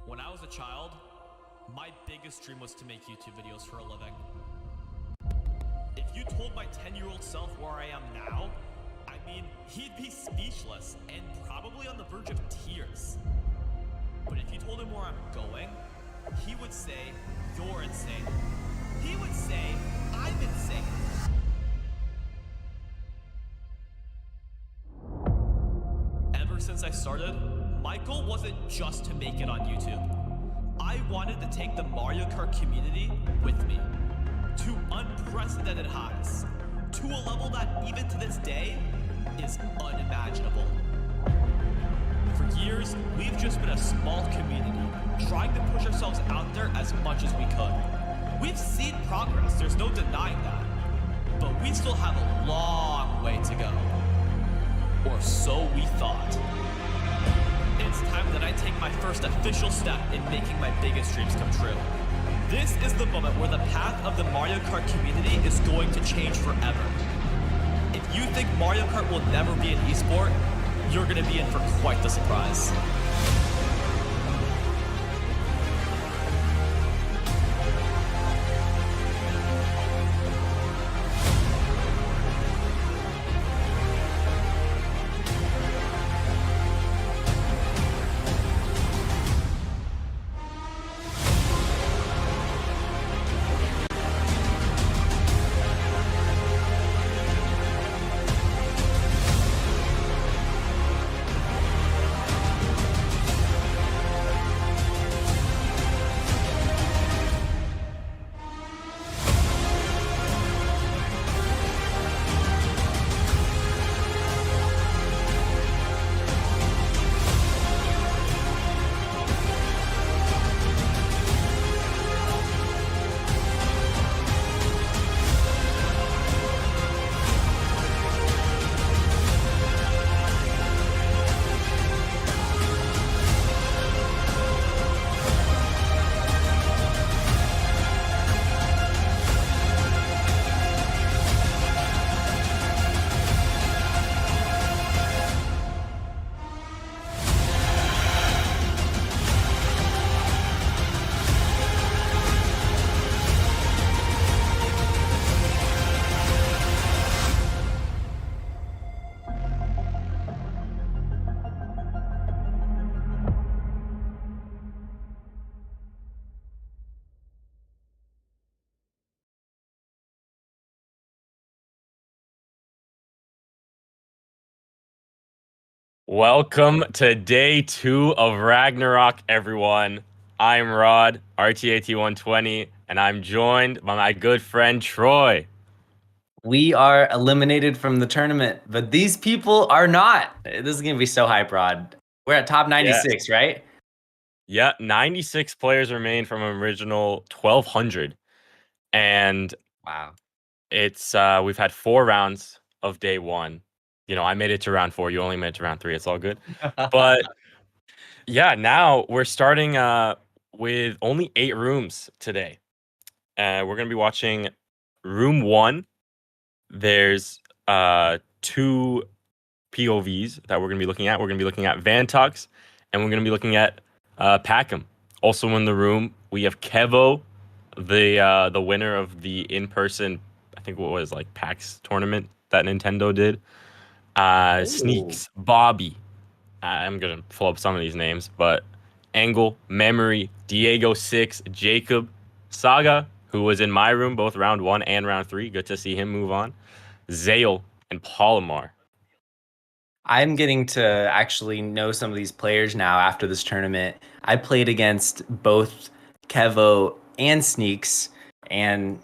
When I was a child, my biggest dream was to make YouTube videos for a living. If you told my 10-year-old self where I am now, I mean, he'd be speechless and probably on the verge of tears. But if you told him where I'm going, he would say, "You're insane." He would say, "I'm insane." Ever since I started, my goal wasn't just to make it on YouTube. I wanted to take the Mario Kart community with me to unprecedented highs, to a level that even to this day is unimaginable. For years, we've just been a small community, trying to push ourselves out there as much as we could. We've seen progress, there's no denying that, but we still have a long way to go. Or so we thought. It's time that I take my first official step in making my biggest dreams come true. This is the moment where the path of the Mario Kart community is going to change forever. If you think Mario Kart will never be an esport, you're going to be in for quite the surprise. Welcome to day 2 of Ragnarok, everyone. I'm Rod, RTAT120, and I'm joined by my good friend Troy. We are eliminated from the tournament, but these people are not. This is going to be so hype, Rod. We're at top 96, right? Yeah, 96 players remain from original 1,200. And wow, it's we've had 4 rounds of day 1. You know, I made it to round 4. You only made it to round 3. It's all good. But yeah, now we're starting with only 8 rooms today. We're going to be watching room 1. There's 2 POVs that we're going to be looking at. We're going to be looking at Vantux, and we're going to be looking at Packham. Also in the room, we have Kevo, the winner of the in-person, I think what was like PAX tournament that Nintendo did. Sneaks, Bobby. I'm going to pull up some of these names, but Angle, Memory, Diego 6, Jacob, Saga, who was in my room both round 1 and round 3. Good to see him move on. Zale and Palomar. I'm getting to actually know some of these players now after this tournament. I played against both Kevo and Sneaks, and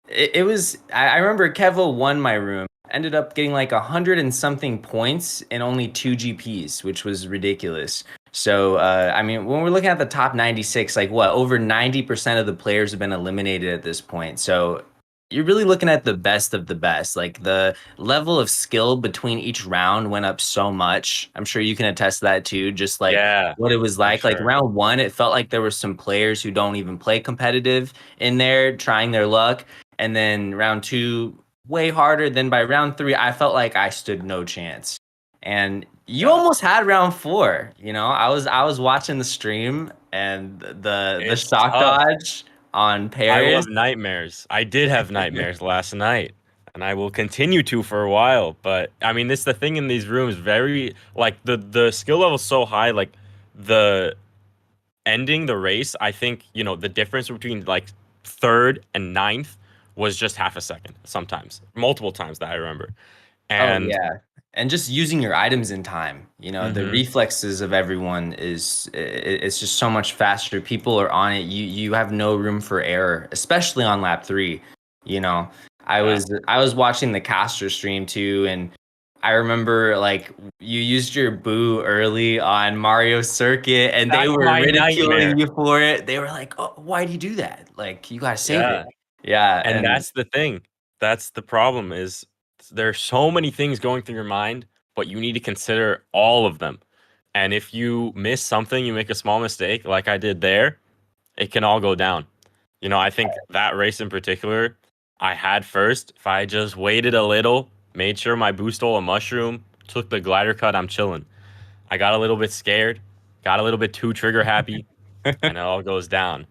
it was, I remember Kevo won my room, ended up getting like 100 and something points and only 2 GPs, which was ridiculous. So, I mean, when we're looking at the top 96, like what, over 90% of the players have been eliminated at this point. So you're really looking at the best of the best. Like the level of skill between each round went up so much. I'm sure you can attest to that too. Just like what it was like. Sure. Like round 1, it felt like there were some players who don't even play competitive in there trying their luck. And then round 2, way harder. Then by round 3, I felt like I stood no chance. And you almost had round 4. You know, I was watching the stream and the It's shock tough. dodge on I will Paris. have nightmares. I did have nightmares last night, and I will continue to for a while. But I mean, this the thing in these rooms. Very like the skill level is so high. Like the ending the race, I think the difference between like third and ninth was just half a second. Sometimes, multiple times that I remember, Oh and yeah. And just using your items in time, the mhm, reflexes of everyone it's just so much faster. People are on it. You have no room for error, especially on lap 3. You know, yeah, I was watching the caster stream too, and I remember like you used your boo early on Mario Circuit and they that's were my ridiculing nightmare. you for it. They were like, "Oh, why do you do that? Like you got to save it." Yeah. Yeah, And and that's the thing. That's the problem is there's so many things going through your mind, but you need to consider all of them. And if you miss something, you make a small mistake like I did there, it can all go down. I think that race in particular, I had first. If I just waited a little, made sure my boost stole a mushroom, took the glider cut, I'm chilling. I got a little bit scared, got a little bit too trigger happy, and it all goes down.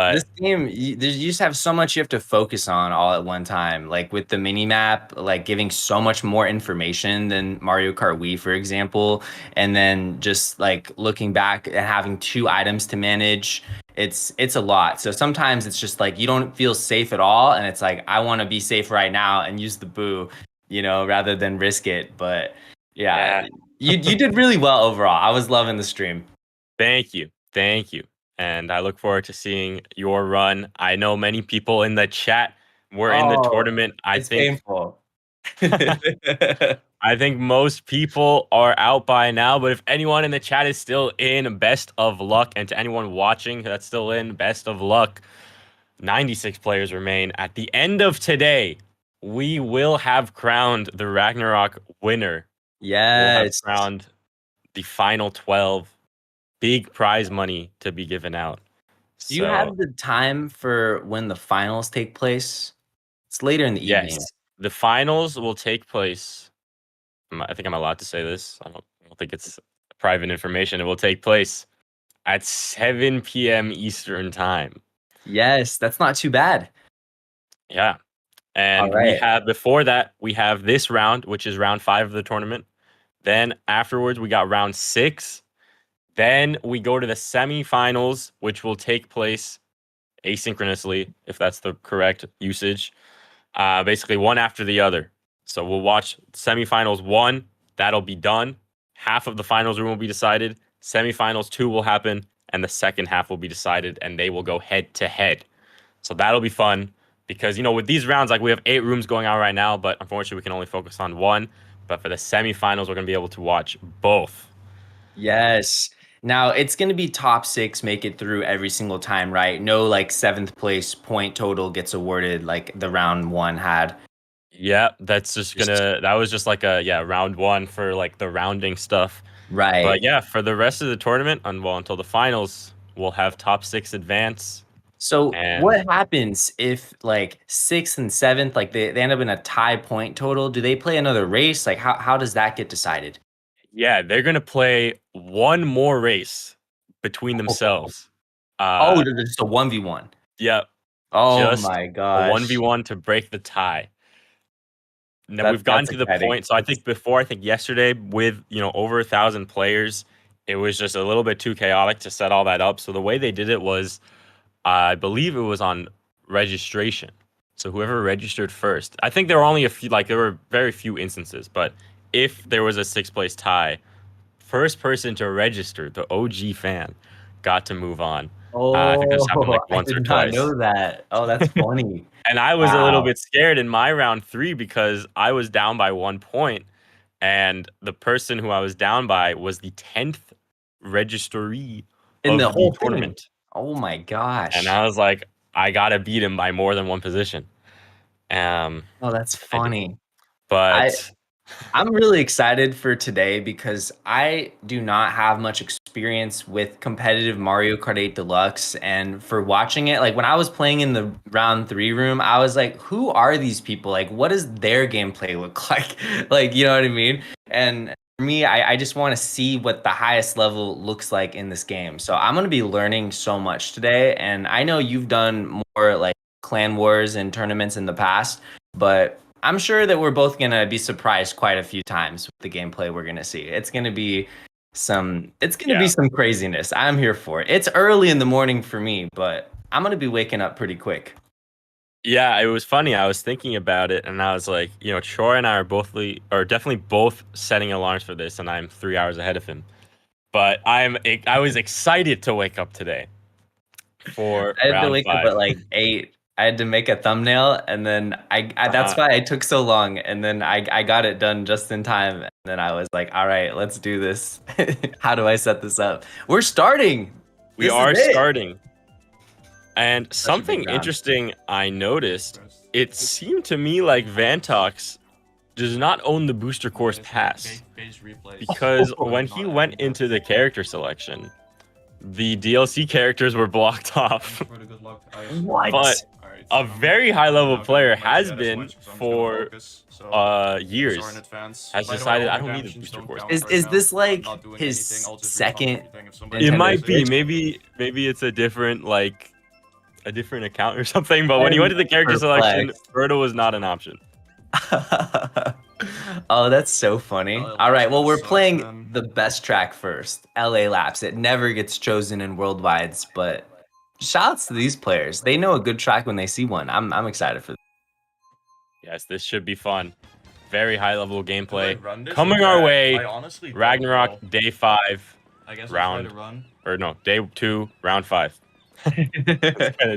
this But game, you just have so much you have to focus on all at one time. Like with the mini map, like giving so much more information than Mario Kart Wii, for example, and then just like looking back and having 2 items to manage, it's a lot. So sometimes it's just like you don't feel safe at all, and it's like I want to be safe right now and use the boo, rather than risk it. But yeah, yeah. you did really well overall. I was loving the stream. Thank you. Thank you. And I look forward to seeing your run. I know many people in the chat were in the Oh, tournament. I it's think painful. I think most people are out by now, but if anyone in the chat is still in, best of luck. And to anyone watching that's still in, best of luck. 96 players remain. At the end of today, we will have crowned the Ragnarok winner. We'll have Yes. crowned the final 12. Big prize money to be given out. Do you So, have the time for when the finals take place? It's later in the yes, evening. the finals will take place. I think I'm allowed to say this. I don't think it's private information. It will take place at 7 p.m. Eastern time. Yes, that's not too bad. Yeah. All And we right. have before that, we have this round, which is round 5 of the tournament. Then afterwards, we got round 6. Then we go to the semifinals, which will take place asynchronously, if that's the correct usage. Basically, one after the other. So we'll watch semifinals 1. That'll be done. Half of the finals room will be decided. Semifinals 2 will happen, and the second half will be decided, and they will go head to head. So that'll be fun because with these rounds, like we have 8 rooms going on right now, but unfortunately we can only focus on one. But for the semifinals, we're gonna be able to watch both. Yes. Now it's going to be top 6 make it through every single time, right? No like 7th place point total gets awarded like the round 1 had. Yeah, that's just Just gonna. That was just like a round 1 for like the rounding stuff. But right. yeah, for the rest of the tournament, until the finals, we'll have top 6 advance. So And what happens if like 6th and 7th, like they end up in a tie point total? Do they play another race? Like how does that get decided? yeah, they're gonna play one more race between themselves. Oh, Uh, just a 1v1. yeah, Oh just my a gosh. 1v1 to break the tie. Now we've gotten That's to the exciting. point. So I think yesterday with over 1,000 players, it was just a little bit too chaotic to set all that up. So the way they did it was, I believe it was on registration. So whoever registered first, I think there were only a few, like there were very few instances, but if there was a 6th place tie, first person to register, the OG fan, got to move on. I think this happened Oh, like I once or did not twice. know that. Oh, that's funny. And I was a little Wow. bit scared in my round 3 because I was down by 1 point, and the person who I was down by was the 10th registree In the of the whole thing. tournament. Oh my And gosh. I was like, I gotta beat him by more than one position. Um, Oh, that's I did, funny. I but I'm really excited for today because I do not have much experience with competitive Mario Kart 8 Deluxe. And for watching it, like when I was playing in the round 3 room, I was like, who are these people? Like, what does their gameplay look like? Like, you know what I mean? And for me, I just want to see what the highest level looks like in this game. So I'm going to be learning so much today. And I know you've done more like clan wars and tournaments in the past, but I'm sure that we're both going to be surprised quite a few times with the gameplay we're going to see. It's going to be some craziness. I'm here for it. It's early in the morning for me, but I'm going to be waking up pretty quick. Yeah, it was funny. I was thinking about it, and I was like, Troy and I are definitely both setting alarms for this, and I'm 3 hours ahead of him. But I was excited to wake up today for I had to round wake 5. up at like 8. I had to make a thumbnail, and then I that's why it took so long. And then I got it done just in time. And then I was like, all right, let's do this. How do I set this up? We're starting. We are starting. And something round. interesting I noticed, it seemed to me like Vantox does not own the booster course pass. Because when he went into the character selection, the DLC characters were blocked off. What? But a very high level player has been for years, has decided I don't need the booster course. Is this like his second? It Nintendo might be. Switch? Maybe it's a different account or something. But when he went to the character selection, Birdo was not an option. Oh, that's so funny. All right, well, we're playing the best track first, LA Laps. It never gets chosen in Worldwides, but shouts to these players. They know a good track when they see one. I'm excited for this. Yes, this should be fun. Very high level gameplay coming our way. Ragnarok day 5 day 2 round 5.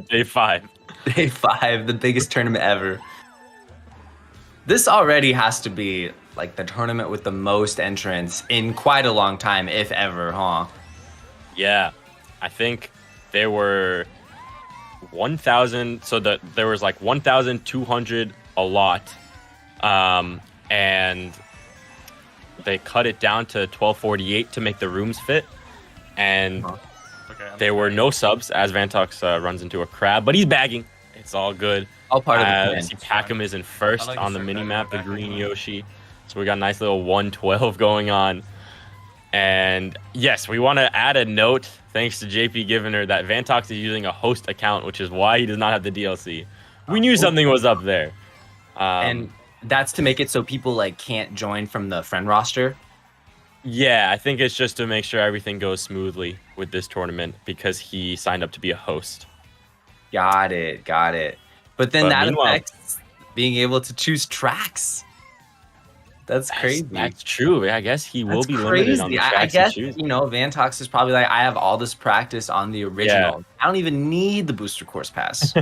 Day 5. Day 5, the biggest tournament ever. This already has to be like the tournament with the most entrants in quite a long time, if ever, huh? Yeah, I think there were 1,000. So there was like 1,200 a lot, and they cut it down to 1,248 to make the rooms fit, and there were no subs as Vantox runs into a crab, but he's bagging. It's all good. All part of the plan. See, Packham is in first on the mini-map, the green Yoshi. So we got a nice little 112 going on. And yes, we want to add a note, thanks to JP Givener, that Vantox is using a host account, which is why he does not have the DLC. We knew something was up there. And that's to make it so people like can't join from the friend roster. Yeah, I think it's just to make sure everything goes smoothly with this tournament because he signed up to be a host. Got it. But then that affects being able to choose tracks. That's crazy. That's true. I guess he will be limited on the tracks I guess, he chooses. Vantox is probably like, I have all this practice on the original. I don't even need the booster course pass.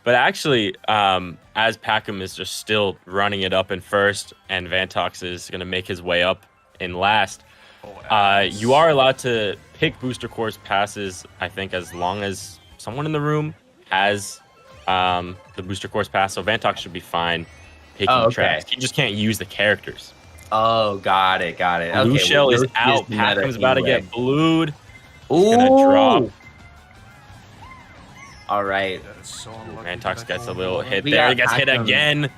But actually, as Packham is just still running it up in first and Vantox is going to make his way up in last, you are allowed to pick booster course passes, I think, as long as someone in the room has the booster course pass. So Vantox should be fine picking tracks. He just can't use the characters. Oh, got it. Blue Shell is out. Packham's about to get blued. He's gonna drop. All right. Vantox gets a little hit there. He gets hit again.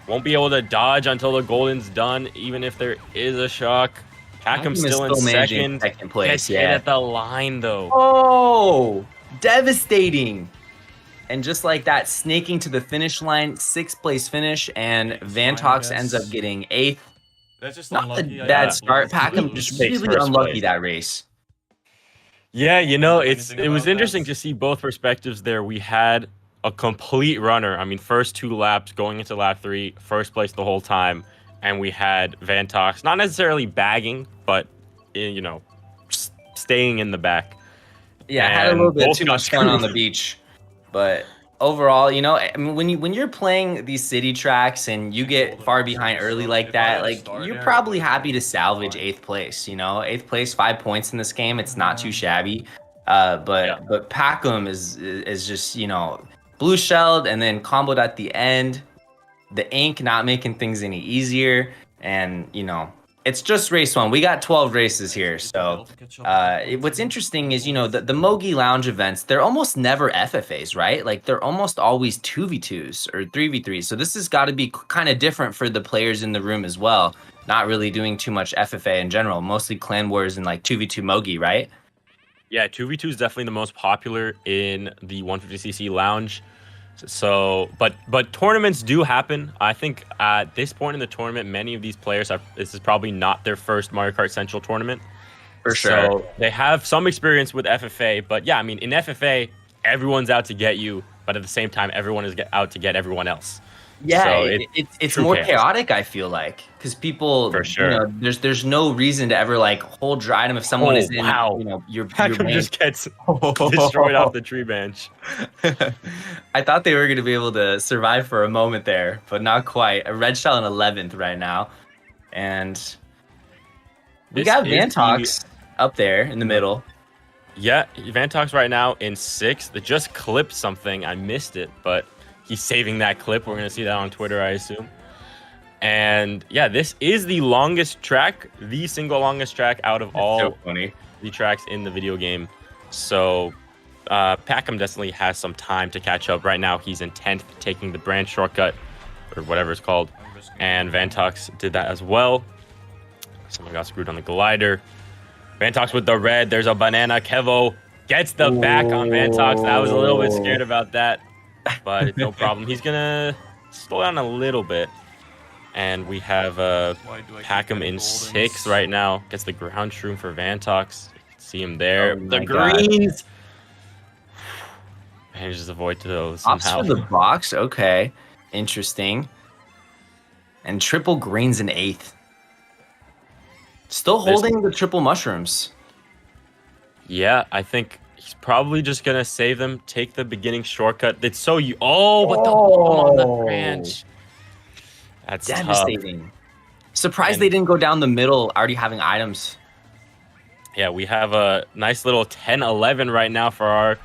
Won't be able to dodge until the golden's done, even if there is a shock. Packham's still in second place. Gets hit at the line, though. Oh, devastating. And just like that, snaking to the finish line, 6th place finish, and Vantox ends up getting 8th. That's just not a bad start. Packham just really unlucky that race. Yeah, it was interesting to see both perspectives there. We had a complete runner. I mean, first 2 laps going into lap 3, first place the whole time. And we had Vantox, not necessarily bagging, but, staying in the back. Yeah, I had a little bit too much fun on the beach. But overall, when you're playing these city tracks and you get far behind early like that, like you're probably happy to salvage 8th place. 8th place, 5 points in this game. It's not too shabby. But Packham is just blue shelled and then comboed at the end. The ink not making things any easier, and it's just race 1. We got 12 races here. So what's interesting is, the Mogi Lounge events, they're almost never FFAs, right? Like they're almost always 2v2s or 3v3s. So this has got to be kind of different for the players in the room as well. not really doing too much FFA in general, mostly clan wars and like 2v2 Mogi, right? Yeah, 2v2 is definitely the most popular in the 150cc lounge. So, but tournaments do happen. I think at this point in the tournament, many of these players this is probably not their first Mario Kart Central tournament. For sure. So they have some experience with FFA, but yeah, I mean, in FFA, everyone's out to get you, but at the same time, everyone is out to get everyone else. Yeah, so it's more chaotic, I feel like, because people, for sure, you know, there's no reason to ever like hold your item if someone is in, you know, your just gets destroyed off the tree bench. I thought they were going to be able to survive for a moment there, but not quite. A red shell in 11th right now, and we got Vantox up there in the middle. Yeah, Vantox right now in 6th. It just clipped something. I missed it, but he's saving that clip. We're going to see that on Twitter, I assume. And yeah, this is the longest track, the single longest track out of all the tracks in the video game. So Packham definitely has some time to catch up. Right now, he's in 10th, taking the branch shortcut, or whatever it's called. And Vantox did that as well. Someone got screwed on the glider. Vantox with the red. There's a banana. Kevo gets the back on Vantox. I was a little bit scared about that, but no problem. He's going to slow down a little bit. And we have Packham in 6 right now. Gets the ground shroom for Vantox. See him there. The greens. Manages to avoid those somehow. Ops for the box. Okay. Interesting. And triple greens in 8th. Still holding the triple mushrooms. Yeah, I think he's probably just going to save them. Take the beginning shortcut. That's so you. Oh, but the bomb on the branch. That's devastating. Tough. Surprised they didn't go down the middle already having items. Yeah, we have a nice little 10-11 right now for our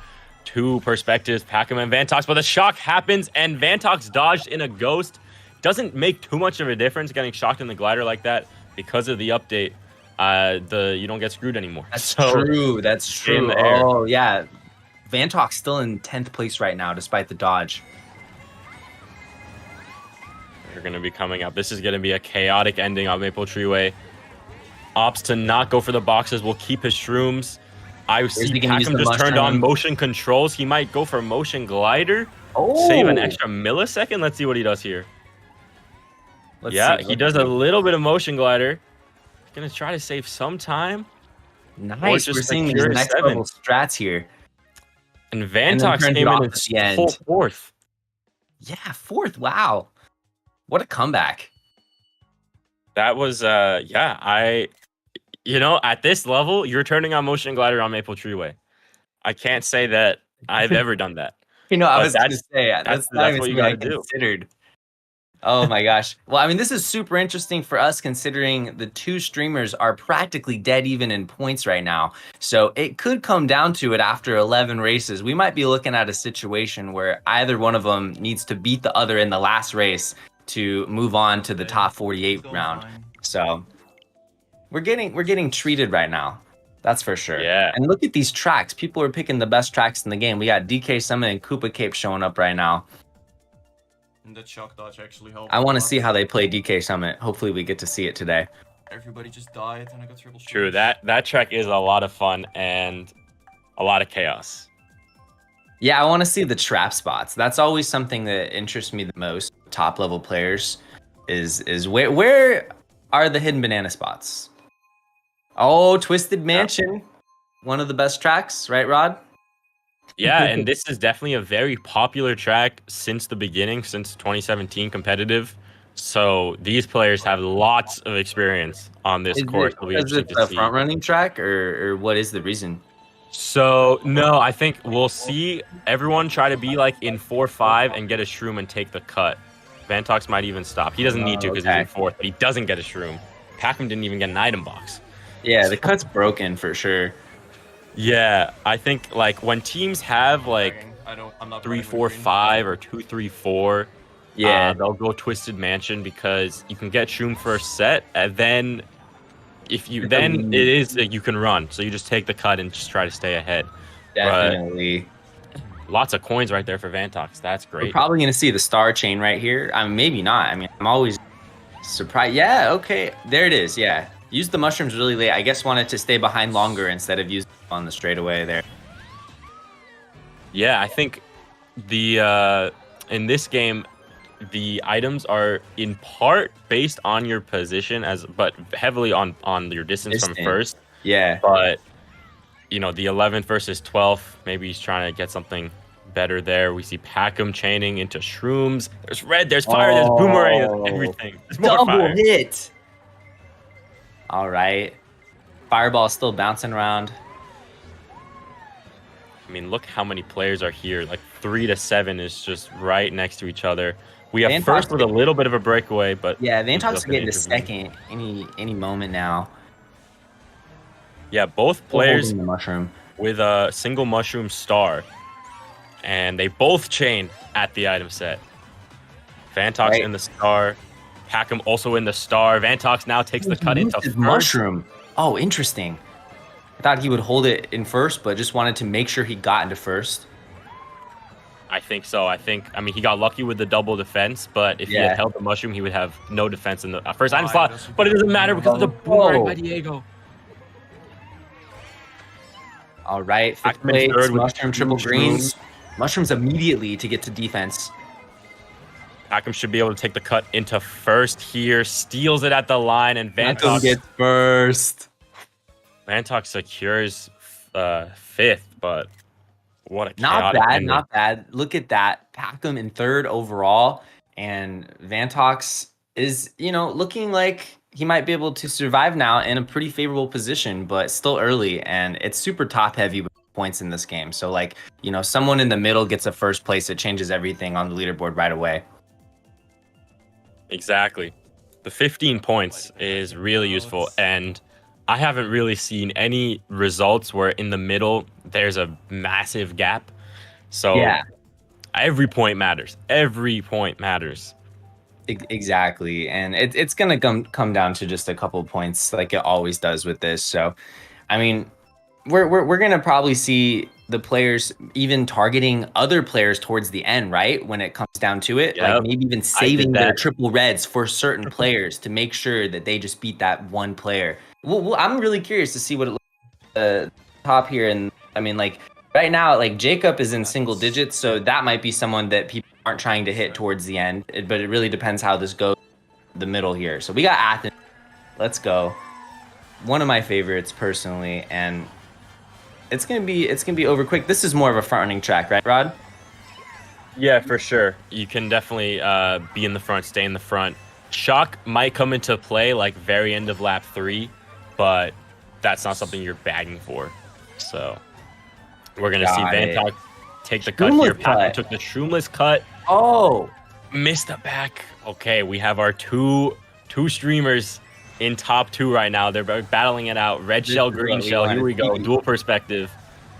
two perspectives, Packham and Vantox. But the shock happens, and Vantox dodged in a ghost. Doesn't make too much of a difference getting shocked in the glider like that because of the update. You don't get screwed anymore. That's true. That's true. Oh, yeah. Vantox still in 10th place right now despite the dodge. They're going to be coming up. This is going to be a chaotic ending on Maple Treeway. Opts to not go for the boxes. Will keep his shrooms. I see Packham just turned on motion controls. He might go for motion glider. Oh. Save an extra millisecond. Let's see what he does here. He does a little bit of motion glider. He's going to try to save some time. Nice. We're seeing these next level strats here. And Vantox came in at full 4th. Yeah, 4th. Wow. What a comeback. That was, at this level, you're turning on motion glider on Maple Treeway. I can't say that I've ever done that. I was going to say, that's not what you got to do. Considered. Oh my gosh. Well, I mean, this is super interesting for us considering the two streamers are practically dead even in points right now. So it could come down to it after 11 races. We might be looking at a situation where either one of them needs to beat the other in the last race to move on to the top 48 round. So we're getting treated right now. That's for sure. Yeah. And look at these tracks. People are picking the best tracks in the game. We got DK Summit and Koopa Cape showing up right now. And that shock dodge actually helped. I want to see how they play DK Summit. Hopefully we get to see it today. Everybody just died and I got triple. True, that track is a lot of fun and a lot of chaos. Yeah, I want to see the trap spots. That's always something that interests me the most. Top level players is where are the hidden banana spots? Oh, Twisted Mansion. One of the best tracks, right, Rod? Yeah, and this is definitely a very popular track since the beginning, since 2017 competitive. So these players have lots of experience on this course. Is it a front running track or what is the reason? So no, I think we'll see everyone try to be like in 4-5 and get a shroom and take the cut. Vantox might even stop. He doesn't need to because he's in 4th, but he doesn't get a shroom. Packham didn't even get an item box. Yeah, the cut's broken for sure. Yeah, I think like when teams have like 3-4-5 or 2-3-4, they'll go Twisted Mansion because you can get shroom for a set, and then you can run. So you just take the cut and just try to stay ahead. Definitely. Lots of coins right there for Vantox. That's great. We're probably gonna see the star chain right here. I mean, maybe not. I mean, I'm always Surprise. Yeah, okay. There it is. Yeah. Used the mushrooms really late. I guess wanted to stay behind longer instead of using on the straightaway there. Yeah, I think the in this game, the items are in part based on your position but heavily on your distance from first. Yeah. But you know, the 11th versus 12th, maybe he's trying to get something better there. We see Packham chaining into shrooms. There's red, there's fire, there's boomerang, there's everything. There's more Double fire. hit. All right. Fireball still bouncing around. I mean, look how many players are here. Like 3 to 7 is just right next to each other. We have Vantox first with a little bit of a breakaway, but yeah, Vantox is getting to intervene. second any moment now. Yeah, both players Holding the mushroom. with a single mushroom star, and they both chain at the item set. Vantox Right. in the star, Packham also in the star. Vantox now takes the cut into His first. mushroom. Oh, interesting. I thought he would hold it in first, but just wanted to make sure he got into first. I think so. I mean, he got lucky with the double defense, but if he Yeah. had held the mushroom, he would have no defense in the first item Why slot. doesn't But it he- doesn't matter because of the boomerang by Diego. All right, fifth Packham in place, third with mushroom, triple two greens. Mushrooms immediately to get to defense. Packham should be able to take the cut into first here, steals it at the line, and Phantom Vantox gets first. secures fifth, but what a Not chaotic bad, ending. not bad. Look at that. Packham in third overall, and Vantox is, looking like he might be able to survive now in a pretty favorable position, but still early, and it's super top heavy with points in this game. So, someone in the middle gets a first place, it changes everything on the leaderboard right away. Exactly. The 15 points is really useful, and I haven't really seen any results where in the middle there's a massive gap. So Yeah. every point matters. Every point matters. Exactly, and it's gonna come down to just a couple points, like it always does with this. So, I mean, we're gonna probably see the players even targeting other players towards the end, right? When it comes down to it, Yep. like maybe even saving their that. triple reds for certain players to make sure that they just beat that one player. Well, I'm really curious to see what it looks like top here, and I mean, like right now, like Jacob is in single digits, so that might be someone that people aren't trying to hit towards the end, but it really depends how this goes the middle here. So we got Athens. Let's go. One of my favorites personally, and it's gonna be over quick. This is more of a front running track, right, Rod? Yeah, for sure. You can definitely be in the front, stay in the front. Shock might come into play like very end of lap 3, but that's not something you're bagging for. So we're gonna see Got it. Vantox take the cut here. Shroomless Packham cut. took the shroomless cut. Oh, Missed the back. Okay, we have our two streamers in top 2 right now. They're battling it out. Red This shell, is green what we shell. Here wanna we go. see. Dual perspective.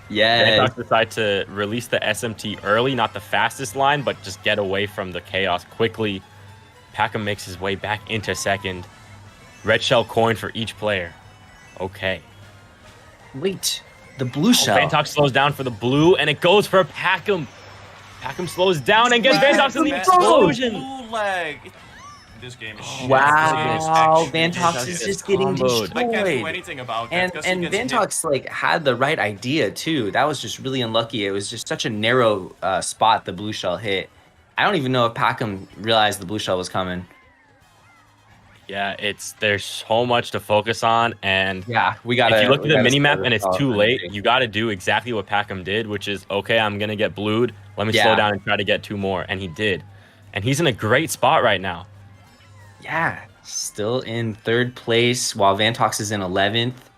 yeah. Vantox decide to release the SMT early, not the fastest line, but just get away from the chaos quickly. Packham makes his way back into second. Red shell coin for each player. Okay. Wait, the blue shell. Vantox slows down for the blue, and it goes for Packham. Packham slows down and gets Vantox in the explosion. Blue leg. This game is shit. Wow, This game Vantox is shit. just getting comboed. I can't do destroyed. anything about that. And 'cause he and gets hit. Vantox had the right idea too. That was just really unlucky. It was just such a narrow spot the blue shell hit. I don't even know if Packham realized the blue shell was coming. Yeah, there's so much to focus on, and Yeah, we got. if you look at the mini map and it's too late, you got to do exactly what Packham did, which is okay. I'm gonna get blued. Let me slow Yeah. down and try to get 2 more, and he did. And he's in a great spot right now. Yeah, still in third place while Vantox is in 11th.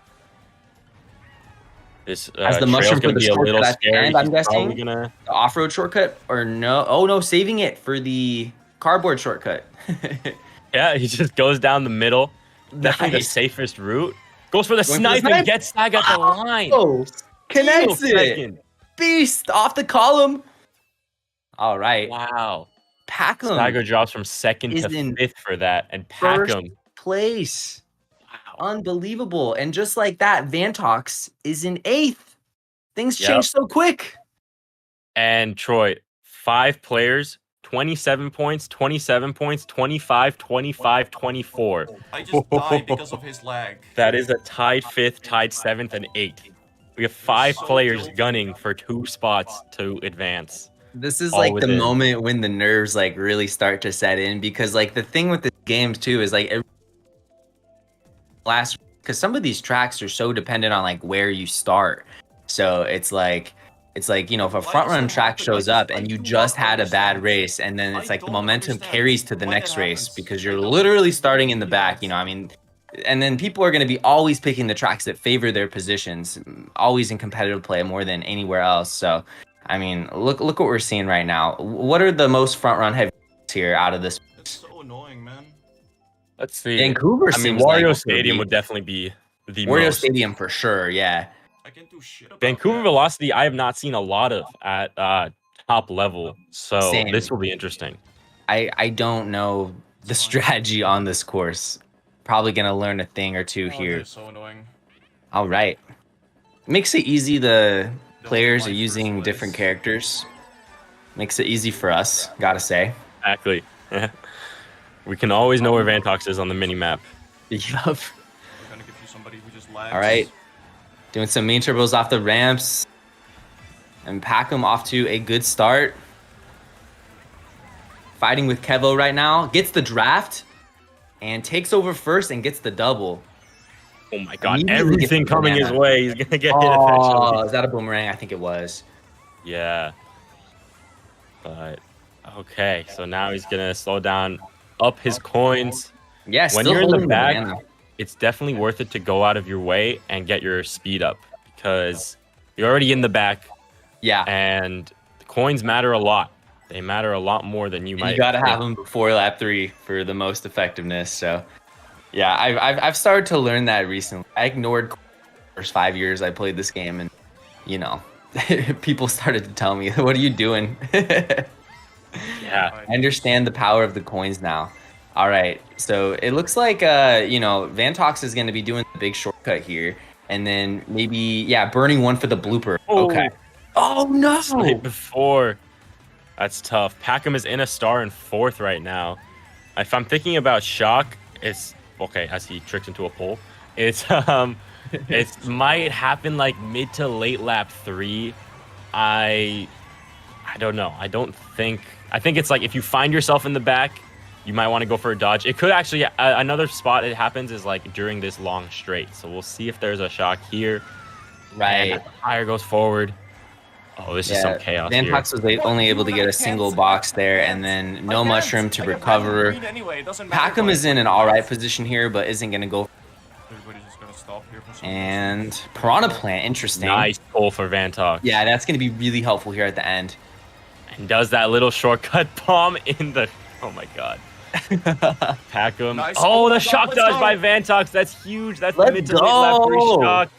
This As the trail's mushroom for gonna the be a little shortcut at the scary. end, I'm He's probably guessing. gonna. The off-road shortcut or no? Oh no, saving it for the cardboard shortcut. Yeah, he just goes down the middle. Definitely the Nice. safest route. Goes for the Going for the snipe snipe. and gets Stag at the line. Oh, connects Steal it. second. Beast off the column. All right, Wow. Packham Stagger drops from second is to in 5th for that, and first Packham. place. Wow. Unbelievable. And just like that, Vantox is in 8th. Things Yep. change so quick. And Troy, 5 players 27 points, 27 points, 25, 25, 24. I just died because of his lag. That is a tied 5th, tied 7th, and 8th. We have 5 so players dope. gunning for 2 spots to advance. This is All like the within. moment when the nerves like really start to set in, because like the thing with the games too is like because some of these tracks are so dependent on like where you start. So it's like you know, if a front run track shows up and you just had a bad race, and then it's like the momentum carries to the next race because you're literally starting in the back, you know, I mean, and then people are going to be always picking the tracks that favor their positions, always in competitive play more than anywhere else. So I mean, look what we're seeing right now. What are the most front run heavy here out of this? It's so annoying, man. Let's see. Vancouver I mean, seems like Wario it Stadium be. would definitely be the Wario most. Stadium for sure, yeah. I can't do shit about Vancouver that. Velocity, I have not seen a lot of at top level, so Same. this will be interesting. I don't know the strategy on this course. Probably gonna learn a thing or two Oh, here. that is so annoying. All right, makes it easy. The players are my using first different place. characters. Makes it easy for us, gotta say. Exactly. We can always know where Vantox is on the mini map. Yup. We're gonna give you somebody who just lags. All right, doing some main turbos off the ramps, and Packham off to a good start. Fighting with Kevo right now, gets the draft, and takes over first and gets the double. Oh my god, Immediately everything gets the coming his banana. way. He's gonna get hit Oh, eventually. is that a boomerang? I think it was. Yeah. But okay, so now he's gonna slow down, up his coins. Yeah, When still you're in the holding back, banana. it's definitely worth it to go out of your way and get your speed up because you're already in the back Yeah, and the coins matter a lot. They matter a lot more than you and might. you gotta think. have them before lap 3 for the most effectiveness. So, yeah, I've started to learn that recently. I ignored the first 5 years I played this game, and you know, people started to tell me, "What are you doing?" Yeah. I understand the power of the coins now. All right, so it looks like you know, Vantox is going to be doing the big shortcut here, and then maybe burning one for the blooper. Oh. Okay. Oh no! Right before. That's tough. Packham is in a star in 4th right now. If I'm thinking about Shock, it's okay as he tricked into a pole. It's it might happen like mid to late lap 3. I don't know. I think it's like if you find yourself in the back, you might want to go for a dodge. It could actually another spot it happens is like during this long straight. So we'll see if there's a shock here. Right. And the tire goes forward. Oh, this is some chaos here. Vantox was only able to get a single box there, and then no mushroom to recover. Anyway, it doesn't matter Packham if is I- in an alright position here, but isn't going to go. Everybody's just gonna stop here for some And Piranha Plant, interesting. Nice pull for Vantox. Yeah, that's going to be really helpful here at the end. And does that little shortcut bomb in the... Oh, my God. Packham. Nice. Oh, Oh the my shock God, dodge let's by go. Vantox. That's huge. That's Let's the mid to late lap 3 go. shock.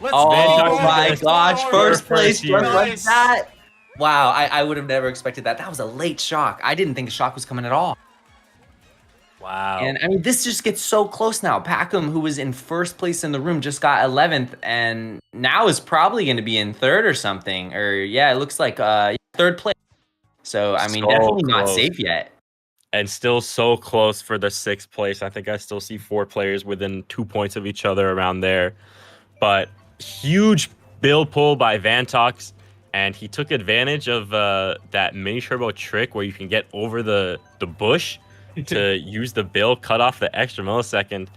Let's Oh Vantox my is gosh, first place here. just like Nice. that. Wow, I would have never expected that. That was a late shock. I didn't think a shock was coming at all. Wow. And I mean, this just gets so close now. Packham, who was in first place in the room, just got 11th, and now is probably going to be in 3rd or something. Or yeah, it looks like 3rd place. So I mean, So definitely not close. safe yet. And still so close for the 6th place. I think I still see 4 players within 2 points of each other around there. But huge bill pull by Vantox. And he took advantage of that mini turbo trick where you can get over the bush to use the bill, cut off the extra millisecond.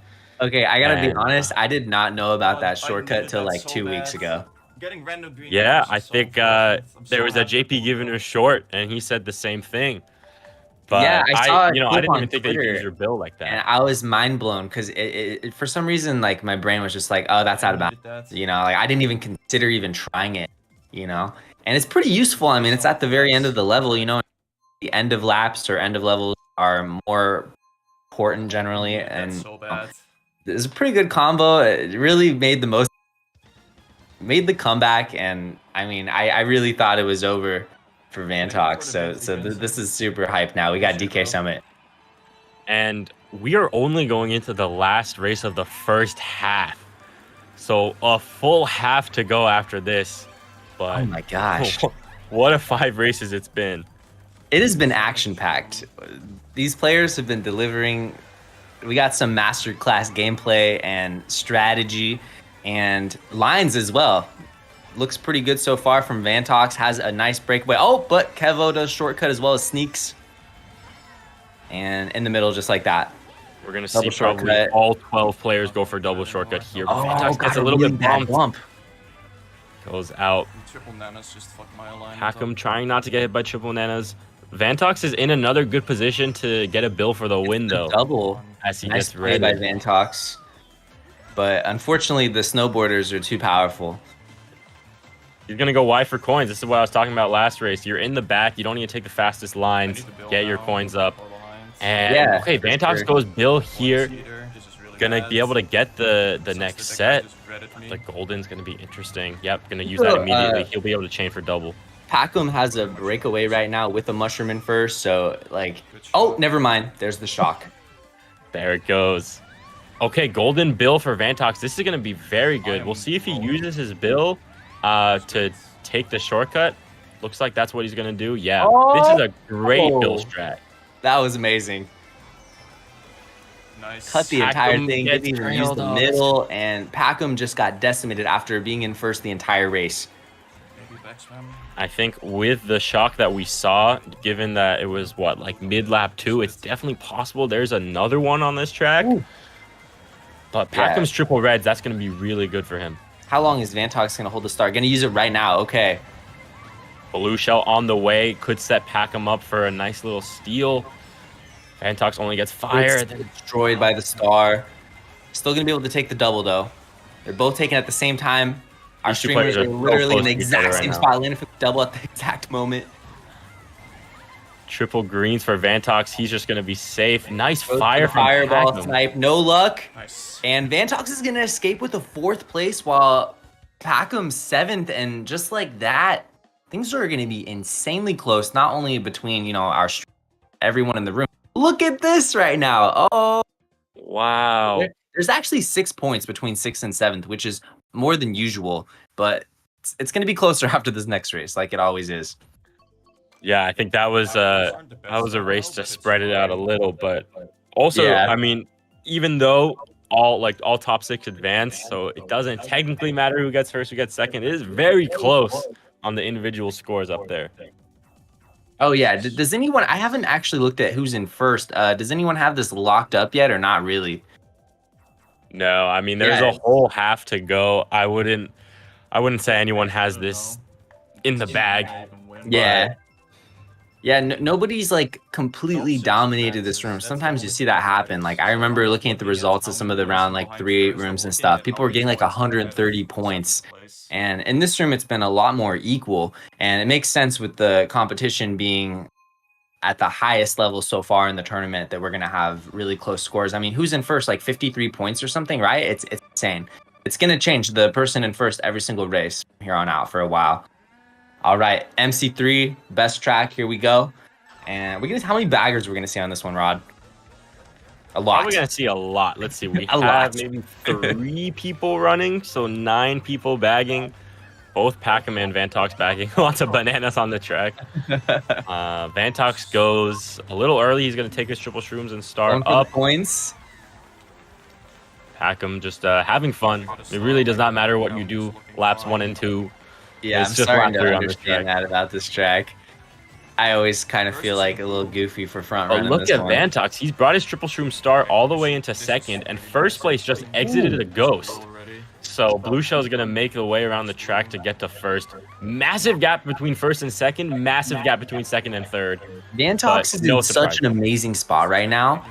Okay, I gotta be Man. honest. I did not know about that I shortcut needed till that like so 2 weeks bad. ago. Getting random green Yeah, arrows is I so think important. I'm there so was a happy. JP giving a short, and he said the same thing. But Yeah, I saw a I clip didn't on even think that you could Twitter, use your bill like And that. I was mind blown because it for some reason, like my brain was just like, oh, that's out of bounds. Needed that. You know, like I didn't even consider even trying it, you know? And it's pretty useful. I mean, it's at the very end of the level, you know, the end of laps or end of levels are more important generally. Needed that And so bad. it's a pretty good combo. It really made the comeback. And I mean, I really thought it was over for Vantox. So this is super hype now. We got DK Summit. And we are only going into the last race of the first half. So a full half to go after this. But Oh my gosh. what a 5 races it's been. It has been action-packed. These players have been delivering. We got some masterclass gameplay and strategy and lines as well. Looks pretty good so far from Vantox. Has a nice breakaway. Oh, but Kevo does shortcut as well as sneaks. And in the middle, just like that. We're going to see Double probably shortcut. all 12 players go for double shortcut here. But Vantox got gets a little bit bad bumped. bump. Goes out. Triple nanas just fuck my alignment. Packham trying not to get hit by triple nanas. Vantox is in another good position to get a bill for the win, though. Double. As he Nice gets play by ready. Vantox. But unfortunately, the snowboarders are too powerful. He's going to go wide for coins. This is what I was talking about last race. You're in the back. You don't need to take the fastest lines. Get your coins up. And, Yeah, okay, for Vantox sure. goes bill here. Gonna be able to get the next set. The golden's gonna be interesting. Yep, gonna use that immediately. He'll be able to chain for double. Packham has a breakaway right now with a mushroom in first, so like, oh, never mind. There's the shock. There it goes. Okay, golden bill for Vantox. This is gonna be very good. We'll see if he uses his bill to take the shortcut. Looks like that's what he's gonna do. Yeah, this is a great bill strat. That was amazing. Nice. Cut the entire Packham thing, gets didn't even use trailed the off. middle, and Packham just got decimated after being in first the entire race. Maybe back spam. I think with the shock that we saw, given that it was what, like mid lap 2, it's definitely possible there's another one on this track. Ooh. But Yeah. Packham's triple reds, that's gonna be really good for him. How long is Vantox going to hold the start? Going to use it right now. Okay. Blue shell on the way could set Packham up for a nice little steal. Vantox only gets fire. It's destroyed by the star. Still going to be able to take the double, though. They're both taken at the same time. Our These two streamers players are are so literally in close the to each other exact right same now. spot, landing for the double at the exact moment. Triple greens for Vantox. He's just gonna be safe. Nice Goes for fire the from fireball Packham. snipe. No luck. Nice. And Vantox is going to escape with a 4th place while Packham's 7th. And just like that, things are going to be insanely close, not only between, you know, everyone in the room. Look at this right now. Oh, Wow. there's actually 6 points between 6th and 7th, which is more than usual. But it's going to be closer after this next race, like it always is. Yeah, I think that was a race to spread it out a little, but also, Yeah. I mean, even though all top 6 advance, so it doesn't technically matter who gets first, who gets second. It is very close on the individual scores up there. Oh, yeah. Does anyone... I haven't actually looked at who's in first. Does anyone have this locked up yet or not really? No, I mean there's Yeah. a whole half to go. I wouldn't say anyone has this in the bag. Yeah. Yeah, nobody's like completely dominated this room. Sometimes you see that happen. Like I remember looking at the results of some of the round like 3-8 rooms and stuff. People were getting like 130 points. And in this room, it's been a lot more equal. And it makes sense with the competition being at the highest level so far in the tournament that we're going to have really close scores. I mean, who's in first? Like 53 points or something, right? It's insane. It's going to change the person in first every single race from here on out for a while. All right, MC3, best track. Here we go. And we're gonna how many baggers we're gonna see on this one, Rod? A lot. Probably gonna see a lot. Let's see. We A have lot. maybe 3 people running, so 9 people bagging. Both Packham and Vantox bagging. Lots of bananas on the track. Vantox goes a little early. He's gonna take his triple shrooms and start Going for the up. points. Packham just having fun. It really does not matter what you do. Laps 1 and 2. Yeah, It's I'm just starting lap to 3 on this understand track. that about this track. I always kind of feel like a little goofy for front But running look this at one. Vantox. He's brought his triple shroom start all the way into second, and first place just exited a ghost. So Blue Shell is going to make the way around the track to get to first. Massive gap between first and second. Massive gap between second and third. Vantox is no in such surprise. an amazing spot right now.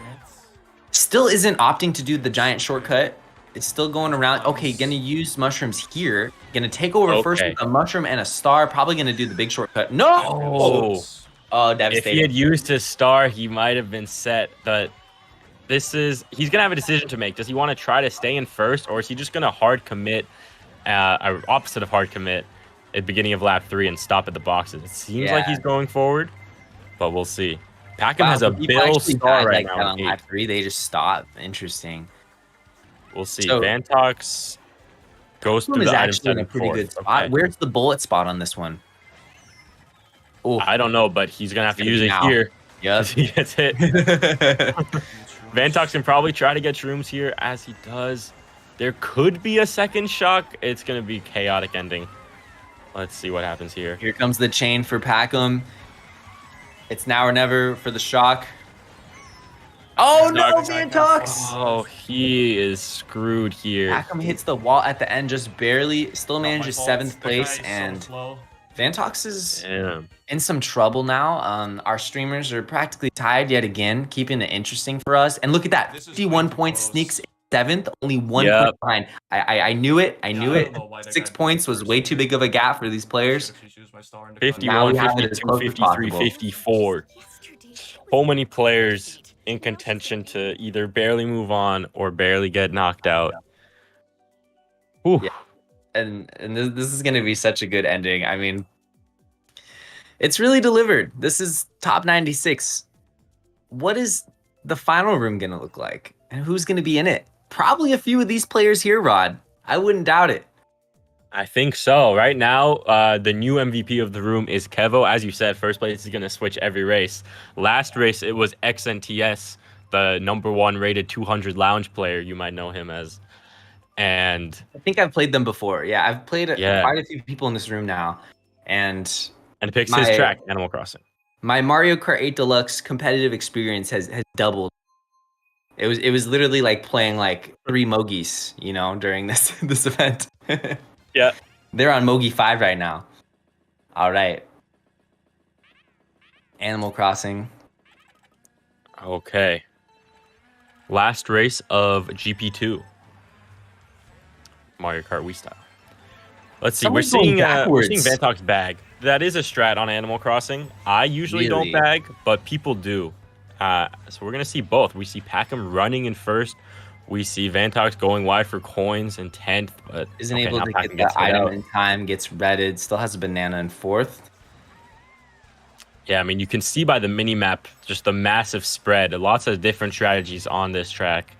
Still isn't opting to do the giant shortcut. It's still going around. Okay, gonna use mushrooms here. Gonna take over first Okay. with a mushroom and a star. Probably gonna do the big shortcut. No! Oh. Oh, If devastating. he had used his star, he might have been set. But he's going to have a decision to make. Does he want to try to stay in first, or is he just going to hard commit, opposite of hard commit, at the beginning of lap 3 and stop at the boxes? It seems like Yeah. he's going forward, but we'll see. Packham Wow, has a people bill actually star died right like now. that on in lap 8th. 3. They just stopped. Interesting. We'll see. So- Vantox goes This one through is the item actually in a set pretty fourth. good spot. Okay. Where's the bullet spot on this one? Oh, I don't know, but he's gonna have to gonna use be it now. here. yep. He gets hit. Vantox can probably try to get shrooms here as he does. There could be a second shock. It's gonna be chaotic ending. Let's see what happens here. Here comes the chain for Packham. It's now or never for the shock. Oh no, Vantox! Oh, he is screwed here. Packham hits the wall at the end just barely. Still manages 7th place, and Vantox is Damn. in some trouble now. Our streamers are practically tied yet again, keeping it interesting for us. And look at that, 51 points, Sneaks 7th, only 1 point behind. I knew it. I knew it. 6 points was way too big of a gap for these players. 51, 52, 53, 54. So many players in contention to either barely move on or barely get knocked out. Ooh. Yeah. And this is going to be such a good ending. I mean, it's really delivered. This is top 96. What is the final room going to look like? And who's going to be in it? Probably a few of these players here, Rod. I wouldn't doubt it. I think so. Right now, the new MVP of the room is Kevo. As you said, first place is going to switch every race. Last race, it was XNTS, the #1 rated 200 lounge player. You might know him as. And I think I've played them before. Yeah, I've played Yeah. quite a few people in this room now. And picks his track, Animal Crossing. my Mario Kart 8 Deluxe competitive experience has doubled. It was literally like playing like 3 Mogis, you know, during this event. Yeah. They're on Mogi 5 right now. All right. Animal Crossing. Okay. Last race of GP2. Mario Kart Wii style. Let's see. Someone's We're going seeing backwards. Vantox bag. That is a strat on Animal Crossing. I usually Really? don't bag, but people do. So we're gonna see both. We see Packham running in first. We see Vantox going wide for coins in 10th, but Isn't okay, able now to Packham get gets the hit item out. in time, gets redded, still has a banana in 4th. Yeah, I mean, you can see by the mini map just the massive spread. Lots of different strategies on this track.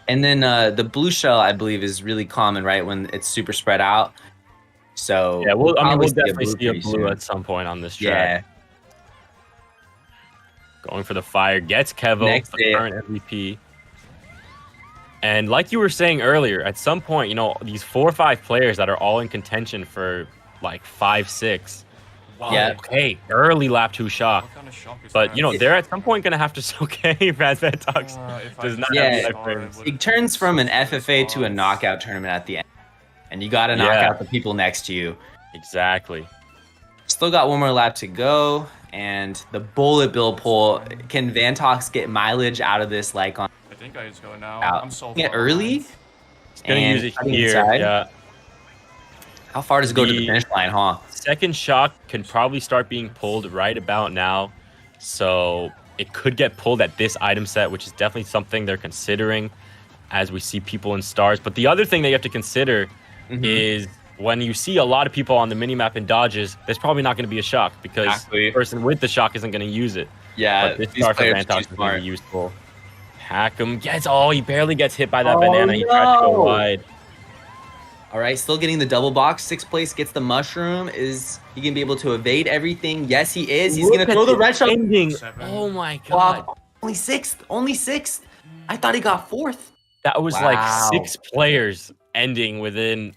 And then the blue shell, I believe, is really common, right? When it's super spread out. So Yeah, we'll probably definitely see a pretty blue soon. at some point on this Yeah. track. Going for the fire, gets Kevo, Next the hit. current MVP. And like you were saying earlier, at some point, you know, these 4 or 5 players that are all in contention for like 5, 6. Wow. Yeah. Okay, early lap 2 shock. What kind of shock is But, that? you know, they're at some point going to have to... Okay, Vantox If I does not just Yeah. have started, life frames. would It have turns from an switched FFA to a spots. knockout tournament at the end. And you got to knock Yeah. out the people next to you. Exactly. Still got 1 more lap to go. And the bullet bill pull. Can Vantox get mileage out of this like on I think I just go now. out? I'm so Get far early? behind. It's going to And use it cutting here. inside? Yeah. How far does it go to the The- finish line, huh? Second shock can probably start being pulled right about now. So it could get pulled at this item set, which is definitely something they're considering as we see people in stars. But the other thing that you have to consider is when you see a lot of people on the minimap in dodges, there's probably not going to be a shock because Exactly. the person with the shock isn't going to use it. Yeah, But this these star for players are Vantox too is going smart. to be useful. Packham gets... Oh, he barely gets hit by that Oh, banana. He tried to go no. wide. All right, still getting the double box. 6th place gets the mushroom. Is he gonna be able to evade everything? Yes, he is. He's Look gonna at throw the red shell. ending. 7. Oh my god. Block. Only 6th. Only 6th. I thought he got 4th. That was Wow. like 6 players ending within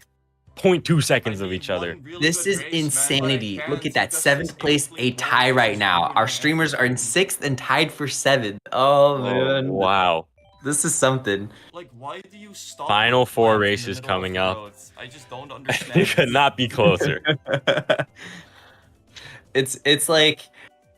0.2 seconds of each other. This is insanity. Look at that. 7th place, a tie right now. Our streamers are in 6th and tied for 7th. Oh, man. Wow. This is something. Like, why do you stop? Final with 4 plants in the races middle of coming the up. roads? I just don't It understand. could not be closer. It's like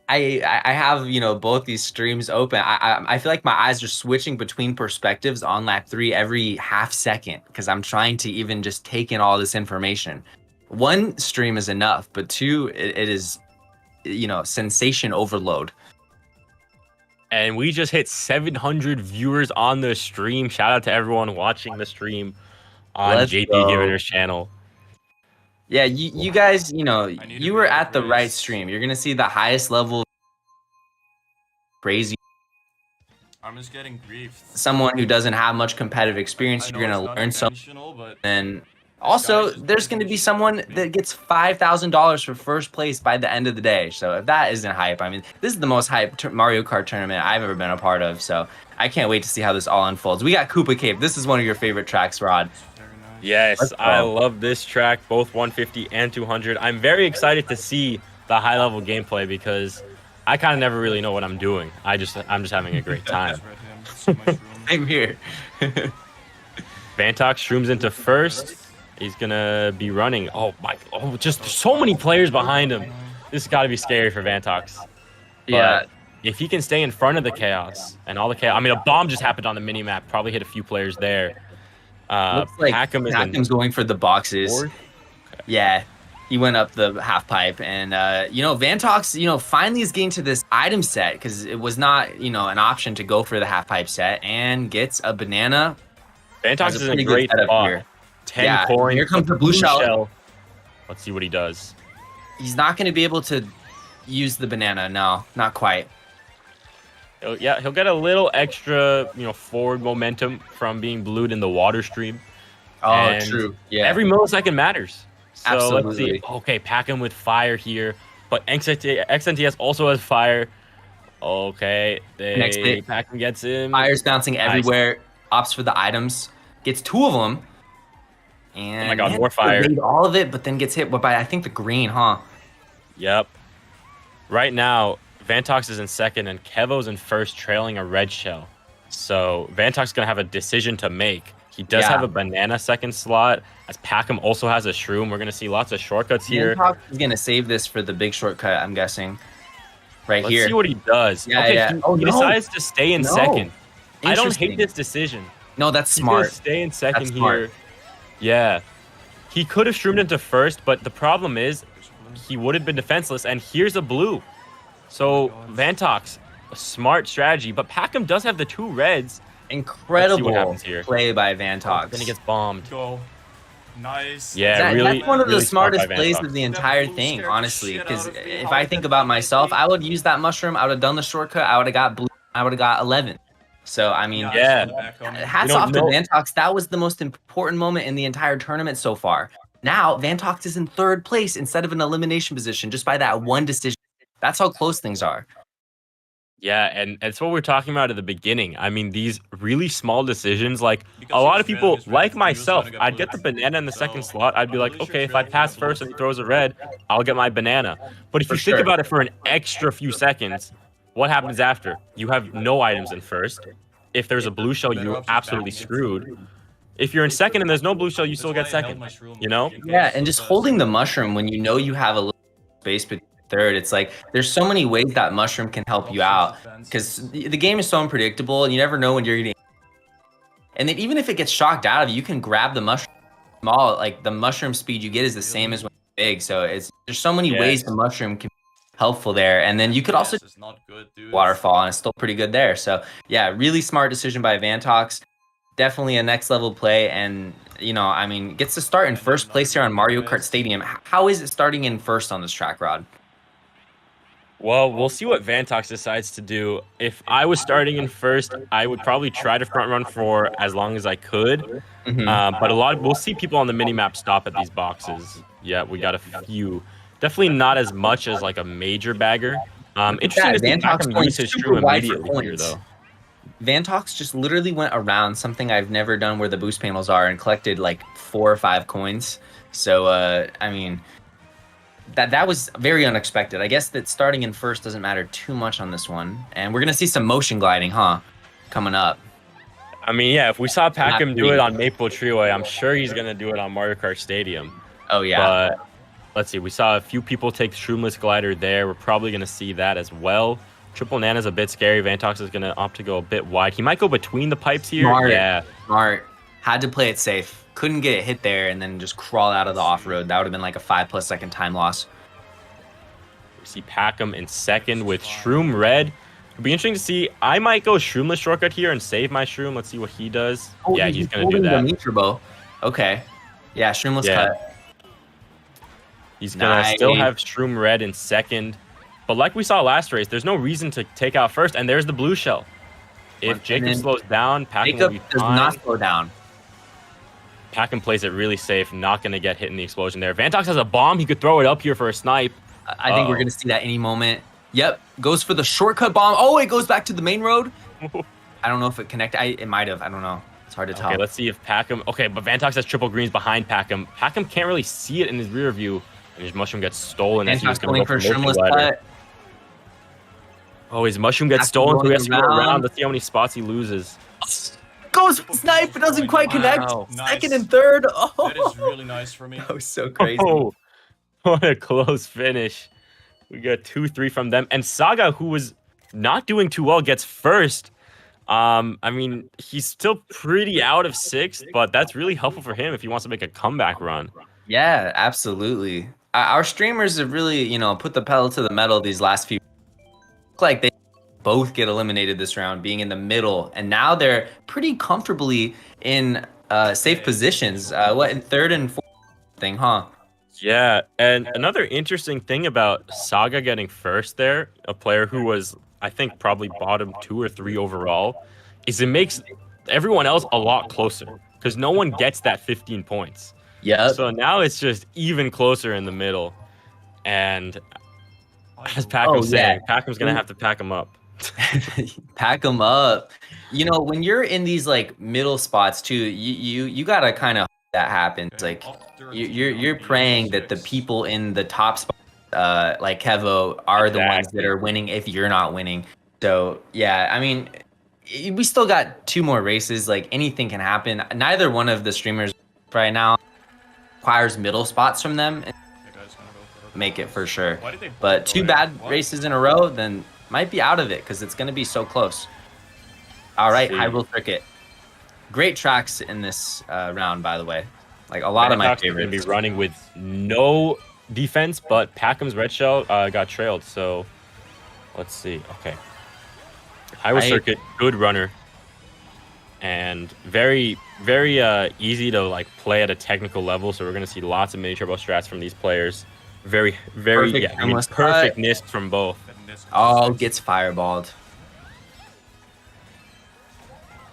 I have, you know, both these streams open. I feel like my eyes are switching between perspectives on lap 3 every half second because I'm trying to even just take in all this information. 1 stream is enough, but 2, it is, you know, sensation overload. And we just hit 700 viewers on the stream. Shout out to everyone watching the stream on Let's JP go. Givener's channel. Yeah, you guys, you know, need to you be were able at to the right race. stream. You're gonna see the highest level crazy. I'm just getting griefed. Someone who doesn't have much competitive experience, I you're know gonna it's learn something. unintentional, but And Also, there's going to be someone that gets $5,000 for first place by the end of the day. So if that isn't hype, I mean, this is the most hype Mario Kart tournament I've ever been a part of. So I can't wait to see how this all unfolds. We got Koopa Cave. This is one of your favorite tracks, Rod. Very nice. Yes, I love this track, both 150 and 200. I'm very excited to see the high-level gameplay because I kind of never really know what I'm doing. I'm just having a great time. Just read him. So much room. Same here. Vantox shrooms into first. He's gonna be running. Oh my! Oh, just so many players behind him. This has got to be scary for Vantox. Yeah. If he can stay in front of the chaos and all the chaos, I mean, a bomb just happened on the mini map. Probably hit a few players there. Looks like Packham is going for the boxes. fourth. Yeah, he went up the half pipe, and Vantox, finally is getting to this item set because it was not, an option to go for the half pipe set, and gets a banana. Vantox Has is in pretty a good great setup spot. here. 10 Yeah, coins. here comes the blue shell. Let's see what he does. He's not going to be able to use the banana. No, not quite. He'll get a little extra, forward momentum from being blued in the water stream. Oh, And true. Yeah. Every millisecond matters. So let's Absolutely. see. Okay, Packham with fire here, but XNTS also has fire. Okay, Next hit. Packham gets him. Fire's bouncing Nice. everywhere. Opts for the items. Gets 2 of them. And Oh my God, more fire. evade all of it, but then gets hit by, I think, the green, huh? Yep. Right now, Vantox is in second and Kevo's in first, trailing a red shell. So Vantox is gonna have a decision to make. He does Yeah. have a banana second slot, as Packham also has a shroom. We're gonna see lots of shortcuts here. Vantox is going to save this for the big shortcut, I'm guessing. Right Let's here. see what he does. Yeah, okay, yeah. He, Oh, he no. decides to stay in No. second. I don't Interesting. hate this decision. No, that's He's gonna smart. stay in second That's here. smart. Yeah. He could have shroomed into first, but the problem is he would have been defenseless, and here's a blue. So Vantox, a smart strategy, but Packham does have the 2 reds. Incredible happens here. play by Vantox. Then he gets bombed. Go. Nice. Yeah, really. That's one of the really smart smartest by plays Vantox. of the entire blue thing, scared the honestly. shit Because out of me. if I think about myself, I would use that mushroom. I would have done the shortcut. I would have got blue. I would have got 11. So, I mean, Yeah. hats You don't off to know- Vantox. That was the most important moment in the entire tournament so far. Now, Vantox is in 3rd place instead of an elimination position just by that one decision. That's how close things are. Yeah, and it's what we're talking about at the beginning. I mean, these really small decisions, like Because a lot he's of people, red, like he was myself, gonna get I'd get the blue. banana in the second So, slot. I'd be like, I'm pretty okay, sure if I Trey pass got first blue. and he throws a red, I'll get my banana. But if For you think sure. about it for an extra few seconds, what happens after? You have no items in first. If there's a blue shell, you're absolutely screwed. If you're in second and there's no blue shell, you still get second. You know? Yeah, and just holding the mushroom when you know you have a little space between 3rd, it's like there's so many ways that mushroom can help you out because the game is so unpredictable and you never know when you're getting. And then even if it gets shocked out of you, you can grab the mushroom. Small, like the mushroom speed you get is the same as when it's big. So there's so many ways the mushroom can be helpful there. And then you could also It's not good, dude. waterfall and it's still pretty good there. So yeah, really smart decision by Vantox. Definitely a next level play, and gets to start in first place here on Mario Kart Stadium. How is it starting in first on this track, Rod? Well, we'll see what Vantox decides to do. If I was starting in first, I would probably try to front run for as long as I could. But we'll see people on the minimap stop at these boxes. Yeah, we got a few. Definitely not as much as like a major bagger. Interesting to see Vantox Packham going use his super true wide for immediately here, coins. though. Vantox just literally went around something I've never done where the boost panels are and collected like 4 or 5 coins. So, that was very unexpected. I guess that starting in first doesn't matter too much on this one. And we're going to see some motion gliding, coming up. I mean, yeah, if we saw Packham do really. it on Maple Treeway, I'm sure he's going to do it on Mario Kart Stadium. Oh, yeah. But let's see. We saw a few people take Shroomless Glider there. We're probably going to see that as well. Triple Nana's a bit scary. Vantox is going to opt to go a bit wide. He might go between the pipes here. Smart. Yeah. Smart. Had to play it safe. Couldn't get it hit there and then just crawl out of the off-road. That would have been like a 5+ second time loss. We see Packham in second with Shroom Red. It'll be interesting to see. I might go Shroomless shortcut here and save my Shroom. Let's see what he does. Yeah, he's going to do that. The Turbo. Okay. Yeah, Shroomless cut. He's going to Nice. still have Shroom Red in second. But like we saw last race, there's no reason to take out first. And there's the blue shell. If Jacob slows down, Packham will Jacob be does fine. not slow down. Packham plays it really safe, not going to get hit in the explosion there. Vantox has a bomb. He could throw it up here for a snipe. I think we're going to see that any moment. Yep, goes for the shortcut bomb. Oh, it goes back to the main road. I don't know if it connected. It might have. I don't know. It's hard to tell. Okay, let's see if Packham... Okay, but Vantox has triple greens behind Packham. Packham can't really see it in his rear view. And his mushroom gets stolen as he was going to go for shrimless multi-ladder. putt. Oh, his mushroom gets stolen, so he has to go around. Let's see how many spots he loses. Goes for snipe, but doesn't quite connect. Wow. Second and third. Oh, That is really nice for me. that was so crazy. Oh, what a close finish. We got 2-3 from them. And Saga, who was not doing too well, gets first. I mean, he's still pretty out of 6th, but that's really helpful for him if he wants to make a comeback run. Yeah, absolutely. Our streamers have really, put the pedal to the metal these last few. Look like they both get eliminated this round, being in the middle, and now they're pretty comfortably in safe positions. In third and fourth thing, huh? Yeah, and another interesting thing about Saga getting first there, a player who was, I think, probably bottom 2 or 3 overall, is it makes everyone else a lot closer because no one gets that 15 points. Yeah. So now it's just even closer in the middle. And as Packham's saying, Packham's going to have to pack him up. Pack them up. When you're in these like middle spots too, you got to kind of that happens. Like you're praying that the people in the top spot, like Kevo, are the ones that are winning if you're not winning. So yeah, I mean, we still got 2 more races. Like anything can happen. Neither one of the streamers right now requires middle spots from them. Make it for sure. But 2 bad races in a row, then might be out of it because it's going to be so close. All right, Hyrule Cricket. Great tracks in this round, by the way. Like a lot of my favorites. Going to be running with no defense, but Packham's red shell got trailed. So let's see. Okay. Hyrule Circuit, good runner. And very, very easy to like play at a technical level. So we're going to see lots of mini turbo strats from these players. Very, very perfect NIST from both. Oh, gets fireballed.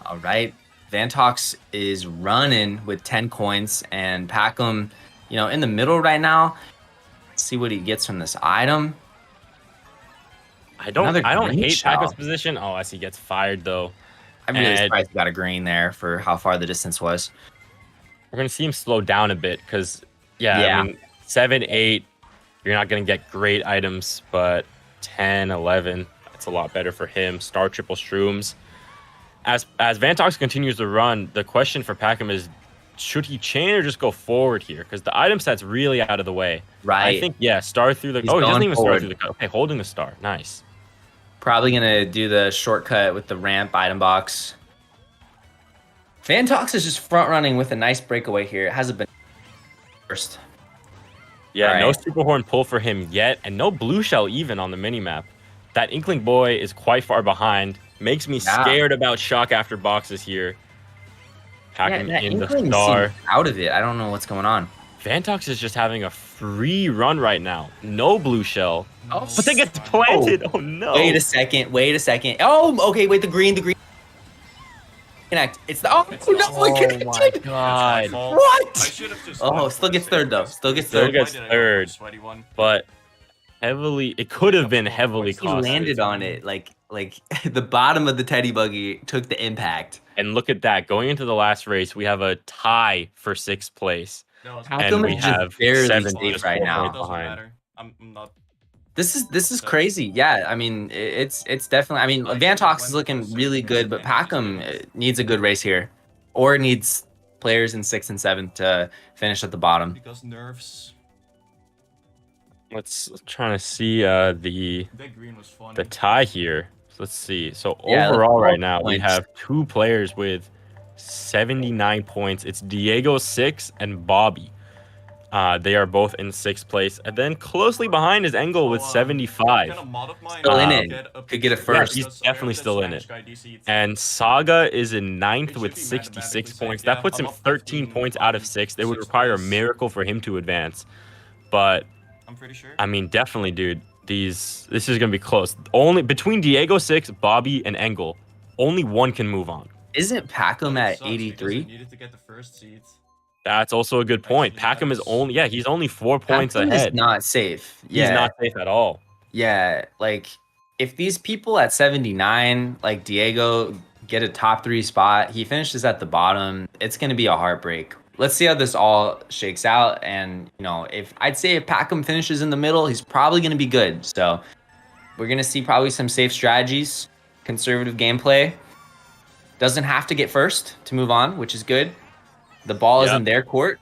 All right. Vantox is running with 10 coins, and Packham, in the middle right now. Let's see what he gets from this item. I don't hate Packham's position. Oh, as he gets fired though. I'm really surprised he got a green there for how far the distance was. We're gonna see him slow down a bit because, I mean, 7, 8, you're not gonna get great items, but 10, 11, that's a lot better for him. Star triple shrooms. As Vantox continues to run, the question for Packham is, should he chain or just go forward here? Because the item set's really out of the way. Right. I think, star through the... he doesn't even start through the cut. Okay, holding the star. Nice. Probably going to do the shortcut with the ramp item box. Vantox is just front running with a nice breakaway here. It hasn't been first. Yeah, no super horn pull for him yet, and no blue shell even on the minimap. That Inkling boy is quite far behind. Makes me scared about shock after boxes here. Packing in the star. Out of it. I don't know what's going on. Vantox is just having a free run right now. No blue shell. Oh, but they get planted. Oh no. Wait a second. Oh, okay. Wait, the green. Connect. It's the it connected. My God. What? I should have just Still gets third though. Still gets third. But heavily, it could have been heavily costly. He landed on it like the bottom of the teddy buggy took the impact. And look at that. Going into the last race, we have a tie for 6th place. And we have barely safe right now. I'm not. This is crazy. Yeah, I mean it's definitely. I mean Vantox is looking really good, but Packham needs a good race here, or needs players in 6th and 7th to finish at the bottom. Because nerfs. Let's try to see the tie here. So let's see. So overall, right now we have 2 players with 79 points. It's Diego 6 and Bobby. They are both in 6th place, and then closely behind is Engel with 75. Still in it. Could get a first. Yeah, he's definitely still in it. And Saga is in 9th with 66 points. That puts him 13 points out of 6th. It would require a miracle for him to advance, but I'm pretty sure. I mean, definitely, dude. This is gonna be close. Only between Diego 6, Bobby, and Engel, only one can move on. Isn't Packham at 83? Needed to get the first seat. That's also a good point. Packham is only he's only 4 points Packham ahead. is not safe. He's not safe at all. Yeah, like if these people at 79, like Diego, get a top 3 spot, he finishes at the bottom, it's going to be a heartbreak. Let's see how this all shakes out. And, if Packham finishes in the middle, he's probably going to be good. So we're going to see probably some safe strategies, conservative gameplay. Doesn't have to get first to move on, which is good. The ball is in their court.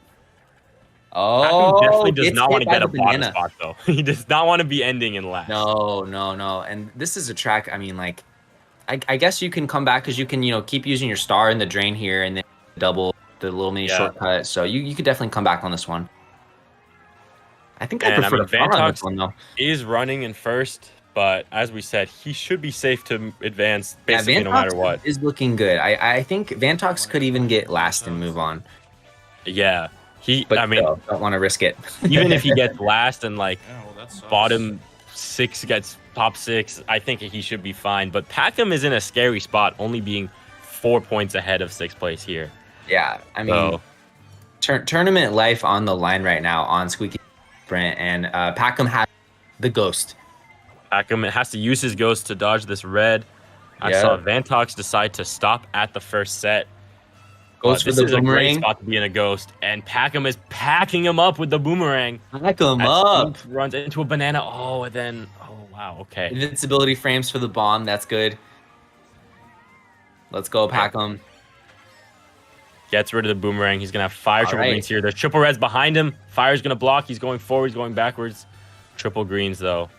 Packham definitely does gets not hit want to by get the a bottom banana. spot, though. He does not want to be ending in last. No. And this is a track, I mean, like, I guess you can come back because you can, keep using your star in the drain here and then double the little mini shortcut. So you could definitely come back on this one. I think I prefer the front on this one, though. Is running in first, but as we said, he should be safe to advance basically no matter what. Is looking good. I think Vantox could even get last and move on. Yeah. But don't want to risk it. Even if he gets last and that sucks. bottom 6 gets top 6, I think he should be fine. But Packham is in a scary spot, only being 4 points ahead of 6th place here. Yeah, I mean, tournament life on the line right now on Squeaky Sprint, and Packham has the ghost. Packham has to use his ghost to dodge this red. I saw Vantox decide to stop at the first set. Goes for the boomerang. A great spot to be in a ghost, and Packham is packing him up with the boomerang. Pack him up. Runs into a banana. Oh, wow, okay. Invincibility frames for the bomb. That's good. Let's go, Packham. Gets rid of the boomerang. He's gonna have 5 triple greens here. There's triple reds behind him. Fire's gonna block. He's going forward. He's going backwards. Triple greens though.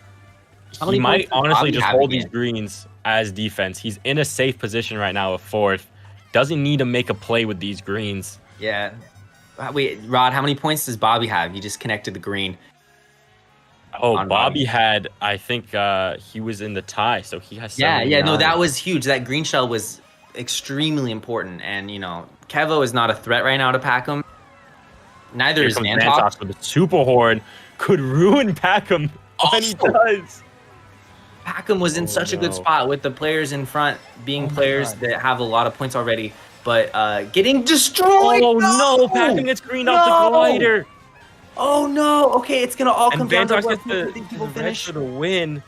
He might honestly just hold these greens as defense. He's in a safe position right now of 4th. Doesn't need to make a play with these greens. Yeah. Wait, Rod, how many points does Bobby have? He just connected the green. Oh, Bobby had, I think he was in the tie, so he has 79. No, that was huge. That green shell was extremely important. And, Kevo is not a threat right now to Packham. Neither is Vantox. With the super horn could ruin Packham. And he does. Packham was in such a good spot with the players in front being players that have a lot of points already, but getting destroyed. Oh no! Packham gets greened off the glider. Oh no! Okay, it's gonna all come down to what people finish for the win.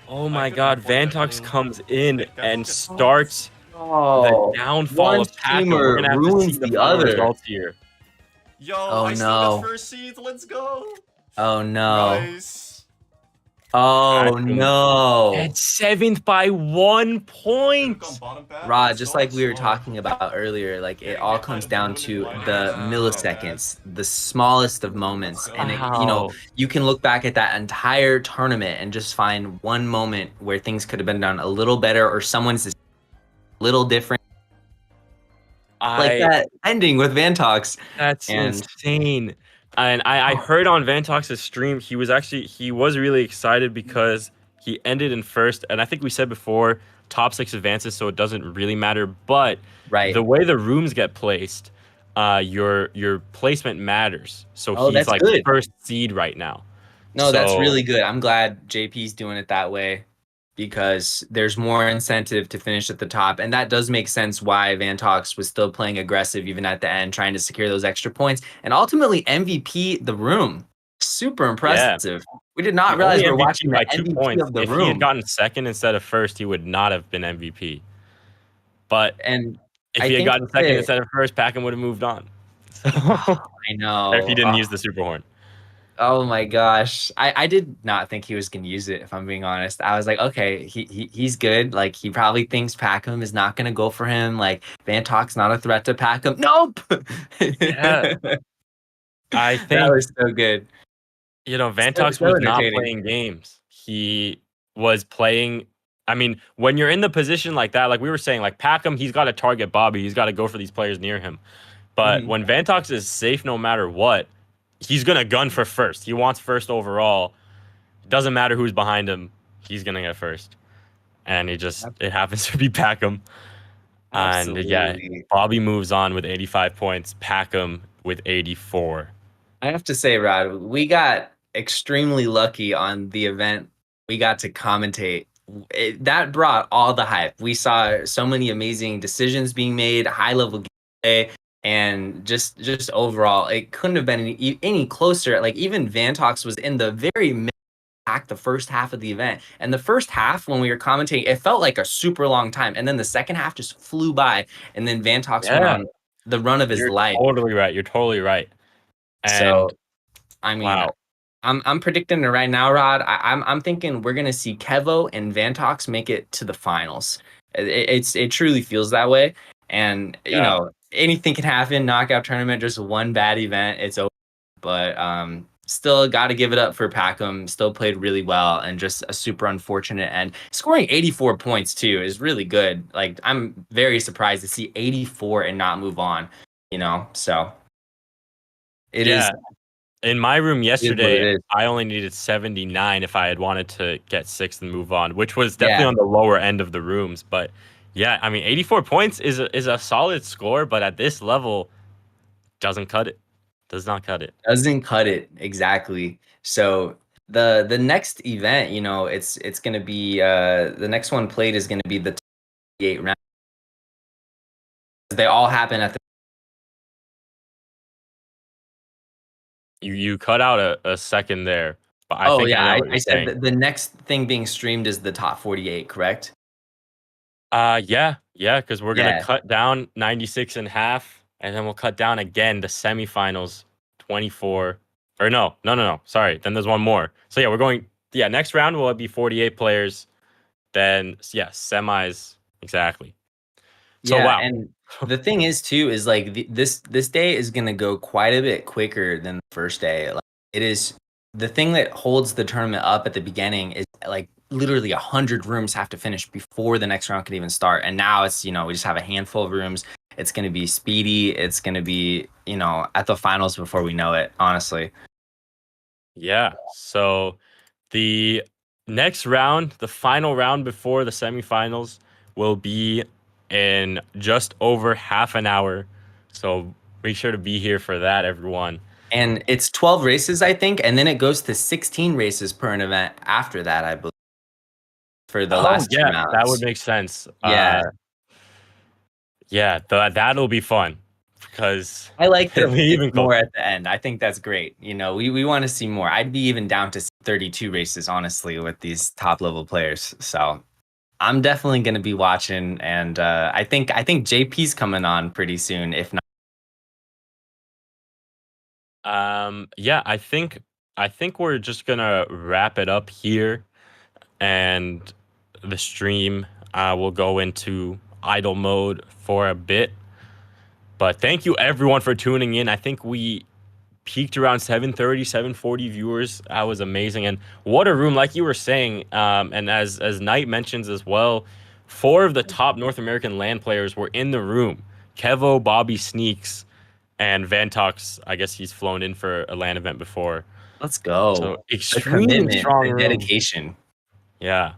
Oh my God! Vantox comes in and starts the downfall of Packham. We're gonna have to see the other results here. Yo, I still got first seed. Let's go. Oh no! Nice. Oh no! At 7th by 1 point. Rod, just like we were talking about earlier, like it all comes down to the milliseconds, the smallest of moments, and you can look back at that entire tournament and just find one moment where things could have been done a little better, or someone's a little different. Like that ending with Vantox. That's insane. And I heard on Vantox's stream, he was really excited because he ended in first. And I think we said before, top 6 advances, so it doesn't really matter. But the way the rooms get placed, your placement matters. So he's like good. First seed right now. No, that's really good. I'm glad JP's doing it that way, because there's more incentive to finish at the top. And that does make sense why Vantox was still playing aggressive even at the end, trying to secure those extra points. And ultimately MVP the room. Super impressive. Yeah. We did not realize we were watching by 2 points. If he had gotten second insteed of first, he would not have been MVP. But if he had gotten second instead of first, Packham would have moved on. I know. Or if he didn't use the super horn. Oh my gosh. I did not think he was going to use it, if I'm being honest. I was like, okay, he's good. Like, he probably thinks Packham is not going to go for him. Like, Vantox not a threat to Packham. Nope! Yeah. I think that was so good. Vantox was not playing games. He was playing. I mean, when you're in the position like that, like we were saying, like Packham, he's got to target Bobby. He's got to go for these players near him. But when Vantox is safe no matter what, he's going to gun for first. He wants first overall. Doesn't matter who's behind him. He's going to get first. And it happens to be Packham. Absolutely. And Bobby moves on with 85 points. Packham with 84. I have to say, Rod, we got extremely lucky on the event we got to commentate. That brought all the hype. We saw so many amazing decisions being made, high-level gameplay, And just overall, it couldn't have been any closer. Like even Vantox was in the very back the first half of the event. And the first half, when we were commentating, it felt like a super long time. And then the second half just flew by. And then Vantox went Yeah, on the run of his you're life. totally right. You're totally right. And So, I mean, wow. I'm predicting it right now, Rod. I'm thinking we're gonna see Kevo and Vantox make it to the finals. It truly feels that way. And you Yeah. know, anything can happen. Knockout tournament, just one bad event, it's over. But still got to give it up for Packham. Still played really well, and just a super unfortunate end. Scoring 84 points too is really good. Like I'm very surprised to see 84 and not move on. You know, so it is. Yeah. In my room It yesterday, is. I only needed 79 if I had wanted to get sixth and move on, which was definitely Yeah. on the lower end of the rooms. But yeah, I mean, 84 points is a solid score, but at this level, doesn't cut it. Does not cut it. Doesn't cut it exactly. So the next event, you know, it's gonna be the next one played is gonna be the 8 round. They all happen at the. You cut out a second there, but I Oh think I yeah, know I, what you're I said saying. the next thing being streamed is the top 48, correct? Yeah, because we're gonna Yeah. cut down 96 and a half, and then we'll cut down again the semifinals 24. Or no. Sorry. Then there's one more. So yeah, we're going. Yeah, next round will be 48 players. Then yeah, semis exactly. So Yeah, wow. and the thing is too is like this day is gonna go quite a bit quicker than the first day. Like, it is the thing that holds the tournament up at the beginning is like literally 100 rooms have to finish before the next round can even start. And now it's we just have a handful of rooms. It's gonna be speedy. It's gonna be at the finals before we know it. Honestly. Yeah. So the next round, the final round before the semifinals, will be in just over half an hour. So make sure to be here for that, everyone. And it's 12 races, I think, and then it goes to 16 races per an event after that, I believe, for the last two Yeah, that would rounds. make sense. Yeah. Yeah, that'll be fun because I like it'll that be it's even more closer. at the end. I think that's great. We want to see more. I'd be even down to 32 races, honestly, with these top level players. So I'm definitely going to be watching, and I think JP's coming on pretty soon, if not. Yeah, I think we're just gonna wrap it up here, and the stream will go into idle mode for a bit. But thank you everyone for tuning in. I think we peaked around 730, 740 viewers. That was amazing. And what a room, like you were saying, and as Knight mentions as well, 4 of the top North American LAN players were in the room. Kevo, Bobby Sneaks, and Vantox. I guess he's flown in for a LAN event before. Let's go. So The extremely commitment, strong the room. dedication. Yeah.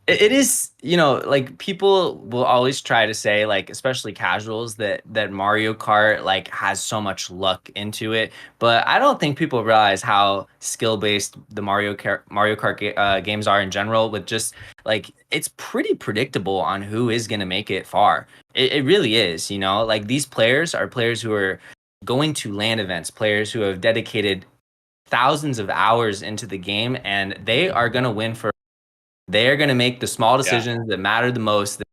It is, like people will always try to say, like, especially casuals, that Mario Kart like has so much luck into it, but I don't think people realize how skill based the Mario Kart games are in general. With just like it's pretty predictable on who is gonna make it far. It really is, like these players are players who are going to LAN events, players who have dedicated thousands of hours into the game, and they are gonna win for. They're going to make the small decisions that matter the most, the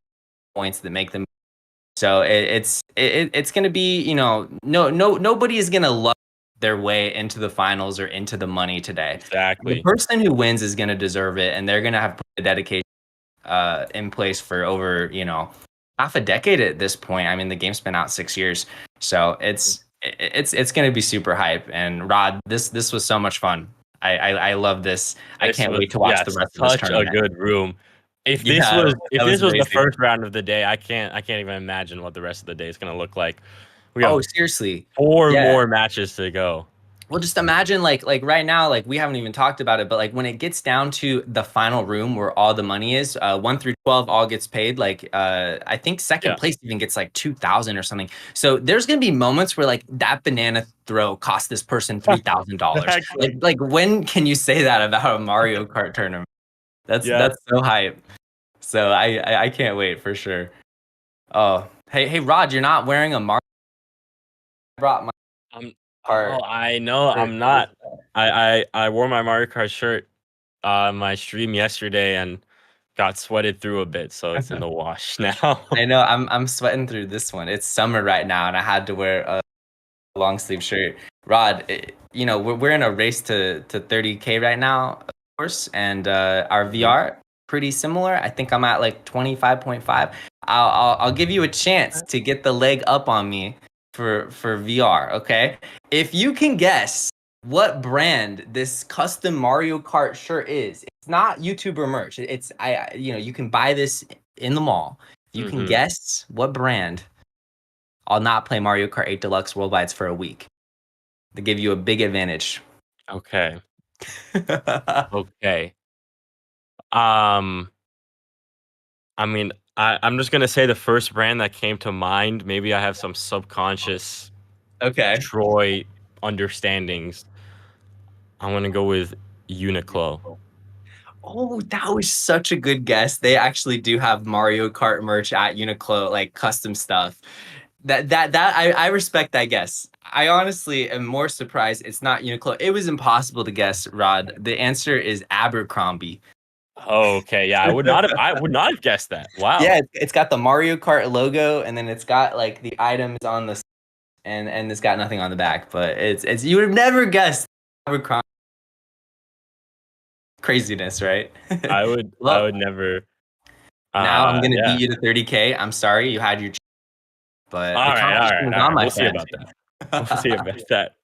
points that make them. So it's going to be, nobody is going to love their way into the finals or into the money today. The Exactly. person who wins is going to deserve it, and they're going to have put the dedication in place for over, half a decade at this point. I mean, the game's been out 6 years, so it's going to be super hype. And Rod, this was so much fun. I love this. I This can't was, wait to watch the rest of this such a tournament. good room. If this Yeah, was that was the amazing. first round of the day, I can't even imagine what the rest of the day is gonna look like. We have Oh, seriously. 4 Yeah. more matches to go. Well, just imagine like right now, like we haven't even talked about it, but like when it gets down to the final room where all the money is, 1 through 12 all gets paid. Like I think second place even gets like 2,000 or something. So there's gonna be moments where like that banana throw cost this person $3,000. Exactly. Like when can you say that about a Mario Kart tournament? That's so hype. So I can't wait for sure. Oh, hey Rod, you're not wearing a Mario brought my Oh, I know. I'm not. I wore my Mario Kart shirt on my stream yesterday and got sweated through a bit, so it's in the wash now. I know I'm sweating through this one. It's summer right now, and I had to wear a long sleeve shirt. Rod, we're in a race to 30K right now, of course, and our VR pretty similar. I think I'm at like 25.5. I'll give you a chance to get the leg up on me for VR. Okay, if you can guess what brand this custom Mario Kart shirt is, it's not YouTuber merch. It's you can buy this in the mall. If you can guess what brand, I'll not play Mario Kart 8 Deluxe Worldwides for a week. To give you a big advantage. Okay. Okay. I mean, I'm just gonna say the first brand that came to mind. Maybe I have some subconscious Troy understandings. I'm gonna go with Uniqlo. Oh, that was such a good guess. They actually do have Mario Kart merch at Uniqlo, like custom stuff. I respect that guess. I honestly am more surprised it's not Uniqlo. It was impossible to guess, Rod. The answer is Abercrombie. Okay, yeah, I would not have guessed that. Wow. Yeah, it's got the Mario Kart logo, and then it's got like the items on the and it's got nothing on the back. But it's you would have never guessed Abercrombie. Craziness, right? I would never. Now I'm gonna beat you to 30K. I'm sorry, you had your but all right. we'll see about that. We'll see about that.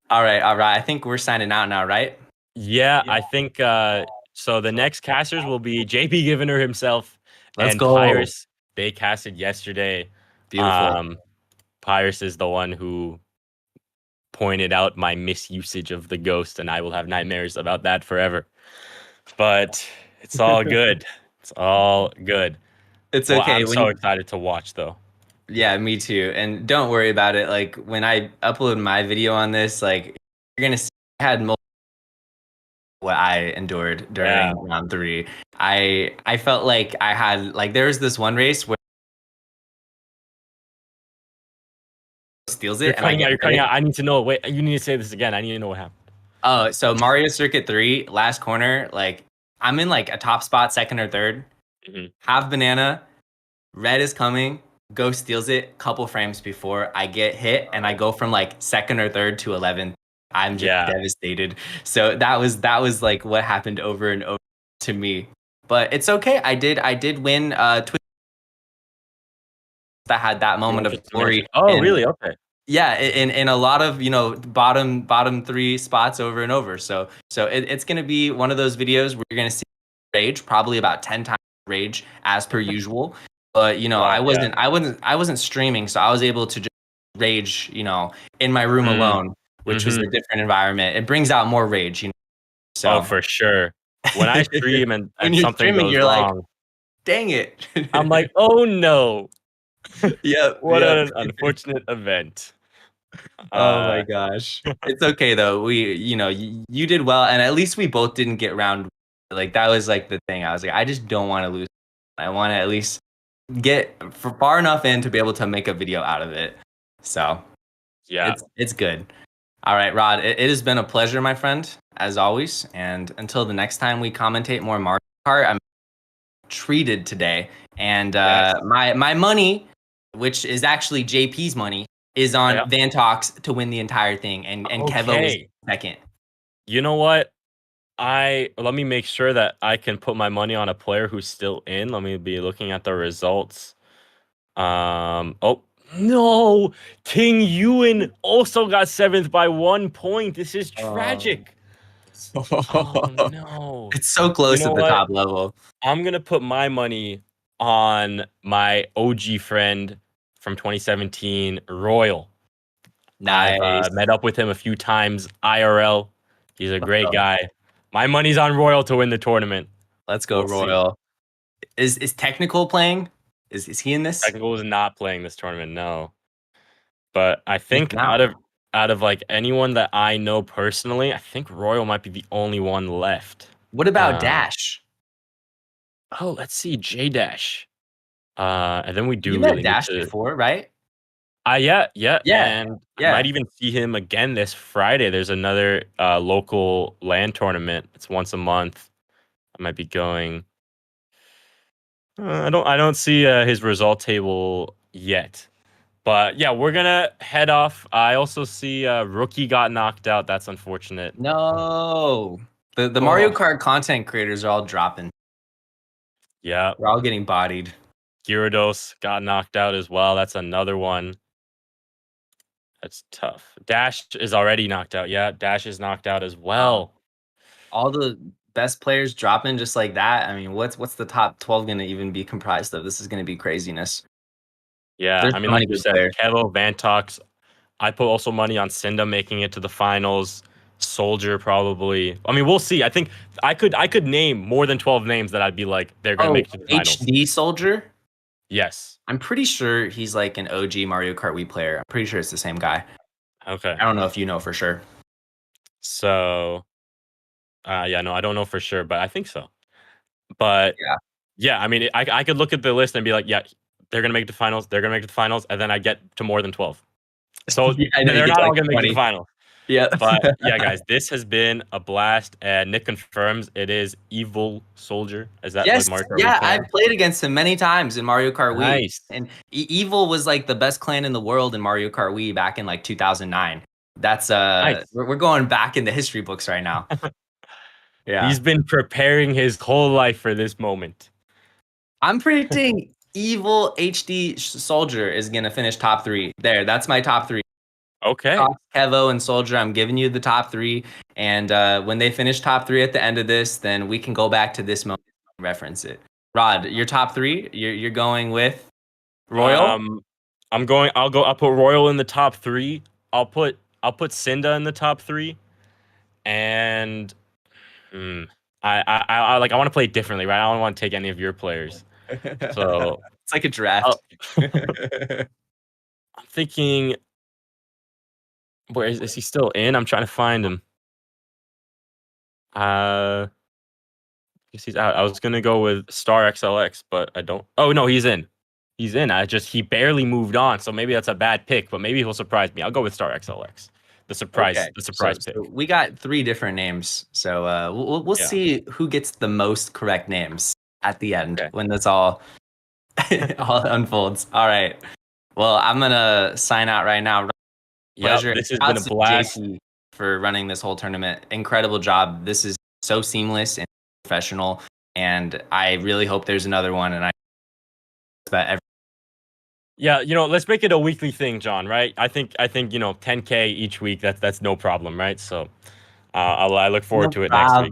All right. I think we're signing out now, right? Yeah, I think so. The next casters will be JP Givener himself and go. Pyrus. They casted yesterday. Beautiful. Pyrus is the one who pointed out my misusage of the ghost, and I will have nightmares about that forever. But it's all good. It's all good. It's okay. I'm so excited to watch, though. Yeah, me too. And don't worry about it. Like when I upload my video on this, like you're gonna see I had multiple what I endured during round 3. I felt like I had like there was this one race where steals it. You're cutting out. I need to know. Wait, you need to say this again. I need to know what happened. Oh, so Mario Circuit 3, last corner, like I'm in like a top spot, second or third. Have banana, red is coming, Ghost steals it, couple frames before I get hit, and I go from like second or third to 11th. I'm just devastated. So that was like what happened over and over to me. But it's okay. I did win that had that moment of glory. Oh, really? Okay. Yeah, in a lot of bottom 3 spots over and over. So it's gonna be one of those videos where you're gonna see rage, probably about 10 times rage as per usual. But I wasn't streaming, so I was able to just rage, in my room alone, which was a different environment. It brings out more rage, So oh, for sure. When I stream and something streaming, goes wrong, like, dang it. I'm like, oh no. Yeah. What an unfortunate event. Oh my gosh. It's okay though. You did well, and at least we both didn't get round. Like that was like the thing. I was like, I just don't want to lose. I want to at least get far enough in to be able to make a video out of it. So yeah, it's good. All right, Rod, it has been a pleasure, my friend, as always. And until the next time we commentate more Mario Kart, I'm treated today. And my money, which is actually JP's money, is on Vantox to win the entire thing, and Kevo was second. You know what? Let me make sure that I can put my money on a player who's still in. Let me be looking at the results. Oh no, Ting Yuan also got 7th by 1 point. This is tragic. Oh no, it's so close at the top level. I'm gonna put my money on my OG friend from 2017, Royal. Nice. I've met up with him a few times IRL. He's a great guy. My money's on Royal to win the tournament. Let's go, Royal. Is Technical playing? Is he in this? Technical is not playing this tournament, no. But I think out of like anyone that I know personally, I think Royal might be the only one left. What about Dash? Oh, let's see, J Dash. And then we do you really met Dash before, right? Yeah, Yeah, and I yeah. might even see him again this Friday. There's another local LAN tournament. It's once a month. I might be going. I don't see his result table yet, but yeah, we're gonna head off. I also see Rookie got knocked out. That's unfortunate. No. The Mario Kart content creators are all dropping. Yeah, They're all getting bodied. Gyarados got knocked out as well. That's another one. That's tough. Dash is already knocked out. Yeah, Dash is knocked out as well. All the best players dropping just like that. I mean, what's the top 12 going to even be comprised of? This is going to be craziness. Yeah, There's I mean, so like many you good said, players. Kevo, Vantox. I put also money on Cinda making it to the finals. Soldier probably. I mean, we'll see. I think I could name more than 12 names that I'd be like they're gonna make it to the finals. HD Soldier? Yes. I'm pretty sure he's like an OG Mario Kart Wii player. I'm pretty sure it's the same guy. Okay. I don't know if you know for sure. So, yeah, no, I don't know for sure, but I think so. But yeah, I mean, I could look at the list and be like, yeah, they're gonna make it to finals. They're gonna make it to finals, and then I get to more than 12. So Yeah, I know, they're you not get all like gonna make 20. the final. Yeah. But yeah, guys, this has been a blast. And Nick confirms it is Evil Soldier. Is that Yes, what Mario Kart yeah, Wii clan? I've played against him many times in Mario Kart Wii. Nice. And Evil was like the best clan in the world in Mario Kart Wii back in like 2009. That's Nice. we're going back in the history books right now. Yeah. He's been preparing his whole life for this moment. I'm predicting Evil HD Soldier is going to finish top 3. There, that's my top 3. Okay. Fox, Kevo, and Soldier, I'm giving you the top 3. And when they finish top 3 at the end of this, then we can go back to this moment and reference it. Rod, your top 3, you're going with Royal? I'll put Royal in the top 3. I'll put Cinda in the top 3. And I want to play it differently, right? I don't want to take any of your players. So it's like a draft. I'm thinking, where is he still in? I'm trying to find him. I guess he's out. I was gonna go with Star XLX, but I don't. Oh no, he's in. He's in. He barely moved on, so maybe that's a bad pick. But maybe he'll surprise me. I'll go with Star XLX. The surprise pick. So we got 3 different names. So we'll see who gets the most correct names at the end when this all unfolds. All right. Well, I'm gonna sign out right now. Pleasure. This has been a blast. JP for running this whole tournament. Incredible job. This is so seamless and professional, and I really hope there's another one. And I bet yeah, let's make it a weekly thing, John. Right? I think 10K each week. That's no problem, right? So, I look forward to it next week.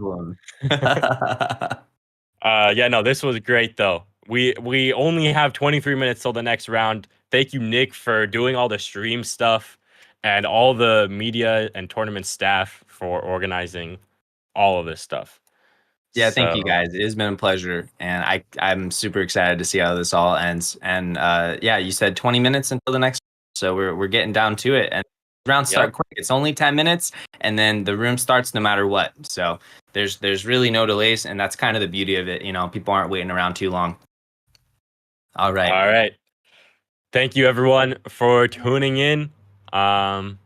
Yeah, no, this was great though. We only have 23 minutes till the next round. Thank you, Nick, for doing all the stream stuff and all the media and tournament staff for organizing all of this stuff. Yeah, thank you guys. It has been a pleasure, and I'm super excited to see how this all ends. And yeah, you said 20 minutes until the next, so we're getting down to it. And rounds start quick. It's only 10 minutes, and then the room starts no matter what. So there's really no delays, and that's kind of the beauty of it. People aren't waiting around too long. All right. Thank you, everyone, for tuning in. Thank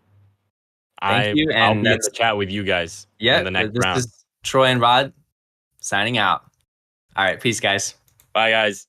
you, and I'll be in the chat with you guys in the next round. This is Troy and Rod signing out. All right, peace, guys. Bye, guys.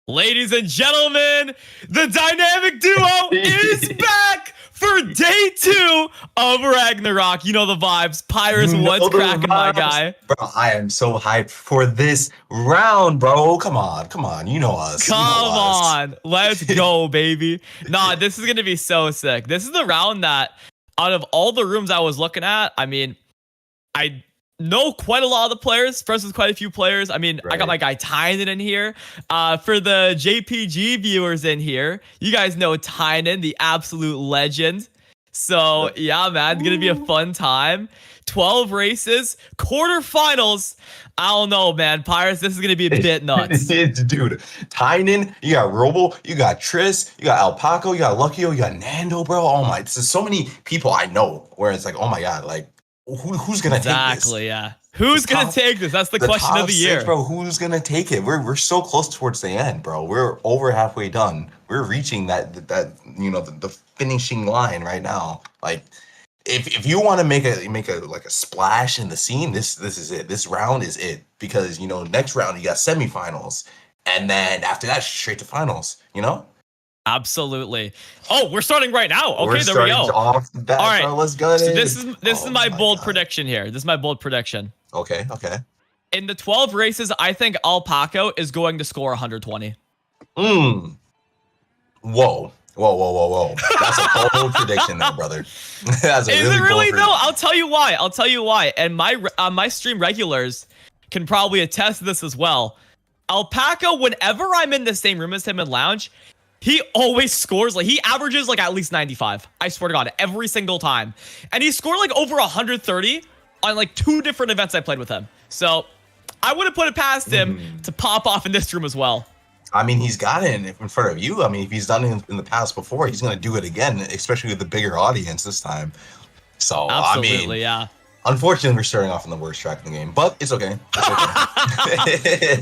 Ladies and gentlemen, the dynamic duo is back for day 2 of Ragnarok. You know the vibes. Pyrus, what's cracking, my guy? Bro, I am so hyped for this round, bro. Come on. You know us. Come on. Let's go, baby. Nah, this is going to be so sick. This is the round that, out of all the rooms I was looking at, I mean, I know quite a lot of the players. First with quite a few players. I mean, right. I got my guy Tynan in here. For the JPG viewers in here, you guys know Tynan, the absolute legend. So yeah, man, it's gonna be a fun time. 12 races, quarterfinals. I don't know, man. Pirates, this is gonna be a bit nuts. Dude, Tynan, you got Robo, you got Tris, you got Alpaco, you got Luckyo, you got Nando, bro. Oh my, this is so many people I know where it's like, oh my god, like who's gonna take this? Exactly, yeah. Who's gonna take this? That's the question of the year, bro. Who's gonna take it? We're so close towards the end, bro. We're over halfway done. We're reaching that you know the finishing line right now. Like, if you want to make a like a splash in the scene, this is it. This round is it, because you know next round you got semifinals, and then after that straight to finals. You know. Absolutely. Oh, we're starting right now. Okay, there we go. Off the bat, all right, bro, let's go. So this is my bold prediction here. This is my bold prediction. Okay. In the 12 races, I think Alpaco is going to score 120. Whoa. That's a bold prediction there, brother. That's a is really it really bold though? I'll tell you why. And my stream regulars can probably attest to this as well. Alpaco, whenever I'm in the same room as him in lounge, he always scores. Like, he averages like at least 95. I swear to God, every single time. And he scored like over 130 on like 2 different events I played with him. So I wouldn't put it past him to pop off in this room as well. I mean, he's got it in front of you. I mean, if he's done it in the past before, he's going to do it again, especially with the bigger audience this time. So, absolutely, I mean, yeah. Unfortunately, we're starting off in the worst track in the game, but it's okay.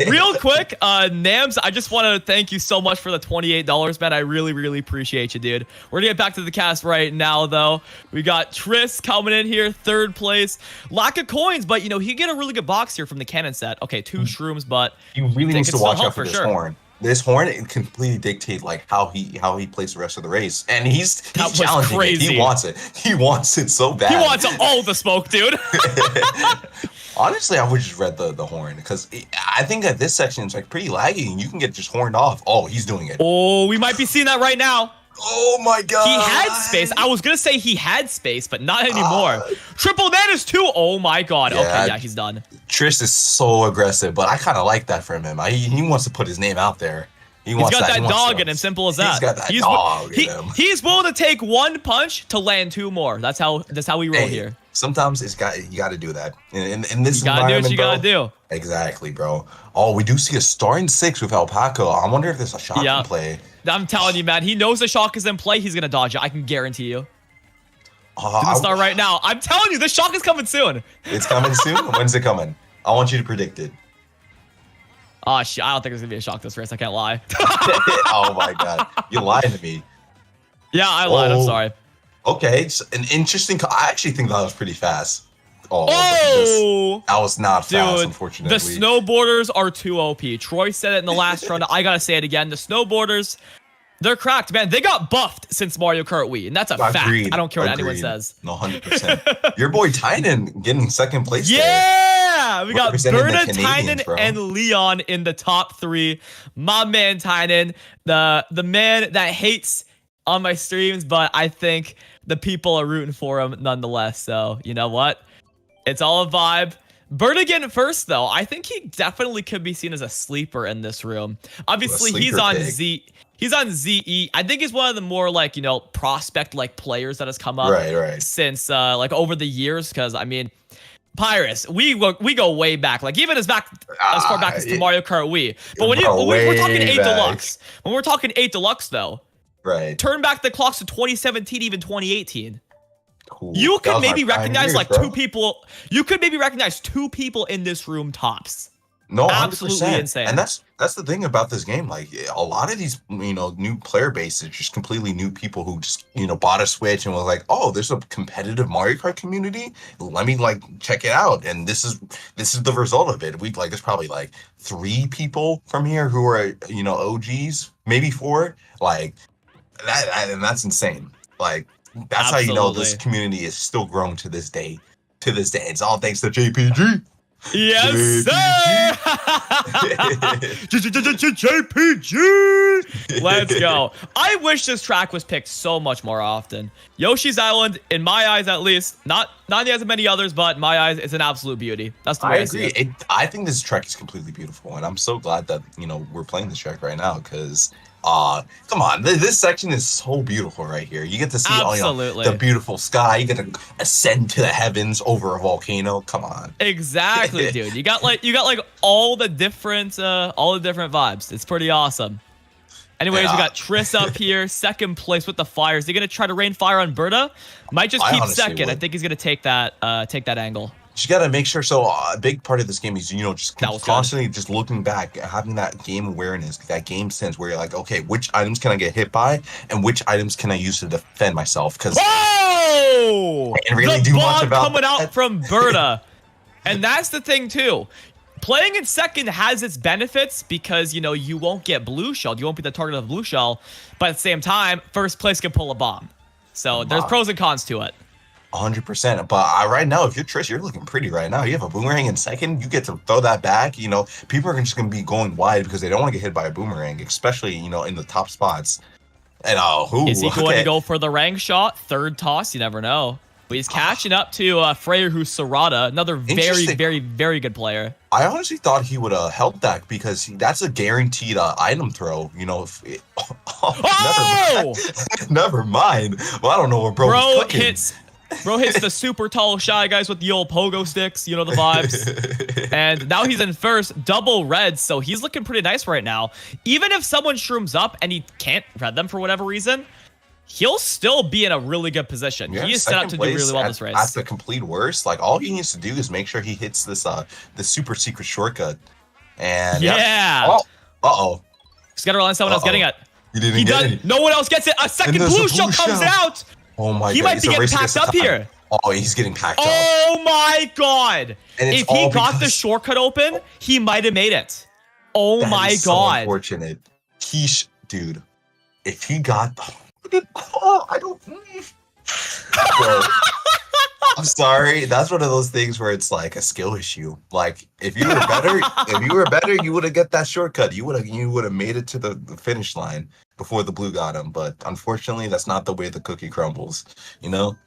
Real quick, Nams, I just want to thank you so much for the $28, man. I really, really appreciate you, dude. We're gonna get back to the cast right now, though. We got Tris coming in here, 3rd place. Lack of coins, but you know he get a really good box here from the cannon set. Okay, 2 shrooms, but he really needs to watch out for this sure. horn. This horn, it completely dictate like how he plays the rest of the race, and he's challenging crazy. it. He wants it. He wants it so bad. He wants all the smoke, dude. Honestly, I would just read the horn, because I think that this section is like pretty laggy, and you can get just horned off. Oh, he's doing it. Oh, we might be seeing that right now. Oh my god. He had space. I was gonna say he had space, but not anymore. Triple Nanas too. Oh my god. Yeah, okay, yeah, he's done. Tris is so aggressive, but I kind of like that from him. He wants to put his name out there. He's got that dog in him. Simple as that. He's got that dog in him. He's willing to take 1 punch to land 2 more. That's how we roll here. Sometimes you got to do that. In this you gotta do what you gotta do. Exactly, bro. Oh, we do see a starting 6 with Alpaco. I wonder if there's a shot in play. I'm telling you, man. He knows the shock is in play. He's gonna dodge it. I can guarantee you. Start right now. I'm telling you, the shock is coming soon. It's coming soon? When's it coming? I want you to predict it. Oh, shit. I don't think there's gonna be a shock this race. I can't lie. Oh my god. You lied to me. Yeah, I lied. I'm sorry. Okay, it's an interesting. I actually think that was pretty fast. Oh, that was not fast, unfortunately. The snowboarders are too OP. Troy said it in the last round. I gotta say it again. The snowboarders, they're cracked, man. They got buffed since Mario Kart Wii, and that's a fact. I don't care what anyone says. No, 100%. Your boy Tynan getting 2nd place. Yeah, we got Berta, Tynan, and Leon in the top 3. My man Tynan, the man that hates on my streams, but I think the people are rooting for him nonetheless. So you know what? It's all a vibe. Berta getting first, though. I think he definitely could be seen as a sleeper in this room. Obviously, he's on ZE. I think he's one of the more, like, you know, prospect-like players that has come up since, like, over the years. Because, I mean, Pyrus, we go way back. Like, even as far back as to Mario Kart Wii. But when we're talking 8 Deluxe. When we're talking 8 Deluxe, though. Right. Turn back the clocks to 2017, even 2018. Cool. You could maybe recognize like 2 people. You could maybe recognize 2 people in this room tops. No, Absolutely 100%. insane. And that's the thing about this game. Like a lot of these, new player base is just completely new people who just, bought a Switch and was like, oh, there's a competitive Mario Kart community. Let me like check it out. And this is the result of it. There's probably like 3 people from here who are, OGs, maybe 4. Like that, and that's insane. Like that's how you know this community is still growing to this day. To this day, it's all thanks to JPG. Yes, sir! JPG! Let's go. I wish this track was picked so much more often. Yoshi's Island, in my eyes at least, not in the eyes of many others, but in my eyes, it's an absolute beauty. That's the way I agree. see it. I think this track is completely beautiful, and I'm so glad that, we're playing this track right now, because come on, this section is so beautiful right here. You get to see all the beautiful sky. You get to ascend to the heavens over a volcano. Come on. Exactly, dude. You got like all the different vibes. It's pretty awesome. Anyways, we got Triss up here, second place with the Flyers. They're gonna try to rain fire on Berta. Might just keep second. I think he's gonna take that angle. You got to make sure. So a big part of this game is, just constantly just looking back, having that game awareness, that game sense where you're like, okay, which items can I get hit by and which items can I use to defend myself? Because I can't really do much about coming out from Berta. And that's the thing, too. Playing in second has its benefits because, you won't get blue shelled. You won't be the target of a blue shell. But at the same time, first place can pull a bomb. So there's pros and cons to it. 100%. But right now, if you're Trish, you're looking pretty right now. You have a boomerang in second. You get to throw that back. People are just going to be going wide because they don't want to get hit by a boomerang, especially, in the top spots. And is he going to go for the rank shot? Third toss? You never know. But he's catching up to Freyr, who's Sarada, another very, very, very good player. I honestly thought he would have held that because that's a guaranteed item throw. Never mind. Well, I don't know what bro hits. Bro hits the super tall shy guys with the old pogo sticks, the vibes. And now he's in first, double reds, so he's looking pretty nice right now. Even if someone shrooms up and he can't red them for whatever reason, he'll still be in a really good position. He is set up to do really well this race. At the complete worst, like all he needs to do is make sure he hits this the super secret shortcut. And He's got to rely on someone else getting it. He didn't get it. No one else gets it. A second blue shell comes out. Oh my god. He might be getting packed up here. Oh, he's getting packed up. Oh my god. If he got the shortcut open, he might have made it. Oh my god. So unfortunate. Dude, if he got I don't Bro, I'm sorry. That's one of those things where it's like a skill issue. Like if you were better, you would have get that shortcut. You would have made it to the finish line before the blue got him. But unfortunately, that's not the way the cookie crumbles,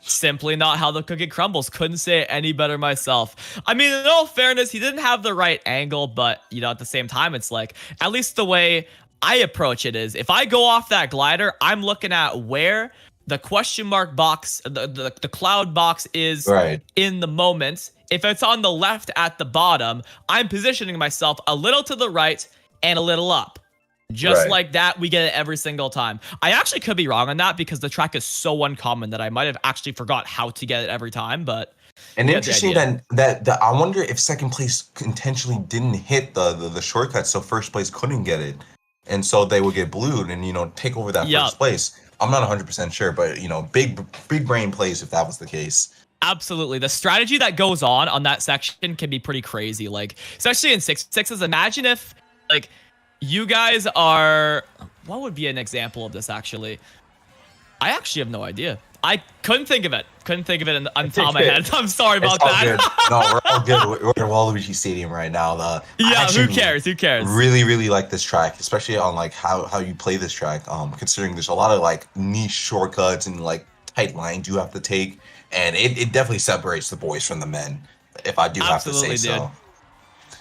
Simply not how the cookie crumbles. Couldn't say it any better myself. I mean, in all fairness, he didn't have the right angle, but at the same time, it's like, at least the way I approach it is, if I go off that glider, I'm looking at where the question mark box, the cloud box is in the moment. If it's on the left at the bottom, I'm positioning myself a little to the right and a little up. Just like that, we get it every single time. I actually could be wrong on that because the track is so uncommon that I might have actually forgot how to get it every time, but... And interesting that I wonder if second place intentionally didn't hit the shortcut, so first place couldn't get it. And so they would get blued and, take over that first place. I'm not 100% sure, but, big brain plays if that was the case. Absolutely. The strategy that goes on that section can be pretty crazy. Like, especially in 6-6s, imagine if, like, you guys are... What would be an example of this, actually? I actually have no idea. I couldn't think of it. On the top of my head. I'm sorry about that. Good. No, we're all good. We're at Waluigi Stadium right now. Who cares? Really, really like this track, especially on like how you play this track. Considering there's a lot of like niche shortcuts and like tight lines you have to take, and it definitely separates the boys from the men. If I do have to say so.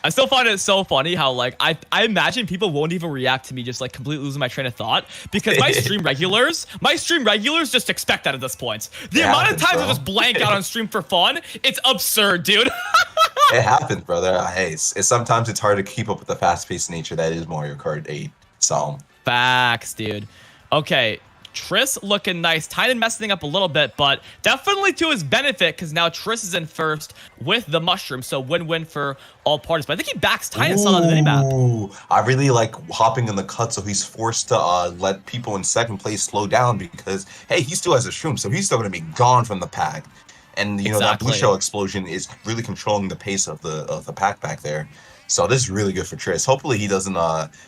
I still find it so funny how, like, I imagine people won't even react to me just, like, completely losing my train of thought because my stream regulars just expect that at this point. The amount of times I just blank out on stream for fun, it's absurd, dude. It happens, brother. Hey, sometimes it's hard to keep up with the fast-paced nature that is Mario Kart 8, so. Facts, dude. Okay, Triss looking nice. Tynan messing up a little bit, but definitely to his benefit because now Triss is in first with the mushroom. So win-win for all parties. But I think he backs Tynan still on the minimap. Ooh, I really like hopping in the cut, so he's forced to let people in second place slow down because, hey, he still has a shroom, so he's still going to be gone from the pack. And, you know, that blue shell explosion is really controlling the pace of the pack back there. So this is really good for Triss. Hopefully he doesn't,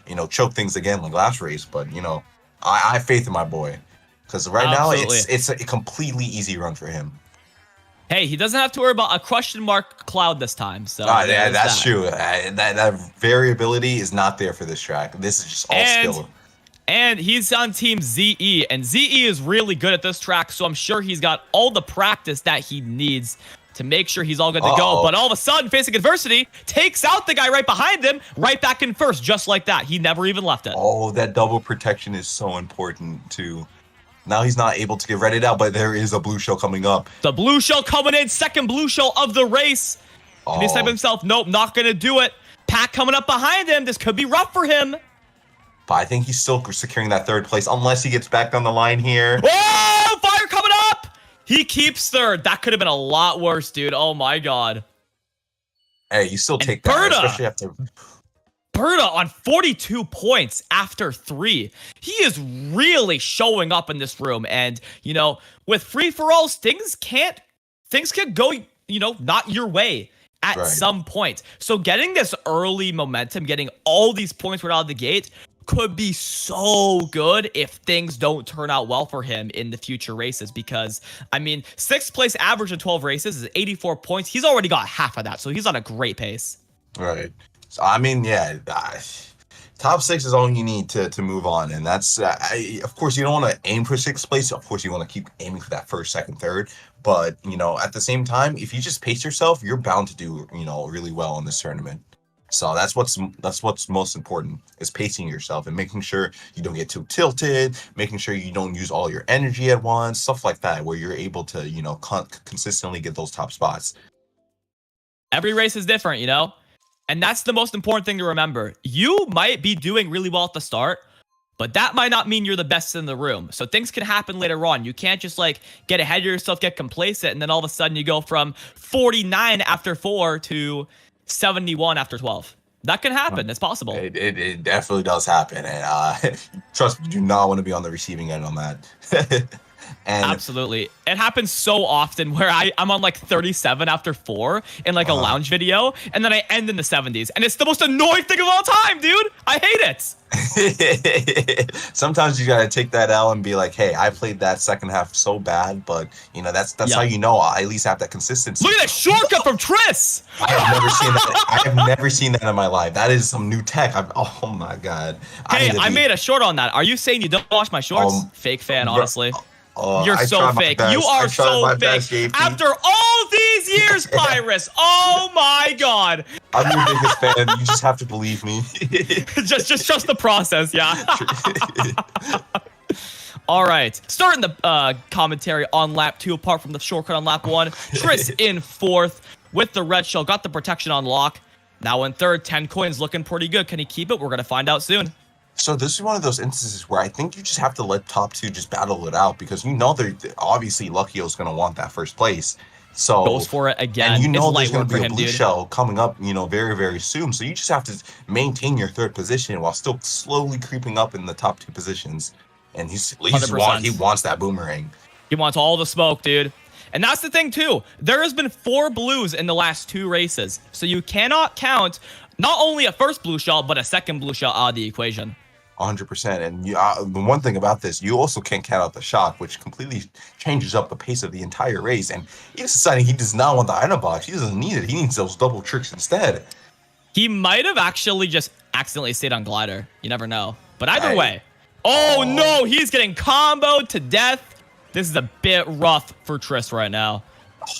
you know, choke things again like last race. But, you know, I have faith in my boy. Because right now it's a completely easy run for him. Hey, he doesn't have to worry about a question mark cloud this time. So yeah, that's true. That variability is not there for this track. This is just all skill. And he's on Team ZE, and ZE is really good at this track, so I'm sure he's got all the practice that he needs to make sure he's all good to go. But all of a sudden, facing adversity, takes out the guy right behind him, right back in first, just like that. He never even left it. Oh, that double protection is so important, too. Now he's not able to get readied out, but there is a blue shell coming up. The blue shell coming in, second blue shell of the race. Can he save himself? Nope, not going to do it. Pack coming up behind him. This could be rough for him. But I think he's still securing that third place, unless he gets back down the line here. Oh, fire coming up! He keeps third. That could have been a lot worse, dude. Oh, my God. Hey, you still take that, especially after... Berta on 42 points after 3. He is really showing up in this room. And, you know, with free-for-alls, things can go, you know, not your way at some point. So getting this early momentum, getting all these points right out of the gate could be so good if things don't turn out well for him in the future races. Because, I mean, 6th place average in 12 races is 84 points. He's already got half of that, so he's on a great pace. Right. So, I mean, yeah, top 6 is all you need to move on. And that's, of course, you don't want to aim for 6th place. Of course, you want to keep aiming for that first, second, third. But, you know, at the same time, if you just pace yourself, you're bound to do, you know, really well in this tournament. So that's what's most important, is pacing yourself and making sure you don't get too tilted, making sure you don't use all your energy at once, stuff like that, where you're able to, you know, consistently get those top spots. Every race is different, you know? And that's the most important thing to remember. You might be doing really well at the start, but that might not mean you're the best in the room. So things can happen later on. You can't just like get ahead of yourself, get complacent, and then all of a sudden you go from 49 after 4 to 71 after 12. That can happen. It's possible. It definitely does happen. And trust me, you do not want to be on the receiving end on that. And absolutely. It happens so often where I'm on like 37 after 4 in like a lounge video, and then I end in the 70s. And it's the most annoying thing of all time, dude. I hate it. Sometimes you gotta take that L and be like, hey, I played that second half so bad, but you know, that's how you know I at least have that consistency. Look at that shortcut from Triss. I have never seen that. I have never seen that in my life. That is some new tech. Oh my God. Hey, I made a short on that. Are you saying you don't watch my shorts? Fake fan, honestly. You're so fake. You are so fake. After all these years, Pyrus. Oh my God. I'm your biggest fan. You just have to believe me. just trust the process, yeah. All right. Starting the commentary on lap 2, apart from the shortcut on lap 1. Triss in 4th with the red shell. Got the protection on lock. Now in 3rd, 10 coins looking pretty good. Can he keep it? We're going to find out soon. So this is one of those instances where I think you just have to let top 2 just battle it out, because you know they're obviously Lucky's going to want that first place. So goes for it again. And you know there's going to be a blue shell coming up, you know, very, very soon. So you just have to maintain your 3rd position while still slowly creeping up in the top 2 positions. And he wants that boomerang. He wants all the smoke, dude. And that's the thing too. There has been 4 blues in the last 2 races. So you cannot count not only a first blue shell, but a second blue shell out of the equation. 100%. And the one thing about this, you also can't count out the shock, which completely changes up the pace of the entire race. And he's deciding he does not want the item box. He doesn't need it. He needs those double tricks instead. He might have actually just accidentally stayed on glider. You never know. But either way. Oh no, he's getting comboed to death. This is a bit rough for Triss right now.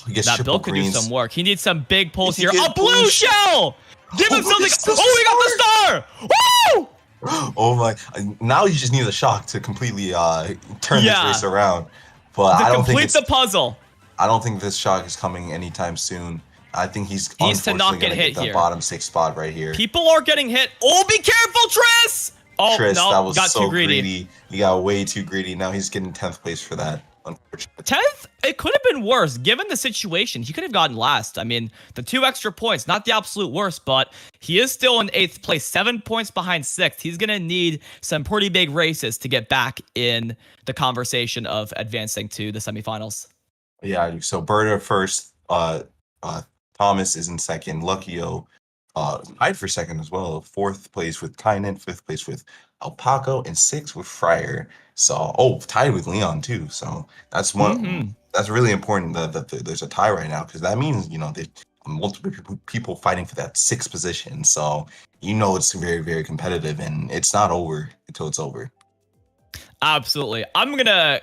That build could do some work. He needs some big pulls here. A blue shell! Give him something. Oh, he got the star! Woo! Oh my! Now you just need a shock to completely turn this race around. But I don't think complete the puzzle. I don't think this shock is coming anytime soon. I think he's to not get hit the here. Bottom 6 spot right here. People are getting hit. Oh, be careful, Triss! Oh, Tris, no, that was got so too greedy. He got way too greedy. Now he's getting 10th place for that. Unfortunately. 10th? It could have been worse. Given the situation, he could have gotten last. I mean, the 2 extra points, not the absolute worst, but he is still in 8th place, 7 points behind 6th. He's going to need some pretty big races to get back in the conversation of advancing to the semifinals. Yeah, so Berta first, Thomas is in second, Luckyo tied for second as well. 4th place with Kynan, 5th place with Alpaco, and 6th with Fryer. So, tied with Leon too. So that's one. That's really important that there's a tie right now, because that means there's multiple people fighting for that 6th position. So it's very, very competitive, and it's not over until it's over. Absolutely. I'm gonna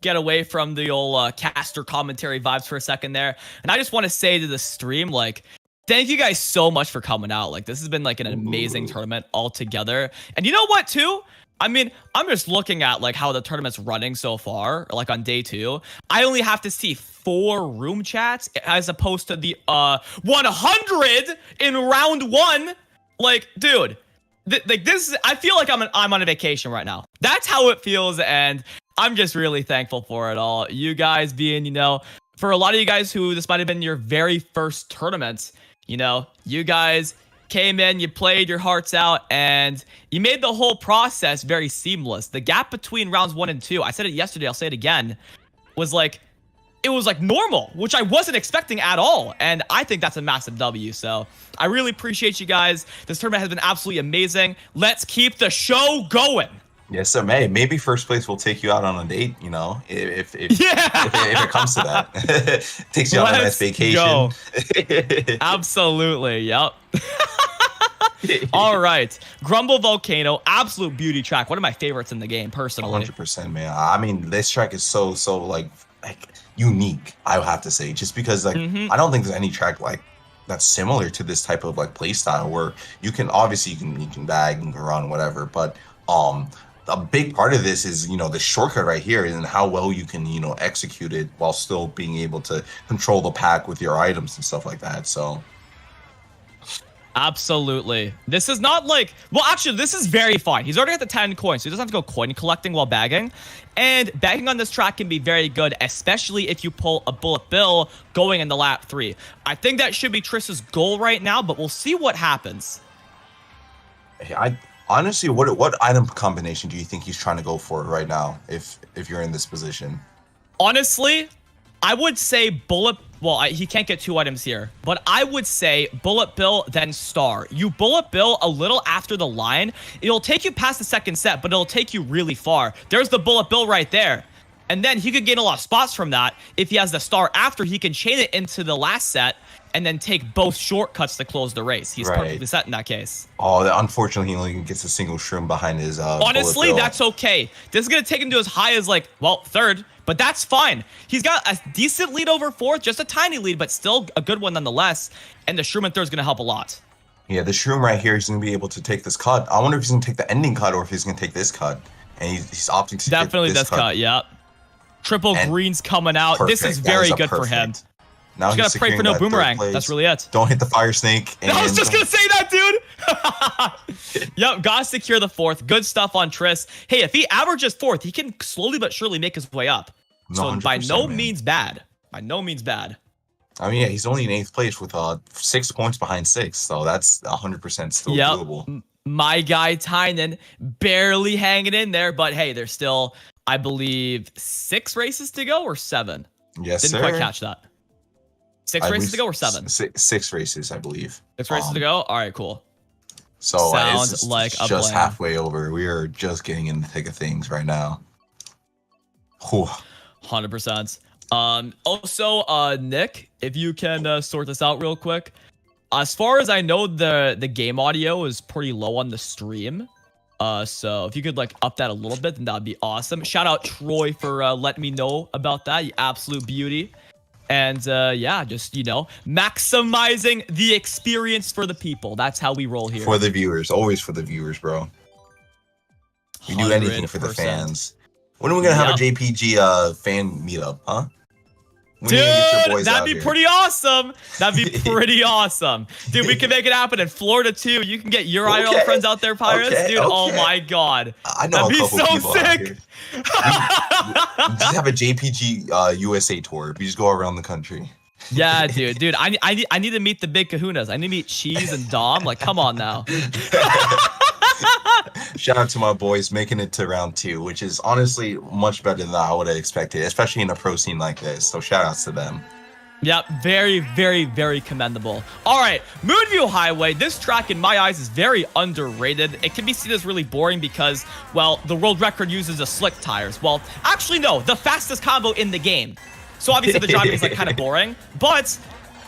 get away from the old caster commentary vibes for a second there, and I just want to say to the stream, like, thank you guys so much for coming out. Like, this has been like an amazing tournament altogether. And you know what too? I mean, I'm just looking at like how the tournament's running so far, like on day 2. I only have to see 4 room chats as opposed to the 100 in round 1. Like, dude, like this, I feel like I'm on a vacation right now. That's how it feels, and I'm just really thankful for it all. You guys being, for a lot of you guys who this might have been your very first tournament, you guys came in, you played your hearts out, and you made the whole process very seamless. The gap between rounds 1 and 2, I said it yesterday, I'll say it again, was like, it was like normal, which I wasn't expecting at all. And I think that's a massive W. So I really appreciate you guys. This tournament has been absolutely amazing. Let's keep the show going. Yes, sir. Maybe first place will take you out on a date, if it comes to that. Takes you on a nice vacation. Go. Absolutely. Yep. All right. Grumble Volcano, absolute beauty track. One of my favorites in the game, personally. 100%, man. I mean, this track is so like unique, I would have to say, just because I don't think there's any track that's similar to this type of play style, where you can obviously you can bag and run whatever, but a big part of this is the shortcut right here, and how well you can execute it while still being able to control the pack with your items and stuff like that. So absolutely, this is not actually this is very fine. He's already at the 10 coins, so he doesn't have to go coin collecting while bagging, and bagging on this track can be very good, especially if you pull a bullet bill going in the lap 3. I think that should be Triss's goal right now, but we'll see what happens. Honestly, what item combination do you think he's trying to go for right now, if you're in this position? Honestly, I would say bullet. Well, he can't get 2 items here, but I would say bullet bill, then star. You bullet bill a little after the line. It'll take you past the second set, but it'll take you really far. There's the bullet bill right there. And then he could gain a lot of spots from that. If he has the star after, he can chain it into the last set and then take both shortcuts to close the race. He's perfectly set in that case. Oh, unfortunately, he only gets a single shroom behind his honestly, that's okay. This is going to take him to as high as 3rd, but that's fine. He's got a decent lead over 4th, just a tiny lead, but still a good one nonetheless. And the shroom in 3rd is going to help a lot. Yeah, the shroom right here, he's going to be able to take this cut. I wonder if he's going to take the ending cut or if he's going to take this cut. And he's opting to definitely take this cut. Yep. Triple and greens coming out. Perfect. This is very good for him. Now he's gotta pray for no boomerang. That's really it. Don't hit the fire snake. And I was just gonna say that, dude. Yep, gotta secure the 4th. Good stuff on Triss. Hey, if he averages 4th, he can slowly but surely make his way up. So by no means bad. By no means bad. I mean, yeah, he's only in 8th place with 6 points behind 6, so that's 100% still doable. My guy Tynan barely hanging in there, but hey, there's still, I believe, 6 races to go or 7. Yes, Didn't quite catch that. 6 races to go or 7? 6 races, I believe. 6 races to go? All right, cool. So sounds like a just plan. halfway over. We are just getting in the thick of things right now. Whew. 100%. Also, Nick, if you can sort this out real quick. As far as I know, the game audio is pretty low on the stream. So if you could up that a little bit, then that'd be awesome. Shout out Troy for letting me know about that. You absolute beauty. And yeah, just, maximizing the experience for the people. That's how we roll here. For the viewers. Always for the viewers, bro. We do anything for the fans. When are we going to have a JPG fan meetup, huh? We need to get your Dude, boys that'd out be here. pretty awesome. That'd be pretty awesome. Dude, we can make it happen in Florida too. You can get your IRL friends out there, Pirates. Okay, Dude, oh my God. I know That'd a be couple so people out sick. here. We just have a JPG USA tour. We just go around the country. Yeah, dude. I need to meet the big kahunas. I need to meet Cheese and Dom. Like, come on now. Shout out to my boys making it to round 2, which is honestly much better than I would have expected, especially in a pro scene like this. So shout outs to them. Yep, very, very, very commendable. All right, Moonview Highway. This track, in my eyes, is very underrated. It can be seen as really boring because, well, the world record uses the slick tires. Well, actually, no, the fastest combo in the game. So obviously the driving is like kind of boring, but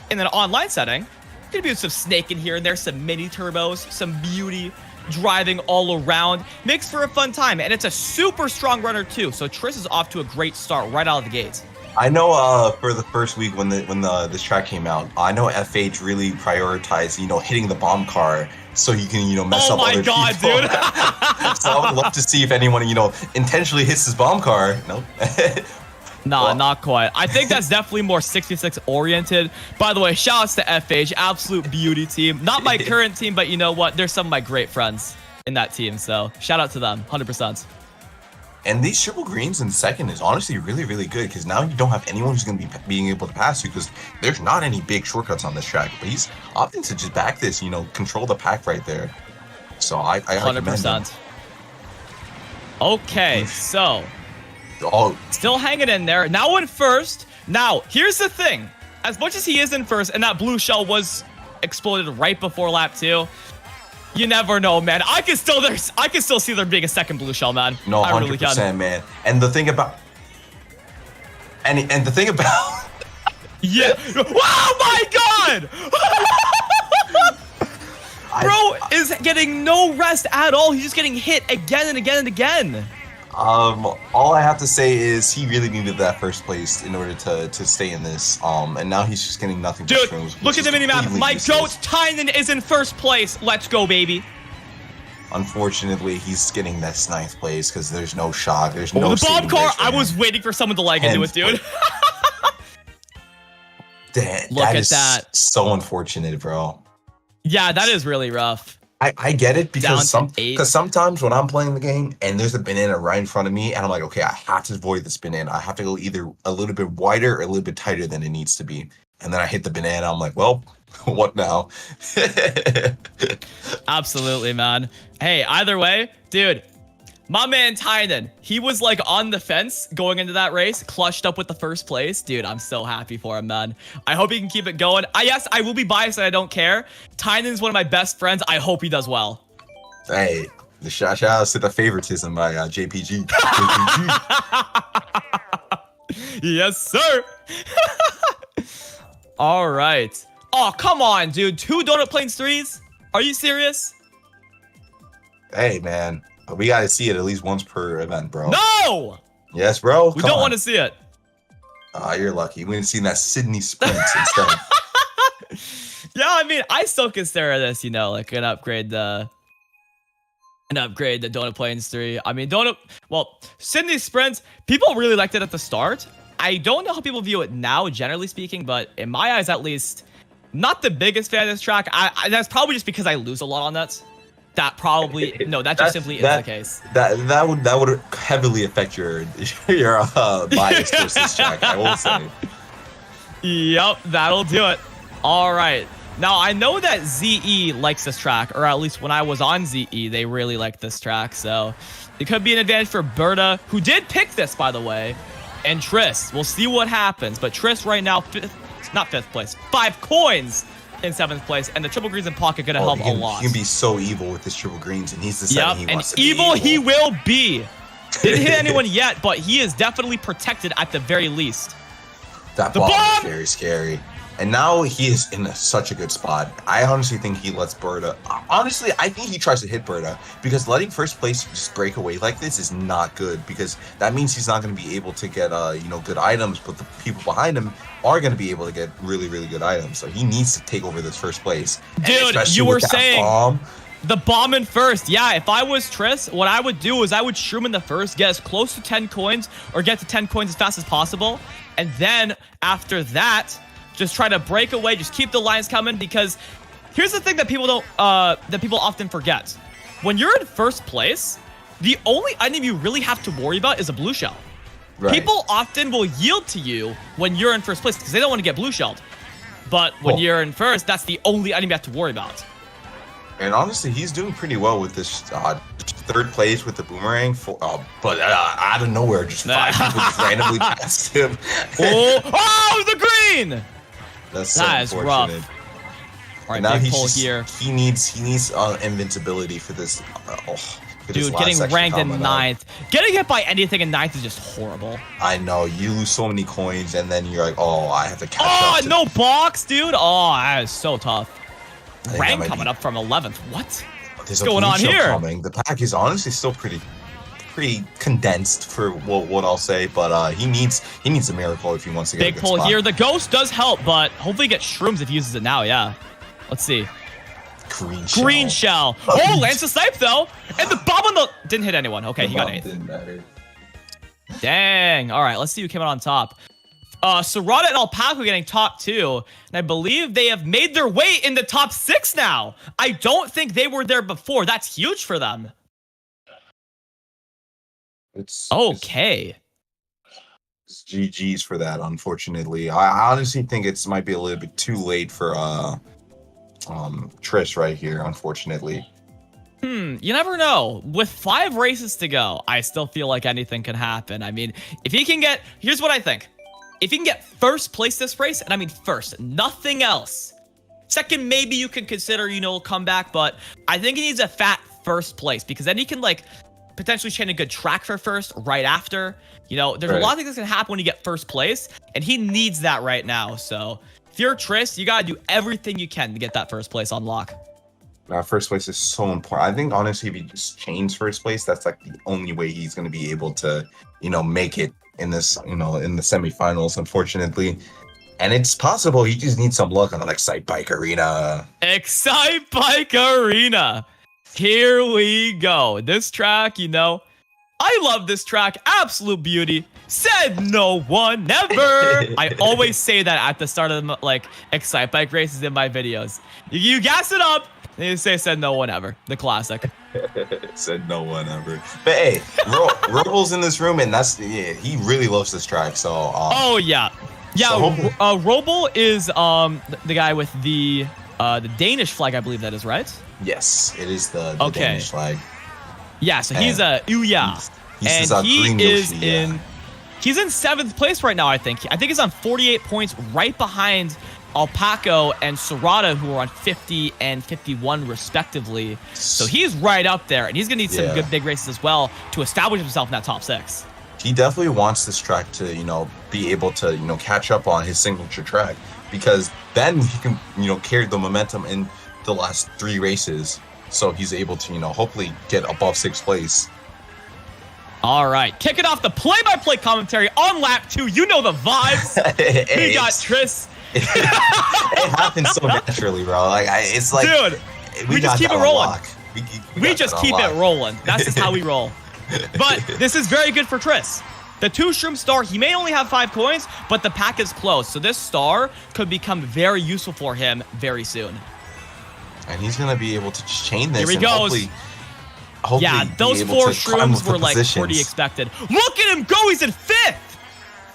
in an online setting, you can do some snaking here and there, some mini turbos, some beauty, driving all around. Makes for a fun time, and it's a super strong runner too. So Triss is off to a great start right out of the gates. I know for the first week when this track came out, I know FH really prioritized, hitting the bomb car so he can, mess up other people. Oh my God, dude. So I would love to see if anyone, intentionally hits his bomb car. Nope. Nah, Well. not quite. I think that's definitely more 66 oriented. By the way, shout outs to FH, absolute beauty team. Not my current team, but you know what? There's some of my great friends in that team. So shout out to them, 100%. And these triple greens in second is honestly really, really good because now you don't have anyone who's going to be being able to pass you because there's not any big shortcuts on this track. But he's opting to just back this, control the pack right there. So I 100%. Okay, so Oh, still hanging in there. Now in first. Now, here's the thing. As much as he is in first, and that blue shell was exploded right before lap 2, you never know, man. I can still see there being a second blue shell, man. no, I really 100%, can. man. And the thing about Yeah. Oh my God! Bro is getting no rest at all. He's just getting hit again and again and again. all I have to say is he really needed that first place in order to stay in this. And now he's just getting nothing but Dude, shrooms, look which at the is minimap. completely My useless. goat Tynan is in first place. Let's go, baby. Unfortunately, he's getting this 9th place because there's no shot. There's no The bomb saving car. grace for I him. was waiting for someone to leg into it, dude. Look That at is that. so unfortunate, bro. Yeah, that is really rough. I get it Down because to 8. sometimes when I'm playing the game and there's a banana right in front of me and I'm like, okay, I have to avoid this banana. I have to go either a little bit wider or a little bit tighter than it needs to be. And then I hit the banana. I'm like, well, what now? Absolutely, man. Hey, either way, dude, my man Tynan, he was like on the fence going into that race, clutched up with the first place. Dude, I'm so happy for him, man. I hope he can keep it going. Yes, I will be biased and I don't care. Tynan's one of my best friends. I hope he does well. Hey, the shout outs to the favoritism by JPG. Yes, sir. All right. Oh, come on, dude. 2 Donut Plains 3s? Are you serious? Hey, man. We got to see it at least once per event, bro. No! Yes, bro. We don't want to see it. You're lucky. We didn't see that Sydney sprint instead. Yeah, I mean, I still consider this, like an upgrade the Donut Plains 3. I mean, Sydney Sprints, people really liked it at the start. I don't know how people view it now, generally speaking, but in my eyes, at least, not the biggest fan of this track. That's probably just because I lose a lot on that. That probably that just simply is the case. That would heavily affect your bias towards this track, I will say. Yep, that'll do it. All right. Now, I know that ZE likes this track, or at least when I was on ZE, they really liked this track. So it could be an advantage for Berta, who did pick this, by the way, and Triss. We'll see what happens. But Triss right now, not 5th place, 5 coins in 7th place, and the triple greens in pocket gonna help a lot. He can be so evil with his triple greens, and he's deciding he wants to be evil he will be. Didn't hit anyone yet, but he is definitely protected at the very least. That bomb is very scary. And now he is in such a good spot. I honestly think he lets Berta. Honestly, I think he tries to hit Berta because letting first place just break away like this is not good because that means he's not going to be able to get good items, but the people behind him are going to be able to get really, really good items. So he needs to take over this first place. Dude, you were saying The bomb in first. Yeah, if I was Triss, what I would do is I would shroom in the first, get as close to 10 coins or get to 10 coins as fast as possible. And then after that, just try to break away. Just keep the lines coming, because here's the thing that people don't, that people often forget. When you're in first place, the only item you really have to worry about is a blue shell. Right. People often will yield to you when you're in first place because they don't want to get blue shelled. But when you're in first, that's the only item you have to worry about. And honestly, he's doing pretty well with this third place with the boomerang. But out of nowhere, just 5 people just randomly passed him. Oh, the green! That's so That is unfortunate. rough. All right, now big he's pull just, here. He needs invincibility for this. For this Dude, last getting section ranked in coming up. 9th. Getting hit by anything in 9th is just horrible. I know, you lose so many coins, and then you're like, oh, I have to catch Oh, up. no box, dude. Oh, that is so tough. I think that Rank might coming be- up from 11th. What? There's What's a going blue on shell here? Coming. The pack is honestly still pretty condensed for what I'll say, but he needs a miracle if he wants to get a Big good pull spot. here. The ghost does help, but hopefully he gets shrooms if he uses it now. Yeah. Let's see. Green shell. Oh, lands a snipe though. And the bomb on the... Didn't hit anyone. Okay, he got 8th. Didn't matter. Dang. All right, let's see who came out on top. Serrata and Alpaca getting top 2. And I believe they have made their way in the top 6 now. I don't think they were there before. That's huge for them. It's Okay. It's GG's for that, unfortunately. I honestly think it might be a little bit too late for Trish right here, unfortunately. You never know. With 5 races to go, I still feel like anything can happen. I mean, if he can get... Here's what I think. If he can get first place this race, and I mean first, nothing else. Second, maybe you can consider, comeback, but I think he needs a fat first place, because then he can, potentially chain a good track for first right after. There's a lot of things that can happen when you get first place, and he needs that right now. So if you're Triss, you got to do everything you can to get that first place on lock. First place is so important. I think, honestly, if he just chains first place, that's the only way he's going to be able to, make it in this, in the semifinals, unfortunately. And it's possible he just needs some luck on the Excite Bike Arena. Excite Bike Arena. Here we go. This track, I love this track. Absolute beauty. Said no one never. I always say that at the start of the Excite Bike races in my videos. You gas it up. And you say said no one ever. The classic. Said no one ever. But hey, Robal's in this room, and he really loves this track. So oh yeah. Yeah, so Robel is the guy with the Danish flag, I believe that is, right? yes, it is the Okay. Danish flag. Yeah, so he's a Ouya. He's And he green is Yoshi, yeah. he's in 7th place right now, I think. I think he's on 48 points, right behind Alpaco and Serrata, who are on 50 and 51 respectively. So he's right up there, and he's gonna need some good big races as well to establish himself in that top 6. He definitely wants this track to, be able to, catch up on his signature track, because then he can, carry the momentum in the last 3 races. So he's able to, hopefully get above 6th place. All right, kicking off the play-by-play commentary on lap 2. You know the vibes. We got Triss. It happens so naturally, bro. It's like, dude, we just keep it rolling. We just keep it rolling. That's just how we roll. But this is very good for Triss. The 2 shroom star, he may only have 5 coins, but the pack is close. So this star could become very useful for him very soon. And he's gonna be able to chain this. Here he goes. Hopefully Yeah, those 4 shrooms were pretty expected. Look at him go. He's in 5th.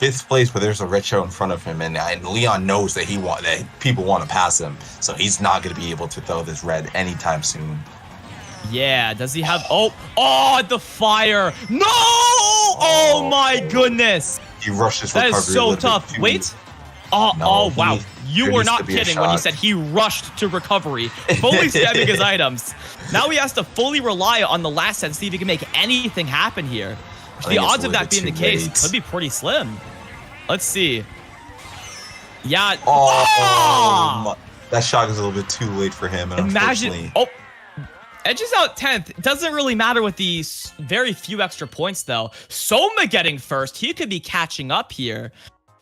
5th place, but there's a red show in front of him, and Leon knows that that people want to pass him, so he's not going to be able to throw this red anytime soon. Yeah, does he have... Oh, the fire. No! Oh my goodness. He rushes that recovery. Is so tough. Wait. Oh, wow. You were not kidding when you said he rushed to recovery, fully spamming his items. Now he has to fully rely on the last set to see if he can make anything happen here. The odds of that being the case could be pretty slim. Let's see. Yeah. That shot is a little bit too late for him. And imagine. Edges out 10th. It doesn't really matter with these very few extra points, though. Soma getting first. He could be catching up here.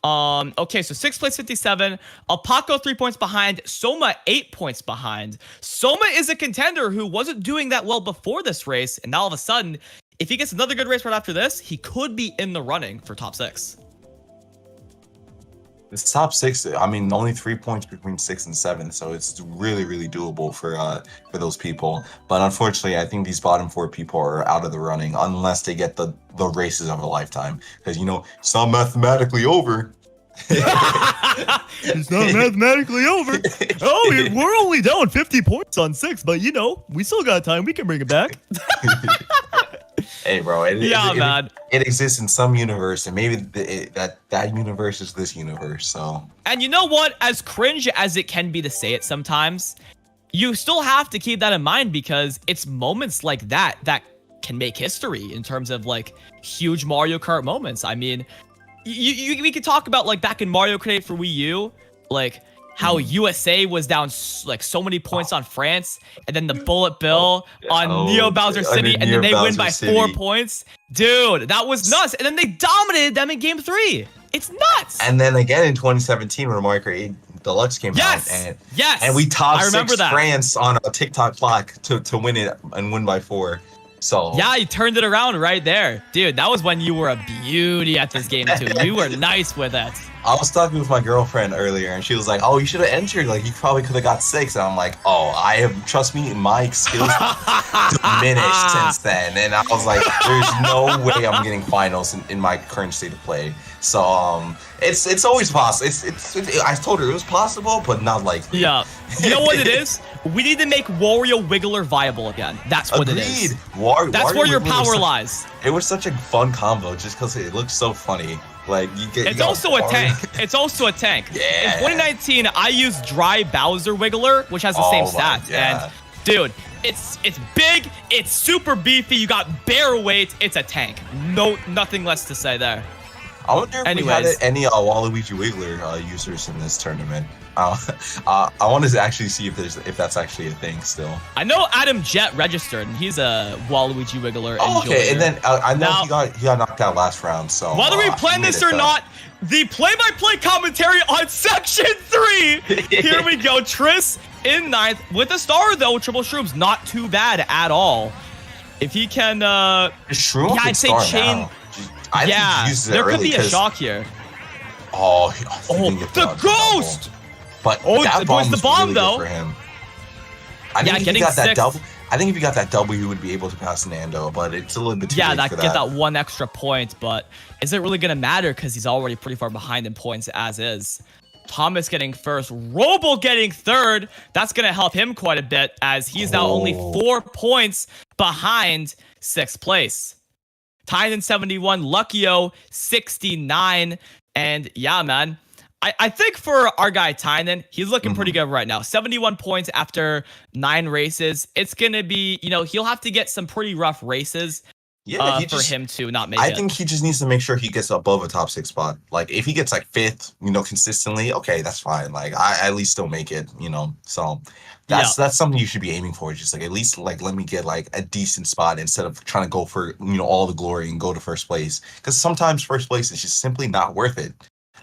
Okay, so 6th place, 57. Alpaco 3 points behind. Soma 8 points behind. Soma is a contender who wasn't doing that well before this race, and now all of a sudden, if he gets another good race right after this, he could be in the running for top 6. This top 6, I mean, only 3 points between 6th and 7th, so it's really, really doable for those people. But unfortunately, I think these bottom 4 people are out of the running unless they get the races of a lifetime. Because, you know, it's not mathematically over. It's not mathematically over. Oh, we're only down 50 points on 6, but, you know, we still got time. We can bring it back. Hey, bro. Man. It exists in some universe, and maybe that universe is this universe. So. And you know what? As cringe as it can be to say it sometimes, you still have to keep that in mind because it's moments like that that can make history in terms of like huge Mario Kart moments. I mean, we could talk about like back in Mario Kart for Wii U, like how USA was down like so many points on France, and then the Bullet Bill on Neo Bowser City, and then they win by 4 points. Dude, that was nuts. And then they dominated them in Game 3. It's nuts. And then again in 2017 when Mario Kart 8 Deluxe came out, and we topped 6 France on a TikTok clock to win it and win by 4. So yeah, you turned it around right there. Dude, that was when you were a beauty at this game too. You were nice with it. I was talking with my girlfriend earlier, and she was like, "Oh, you should have entered. Like, you probably could have got 6." And I'm like, "Oh, trust me, my skills diminished since then." And I was like, "There's no way I'm getting finals in my current state of play." So it's always possible. I told her it was possible, but not likely. Yeah. You know what it is? We need to make Wario Wiggler viable again. That's what it is. That's where your power lies. It was such a fun combo just because it looks so funny. Like it's also a tank. It's also a tank. Yeah. In 2019, I used Dry Bowser Wiggler, which has the same stats. And dude, it's big, it's super beefy. You got bear weight. It's a tank. Nothing less to say there. I wonder if we had any Waluigi Wiggler users in this tournament. I want to actually see if that's actually a thing still. I know Adam Jett registered, and he's a Waluigi Wiggler. Oh, okay, and then I know he got knocked out last round. So whether we plan this or not, the play-by-play commentary on Section 3. Here we go, Triss in 9th with a star though. Triple Shrooms not too bad at all. If he can, Shroom, I'd say chain. There could be a shock here. Oh, the ghost! But that bomb was bomb really though. Good for him. I think if he got that double, if he got that double, he would be able to pass Nando. But it's a little bit too late for that. Get that 1 extra point. But is it really gonna matter? Because he's already pretty far behind in points as is. Thomas getting first, Robo getting third. That's gonna help him quite a bit as he's now only 4 points behind 6th place. Tynan 71, Luckyo 69, and yeah, man. I think for our guy Tynan, he's looking pretty good right now. 71 points after 9 races. It's going to be, he'll have to get some pretty rough races for him to not make it. I think he just needs to make sure he gets above a top 6 spot. Like, if he gets like 5th, consistently, okay, that's fine. Like, I at least still make it, So that's something you should be aiming for. Just like, at least like, let me get like a decent spot instead of trying to go for, all the glory and go to first place. Because sometimes first place is just simply not worth it.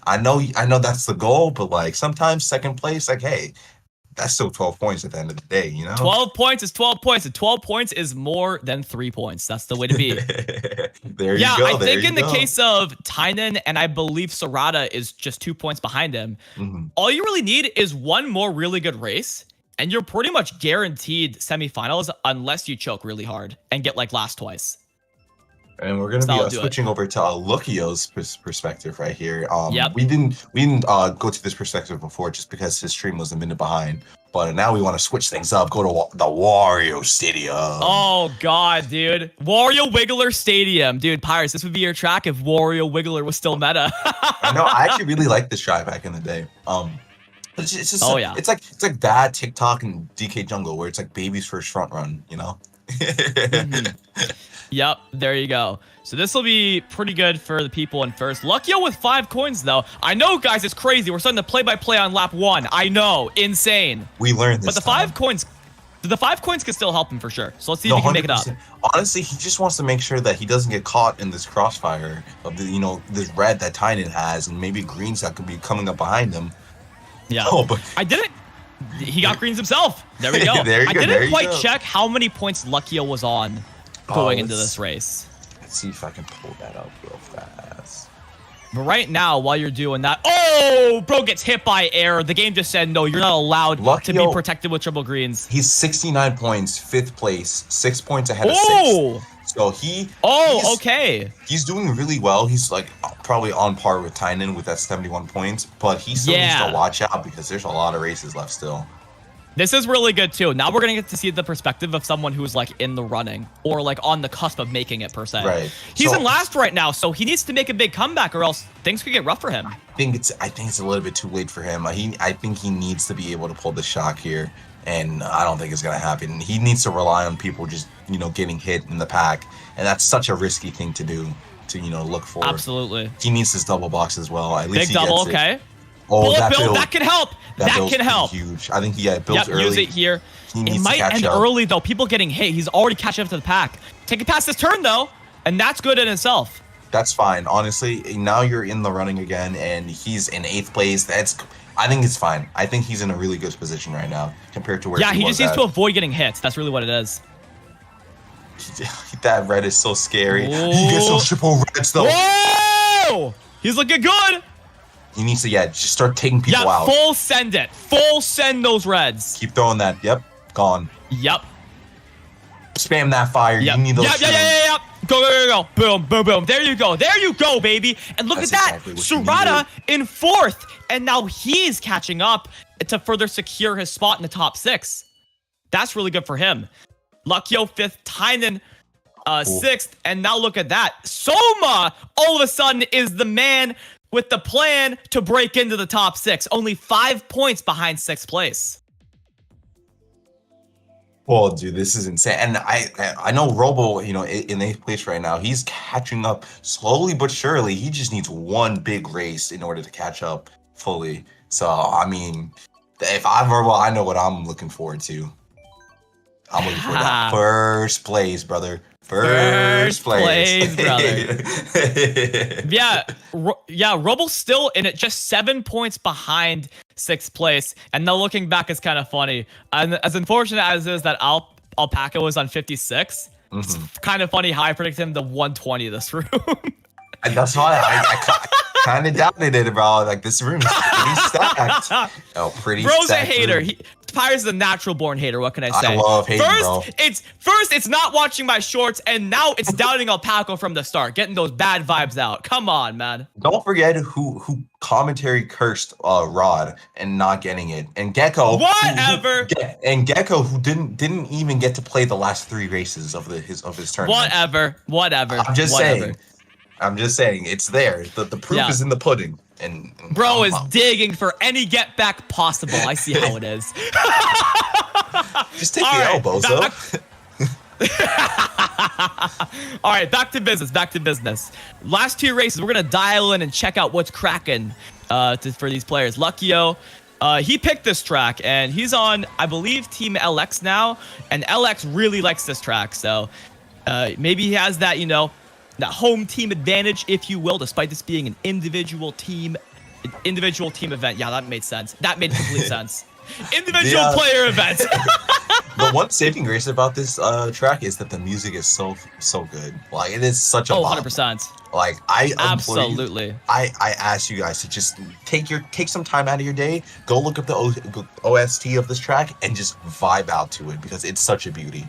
I know that's the goal, but like sometimes second place, like, hey, that's still 12 points at the end of the day, 12 points is 12 points, and 12 points is more than 3 points. That's the way to be. There you go. I think in the case of Tynan, and I believe Sarada is just 2 points behind him, all you really need is one more really good race, and you're pretty much guaranteed semifinals unless you choke really hard and get like last twice. And we're gonna be switching over to Luckyo's perspective right here. Yep. We didn't go to this perspective before just because his stream was a minute behind. But now we want to switch things up. Go to the Wario Stadium. Oh god, dude, Wario Wiggler Stadium, dude. Pirates, this would be your track if Wario Wiggler was still meta. I know. I actually really liked this track back in the day. It's just it's like that TikTok and DK Jungle where it's like baby's first front run, Yep, there you go. So this will be pretty good for the people in first. Luckyo with 5 coins, though. I know, guys, it's crazy. We're starting to play-by-play on lap 1. I know, insane. We learned this But the 5 coins... The 5 coins could still help him for sure. So let's see if he can make it up. Honestly, he just wants to make sure that he doesn't get caught in this crossfire of the, this red that Tynan has, and maybe greens that could be coming up behind him. Yeah. Oh, but I didn't. He got greens himself. There we go. There you I go, didn't quite check how many points Luckyo was on going into let's- this race. Let's see if I can pull that up real fast. But right now, while you're doing that, oh, bro gets hit by air. The game just said, no, you're not allowed to be Luckyo- protected with triple greens. He's 69 points, 5th place, 6 points ahead of Oh! 6th. So he's okay. He's doing really well. He's like probably on par with Tynan with that 71 points, but he still needs to watch out because there's a lot of races left still. This is really good too. Now we're gonna get to see the perspective of someone who's like in the running or like on the cusp of making it per se. Right. He's in last right now, so he needs to make a big comeback or else things could get rough for him. I think it's a little bit too late for him. I think he needs to be able to pull the shock here, and I don't think it's gonna happen. He needs to rely on people just getting hit in the pack, and that's such a risky thing to do. To look for. Absolutely. He needs his double box as well. At least Big he double, gets okay. It. Oh, Bullet build, that can help. That can help. Huge. I think he builds early. Use it here. He needs It might to catch end up. early though. People getting hit. He's already catching up to the pack. Take it past this turn though, and that's good in itself. That's fine. Honestly, now you're in the running again, and he's in 8th place. I think it's fine. I think he's in a really good position right now compared to where Yeah, he he was just needs at. to avoid getting hit. That's really what it is. That red is so scary. Whoa. He gets those triple reds though. Whoa! He's looking good. He needs to just start taking people out. Full send it. Full send those reds. Keep throwing that. Yep, gone. Yep. Spam that fire. Yep. You need those. Yep. Go. Boom, boom, boom. There you go, baby. And look That's at that. exactly what you Surata in 4th. And now he's catching up to further secure his spot in the top 6. That's really good for him. Luckyo 5th, Tynan 6th. And now look at that. Soma all of a sudden is the man with the plan to break into the top 6. Only 5 points behind 6th place. Well, dude, this is insane. And I know Robo, in 8th place right now, he's catching up slowly but surely. He just needs one big race in order to catch up fully. So, I mean, if I'm Robo, I know what I'm looking forward to. I'm looking for that first place, brother. First place, brother. Yeah, Robo's still in it, just 7 points behind 6th place. And now looking back, it's kind of funny. And as unfortunate as it is that Alpaca was on 56, it's kind of funny how I predicted him the 120 of this room. And that's why I kind of doubted it, bro. Like, this room is pretty stacked. Pretty Bro's stacked a hater. room. Pyre's a natural born hater. What can I say? I love hating, bro. First, it's not watching my shorts, and now it's doubting Alpaca from the start, getting those bad vibes out. Come on, man. Don't forget who commentary cursed Rod and not getting it, and Gecko. Whatever. Gecko, who didn't even get to play the last 3 races of his tournament. Whatever. I'm just saying, it's there. The proof is in the pudding. And Bro is digging for any get back possible. I see how it is. Just take the elbows, though. All right, back to business. Last 2 races, we're going to dial in and check out what's cracking for these players. Luckyo, he picked this track, and he's on, I believe, Team LX now, and LX really likes this track, so maybe he has that, that home team advantage, if you will, despite this being an individual team event. Yeah, that made sense. That made complete sense. Individual player event. The one saving grace about this track is that the music is so good. Like, it is such a bop. 100%. Like, I absolutely. I ask you guys to just take some time out of your day, go look up the OST of this track, and just vibe out to it because it's such a beauty.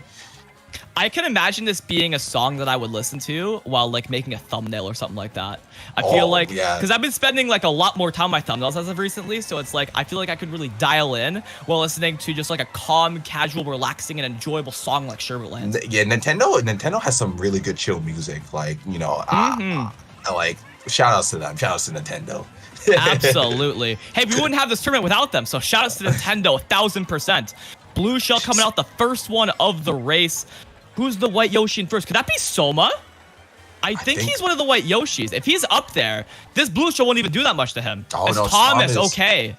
I can imagine this being a song that I would listen to while like making a thumbnail or something like that. I feel like, because I've been spending like a lot more time on my thumbnails as of recently, so it's like I feel like I could really dial in while listening to just like a calm, casual, relaxing, and enjoyable song like Sherbetland. Yeah, Nintendo has some really good chill music. Like, like shout outs to them. Shout outs to Nintendo. Absolutely. Hey, we wouldn't have this tournament without them. So shout outs to Nintendo, 1000%. Blue Shell coming out the first one of the race. Who's the white Yoshi in first? Could that be Soma? I think he's one of the white Yoshis. If he's up there, this Blue Shell won't even do that much to him. Oh, It's no, Thomas, Thomas. okay.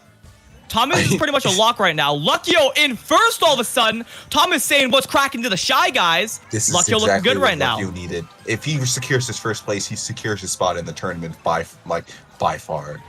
Thomas is pretty much a lock right now. Luckyo in first all of a sudden. Thomas saying what's cracking to the Shy Guys. This is Luckyo exactly looking good what right now. Luckyo needed. If he secures his first place, he secures his spot in the tournament by far.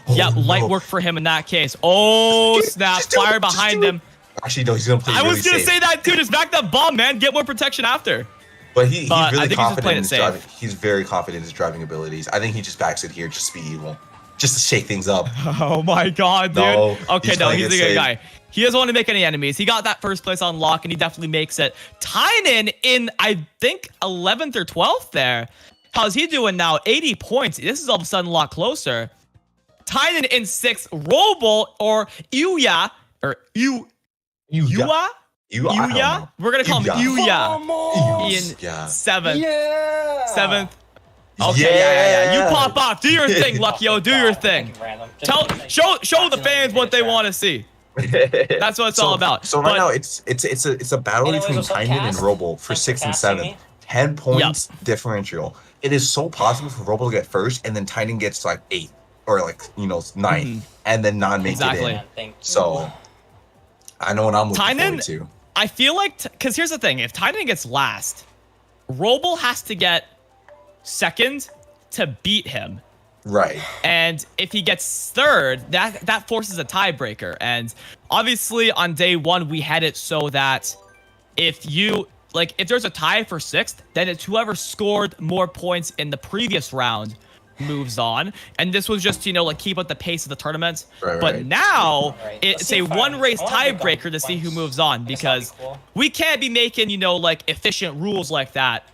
Oh, Yeah, light work for him in that case. Oh, snap. Fire behind him. Actually, no, he's going to play I really was going to safe. say that too. Just back that bomb, man. Get more protection after. But he's I really think he's just confident playing in it his safe. driving. He's very confident in his driving abilities. I think he just backs it here just to be evil. Just to shake things up. Oh my god, dude. No, Okay, he's no, playing he's it a good safe. guy. He doesn't want to make any enemies. He got that first place on lock, and he definitely makes it. Tynan in, I think, 11th or 12th there. How's he doing now? 80 points. This is all of a sudden a lot closer. Tynan in 6th. Roble or Yuya, or Yuya? I don't Yuya? know. We're going to call him Yuya. In Yeah. 7th. Yeah. 7th. Okay, yeah. You pop off. Do your thing, Luckyo. Do your thing. Show the fans what they want to see. That's what it's all about. So right now it's a battle Anyways, between what's up, Tynan and Cass? Roble for Thanks 6th and for casting 7th. me. 10 points differential. It is so possible for Roble to get first, and then Tynan gets like 8th or like 9th, and then not make Exactly. it in. So I know what I'm looking Tynan, forward to. I feel like, because here's the thing, if Tynan gets last, Roble has to get second to beat him. Right. And if he gets third, that forces a tiebreaker. And obviously on day 1, we had it so that if there's a tie for 6th, then it's whoever scored more points in the previous round moves on. And this was just, keep up the pace of the tournament. Right, but right. now Right. it's Let's see a if I- one race I wanna get tiebreaker gun to see who points. moves on, I guess that'd because be cool. we can't be making, efficient rules like that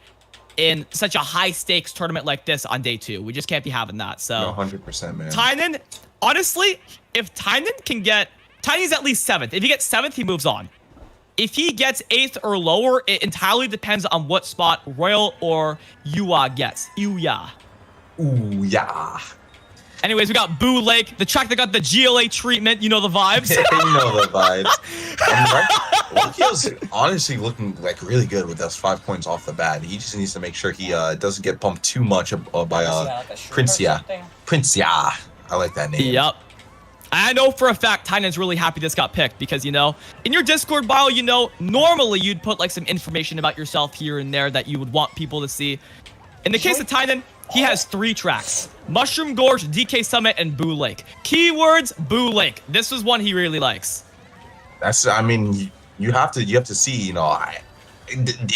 in such a high stakes tournament like this on day 2. We just can't be having that. So No, 100%, man. Tynan, honestly, if Tynan can get, Tynan's at least 7th. If he gets 7th, he moves on. If he gets 8th or lower, it entirely depends on what spot Royal or Yuya gets. Yuya. Ooh, yeah. Anyways, we got Boo Lake, the track that got the GLA treatment. You know the vibes. You know the vibes. Lucky's honestly looking like really good with those 5 points off the bat. He just needs to make sure he doesn't get bumped too much by Princia. Princia. I like that name. Yep. I know for a fact Tynan's really happy this got picked because, in your Discord bio, normally you'd put like some information about yourself here and there that you would want people to see. In the case of Tynan, he has 3 tracks: Mushroom Gorge, DK Summit, and Boo Lake. Keywords, Boo Lake. This is one he really likes. You have to see,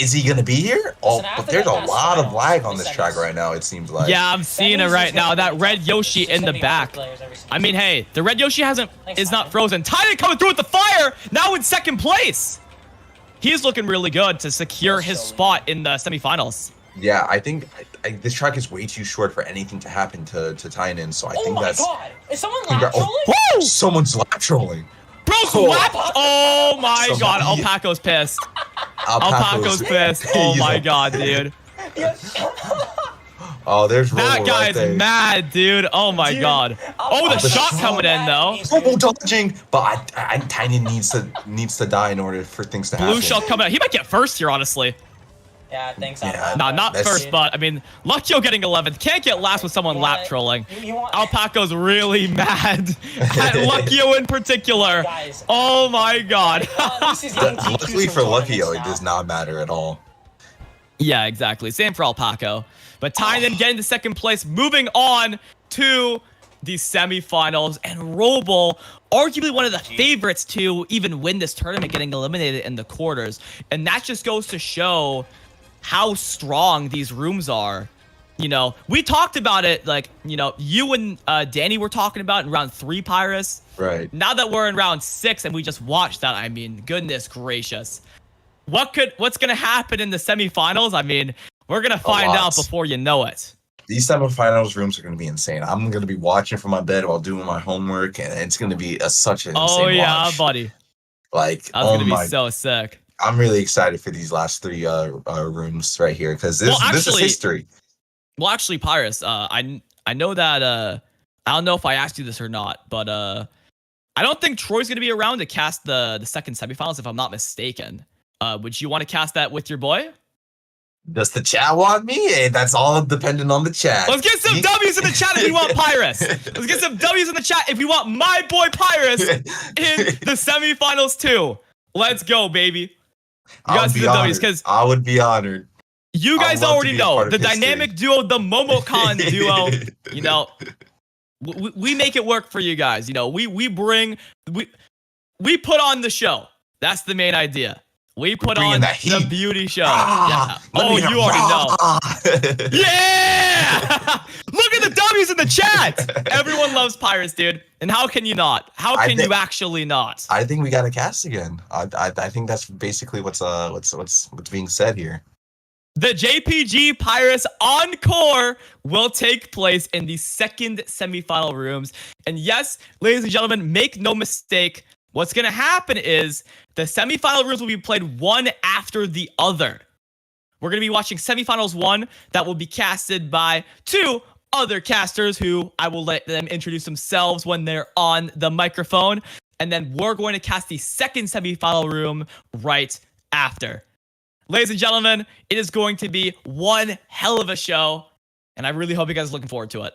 is he gonna be here? Oh, but there's a lot of lag on this track right now, it seems like. Yeah, I'm seeing it right now. That red Yoshi in the back. Hey, the red Yoshi is not frozen. Tynan coming through with the fire, now in 2nd place. He's looking really good to secure his spot in the semifinals. Yeah, I think this track is way too short for anything to happen to Tynan, so I think that's... Oh my god! Is someone lap trolling? Woo! Someone's lap trolling. Bro's Oh. lap. Oh my Somebody- god, Alpaco's pissed. Alpaco's pissed. Oh He's my like- god, dude. Oh, there's Robo That right guy's there. mad, dude. Oh my Dude, god. Oh, the Alpaco's shot so coming in mad though. at me, Robo dude. dodging, but Tynan needs to die in order for things to happen. Blue shell coming out. He might get first here, honestly. Yeah, thanks. Yeah, Nah, not That's- first, but Luckyo getting 11th. Can't get last with someone lap trolling. You Alpaco's really mad at Luckyo in particular. Guys. Oh my god. Luckily for Luckyo, it does not matter at all. Yeah, exactly. Same for Alpaco. But Tynan getting to 2nd place, moving on to the semifinals. And Roble, arguably one of the favorites to even win this tournament, getting eliminated in the quarters. And that just goes to show how strong these rooms are. We talked about it, you and Danny were talking about in round 3, Pyrus. Right. Now that we're in round 6 and we just watched that, goodness gracious. What's gonna happen in the semifinals? We're gonna find out before you know it. These semifinals rooms are going to be insane. I'm going to be watching from my bed while doing my homework, and it's going to be such an insane Oh yeah, watch. buddy. Like, That's gonna be so sick. I'm really excited for these last 3 rooms right here because this is history. Well, actually, Pyrus, I know that I don't know if I asked you this or not, but I don't think Troy's gonna be around to cast the 2nd semifinals, if I'm not mistaken. Would you want to cast that with your boy? Does the chat want me? Hey, that's all dependent on the chat. Let's get some W's in the chat if we want Pyrus. Let's get some W's in the chat if we want my boy Pyrus in the semifinals too. Let's go, baby. You guys see the W's because I would be honored. you guys already know the dynamic duo, the Momocon duo. You know, we make it work for you guys. You know, we put on the show. That's the main idea. We put on the beauty show. Yeah. Oh, you already know. Yeah! Look at the W's in the chat. Everyone loves Pirates, dude. And how can you not? How can you actually not? I think we got to cast again. I think that's basically what's being said here. The JPG Pirates Encore will take place in the second semifinal rooms. And yes, ladies and gentlemen, make no mistake. What's going to happen is the semifinal rooms will be played one after the other. We're going to be watching semifinals 1 that will be casted by 2 other casters who I will let them introduce themselves when they're on the microphone. And then we're going to cast the second semifinal room right after. Ladies and gentlemen, it is going to be one hell of a show. And I really hope you guys are looking forward to it.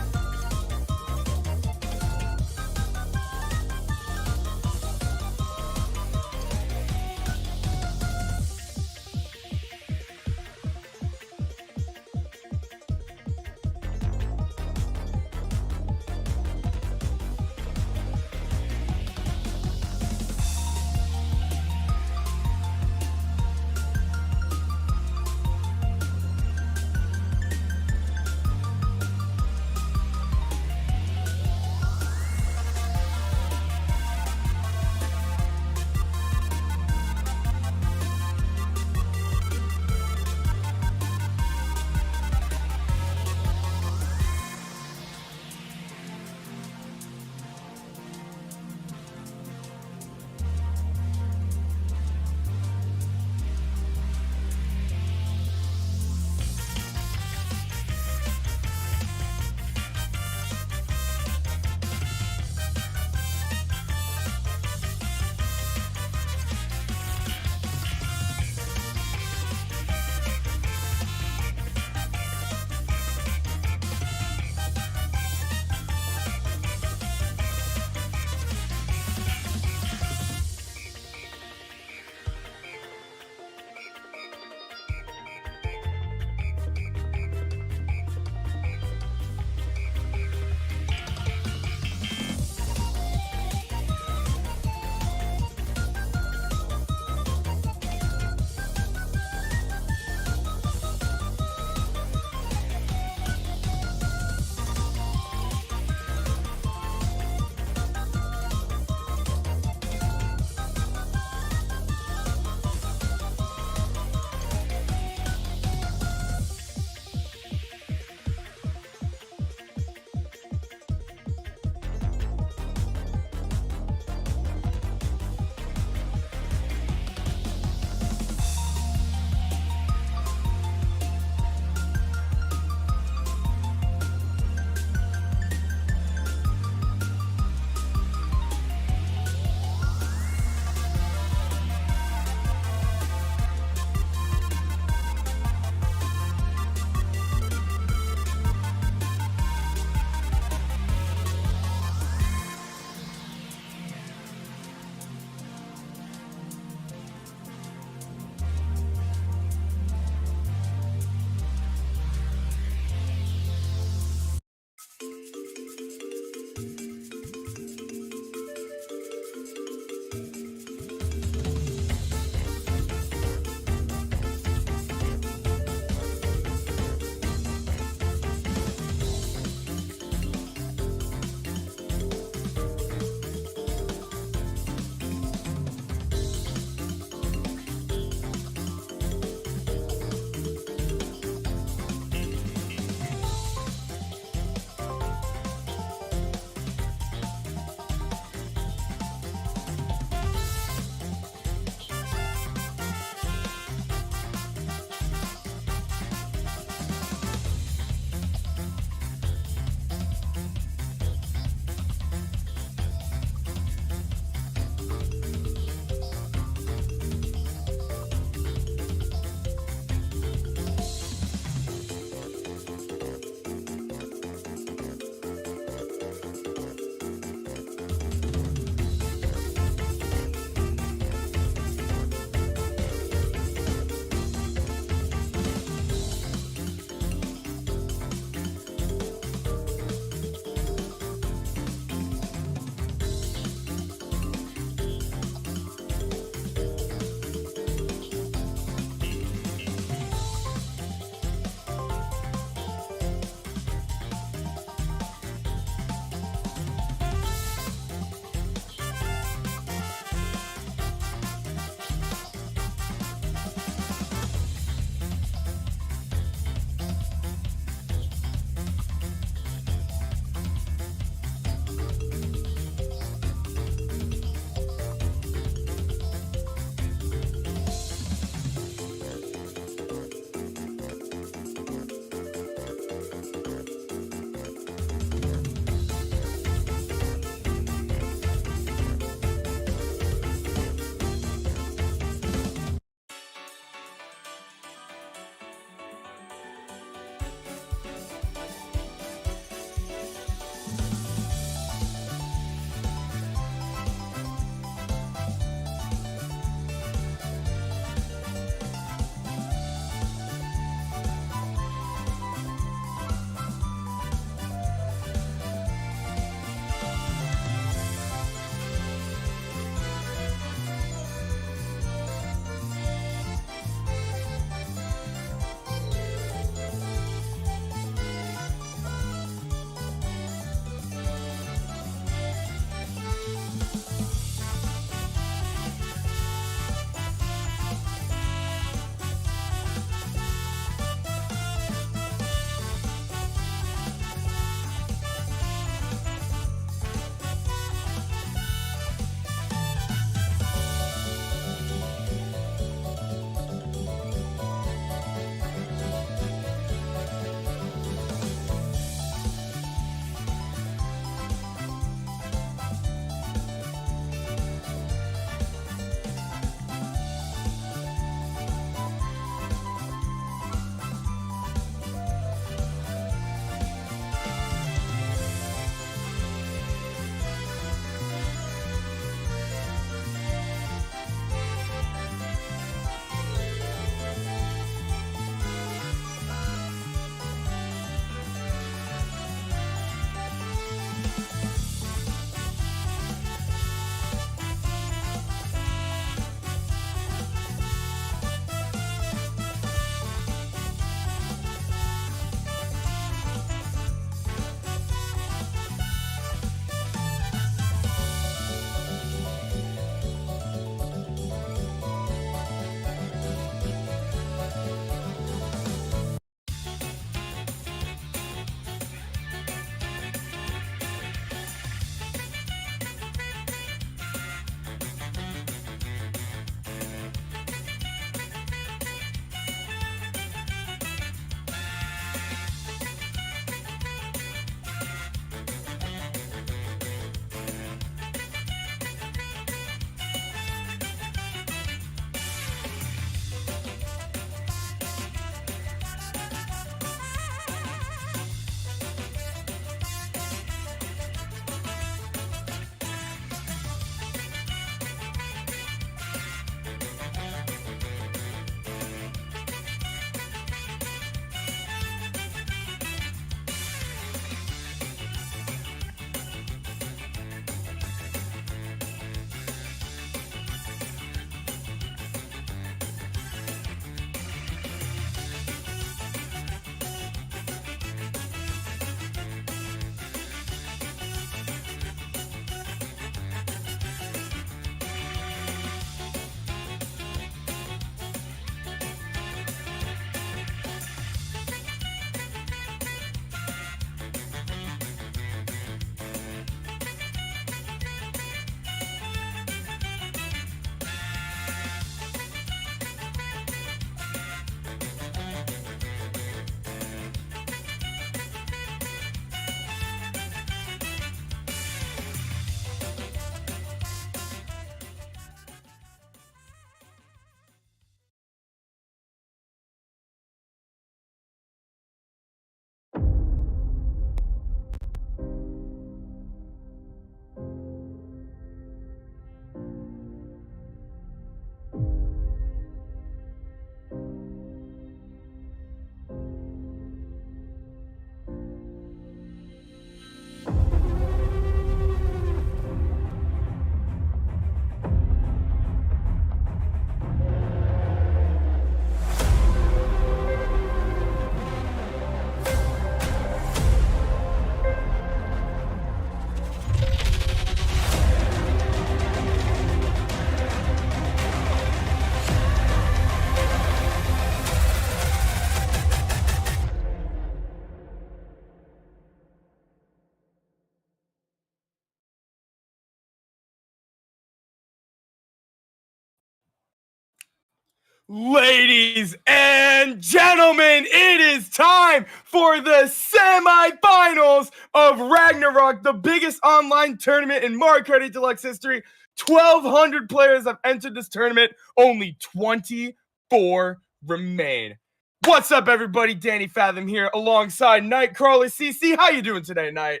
Ladies and gentlemen, it is time for the semifinals of Ragnarok, the biggest online tournament in Mario Kart Deluxe history. 1,200 players have entered this tournament. Only 24 remain. What's up, everybody? Danny Fathom here, alongside Nightcrawler CC. How you doing today, Night?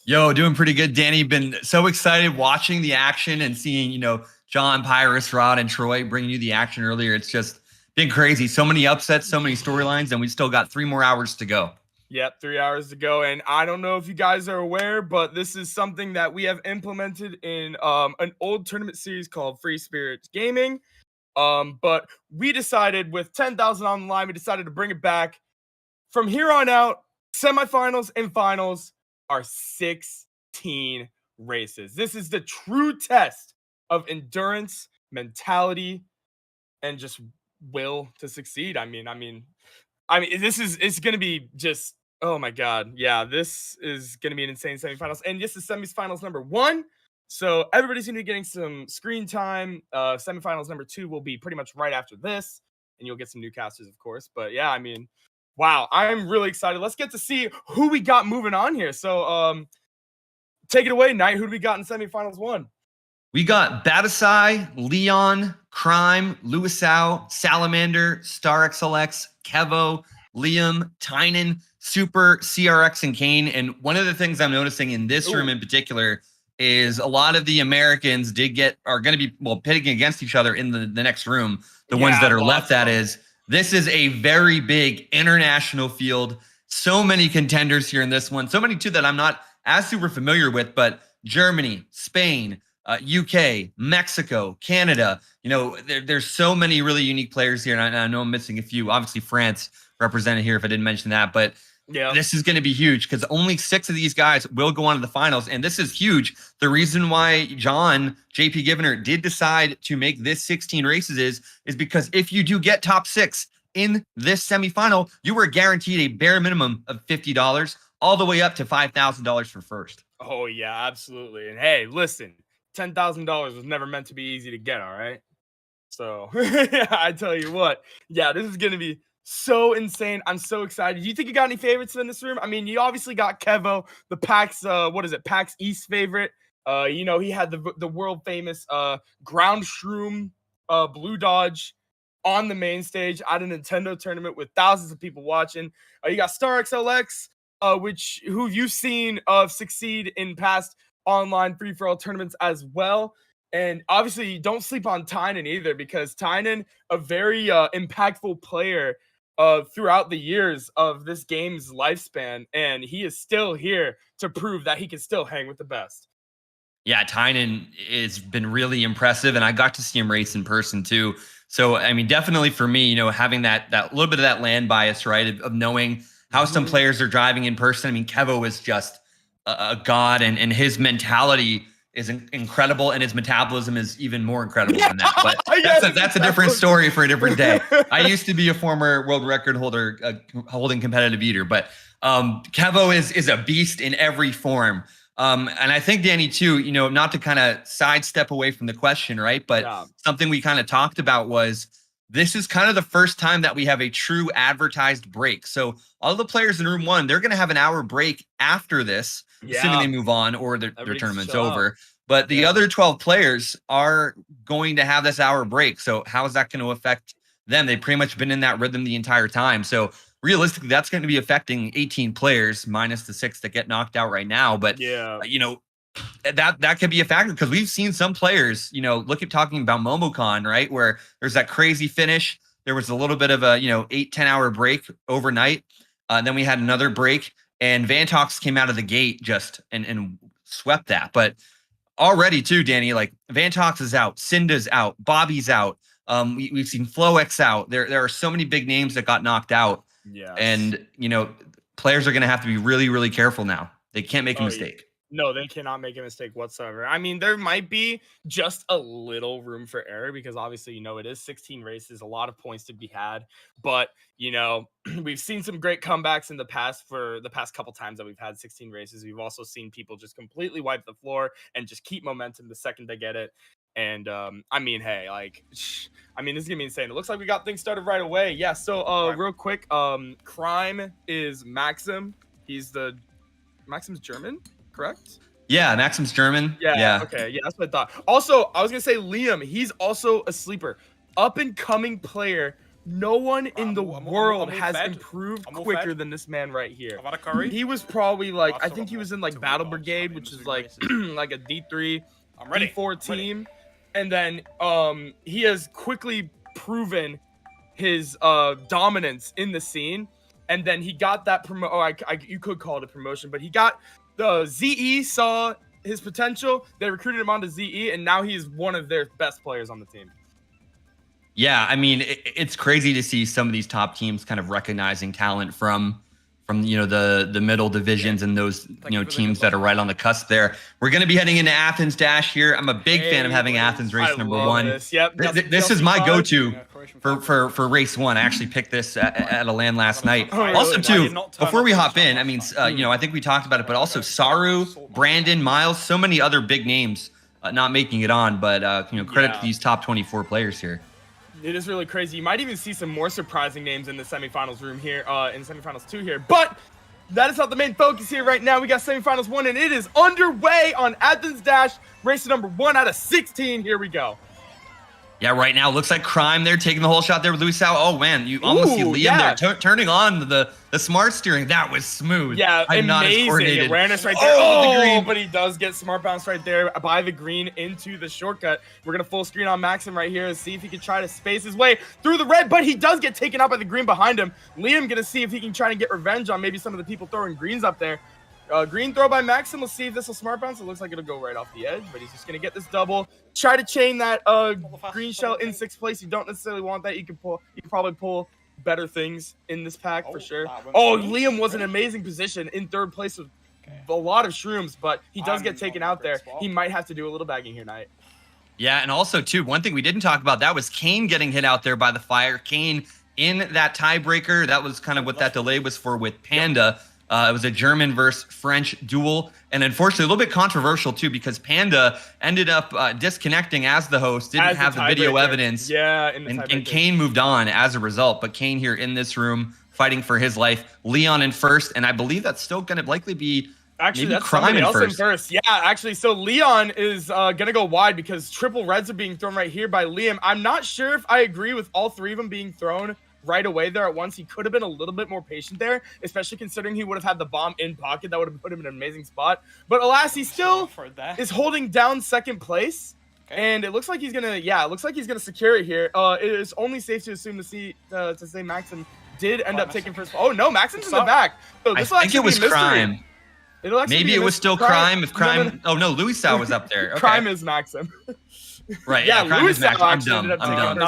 Yo, doing pretty good, Danny. Been so excited watching the action and seeing, John, Pyrus, Rod, and Troy bringing you the action earlier. It's just been crazy. So many upsets, so many storylines, and we still got 3 more hours to go. Yep, 3 hours to go. And I don't know if you guys are aware, but this is something that we have implemented in an old tournament series called Free Spirits Gaming. But we decided with 10,000 on the line, we decided to bring it back. From here on out, semifinals and finals are 16 races. This is the true test of endurance, mentality, and just will to succeed. I mean, it's gonna be just, oh my god, yeah, this is gonna be an insane semifinals, and this is semifinals number 1. So everybody's gonna be getting some screen time. Semifinals number 2 will be pretty much right after this, and you'll get some new casters, of course. But yeah, I mean, wow, I'm really excited. Let's get to see who we got moving on here. So take it away, Knight. Who do we got in semifinals 1? We got Batasai, Leon, Crime, Luisao, Salamander, Star XLX, Kevo, Liam, Tynan, Super, CRX, and Kane. And one of the things I'm noticing in this room in particular is a lot of the Americans are going to be pitting against each other in the next room. The ones that are left, that is. This is a very big international field. So many contenders here in this one. So many, too, that I'm not as super familiar with, but Germany, Spain, UK, Mexico, Canada. There's so many really unique players here, and I know I'm missing a few. Obviously, France represented here if I didn't mention that, but this is going to be huge because only 6 of these guys will go on to the finals, and this is huge. The reason why John, JP Givener, did decide to make this 16 races is because if you do get top 6 in this semifinal, you are guaranteed a bare minimum of $50 all the way up to $5,000 for first. Oh, yeah, absolutely. And hey, listen, $10,000 was never meant to be easy to get, all right? So, I tell you what, yeah, this is going to be so insane. I'm so excited. Do you think you got any favorites in this room? I mean, you obviously got Kevo, the PAX, PAX East favorite. He had the world famous ground shroom Blue Dodge on the main stage at a Nintendo tournament with thousands of people watching. You got Star XLX, who you've seen succeed in past online free-for-all tournaments as well. And obviously, don't sleep on Tynan either, because Tynan, a very impactful player throughout the years of this game's lifespan, and he is still here to prove that he can still hang with the best. Yeah, Tynan has been really impressive, and I got to see him race in person too. So, I mean, definitely for me, having that little bit of that land bias, right, of knowing how some players are driving in person. I mean, Kevo is just a god, and his mentality is incredible, and his metabolism is even more incredible than that. But that's a different story for a different day. I used to be a former world record holder holding competitive eater, but Kevo is a beast in every form. And I think, Danny, too, not to kind of sidestep away from the question, right? But something we kind of talked about was this is kind of the first time that we have a true advertised break. So all the players in room 1, they're going to have an hour break after this, assuming they move on or their tournament's over. But the other 12 players are going to have this hour break. So how is that going to affect them? They've pretty much been in that rhythm the entire time. So realistically, that's going to be affecting 18 players minus the 6 that get knocked out right now. But, that could be a factor because we've seen some players, look at talking about MomoCon, right, where there's that crazy finish. There was a little bit of a, 8-10 hour break overnight. Then we had another break, and Vantox came out of the gate just and swept that. But already too, Danny, like Vantox is out, Cinda's out, Bobby's out. We've seen FlowX out. There are so many big names that got knocked out. Yeah. And, players are going to have to be really, really careful now. They can't make a mistake. No, they cannot make a mistake whatsoever. I mean, there might be just a little room for error because obviously, it is 16 races, a lot of points to be had. But, we've seen some great comebacks in the past for the past couple times that we've had 16 races. We've also seen people just completely wipe the floor and just keep momentum the second they get it. And I mean, hey, like, I mean, this is gonna be insane. It looks like we got things started right away. Yeah. So real quick, Crime is Maxim. Maxim's German, correct? Yeah, Maxim's German. Yeah. Okay. Yeah, that's what I thought. Also, I was gonna say Liam. He's also a sleeper, up and coming player. No one in the world has improved quicker than this man right here. He was probably like, I think he was in like Battle Brigade, which is like like a D3, D4 team, and then he has quickly proven his dominance in the scene, and then he got that you could call it a promotion, but he got the ZE saw his potential. They recruited him onto ZE, and now he's one of their best players on the team. Yeah, I mean, it's crazy to see some of these top teams kind of recognizing talent from the middle divisions and those teams that are right on the cusp there. We're going to be heading into Athens Dash here. I'm a big fan of having Athens race number 1. Yep, this is my go-to for race 1. I actually picked this at a LAN last night. Also, too, before we hop in, I mean, I think we talked about it, but also Saru, Brandon, Miles, so many other big names not making it on. But credit to these top 24 players here. It is really crazy. You might even see some more surprising names in the semifinals room here, in semifinals 2 here. But that is not the main focus here right now. We got semifinals 1, and it is underway on Athens Dash, race number 1 out of 16. Here we go. Yeah, right now, looks like Crime there, taking the whole shot there with Luis Sao. Oh, man, you almost see Liam there turning on the smart steering. That was smooth. Yeah, amazing awareness right there. Oh, the green, but he does get smart bounce right there by the green into the shortcut. We're going to full screen on Maxim right here to see if he can try to space his way through the red, but he does get taken out by the green behind him. Liam going to see if he can try to get revenge on maybe some of the people throwing greens up there. Green throw by Maxim. Let's see if this will smart bounce. It looks like it'll go right off the edge, but he's just going to get this double. Try to chain that green shell in 6th place. You don't necessarily want that. You can probably pull better things in this pack for sure. Oh, Liam was in an amazing position in 3rd place with a lot of shrooms, but he does get taken out there. He might have to do a little bagging here tonight. Yeah, and also, too, one thing we didn't talk about, that was Kane getting hit out there by the fire. Kane in that tiebreaker. That was kind of what that delay was for with Panda. It was a German versus French duel. And unfortunately, a little bit controversial, too, because Panda ended up disconnecting as the host, didn't have the video evidence. Yeah, and Kane moved on as a result. But Kane here in this room fighting for his life. Leon in first, and I believe that's still going to likely be that's Crime in first. Yeah, actually, so Leon is going to go wide because triple reds are being thrown right here by Liam. I'm not sure if I agree with all 3 of them being thrown right away there at once. He could have been a little bit more patient there, especially considering he would have had the bomb in pocket. That would have put him in an amazing spot. But alas, he still is holding down 2nd place. And it looks like he's gonna secure it here. It is only safe to assume to say Maxim did end up taking first. Oh no, Maxim's in the back. So I think it was Crime. Maybe it was still Crime. If Crime, oh no, Luis Sao was up there. Okay. Crime is Maxim. Right, yeah, Crime is Maxim. I'm dumb.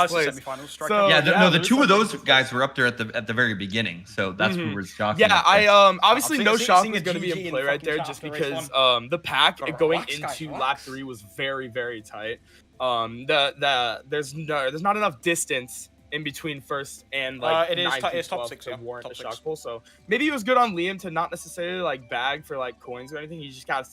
So, the 2 of those guys were up there at the very beginning, so that's what we're talking about. I obviously no shock was going to be in play right there, just because the pack going into lap 3 was very, very tight. There's not enough distance in between first and like it's top 6 to warrant a shock pull. So maybe it was good on Liam to not necessarily like bag for like coins or anything. He just has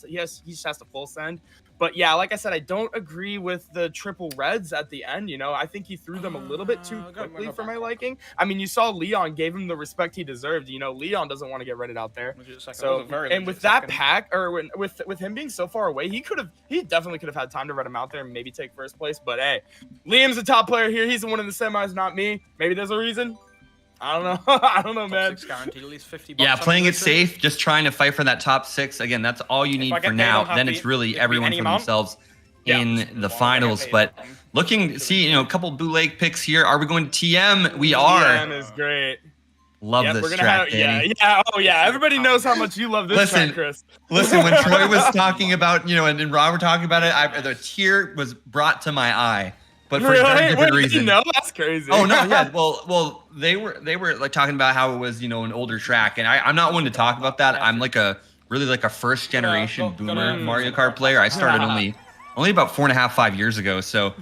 to full send. But yeah, like I said, I don't agree with the triple reds at the end. I think he threw them a little bit too quickly for my liking. I mean, you saw Leon gave him the respect he deserved. Leon doesn't want to get redded out there. So, and with that pack, or with him being so far away, he definitely could have had time to red him out there and maybe take first place. But hey, Liam's the top player here. He's the one in the semis, not me. Maybe there's a reason. I don't know. I don't know, man. Guaranteed at least $50. Yeah, playing it safe, just trying to fight for that top 6. Again, that's all you need for now. Then it's really everyone for themselves in the finals. But looking, see, a couple bootleg picks here. Are we going to TM? We are. TM is great. Love this track, Danny. Oh yeah. Everybody knows how much you love this track, Chris. Listen, when Troy was talking about, and Rob were talking about it, the tear was brought to my eye. But for a very different reason. That's crazy. Oh no, yeah. Well, they were like talking about how it was, an older track, and I'm not one to talk about that. I'm like a first generation boomer Mario Kart player. I started only about 4.5 years ago. So,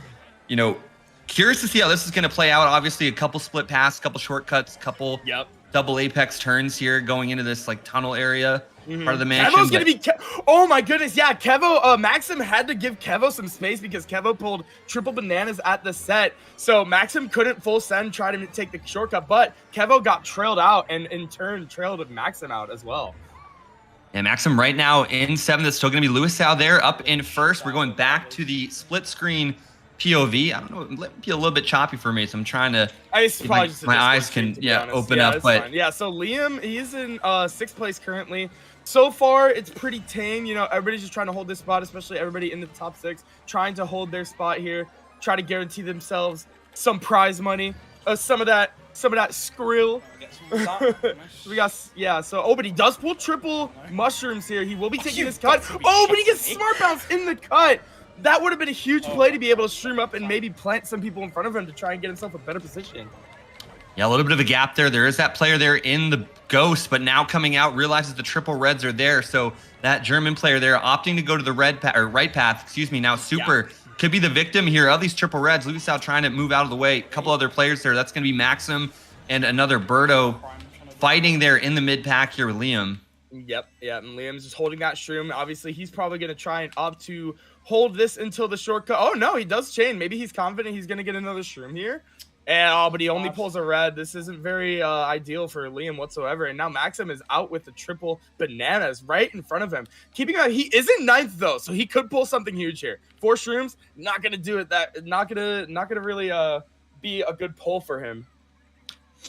curious to see how this is going to play out. Obviously, a couple split pass, couple shortcuts, couple double apex turns here going into this like tunnel area. part of the mansion. Kevo's gonna be. Oh my goodness, yeah. Kevo, Maxim had to give Kevo some space because Kevo pulled triple bananas at the set, so Maxim couldn't full send try to take the shortcut, but Kevo got trailed out and in turn trailed Maxim out as well. And Maxim right now in 7th. It's still gonna be Lewis Sal there up in 1st. We're going back to the split screen POV. I don't know, it might be a little bit choppy for me, so I'm trying to. It's probably just my eyes can open up, but fine. Yeah. So Liam, he's in 6th place currently. So far, it's pretty tame. You know, everybody's just trying to hold this spot, especially everybody in the top 6, trying to hold their spot here, try to guarantee themselves some prize money, some of that skrill. We got So but he does pull triple mushrooms here. He will be taking this cut. But he gets smart bounce in the cut. That would have been a huge play to be able to stream up and maybe plant some people in front of him to try and get himself a better position. Yeah, a little bit of a gap there. There is that player there in the ghost, but now coming out realizes the triple reds are there. So that German player there opting to go to the right path. Excuse me. Now Super could be the victim here of these triple reds. Lewis out trying to move out of the way. A couple other players there. That's going to be Maxim and another Birdo fighting there in the mid pack here with Liam. Yep. Yeah. And Liam's just holding that shroom. Obviously, he's probably going to try and opt to hold this until the shortcut. Oh no, he does chain. Maybe he's confident he's gonna get another shroom here. And but he only pulls a red. This isn't very ideal for Liam whatsoever. And now Maxim is out with the triple bananas right in front of him. Keeping on, he is in 9th though, so he could pull something huge here. 4 shrooms, not gonna do it. Not gonna really be a good pull for him.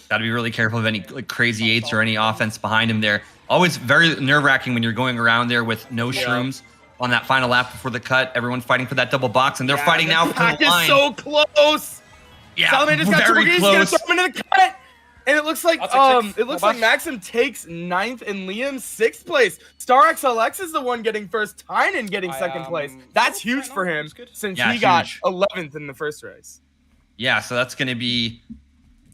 Got to be really careful of any crazy 8s or any offense behind him there. Always very nerve-wracking when you're going around there with no shrooms. On that final lap before the cut, everyone fighting for that double box, and they're fighting now for the line. So close. Yeah, Salamander's got triple green. He's gonna throw him into the cut, and it looks like Maxim takes 9th and Liam 6th place. Star XLX is the one getting first. Tynan getting 2nd place. That's huge for him since he got 11th in the first race. Yeah, so that's gonna be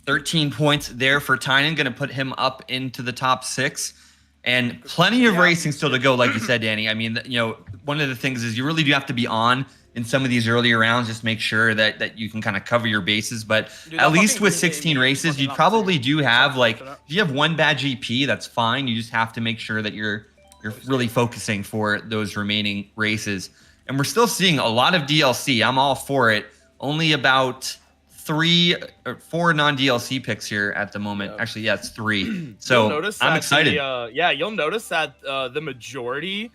13 points there for Tynan. Gonna put him up into the top 6. And plenty of racing still to go, like you said, Danny. I mean, you know, one of the things is you really do have to be on in some of these earlier rounds, just make sure that you can kind of cover your bases. But at least with 16 races, you probably do have, like, if you have one bad GP, that's fine. You just have to make sure that you're really focusing for those remaining races. And we're still seeing a lot of DLC. I'm all for it. Only about 3 or 4 non-DLC picks here at the moment. Actually, yeah, it's 3. So I'm excited. You'll notice that the majority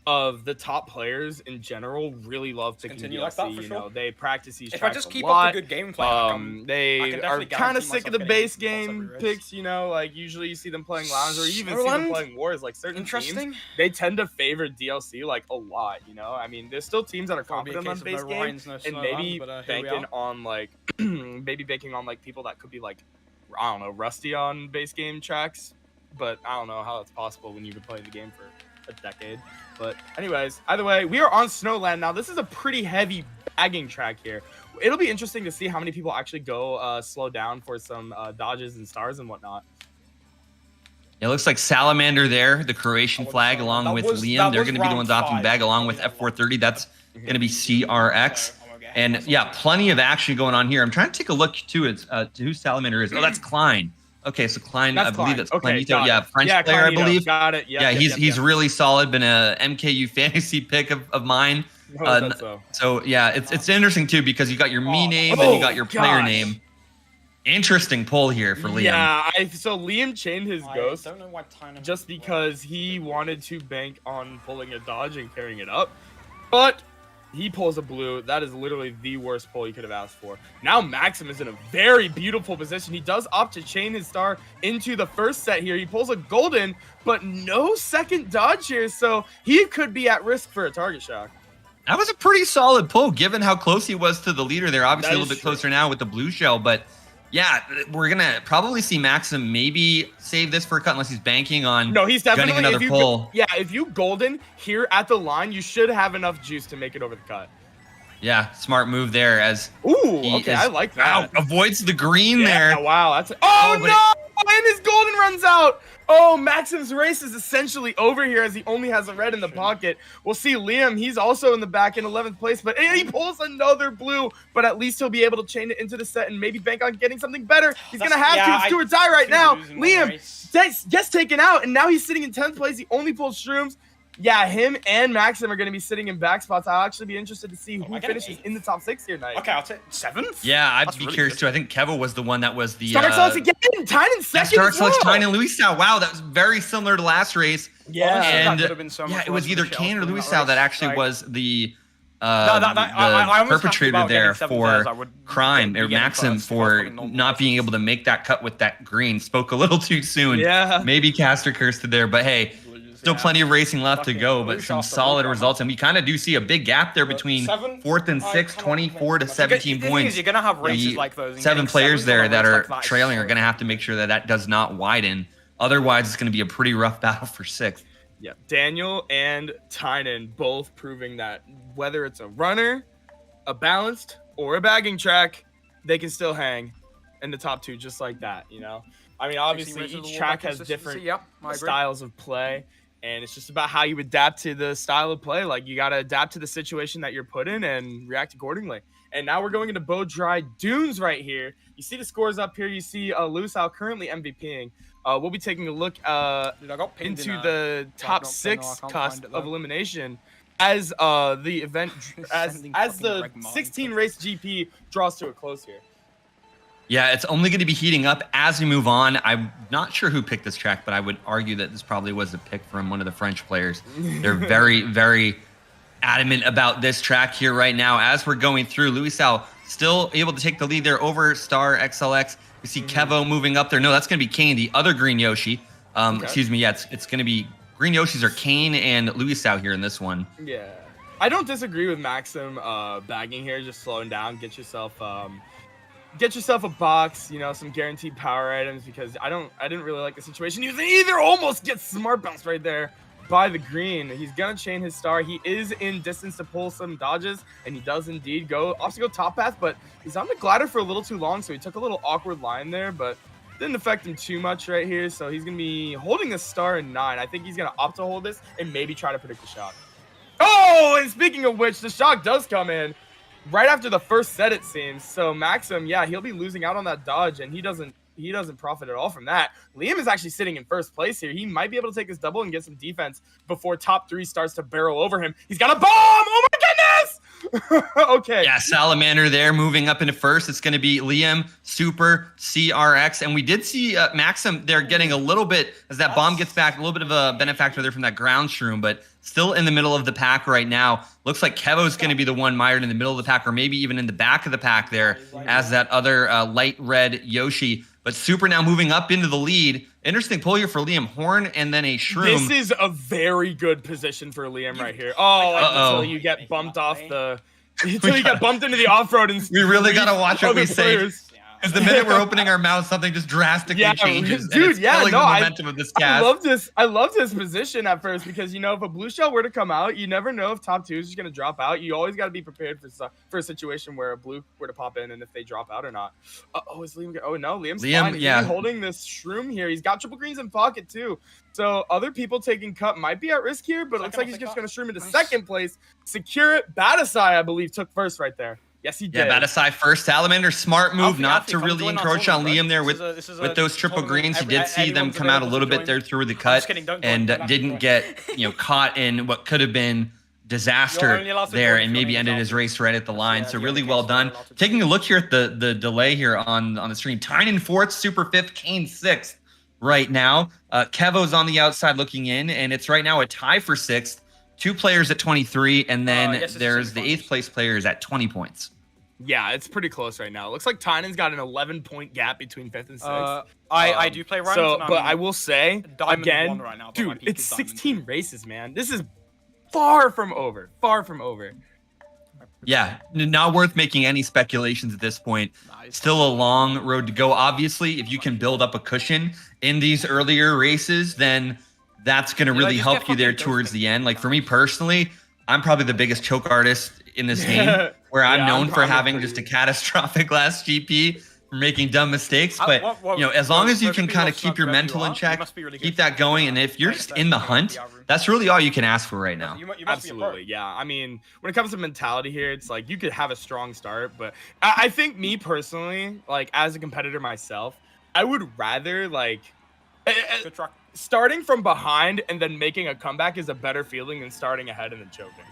of the top players in general really love picking DLC. Like that, you know, they practice these tracks a lot. If I just keep up the good gameplay, they are kind of sick of the base game picks. You know, like usually you see them playing Lounge or you even see them playing Wars. Like certain teams, they tend to favor DLC like a lot. You know, I mean, there's still teams that are confident on base game and maybe banking on like people that could be like, I don't know, rusty on base game tracks. But I don't know how it's possible when you've been playing the game for a decade. But anyways, either way, we are on Snowland now. This is a pretty heavy bagging track here. It'll be interesting to see how many people actually go slow down for some dodges and stars and whatnot. It looks like Salamander there, the Croatian flag, along with Liam. They're going to be the ones opting bag along with F430. That's going to be CRX. And yeah, plenty of action going on here. I'm trying to take a look too at who Salamander is. Oh, that's Klein. Okay, so Klein, I believe that's Kleinito. Yeah, French player, I believe. Got it. He's really solid. Been a MKU fantasy pick of mine. So yeah, it's interesting too because you got your name and you got your player name. Interesting pull here for Liam. Yeah, so Liam chained his ghost just because he wanted to bank on pulling a dodge and carrying it up, but he pulls a blue. That is literally the worst pull you could have asked for. Now Maxim is in a very beautiful position. He does opt to chain his star into the first set here. He pulls a golden, but no second dodge here, so he could be at risk for a target shock. That was a pretty solid pull, given how close he was to the leader there. Obviously a little bit closer now with the blue shell, but yeah, we're going to probably see Maxim maybe save this for a cut unless he's banking on he's definitely gunning another pull. If you golden here at the line, you should have enough juice to make it over the cut. Yeah, smart move there as I like that. Avoids the green there. Wow, that's and his golden runs out. Oh, Maxim's race is essentially over here as he only has a red in the pocket. We'll see Liam. He's also in the back in 11th place, but he pulls another blue, but at least he'll be able to chain it into the set and maybe bank on getting something better. He's going to have to. It's do or die right now. Liam gets taken out, and now he's sitting in 10th place. He only pulls shrooms. Yeah, him and Maxim are going to be sitting in back spots. I'll actually be interested to see who finishes in the top 6 here tonight. Okay, I'll take 7th. Yeah, I'd That's be really curious good. too. I think Kevo was the one that was the Stark Selects again. Tynan second. Stark as well. Selects Tynan Luisao. Wow, that was very similar to last race. Yeah. Honestly, that And could have been so much it was worse either for Michelle Kane or in that Luisao that race. actually Like, was the I almost have to perpetrator about there getting 7th for as I would crime, be or getting Maxim first if I was for fucking normal not being races. able to make that cut with that green. Spoke a little too soon. Yeah. Maybe Caster cursed it there, but hey, still plenty of racing left to Fucking go, but blue some shots, the solid blue results. And we kind of do see a big gap there between 7th, 4th and I 6th, cannot 24 to make 17 the thing points. is, you're gonna have races The like those. and 7 getting players 7th there on a that race are like that is trailing so are going to have to make sure that that does not widen. Otherwise, it's going to be a pretty rough battle for 6th. Yeah, Daniel and Tynan both proving that whether it's a runner, a balanced, or a bagging track, they can still hang in the top 2 just like that, you know? I mean, obviously, each track has different Yep, I agree. styles of play, and it's just about how you adapt to the style of play. Like, you got to adapt to the situation that you're put in and react accordingly. And now we're going into Bow Dry Dunes right here. You see the scores up here. You see Luisao currently MVPing. We'll be taking a look Dude, I got pinned into in, the top Ragnarok, 6 I can't cusp find it, of though. elimination as the event as Sending as fucking the Greg Martin 16 race GP draws to a close here. Yeah, it's only going to be heating up as we move on. I'm not sure who picked this track, but I would argue that this probably was a pick from one of the French players. They're very, very adamant about this track here right now. As we're going through, Luisao still able to take the lead there over Star XLX. We see Kevo moving up there. No, that's going to be Kane, the other green Yoshi. Excuse me. Yeah, it's going to be green Yoshis are Kane and Luisao here in this one. Yeah, I don't disagree with Maxim bagging here, just slowing down, get yourself a box, you know, some guaranteed power items, because I didn't really like the situation. He either almost gets smart bounced right there by the green. He's gonna chain his star. He is in distance to pull some dodges, and he does indeed go top path, but he's on the glider for a little too long, so he took a little awkward line there, but didn't affect him too much right here. So he's gonna be holding a star in 9. I think he's gonna opt to hold this and maybe try to predict the shock. Oh, and speaking of which, the shock does come in right after the first set, it seems. So Maxim, yeah, he'll be losing out on that dodge, and he doesn't profit at all from that. Liam is actually sitting in first place here. He might be able to take this double and get some defense before top 3 starts to barrel over him. He's got a bomb! Oh my goodness! Okay. Yeah, Salamander there moving up into first. It's going to be Liam, Super, CRX. And we did see Maxim there getting a little bit, as that bomb gets back, a little bit of a benefactor there from that ground shroom, but still in the middle of the pack right now. Looks like Kevo's going to be the one mired in the middle of the pack, or maybe even in the back of the pack there as that other light red Yoshi. But Super now moving up into the lead. Interesting pull here for Liam. Horn and then a shroom. This is a very good position for Liam right here. Oh, until you get bumped off the... Until you get bumped into the off-road and... We really got to watch what we say. players. Because the minute we're opening our mouths, something just drastically changes. Dude, and it's killing the I momentum of this cast. I loved his position at first, because, you know, if a blue shell were to come out, you never know if top 2 is just going to drop out. You always got to be prepared for a situation where a blue were to pop in and if they drop out or not. Is Liam? Oh no, Liam's fine. He's yeah. holding this shroom here. He's got triple greens in pocket too. So other people taking cut might be at risk here, but it looks like he's just going to shroom into second place. Secure it. Batasai, I believe, took first right there. Yes, he did. Yeah, Batasai first. Salamander, smart move not to Alfie, really come join our encroach on tournament, Liam there bud. with those triple tournament. greens. He did see them Everyone's come out a available little to bit join. there through the I'm cut just kidding, don't join. and Don't didn't join. get caught in what could have been You're disaster only allowed to there join and if maybe you're ended on his the race right at the line. Yeah, So the really other well games done. you're allowed to Taking a look here at the delay here on the screen. Tynan 4th, Super 5th, Kane 6th right now. Kevo's on the outside looking in, and it's right now a tie for 6th. 2 players at 23, and then yes, it's there's the semifinals. 8th place players at 20 points. Yeah, it's pretty close right now. It looks like Tynan's got an 11-point gap between 5th and 6th. I do play rounds. So, and I'm but I will say, Diamond again, 1 right now, but my dude, peak it's is Diamond 16 races, man. This is far from over. Far from over. Yeah, not worth making any speculations at this point. Still a long road to go. Obviously, if you can build up a cushion in these earlier races, then that's going to really just help get you there fucking towards ghosted. the end. Like for me personally, I'm probably the biggest choke artist in this game, where I'm Yeah, known I'm for probably having pretty- just a catastrophic last GP, for making dumb mistakes. But what- you know, as long as you what can people kind of love keep your about mental you in are, you check, must be really keep good. that going, and if you're just in the hunt, that's really all you can ask for right now. You must be a Absolutely, yeah. I mean, when it comes to mentality here, it's like you could have a strong start, but I think me personally, like as a competitor myself, I would rather like Good truck. Starting from behind and then making a comeback is a better feeling than starting ahead and then choking.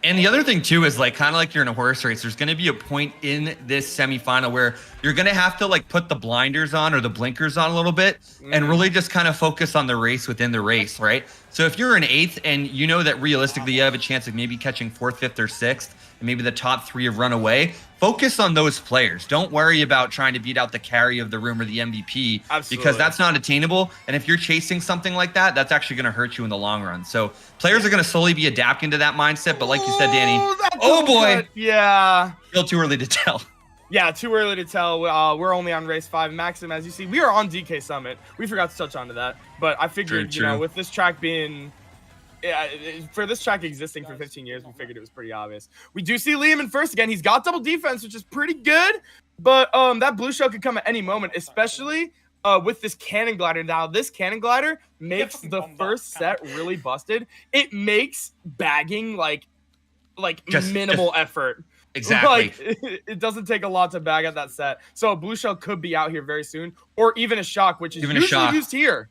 And the other thing too is like kind of like you're in a horse race. There's going to be a point in this semifinal where you're going to have to like put the blinders on or the blinkers on a little bit and really just kind of focus on the race within the race, right? So if you're in 8th and you know that realistically you have a chance of maybe catching 4th, 5th, or 6th, and maybe the top 3 have run away, focus on those players. Don't worry about trying to beat out the carry of the room or the MVP. Absolutely. Because that's not attainable. And if you're chasing something like that, that's actually going to hurt you in the long run. So players are going to slowly be adapting to that mindset. But like you said, Danny, oh boy, yeah, still too early to tell. Yeah, too early to tell. We're only on race 5. Maxim, as you see, we are on DK Summit. We forgot to touch on to that. But I figured, you know, with this track being... for this track existing for 15 years, we figured it was pretty obvious. We do see Liam in first again. He's got double defense, which is pretty good. But that blue shell could come at any moment, especially with this cannon glider. Now, this cannon glider makes the first set really busted. It makes bagging like just minimal effort. Exactly. Like, it doesn't take a lot to bag at that set. So a blue shell could be out here very soon, or even a shock, which is usually used here.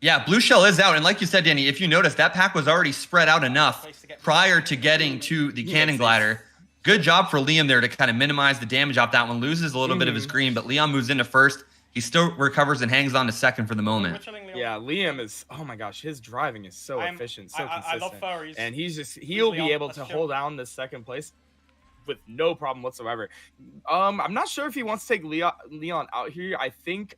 Yeah, blue shell is out. And like you said, Danny, if you notice, that pack was already spread out enough prior to getting to the cannon glider. Good job for Liam there to kind of minimize the damage off that one. Loses a little bit of his green, but Leon moves into first. He still recovers and hangs on to second for the moment. Yeah, Liam is, oh my gosh, his driving is so efficient, so consistent. I love furries. And he'll be able to hold down the second place with no problem whatsoever. I'm not sure if he wants to take Leon out here. I think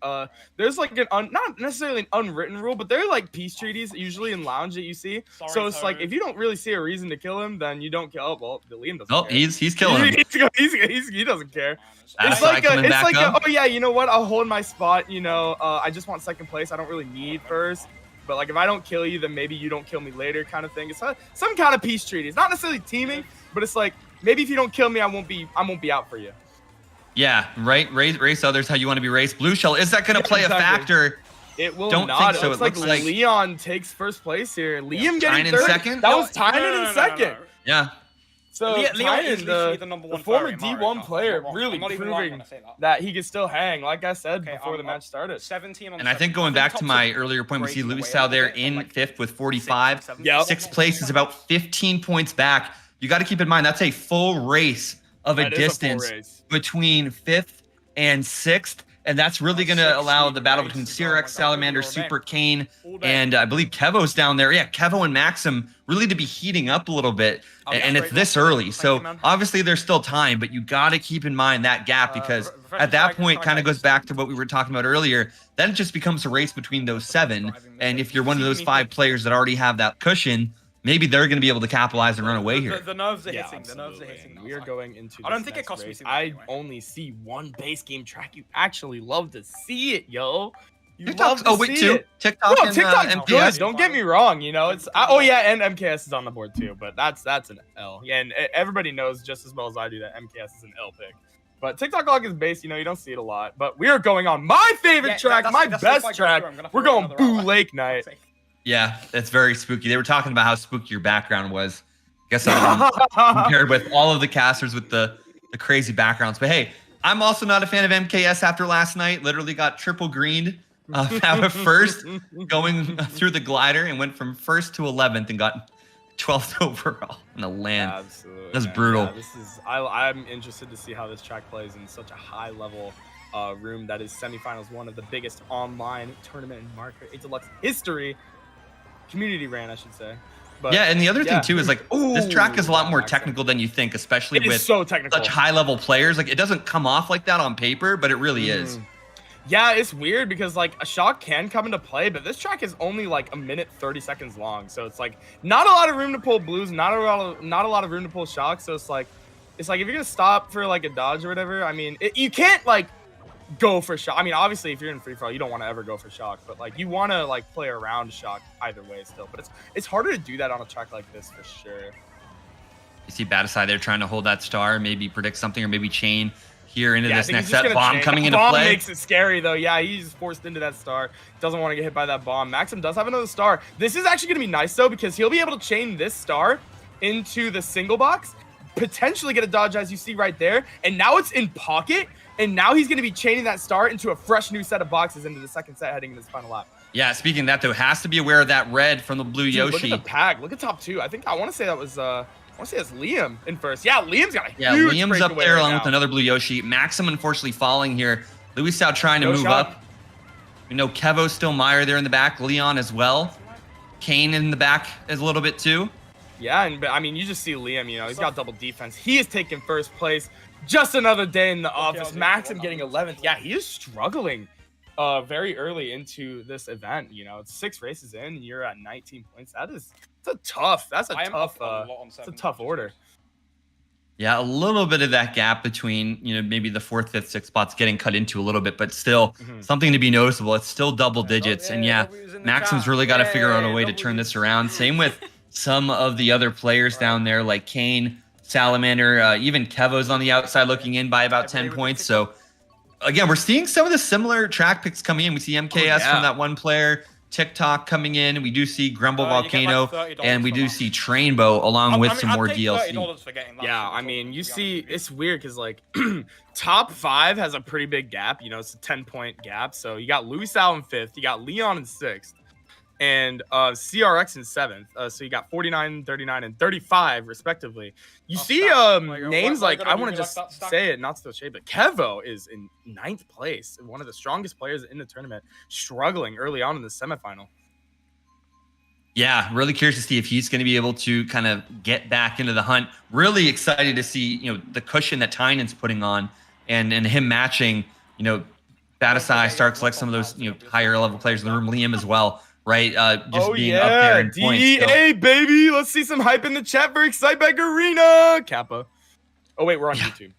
there's like not necessarily an unwritten rule, but there are like peace treaties usually in lounge that you see. So it's like if you don't really see a reason to kill him, then you don't kill. Oh, well, Liam doesn't. Oh, care. he's killing him. He doesn't care. It's like oh yeah, you know what? I'll hold my spot. You know, I just want second place. I don't really need first. But like if I don't kill you, then maybe you don't kill me later, kind of thing. It's some kind of peace treaty. It's not necessarily teaming, but it's like, maybe if you don't kill me, I won't be out for you. Yeah, right. Race others how you want to be raced. Blue shell, is that going to play a factor? It will Don't not. think so. It looks like Leon takes first place here. Liam getting Tynan third. second? That was Tynan in second. Yeah. So Leon is Tynan, the number 1 the former player in D1 Mario. player, I'm not really even lying proving when I say that he can still hang. Like I said before the match started. 17 on And I think going back to my earlier point, we see Louis Sal there in 5th with 45. Yep. 6th place is about 15 points back. You got to keep in mind, that's a full race of a distance between 5th and 6th. And that's really going to allow the battle between Cyrex, Salamander, Super Kane, and I believe Kevo's down there. Yeah, Kevo and Maxim really to be heating up a little bit. And it's this early. So obviously there's still time, but you got to keep in mind that gap because at that point kind of goes back to what we were talking about earlier. Then it just becomes a race between those 7. And if you're one of those 5 players that already have that cushion, maybe they're going to be able to capitalize and run away here. The nerves are hitting. The nerves are hitting. We are going into. I don't think it costs me. I only see one base game track. You actually love to see it, yo. TikTok. Oh wait, 2 TikTok. No, and, TikTok's MPS. good. Don't get me wrong. You know, it's oh yeah, and MKS is on the board too. But that's an L. Yeah, and everybody knows just as well as I do that MKS is an L pick. But TikTok log is base. You know, you don't see it a lot. But we are going on my favorite track, my best track. We're going Boo Lake Night. Yeah, that's very spooky. They were talking about how spooky your background was. I guess compared with all of the casters with the crazy backgrounds. But hey, I'm also not a fan of MKS after last night. Literally got triple greened out of first, going through the glider and went from first to 11th and got 12th overall in the land. Absolutely. That's brutal. Yeah, I'm interested to see how this track plays in such a high level room that is Semifinals, one of the biggest online tournament in Mario Kart 8 Deluxe history. Community ran, I should say. But, yeah, and the other thing too is like this track is a lot more technical than you think, especially with such high level players. Like it doesn't come off like that on paper, but it really is. Yeah, it's weird because like a shock can come into play, but this track is only like 1:30 long, so it's like not a lot of room to pull blues, not a lot of room to pull shocks. So it's like if you're gonna stop for like a dodge or whatever, I mean, you can't like go for shock. I mean, obviously, if you're in free for all, you don't want to ever go for shock, but like you want to like play around shock either way still. But it's harder to do that on a track like this for sure. You see Batasai there trying to hold that star, maybe predict something, or maybe chain here into this next set. Bomb coming into play. Bomb makes it scary though. Yeah, he's forced into that star. Doesn't want to get hit by that bomb. Maxim does have another star. This is actually gonna be nice though because he'll be able to chain this star into the single box, potentially get a dodge as you see right there, and now it's in pocket. And now he's going to be chaining that start into a fresh new set of boxes into the second set heading into this final lap. Yeah, speaking of that, though, has to be aware of that red from the blue Dude, Yoshi. look at the pack. Look at top 2. I want to say that was that's Liam in first. Yeah, Liam's got a Yeah, huge Liam's up breakaway there right along now. with another blue Yoshi. Maxim unfortunately falling here. Louis out trying to No move shot. up. We know Kevo's still Meyer there in the back. Leon as well. Kane in the back is a little bit too. Yeah, and I mean, you just see Liam, you know, he's got double defense. He is taking first place. Just another day in the office. Maxim getting 11th. Yeah, he is struggling very early into this event. You know, it's 6 races in, and you're at 19 points. That's a tough order. Yeah, a little bit of that gap between, you know, maybe the 4th, 5th, 6th spots getting cut into a little bit, but still something to be noticeable. It's still double digits. And yeah, Maxim's really got to figure out a way to turn this around. Same with some of the other players down there like Kane, Salamander, even Kevo's on the outside looking in by about 10 points. So again, we're seeing some of the similar track picks coming in. We see MKS from that one player, TikTok coming in. We do see Grumble Volcano, and we do see Trainbow along with some more DLC. Yeah, I mean, you see, it's weird because like top 5 has a pretty big gap. You know, it's a 10-point gap. So you got Louis Sal in 5th, you got Leon in 6th, and CRX in 7th. So you got 49, 39, and 35 respectively. You see names like, I want to just say it, not to shade, but Kevo is in 9th place, one of the strongest players in the tournament, struggling early on in the semifinal. Yeah, really curious to see if he's going to be able to kind of get back into the hunt. Really excited to see, you know, the cushion that Tynan's putting on and him matching, you know, Batasai, Stark, like some of those, you know, higher level players in the room, Liam as well. Right, just being up there in points. DEA, baby, let's see some hype in the chat for Exciteback Arena. Kappa. Oh wait, we're on YouTube.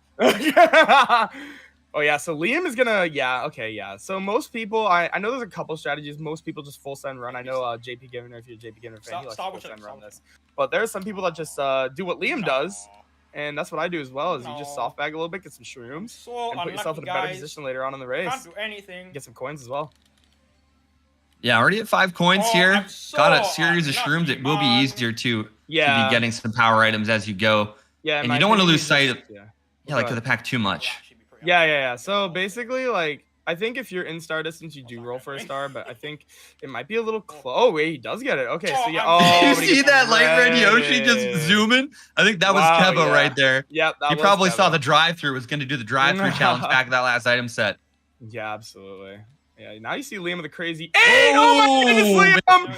Oh yeah, so Liam is gonna, So most people, I know there's a couple strategies. Most people just full send run. I know JP Givner, if you're a JP Givner fan, he likes to full send run this. But there are some people that just do what Liam does, and that's what I do as well. Is you just soft bag a little bit, get some shrooms, and put yourself in a better position later on in the race. Can't do anything. Get some coins as well. Yeah, already at 5 coins here. Got a series of shrooms. It will be easier to be getting some power items as you go. Yeah, and you don't want to lose sight of like the pack too much. Yeah. So basically, like, I think if you're in star distance, you do roll for a star, but I think it might be a little close. Oh wait, he does get it. Okay, so yeah. Oh, you see that light red Yoshi just zooming? I think that was Kevo right there. Yep. You probably saw the drive-through. Was going to do the drive-through challenge back of that last item set. Yeah, absolutely. Yeah, now you see Liam with a crazy 8. Oh my goodness, Liam!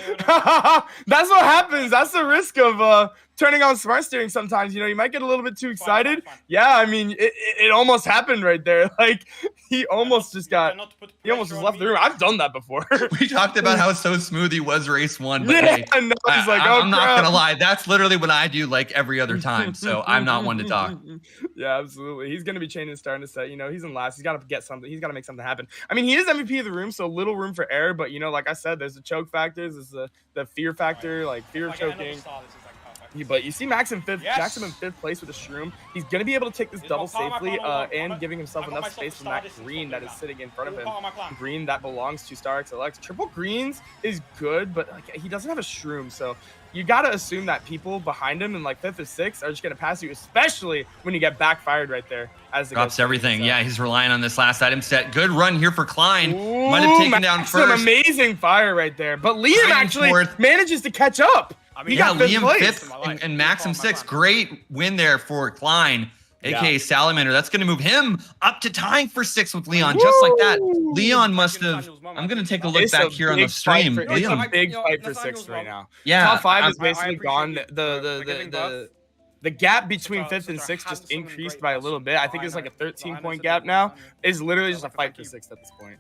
That's what happens. That's the risk of turning on smart steering sometimes. You know, you might get a little bit too excited. Yeah, I mean, it almost happened right there. Like, he almost just left the room. I've done that before. We talked about how so smooth he was race 1. But yeah, I know. He's like, oh, I'm not going to lie. That's literally what I do like every other time. So I'm not one to talk. Yeah, absolutely. He's going to be chaining starting to set. You know, he's in last. He's got to get something. He's got to make something happen. I mean, he is MVP of the room, so little room for error. But, you know, like I said, there's the choke factors. There's the fear factor, like fear of choking. But you see Max in 5th, Jackson in 5th place with a shroom. He's going to be able to take this double safely and giving himself enough space from that green that is sitting in front of him. Green that belongs to Star XLX. Triple greens is good, but like, he doesn't have a shroom. So you got to assume that people behind him in like 5th or 6th are just going to pass you, especially when you get backfired right there. As drops everything. Yeah, he's relying on this last item set. Good run here for Klein. Might have taken down first. Some amazing fire right there. But Liam actually manages to catch up. I mean, Liam 5th and Maxim 6th. Great win there for Klein, aka Salamander. That's going to move him up to tying for 6th with Leon, just like that. Leon must have. I'm going to take a look back here on the stream. It's a big fight for 6th right now. Yeah, top 5 is basically gone. The gap between 5th and 6th just increased by a little bit. I think it's like a 13-point gap now. It's literally just a fight for 6th at this point.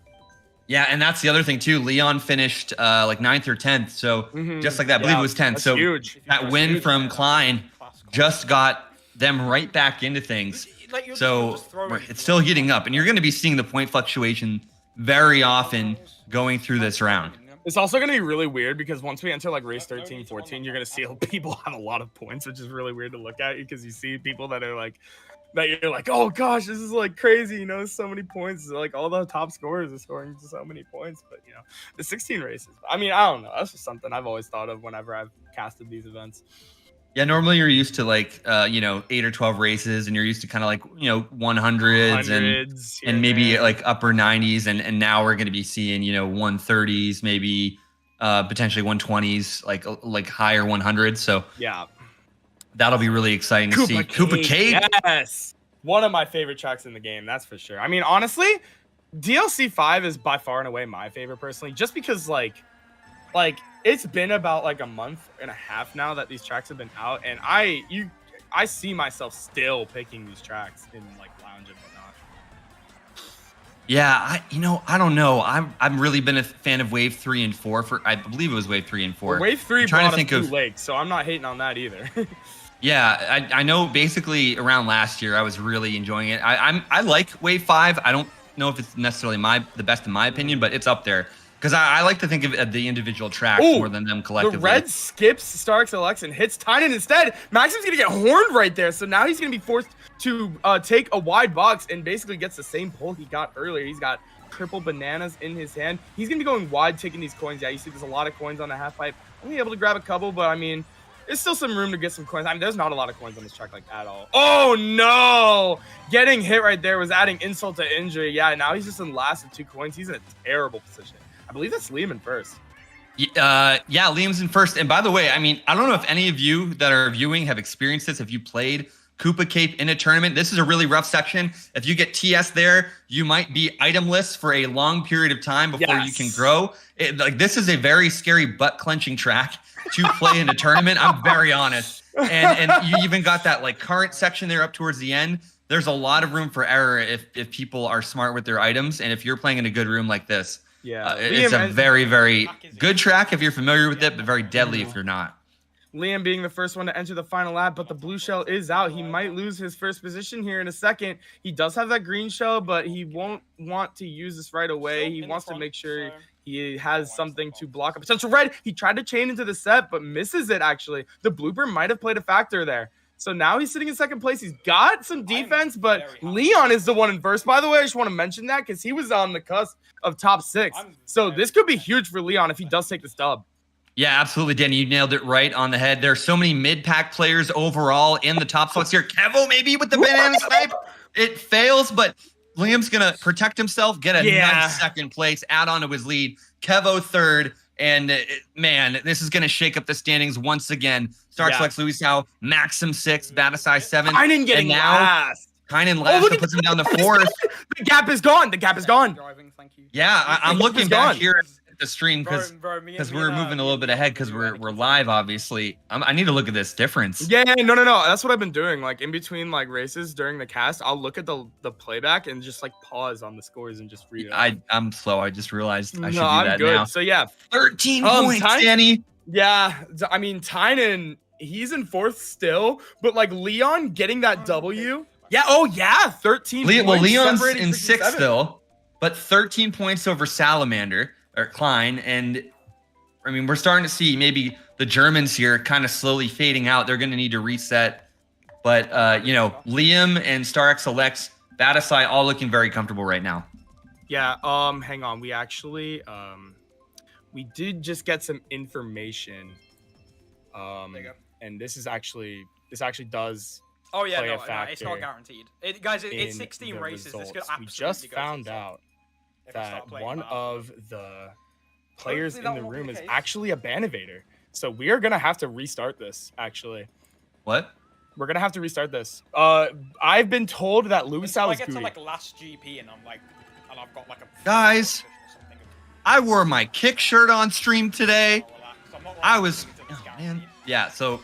Yeah, and that's the other thing too. Leon finished like 9th or 10th, so just like that, I believe it was 10th. So huge. That win from Klein just got them right back into things. So it's still heating up, and you're going to be seeing the point fluctuation very often going through this round. It's also going to be really weird because once we enter like race 13, 14, you're going to see people have a lot of points, which is really weird to look at because you see people that are like, that you're like, oh gosh, this is like crazy, you know, so many points. Like all the top scorers are scoring so many points, but you know, the 16 races. I mean, I don't know. That's just something I've always thought of whenever I've casted these events. Yeah, normally you're used to like 8 or 12 races, and you're used to kind of like 100s and maybe like upper 90s, and now we're going to be seeing 130s, maybe potentially 120s, like higher 100s. So yeah, that'll be really exciting to see. Koopa Cake, yes, one of my favorite tracks in the game, that's for sure. I mean, honestly, DLC 5 is by far and away my favorite personally, just because like it's been about like a month and a half now that these tracks have been out, and I see myself still picking these tracks in like lounge and whatnot. Yeah, I don't know. I've really been a fan of Wave 3 and 4 for, I believe it was Wave 3 and 4. Well, Wave 3 brought us Blue Lake, so I'm not hating on that either. Yeah, I know basically around last year I was really enjoying it. I like Wave 5. I don't know if it's necessarily the best in my opinion, but it's up there. Because I like to think of the individual tracks more than them collectively. The red skips Starks Alex and hits Tynan instead. Maxim's going to get horned right there. So now he's going to be forced to take a wide box and basically gets the same pull he got earlier. He's got triple bananas in his hand. He's going to be going wide, taking these coins. Yeah, you see there's a lot of coins on the half pipe. Only able to grab a couple, but I mean, there's still some room to get some coins. I mean, there's not a lot of coins on this track like at all. Oh, no. Getting hit right there was adding insult to injury. Yeah, now he's just in last with 2 coins. He's in a terrible position. I believe that's Liam in first. Yeah, Liam's in first. And by the way, I mean, I don't know if any of you that are viewing have experienced this. If you played Koopa Cape in a tournament, this is a really rough section. If you get TS there, you might be itemless for a long period of time before you can grow. This is a very scary butt-clenching track to play in a tournament. I'm very honest. And you even got that like current section there up towards the end. There's a lot of room for error if people are smart with their items. And if you're playing in a good room like this, yeah, it's a very, very good track if you're familiar with it, but very deadly if you're not. Liam being the first one to enter the final lap, but the blue shell is out. He might lose his first position here in a second. He does have that green shell, but he won't want to use this right away. He wants to make sure he has something to block a potential red. He tried to chain into the set, but misses it, actually. The blooper might have played a factor there. So now he's sitting in second place. He's got some defense, but Leon is the one in first. By the way, I just want to mention that because he was on the cusp of top 6. So this could be huge for Leon if he does take this dub. Yeah, absolutely, Danny. You nailed it right on the head. There are so many mid-pack players overall in the top spots here. Kevo maybe with the banana snipe. It fails, but Liam's going to protect himself, get a nice second place, add on to his lead. Kevo third. And man, this is going to shake up the standings once again. Starts Lex Luisao, Maxim 6, Batasai 7. Kynan getting last. Kynan last, so puts him down to 4th. The gap is gone. The gap is gone. Yeah, I'm looking back here at the stream because we're moving a little bit ahead because we're live, obviously. I need to look at this difference. Yeah, no. That's what I've been doing. Like in between like races during the cast, I'll look at the playback and just like pause on the scores and just read it. I'm slow. I just realized I should do that good. now. So yeah, 13 points, Danny. Yeah, I mean Tynan, he's in 4th still, but like Leon getting that W. Yeah. Oh yeah, 13. Well, Leon's in 6th still, but 13 points over Salamander or Klein, and I mean we're starting to see maybe the Germans here kind of slowly fading out. They're going to need to reset, but Liam and StarXLX, Batasai all looking very comfortable right now. Yeah. Hang on. We actually we did just get some information. And this actually does. Oh yeah, play no, a factor it's not guaranteed. It's 16 races. This could absolutely we just found out that one of the players in the room is actually a Banivator. So we are gonna have to restart this. Actually, what? We're gonna have to restart this. I've been told that Luisao is get Goody. to like last GP and I've got like a guys. I wore my kick shirt on stream today. Yeah. So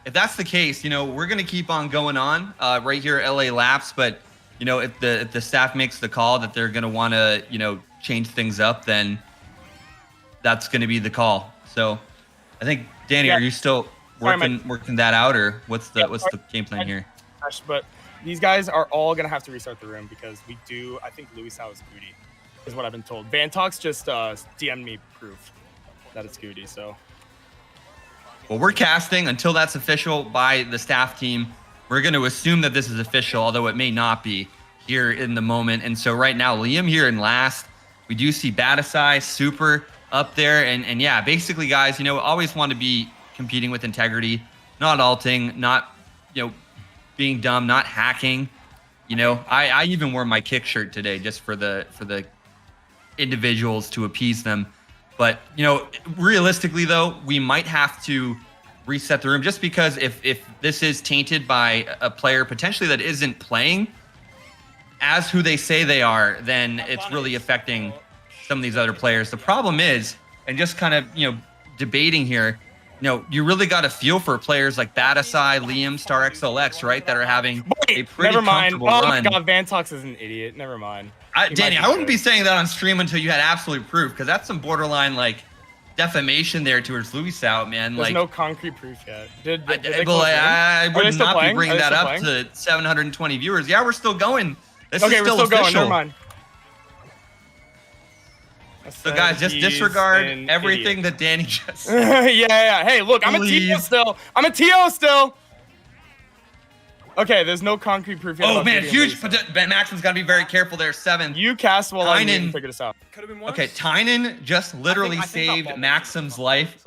if that's the case, we're gonna keep on going on right here at LA Laps. But if the staff makes the call that they're gonna want to change things up, then that's gonna be the call. So I think Danny, are you still working that out, or what's the game plan here? But these guys are all gonna have to restart the room because we do. I think Luisao is Goody, is what I've been told. Vantox just DM'd me proof that it's Goody. So. Well, we're casting until that's official by the staff team. We're going to assume that this is official, although it may not be here in the moment. And so right now, Liam here in last. We do see Batasai super up there. And yeah, basically, guys, always want to be competing with integrity. not alting, not, being dumb, not hacking. I even wore my kick shirt today just for the individuals to appease them. But, realistically, though, we might have to reset the room just because if this is tainted by a player potentially that isn't playing as who they say they are, then it's really affecting some of these other players. The problem is, and just kind of, debating here, you really got to feel for players like Batasai, Liam, Star XLX, right, that are having a pretty comfortable run. Oh my God, Vantox is an idiot. Never mind. Danny, I wouldn't be saying that on stream until you had absolute proof, because that's some borderline defamation there towards Louis out, man. There's no concrete proof yet. I would not be bringing that up to 720 viewers. Yeah, we're still going. This is still official. Going. Never mind. So guys, just disregard everything that Danny just said. yeah. Hey, look, I'm a TO still. Okay, there's no concrete proof yet. Oh man, huge. Maxim's got to be very careful there. 7th. You cast while I figure this out. Could have been worse. Okay, Tynan just literally saved Maxim's life.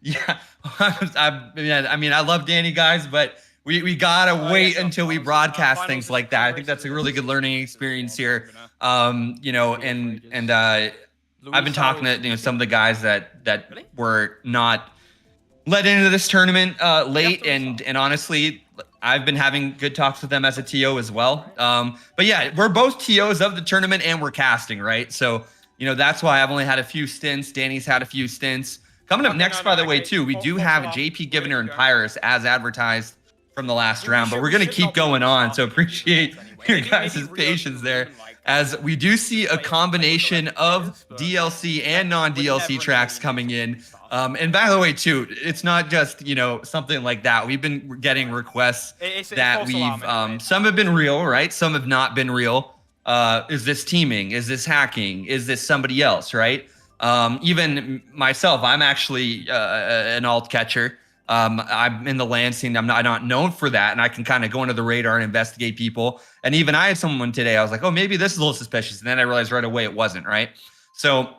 Yeah. I mean, I love Danny, guys, but we gotta wait until we broadcast things like that. I think that's a really good learning experience here. I've been talking to some of the guys that were not let into this tournament late, and honestly, I've been having good talks with them as a TO as well. But yeah, we're both TOs of the tournament and we're casting, right? So that's why I've only had a few stints. Danny's had a few stints. Coming up next, by the way, too, we do have JP Givener and Pyrus as advertised from the last round, but we're going to keep going on. So appreciate your guys' patience there, as we do see a combination of DLC and non-DLC tracks coming in. And by the way, too, it's not just, something like that. We've been getting requests that we've, some have been real, right? Some have not been real. Is this teaming? Is this hacking? Is this somebody else, right? Even myself, I'm actually an alt catcher. I'm in the LAN scene. I'm not known for that, and I can kind of go under the radar and investigate people. And even I had someone today. I was like, oh, maybe this is a little suspicious, and then I realized right away it wasn't, right? So,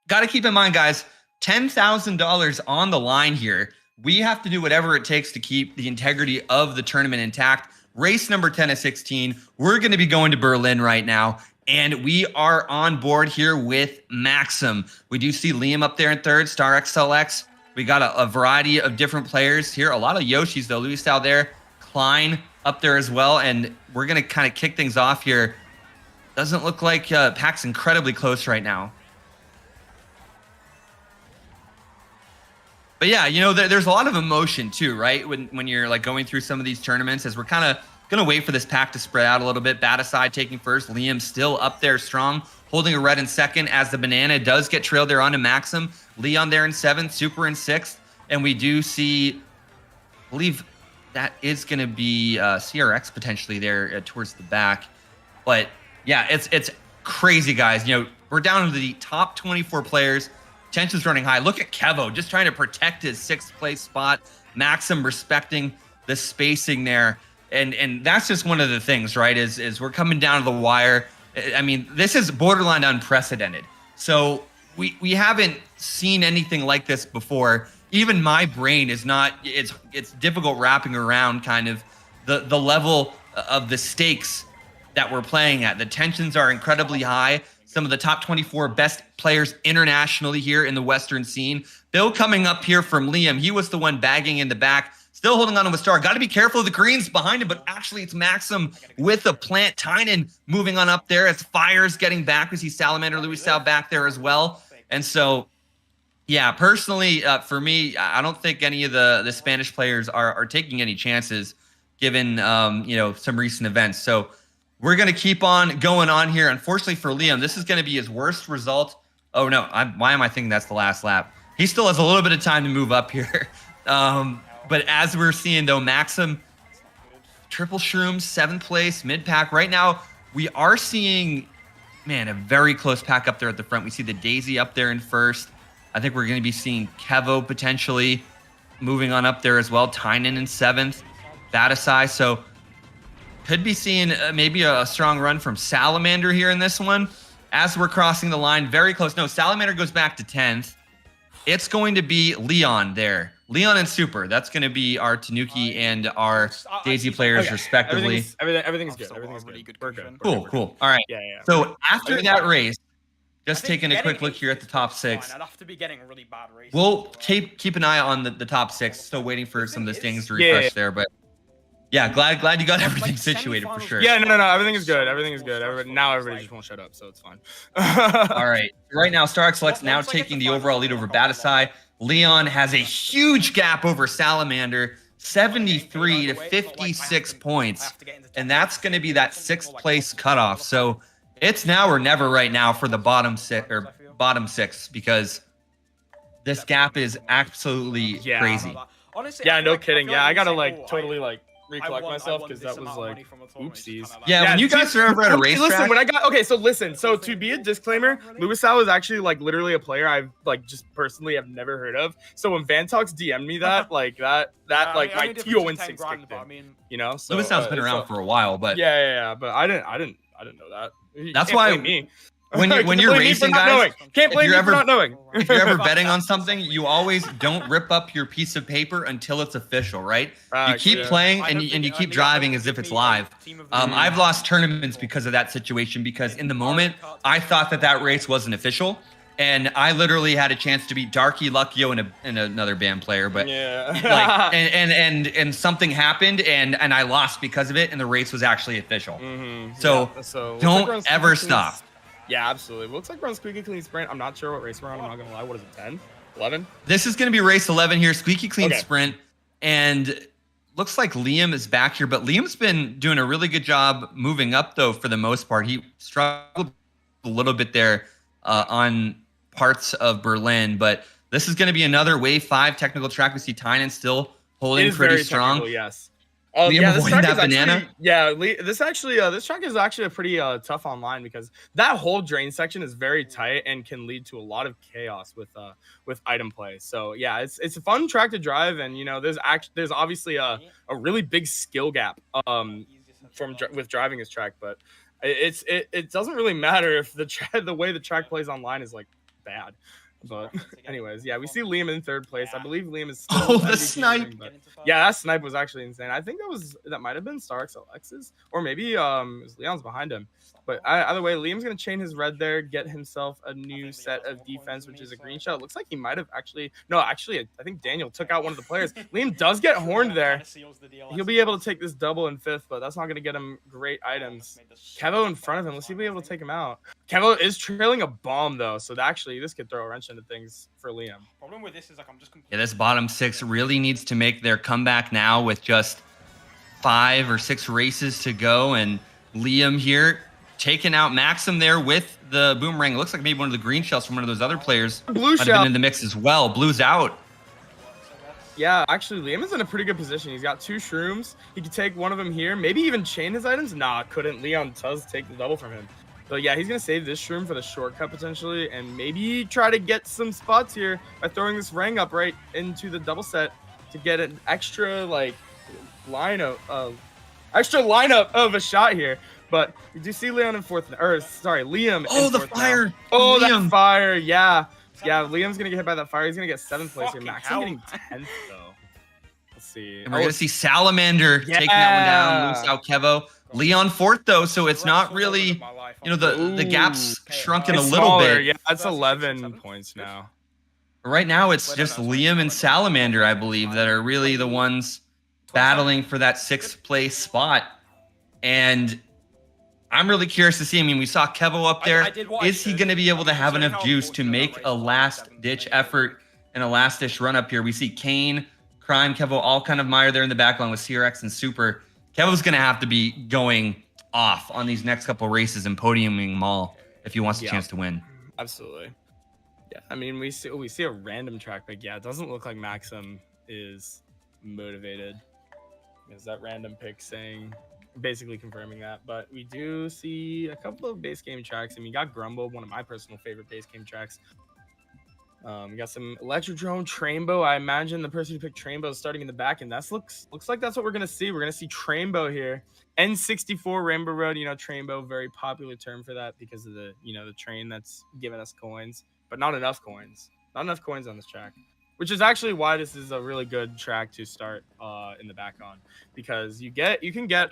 got to keep in mind, guys, $10,000 on the line here. We have to do whatever it takes to keep the integrity of the tournament intact. Race number 10 of 16. We're going to be going to Berlin right now, and we are on board here with Maxim. We do see Liam up there in 3rd, Star XLX. We got a variety of different players here. A lot of Yoshis, though. Louis out there. Klein up there as well. And we're going to kind of kick things off here. Doesn't look like Pack's incredibly close right now. But yeah, there's a lot of emotion too, right? When you're going through some of these tournaments, as we're kind of going to wait for this pack to spread out a little bit. Batasai taking first. Liam still up there strong, holding a red in 2nd, as the banana does get trailed there onto Maxim. Leon there in 7th, Super in 6th. And we do see, I believe that is going to be CRX potentially there towards the back. But yeah, it's crazy, guys. We're down to the top 24 players. Tension's running high. Look at Kevo just trying to protect his 6th place spot. Maxim respecting the spacing there. And that's just one of the things, right, is we're coming down to the wire. I mean, this is borderline unprecedented. So we haven't seen anything like this before. Even my brain is not, it's difficult wrapping around kind of the level of the stakes that we're playing at. The tensions are incredibly high. Some of the top 24 best players internationally here in the Western scene. Bill coming up here from Liam. He was the one bagging in the back. Still holding on to a star. Got to be careful of the Koreans behind him, but actually it's Maxim with a plant. Tynan moving on up there as Fire's getting back. We see Salamander, Louis Sal back there as well. And so, yeah, personally, for me, I don't think any of the Spanish players are taking any chances given, some recent events. So we're going to keep on going on here. Unfortunately for Liam, this is going to be his worst result. Oh, no. Why am I thinking that's the last lap? He still has a little bit of time to move up here. But as we're seeing, though, Maxim, triple shrooms, 7th place, mid-pack. Right now, we are seeing, man, a very close pack up there at the front. We see the Daisy up there in 1st. I think we're going to be seeing Kevo potentially moving on up there as well. Tynan in 7th, Batasai. So could be seeing maybe a strong run from Salamander here in this one. As we're crossing the line, very close. No, Salamander goes back to 10th. It's going to be Leon there Leon and Super. That's going to be our Tanuki and our Daisy players, respectively. Everything's good. Everything's good. We're good. Cool. All right. Yeah. So after that race, just taking a quick look here at the top 6. I'd have to be getting really bad races. We'll keep an eye on the top 6. Still waiting for some of the things to refresh there, but yeah, glad you got everything situated for sure. Yeah, no. Everything is good. Now everybody just won't shut up, so it's fine. All right. Right now, Stark Select's now taking the overall lead over Batasai. Leon has a huge gap over Salamander, 73 to 56 points, and that's going to be that 6th place cutoff. So it's now or never right now for the bottom 6 because this gap is absolutely crazy. Honestly, Yeah, no kidding. feel Yeah, I gotta this is totally I recollect won- myself I won because this that was amount of like money from a tournament, oopsies. just kinda Yeah, when you guys are over at a racetrack. Listen, when I got so to be a disclaimer, Luisal is actually like literally a player I've like just personally have never heard of. So when Vantox DM'd me that, like that my TO instincts kicked in. You know, so Luisal's been around for a while, but yeah, but I didn't know that. That's Can't why blame me. when Can't you're blame me for racing, not guys, knowing. Can't blame me for not knowing. if you're ever betting on something, you always don't rip up your piece of paper until it's official, right? You keep playing and you keep driving as if it's live. I've lost tournaments because of that situation because in the moment I thought that race wasn't official, and I literally had a chance to beat Darky, Luckyo, and another band player, but like and something happened and I lost because of it, and the race was actually official. So don't ever stop. Yeah, absolutely. Looks like we're on Squeaky Clean Sprint. I'm not sure what race we're on. I'm not gonna lie. What is it? 10? 11? This is going to be race 11 here, Squeaky Clean Okay. Sprint, and looks like Liam is back here, but Liam's been doing a really good job moving up, though, for the most part. He struggled a little bit there on parts of Berlin, but this is going to be another Wave 5 technical track. We see Tynan still holding pretty strong. Technical, yes. Liam this avoiding track that is banana. this track is actually a pretty tough online because that whole drain section is very tight and can lead to a lot of chaos with item play. So yeah, it's a fun track to drive, and you know there's obviously a really big skill gap with driving this track, but it doesn't really matter if the way the track plays online is like bad. But anyways, yeah, we see Liam in 3rd place. I believe Liam is still the MVP snipe. winning, but yeah, that snipe was actually insane. I think that might have been Starks Alexis, or maybe it was Leon's behind him. But either way, Liam's gonna chain his red there, get himself a new set of defense, which is a green shot. Looks like he might have I think Daniel took out one of the players. Liam does get horned there. He'll be able to take this double in 5th, but that's not gonna get him great items. Kevo in front of him. Let's see if we'll be able to take him out. Kevo is trailing a bomb though, so actually this could throw a wrench into things for Liam. Problem with this is like I'm just Yeah, this bottom 6 really needs to make their comeback now with just 5 or 6 races to go, and Liam here taking out Maxim there with the boomerang. It looks like maybe one of the green shells from one of those other players Blue might have shell. been in the mix as well. Blue's out. Yeah, actually, Liam is in a pretty good position. He's got 2 shrooms. He could take one of them here. Maybe even chain his items. Nah, couldn't. Leon does take the double from him. But yeah, he's going to save this shroom for the shortcut potentially, and maybe try to get some spots here by throwing this Rang up right into the double set to get an extra lineup of a shot here. But you do see Leon in 4th, or sorry, Liam. Oh, in the 4th now. fire. Oh, Liam. that fire. Yeah, Liam's going to get hit by that fire. He's going to get 7th place here. Fucking Maxim hell. getting 10th though. Let's see. And we're going to see Salamander taking that one down. Loose out Kevo. Leon 4th, though, so it's not really, the gap's shrunken a It's little smaller. bit. Yeah, it's 11 points now. Right now, it's just Liam and Salamander, I believe, that are really the ones battling for that 6th place spot. And I'm really curious to see. I mean, we saw Kevo up there. Is he going to be able to have enough juice to make a last-ditch effort and a last-ditch run up here? We see Kane, Crime, Kevo all kind of mire there in the back line with CRX and Super. Kevo's going to have to be going off on these next couple races and podiuming them all if he wants a chance to win. Absolutely. Yeah, I mean, we see a random track pick. Yeah, it doesn't look like Maxim is motivated. Is that random pick basically confirming that? But we do see a couple of base game tracks. I mean, you got Grumble, one of my personal favorite base game tracks. We got some Electrodrome, Trainbow. I imagine the person who picked Trainbow is starting in the back, and that looks like that's what we're gonna see. We're gonna see Trainbow here. N64 Rainbow Road. Trainbow, very popular term for that because of the the train that's giving us coins, but not enough coins. Not enough coins on this track. which is actually why this is a really good track to start in the back on, because you can get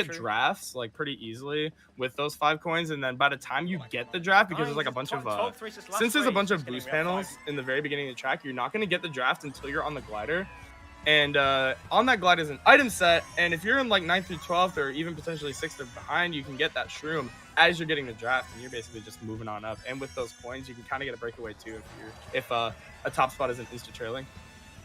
drafts like pretty easily with those 5 coins, and then by the time you get the draft, because there's like a bunch of since there's a bunch of boost panels in the very beginning of the track, you're not going to get the draft until you're on the glider. And on that glider is an item set, and if you're in like 9th through 12th or even potentially 6th or behind, you can get that shroom as you're getting the draft, and you're basically just moving on up. And with those coins, you can kind of get a breakaway too if a top spot isn't insta trailing.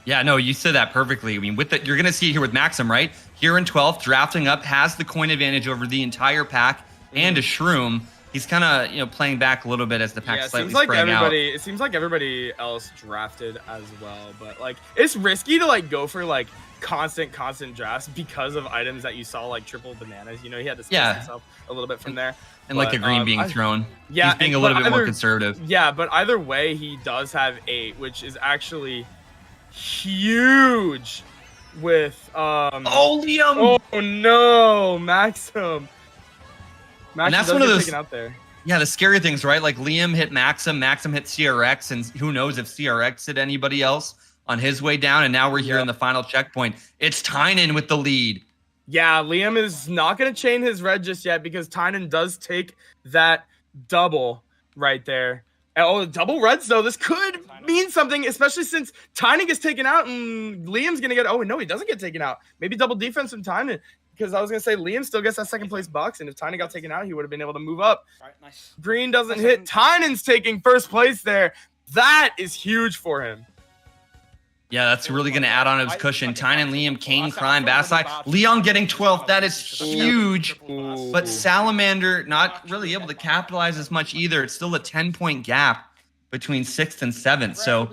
Yeah, no, you said that perfectly. I mean, you're going to see it here with Maxim, right? Here in 12th, drafting up, has the coin advantage over the entire pack and a shroom. He's kind of, playing back a little bit as the pack slightly spreading out. It seems like everybody else drafted as well, but like it's risky to like go for like constant drafts because of items that you saw like triple bananas. He had to space himself a little bit from there. And like a green being thrown. Yeah, he's being a little bit more conservative. Yeah, but either way, he does have 8, which is actually huge with Liam! Oh no, Maxim. And that's one of those out there. Yeah, the scary things, right? Like Liam hit Maxim hit CRX, and who knows if CRX hit anybody else on his way down. And now we're here in the final checkpoint. It's Tynan with the lead. Yeah, Liam is not going to chain his red just yet because Tynan does take that double right there. Oh, double reds, though. This could mean something, especially since Tynan gets taken out and Liam's going to get... Oh, no, he doesn't get taken out. Maybe double defense from Tynan. Because I was going to say Liam still gets that 2nd place box, and if Tynan got taken out, he would have been able to move up. Right, nice. Green doesn't hit. Tynan's taking 1st place there. That is huge for him. Yeah, that's really going to add on to his cushion. Tynan, Liam, Kane, Crime, Bassai. Leon getting 12th. That is huge. But Salamander not really able to capitalize as much either. It's still a 10-point gap between 6th and 7th. So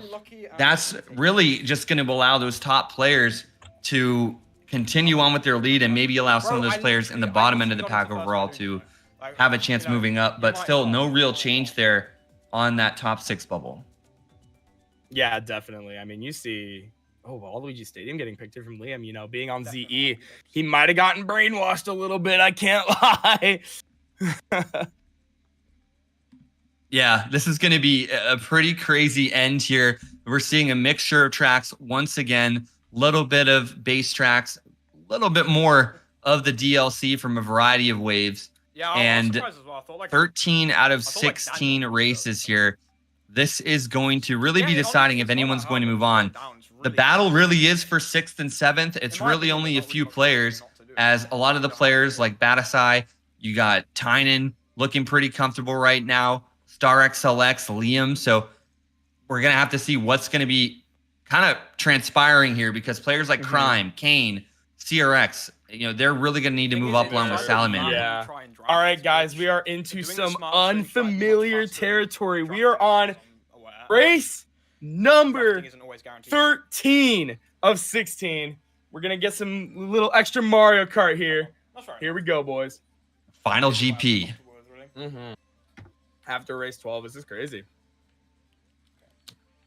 that's really just going to allow those top players to continue on with their lead and maybe allow some of those players in the bottom end of the pack overall to have a chance moving up. But still, no real change there on that top 6 bubble. Yeah, definitely. I mean, you see, Waluigi Stadium getting picked here from Liam, being on ZE. He might have gotten brainwashed a little bit, I can't lie. Yeah, this is going to be a pretty crazy end here. We're seeing a mixture of tracks once again, little bit of bass tracks, a little bit more of the DLC from a variety of waves. Yeah, and surprised as well. I thought, like, 13 out of 16 races here. This is going to really be deciding if anyone's going to move on. The battle really is for 6th and 7th. It's really only a few players, as a lot of the players like Batasai, you got Tynan looking pretty comfortable right now, Star XLX, Liam. So we're going to have to see what's going to be kind of transpiring here, because players like Crime, Kane, CRX, they're really going to need to move up along with Salamander. Yeah. All right, guys, we are into some unfamiliar territory. We are on race number 13 of 16. We're going to get some little extra Mario Kart here. Here we go, boys. Final GP. After race 12, this is crazy.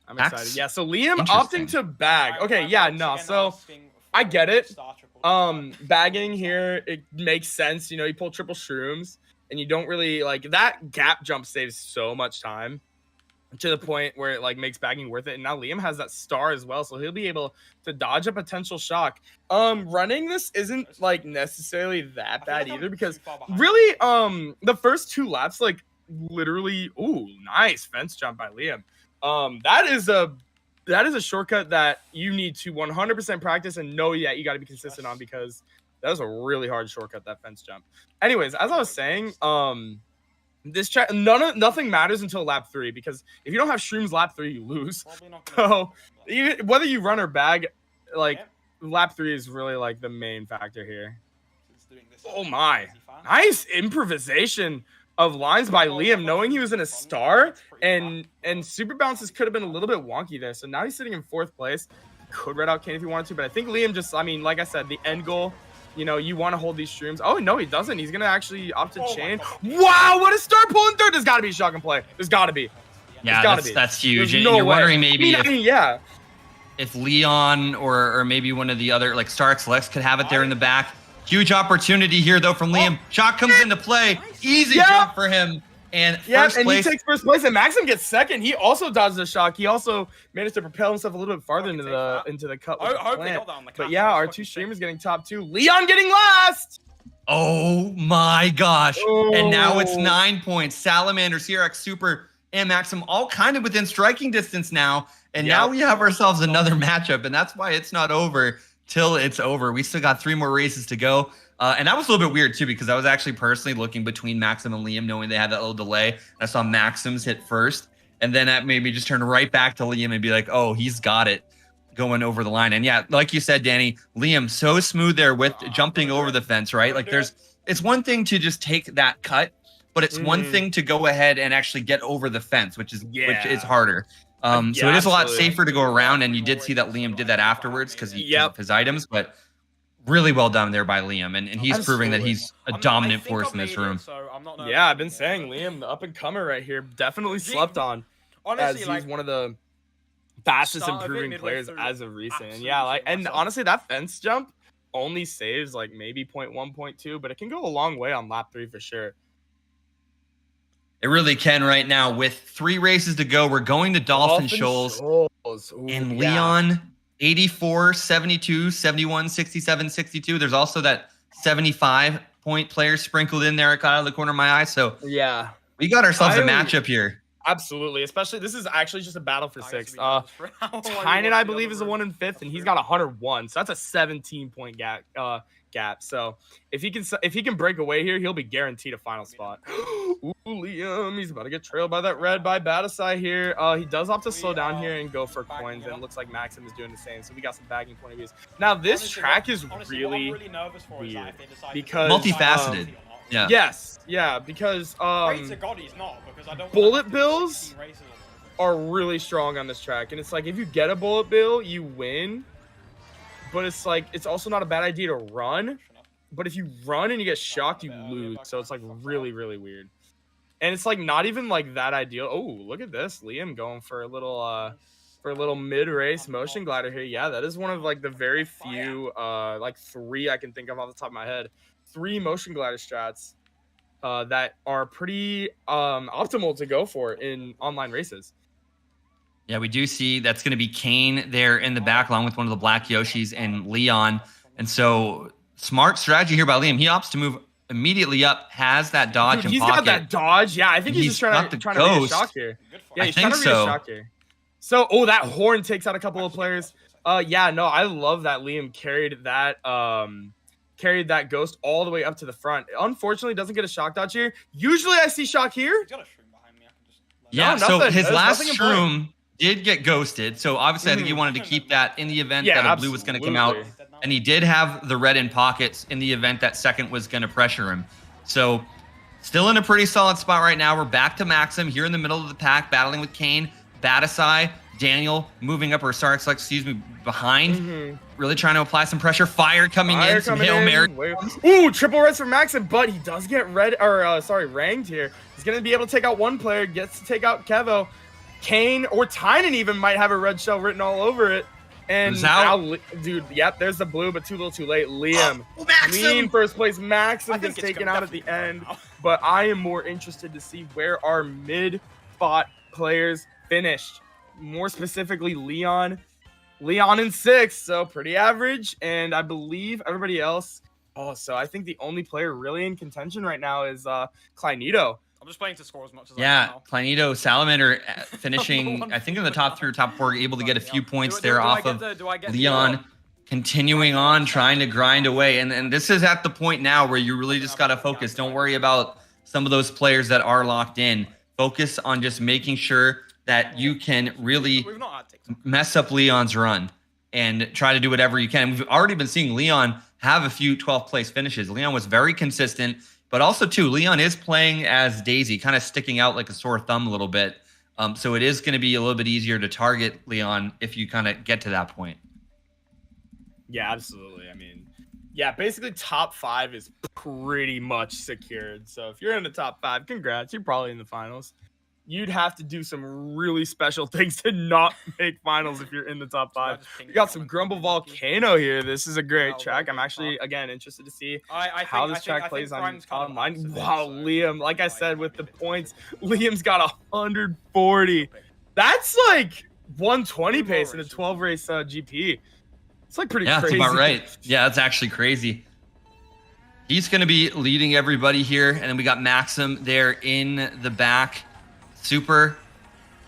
I'm excited. Yeah, so Liam opting to bag. Okay, yeah, no, so I get it. Bagging here, it makes sense. You pull triple shrooms, and you don't really like that gap jump saves so much time to the point where it makes bagging worth it. And now Liam has that star as well, so he'll be able to dodge a potential shock. Running this isn't necessarily that bad either, because really the first 2 laps literally nice fence jump by Liam. That is a shortcut that you need to 100% practice and know that you got to be consistent on, because that was a really hard shortcut, that fence jump. Anyways, as I was saying, this track, nothing matters until lap 3, because if you don't have shrooms lap 3, you lose. So whether you run or bag, lap 3 is really the main factor here. Oh my, nice improvisation of lines by Liam, knowing he was in a star, and super bounces could have been a little bit wonky there. So now he's sitting in 4th place. Could red out Kane if he wanted to, but I think Liam just, like I said, the end goal, you want to hold these shrooms. Oh, no, he doesn't. He's going to actually opt to chain. Wow, what a start pulling 3rd. There's got to be a shock and play. There's got to be. Yeah, that's huge. And you're wondering maybe if Leon or maybe one of the other, like Star XLX, could have it there in the back. Huge opportunity here, though, from Liam. Shot comes into play. Easy jump for him. And Yeah, first and place, he takes first place, and Maxim gets second. He also dodged a shock. He also managed to propel himself a little bit farther into the cut. With the I hope they plant. got that on the But camera. yeah, our Fucking two sick. streamers getting top 2. Leon getting last. oh my gosh. And now it's Oh. 9 points. Salamander, CRX Super, and Maxim all kind of within striking distance now. And now we have ourselves another matchup, and that's why it's not over till it's over. We still got 3 more races to go. And that was a little bit weird too, because I was actually personally looking between Maxim and Liam, knowing they had that little delay. I saw Maxim's hit first, and then that made me just turn right back to Liam and be like, oh, he's got it going over the line. And yeah, like you said, Danny, Liam, so smooth there with jumping over the fence, right? Like it's one thing to just take that cut, but it's one thing to go ahead and actually get over the fence, which is harder. So it is a lot safer to go around, and you did see that Liam did that afterwards because of his items, but really well done there by Liam, and he's proving that he's a dominant force in this room. Yeah, I've been saying Liam, the up and comer right here, definitely slept on. Honestly, as like, he's one of the fastest start of it improving midway players through, as of recent. And absolutely yeah, like, shit and myself. honestly, that fence jump only saves like maybe 0.1, 0.2, but it can go a long way on lap 3 for sure. It really can right now. With 3 races to go, we're going to Dolphin Shoals. Ooh, And yeah. Leon, 84, 72, 71, 67, 62. There's also that 75-point player sprinkled in there. I caught out of the corner of my eye. So Yeah, we got ourselves a matchup here. absolutely. Especially, this is actually just a battle for 6th. Tynan, I believe, is the one in 5th, and he's got 101. So that's a 17-point gap. So if he can break away here, he'll be guaranteed a final spot. Ooh, Liam, he's about to get trailed by that red by Batasai here. He does opt to slow down here and go for coins, and it looks like Maxim is doing the same. So we got some bagging point of views. Now this track is really weird because Multifaceted. Yeah. Yes, yeah, because Pray to God he's not, because I don't bullet want to have to do bills 16 races on this. are really strong on this track, and it's like if you get a bullet bill, you win. But it's like it's also not a bad idea to run. But if you run and you get shocked, you lose. So it's like really, really weird. And it's like not even like that ideal. Oh, look at this, Liam going for a little mid-race motion glider here. Yeah, that is one of like the very few like 3 I can think of off the top of my head. 3 motion glider strats that are pretty optimal to go for in online races. Yeah, we do see that's going to be Kane there in the back, along with one of the Black Yoshis and Leon. And so, smart strategy here by Liam. He opts to move immediately up, has that dodge Dude, and he's pocket. got that dodge. Yeah, I think he's just trying to read a shock here. Yeah, he's trying to read a shock here. So, that horn takes out a couple of players. Yeah, no, I love that Liam carried that ghost all the way up to the front. Unfortunately, doesn't get a shock dodge here. Usually, I see shock here. He's got a shroom behind me. I can just Yeah, No, so nothing. his There's last nothing important. shroom did get ghosted. So obviously, I think he wanted to keep that in the event Yeah, that a blue was going to come out. absolutely. And he did have the red in pockets in the event that second was going to pressure him. So still in a pretty solid spot right now. We're back to Maxim here in the middle of the pack, battling with Kane, Batasai, Daniel moving up, or sorry, excuse me, behind. Really trying to apply some pressure. Fire coming in, some Hail Mary. Ooh, triple reds for Maxim, but he does get ranged here. He's going to be able to take out one player, gets to take out Kevo. Kane or Tynan even might have a red shell written all over it. And now, dude, yep, there's the blue, but too little too late. Liam, clean first place. Maxim gets taken out at the end. But I am more interested to see where our mid-spot players finished. More specifically, Leon in 6th, so pretty average. And I believe everybody else. Oh, so I think the only player really in contention right now is Kleinito. I'm just playing to score as much as I Yeah, can now. Kleinito, Salamander finishing, I think in the top 3 or top 4, able to get a few points there off of Leon. Continuing on, trying to grind away. And this is at the point now where you really just got to focus. Don't worry about some of those players that are locked in. Focus on just making sure that you can really mess up Leon's run and try to do whatever you can. We've already been seeing Leon have a few 12th place finishes. Leon was very consistent, but also too, Leon is playing as Daisy, kind of sticking out like a sore thumb a little bit. So it is going to be a little bit easier to target Leon if you kind of get to that point. Yeah, absolutely. I mean, yeah, basically top 5 is pretty much secured. So if you're in the top 5, congrats. You're probably in the finals. you'd have to do some really special things to not make finals if you're in the top 5. We got some Grumble Volcano here. This is a great track. I'm actually, again, interested to see how this track plays on online. Wow, Liam, like I said, with the points, Liam's got 140. That's like 120 pace in a 12 race GP. It's like pretty crazy. Yeah, that's about right. Yeah, that's actually crazy. He's going to be leading everybody here. And then we got Maxim there in the back. Super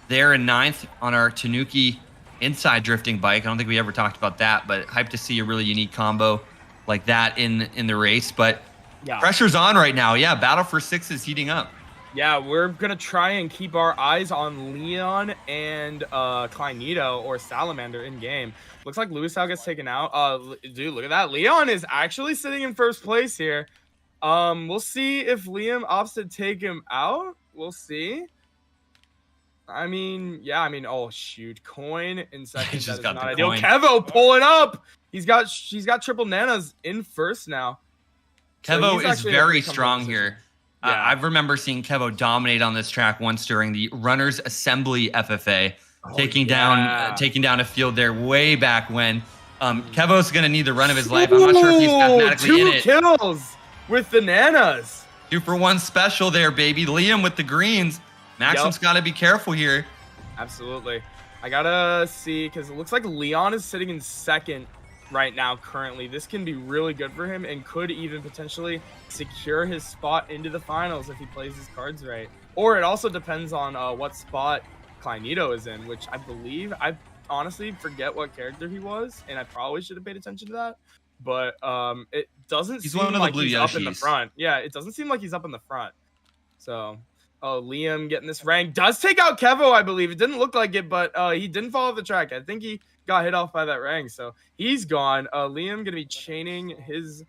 there in 9th on our Tanuki inside drifting bike. I don't think we ever talked about that, but hyped to see a really unique combo like that in the race. But yeah, pressure's on right now. Yeah, Battle for 6 is heating up. Yeah, we're going to try and keep our eyes on Leon and Kleinito or Salamander in game. Looks like Luisao gets taken out. Dude, look at that. Leon is actually sitting in first place here. We'll see if Liam opts to take him out. We'll see. I mean, oh shoot, Coin in second. Just that is got not the ideal. Coin. Kevo pulling up. She's got triple nanas in first now. So Kevo he's is actually in a very pretty comfortable strong position. here. Yeah. I remember seeing Kevo dominate on this track once during the Runners Assembly FFA, taking down a field there way back when. Kevo's gonna need the run of his life. I'm not sure if he's mathematically in it. 2 kills with the nanas. 2 for 1 special there, baby. Liam with the greens. Maxim's got to be careful here. Absolutely. I gotta see, because it looks like Leon is sitting in second right now currently. This can be really good for him and could even potentially secure his spot into the finals if he plays his cards right. Or it also depends on what spot Kleinito is in, which I believe, I honestly forget what character he was, and I probably should have paid attention to that. But it doesn't seem like he's up in the front. Yeah, it doesn't seem like he's up in the front. So... Oh, Liam getting this rank. Does take out Kevo, I believe. It didn't look like it, but he didn't follow the track. I think he got hit off by that rank, so he's gone. Liam going to be chaining his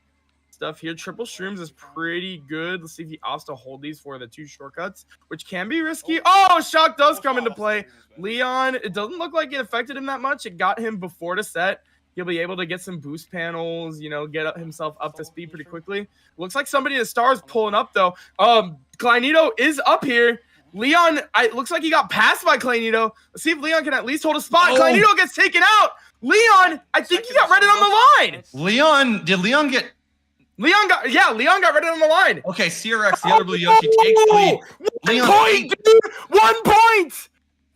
stuff here. Triple Shrooms is pretty good. Let's see if he opts to hold these for the 2 shortcuts, which can be risky. Oh, Shock does come into play. Leon, it doesn't look like it affected him that much. It got him before the set. He'll be able to get some boost panels, get himself up to speed pretty quickly. Looks like somebody in the stars pulling up, though. Kleinito is up here. Leon, it looks like he got passed by Kleinito. Let's see if Leon can at least hold a spot. Oh. Kleinito gets taken out. Leon, I think he got redded on the line. Did Leon get... Leon got redded on the line. Okay, CRX, the other blue Yoshi, takes the lead. 1 point, dude. 1 point.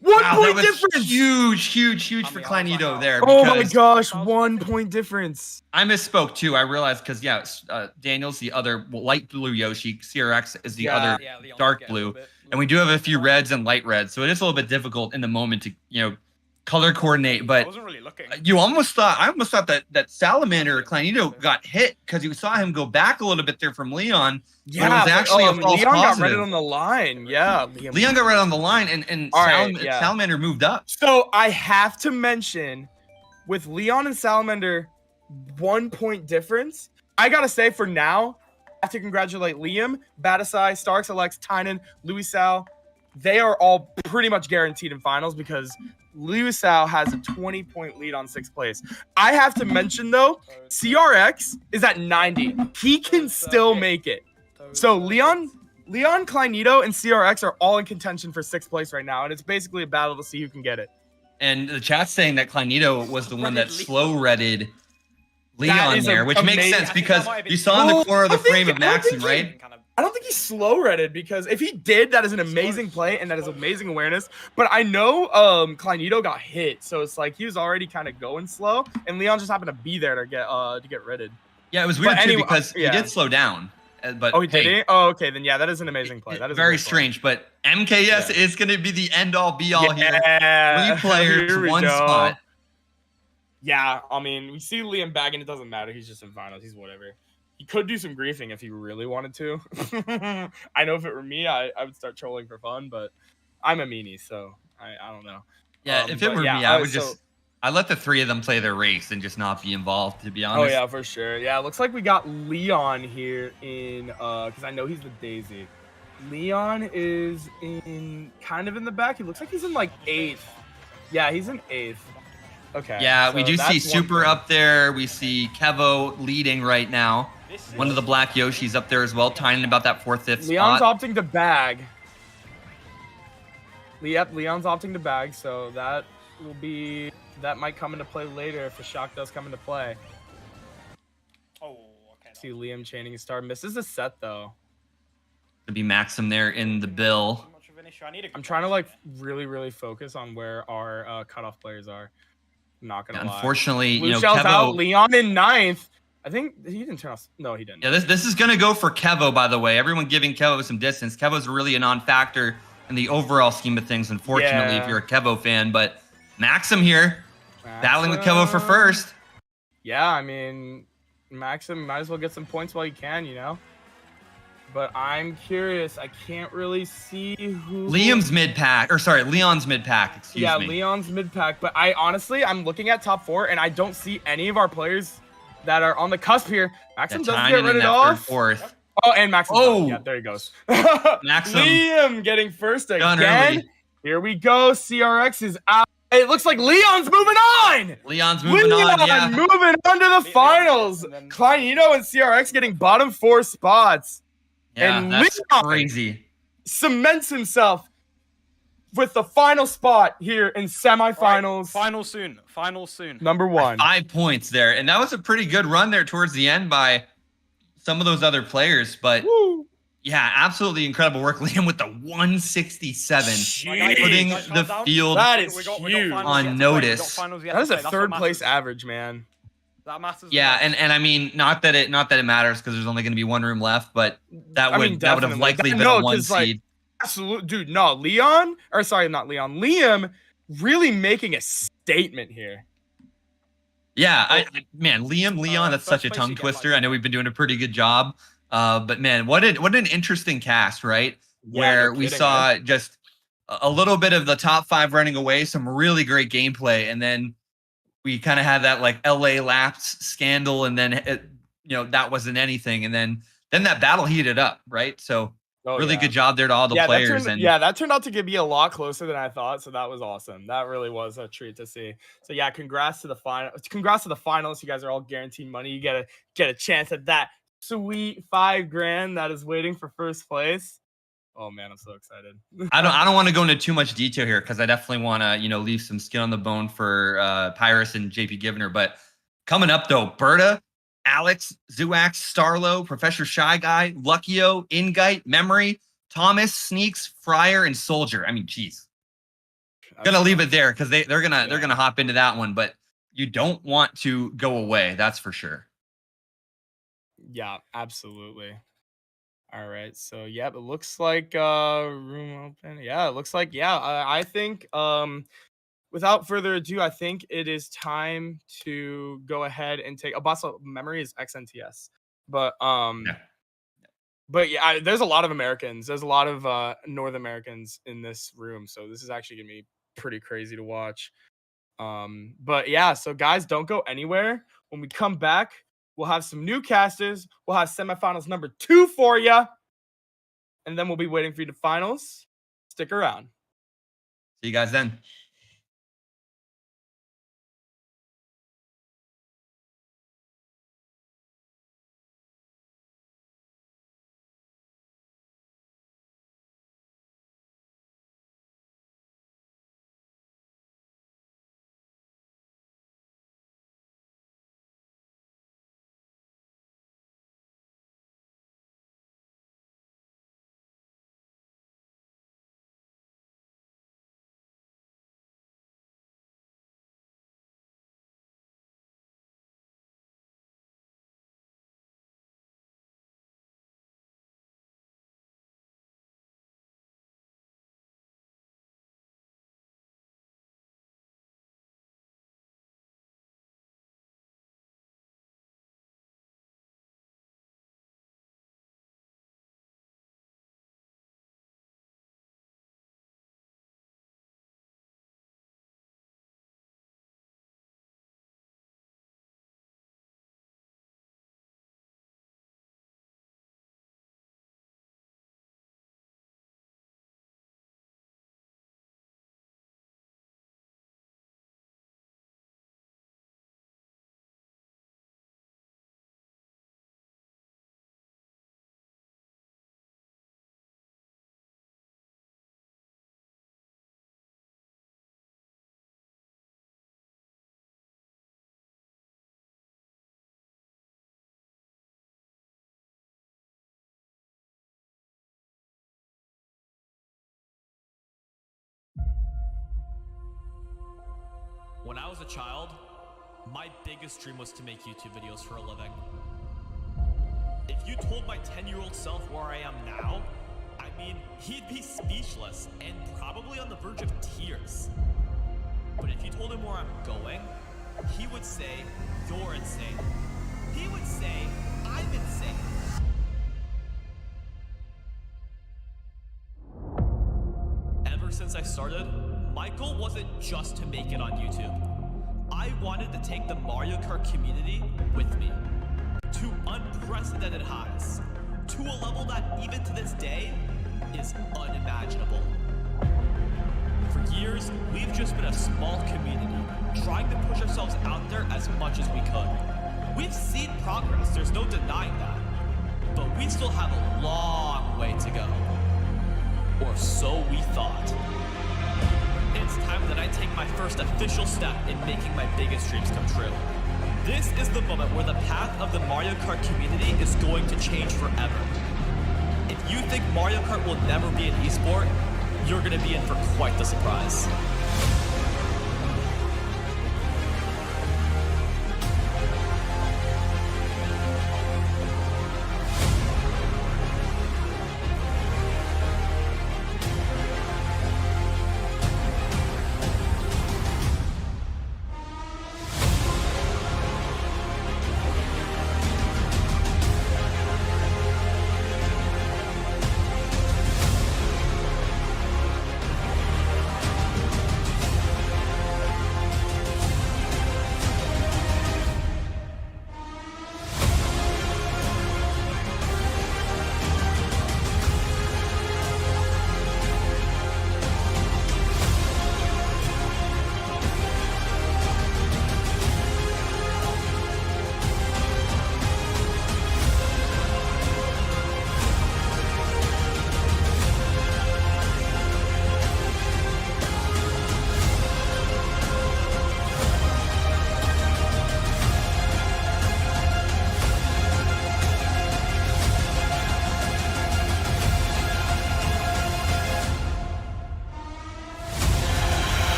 1 point that was difference. Huge for Kleinito there. Oh my because gosh, 1 point difference. I misspoke too. I realized because Daniel's the other light blue Yoshi. CRX is the other dark blue, and we do have a few reds and light reds, so it is a little bit difficult in the moment to color coordinate. But I wasn't really looking. I almost thought that Salamander or Kleinito got hit because you saw him go back a little bit there from Leon. Yeah, but it was actually a false Leon got positive. redded on the line. Yeah, Leon got right on the line, and Salamander moved up. So I have to mention, with Leon and Salamander, 1 point difference. I gotta say, for now, I have to congratulate Liam, Batasai, Starks, Alex, Tynan, Luisao. They are all pretty much guaranteed in finals because Luisao has a 20-point lead on 6th place. I have to mention, though, CRX is at 90. He can still make it. So Leon, Kleinito, and CRX are all in contention for 6th place right now, and it's basically a battle to see who can get it. And the chat's saying that Kleinito was the one that slow-redded Leon there, which makes sense because you saw in the corner of the frame of Maxim, right? I don't think he's slow-redded because if he did, that is an amazing play and that is amazing awareness. But I know Kleinito got hit, so it's like he was already kind of going slow, and Leon just happened to be there to get redded. Yeah, it was weird too because he did slow down. But oh, he did he? Oh, okay, then yeah, that is an amazing play. That is very strange, but MKS is going to be the end-all, be-all here. 3 players, 1 spot. Yeah, I mean, we see Liam bagging. It doesn't matter. He's just in finals. He's whatever. He could do some griefing if he really wanted to. I know if it were me, I would start trolling for fun, but I'm a meanie, so I don't know. Yeah, if it were me, I would I'd let the 3 of them play their race and just not be involved, to be honest. Oh, yeah, for sure. Yeah, it looks like we got Leon here in, because I know he's the Daisy. Leon is kind of in the back. He looks like he's in, 8th. Yeah, he's in 8th. Okay. Yeah, so we do see Super up there. We see Kevo leading right now. One of the black Yoshis up there as well, tying about that 4th, 5th Leon's spot. opting to bag. Yep, Leon's opting to bag, so that might come into play later if the shock does come into play. Oh, okay. See Liam chaining his star. Misses a set though. To be Maxim there in the bill. Much of an issue. I need a I'm trying to like really focus on where our cutoff players are. I'm not gonna lie. Unfortunately, Blue you know, Shell's out. Kevo. Leon in ninth. I think he didn't turn off. No, he didn't. Yeah, this is gonna go for Kevo, by the way. Everyone giving Kevo some distance. Kevo's really a non-factor in the overall scheme of things, unfortunately, if you're a Kevo fan. But Maxim here, battling with Kevo for first. Yeah, I mean, Maxim might as well get some points while you can, you know. But I'm curious. I can't really see who. Leon's mid-pack. Excuse me. Yeah, Leon's mid-pack. But I'm looking at top 4, and I don't see any of our players that are on the cusp here. Maxim doesn't get rid off. Fourth. Oh, and Maxim. Oh, yeah, there he goes. Maxim. Liam getting first Done again. early. Here we go. CRX is out. It looks like Leon's moving on. Leon's moving on. Yeah. Moving on to the finals. Kleinito and CRX getting bottom 4 spots. Yeah, And that's Leon crazy. cements himself with the final spot here in semifinals. Final soon. Number 1. 5 points there. And that was a pretty good run there towards the end by some of those other players. But yeah, absolutely incredible work. Liam with the 167. Putting the field That is huge. on notice. That is a third place average, man. That matters. Yeah, and I mean, not that it matters because there's only going to be one room left, but that would have likely been a 1 seed. Absolutely, dude. No, Liam really making a statement here. Yeah, Leon, that's such a tongue twister. I know we've been doing a pretty good job, but man, what an interesting cast, right? Where we saw just a little bit of the top 5 running away, some really great gameplay, and then we kind of had that like LA Laps scandal, and then that wasn't anything, and then that battle heated up, right? So really good job there to all the players. That turned out to be a lot closer than I thought, so that was awesome. That really was a treat to see. So yeah, congrats to the finalists. You guys are all guaranteed money. You get a chance at that sweet $5,000 that is waiting for first place. Oh man, I'm so excited. I don't want to go into too much detail here because I definitely want to leave some skin on the bone for Pyrus and JP Givner. But coming up though, Berta, Alex, Zuax, Starlo, Professor Shy Guy, Luckyo, Ingite, Memory, Thomas, Sneaks, Fryer, and Soldier. I mean, geez. Gonna leave it there because they're gonna hop into that one, but you don't want to go away, that's for sure. Yeah, absolutely. All right, so yeah, it looks like room open. Yeah, it looks like I think without further ado, I think it is time to go ahead and take Abaso. Memory is XNTS, but there's a lot of Americans. There's a lot of North Americans in this room, so this is actually gonna be pretty crazy to watch. But yeah, so guys, don't go anywhere. When we come back, we'll have some new casters. We'll have semifinals number 2 for you. And then we'll be waiting for you to finals. Stick around. See you guys then. When I was a child, my biggest dream was to make YouTube videos for a living. If you told my 10-year-old self where I am now, I mean, he'd be speechless and probably on the verge of tears. But if you told him where I'm going, he would say, "You're insane." He would say, "I'm insane." Ever since I started, my goal wasn't just to make it on YouTube. I wanted to take the Mario Kart community with me to unprecedented highs, to a level that even to this day is unimaginable. For years, we've just been a small community, trying to push ourselves out there as much as we could. We've seen progress, there's no denying that, but we still have a long way to go. Or so we thought. It's time that I take my first official step in making my biggest dreams come true. This is the moment where the path of the Mario Kart community is going to change forever. If you think Mario Kart will never be an esport, you're going to be in for quite the surprise.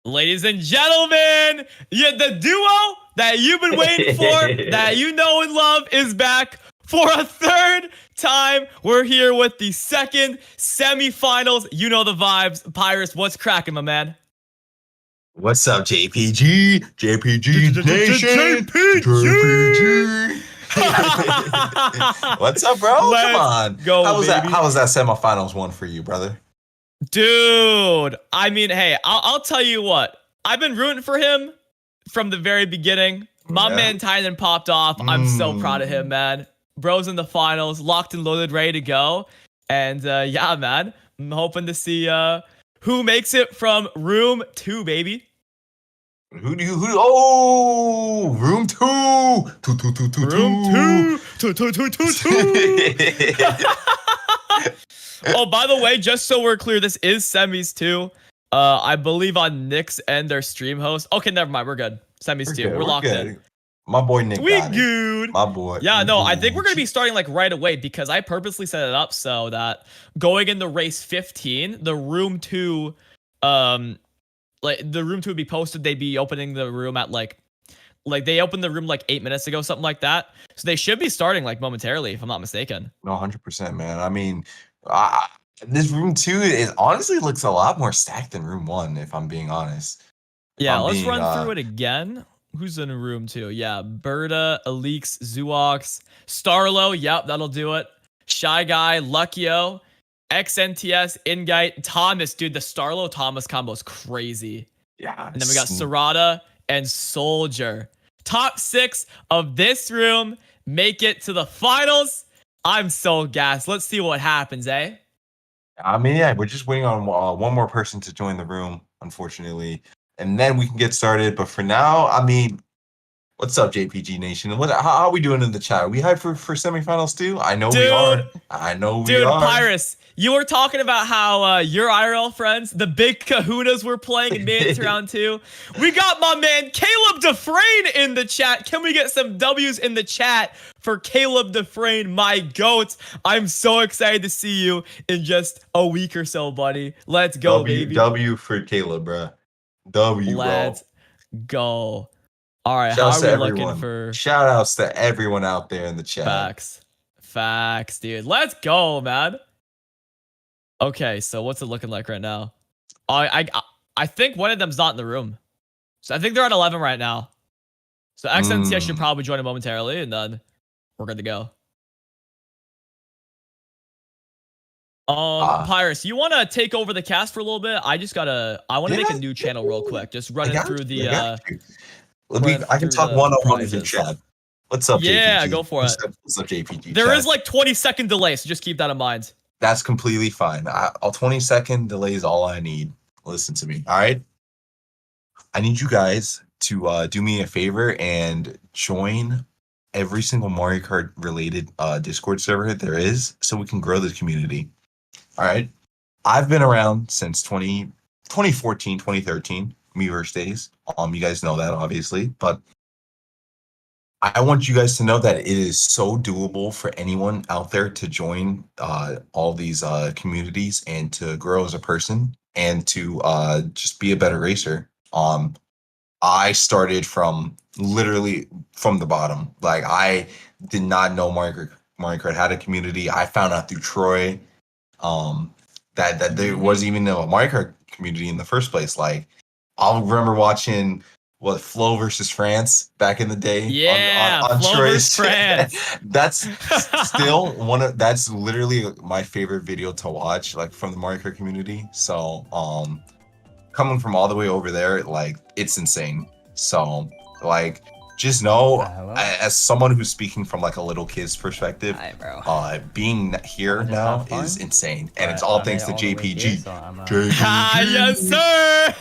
Ladies and gentlemen, the duo that you've been waiting for, that you know and love, is back for a third time. We're here with the second semifinals. You know the vibes. Pyrus, what's cracking, my man? What's up, JPG? JPG Nation. JPG. What's up, bro? Come on. Go, How was baby. How was that semifinals one for you, brother? Dude, I mean, hey, I'll tell you what. I've been rooting for him from the very beginning. My man Tynan popped off. I'm so proud of him, man. Bro's in the finals, locked and loaded, ready to go. And yeah, man, I'm hoping to see who makes it from room 2, baby. Who? Oh, room 2. Room 2. Oh, by the way, just so we're clear, this is semis 2. I believe on Nick's and their stream host. Okay, never mind. We're good. Semis 2. We're locked in. My boy Nick. We got it. good. My boy. Yeah, no, I think we're gonna be starting like right away because I purposely set it up so that going into race 15, the room 2, like the room 2 would be posted. They'd be opening the room at like they opened the room like 8 minutes ago, something like that. So they should be starting like momentarily, if I'm not mistaken. No, 100%, man. I mean, this room 2 is honestly looks a lot more stacked than room 1, if I'm being honest. Yeah, let's run through it again. Who's in room 2? Yeah, Berta, Alix, Zuox, Starlo. Yep, that'll do it. Shy Guy, Luckyo, XNTS, Ingite, Thomas. Dude, the Starlo Thomas combo is crazy. Yeah. And then we got Serrata and Soldier. Top 6 of this room make it to the finals. I'm so gassed. Let's see what happens, eh? I mean, yeah, we're just waiting on one more person to join the room, unfortunately. And then we can get started. But for now, I mean, What's up, JPG Nation? How are we doing in the chat? Are we hyped for semifinals too? I know we Dude. are. I know we Dude, are. Pyrus, you were talking about how your IRL friends, the big kahunas were playing and made it to round 2. We got my man Caleb Dufresne in the chat. Can we get some W's in the chat for Caleb Dufresne, my goat? I'm so excited to see you in just a week or so, buddy. Let's go, baby. W for Caleb, bro. W, Let's go. All right, Shouts how are to we looking everyone. for Shout outs to everyone out there in the chat. facts, dude. Let's go, man. Okay, so what's it looking like right now? I think one of them's not in the room, so I think they're at 11 right now. So XNC, I should probably join it momentarily, and then we're good to go. Pyrus, you want to take over the cast for a little bit? I want to make a new channel real quick. Just running through the. I can talk one-on-one with your chat. What's up, JPG? Yeah, go for it. What's up, JPG? There chat? is like 20-second delay, so just keep that in mind. That's completely fine. A 20-second delay is all I need. Listen to me, all right? I need you guys to do me a favor and join every single Mario Kart related Discord server there is, so we can grow this community. All right? I've been around since 2014, 2013. Miiverse days. You guys know that obviously, but I want you guys to know that it is so doable for anyone out there to join all these communities and to grow as a person and to just be a better racer. I started from literally from the bottom. Like I did not know Mario Kart had a community. I found out through Troy that there was even a Mario Kart community in the first place. Like I'll remember watching Flo versus France back in the day. Yeah, on Flo versus France. That's still that's literally my favorite video to watch, like from the Mario Kart community. So coming from all the way over there, like it's insane. So like just know, as someone who's speaking from like a little kid's perspective, being here now is insane, and it's all thanks to JPG. Yes, sir.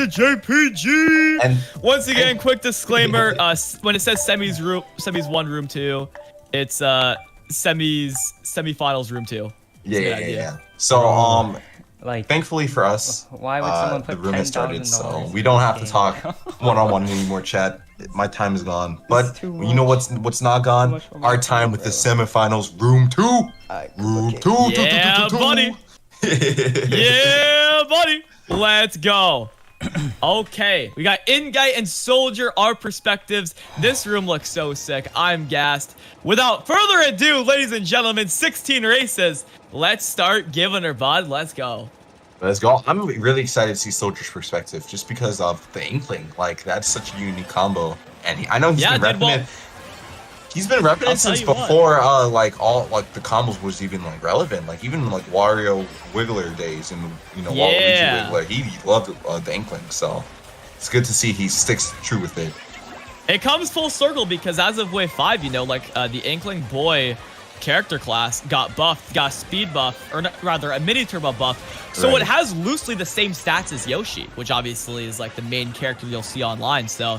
JPG. And once again, quick disclaimer: when it says semis 1 room 2, it's semifinals room 2. Yeah. So like, thankfully for us, why would someone put the room has started, $10,000 so we don't have to talk one-on-one anymore, chat. My time is gone. But you know what's not gone? Our time with the semifinals, room 2. Room 2. Yeah, buddy. Yeah, buddy. Let's go. Okay, we got Ingite and Soldier, our perspectives. This room looks so sick. I'm gassed. Without further ado, ladies and gentlemen, 16 races. Let's start giving her, bud. Let's go. Let's go. I'm really excited to see Soldier's perspective just because of the Inkling. Like, that's such a unique combo. And I know he's been repping it. He's been repping it since before like the combos was even like relevant. Like even like Wario Wiggler days and Waluigi Wiggler. He loved the Inkling. So it's good to see he sticks true with it. It comes full circle because as of wave 5, the Inkling boy character class got buffed, got speed buff, or rather a mini turbo buff. So it has loosely the same stats as Yoshi, which obviously is like the main character you'll see online. So,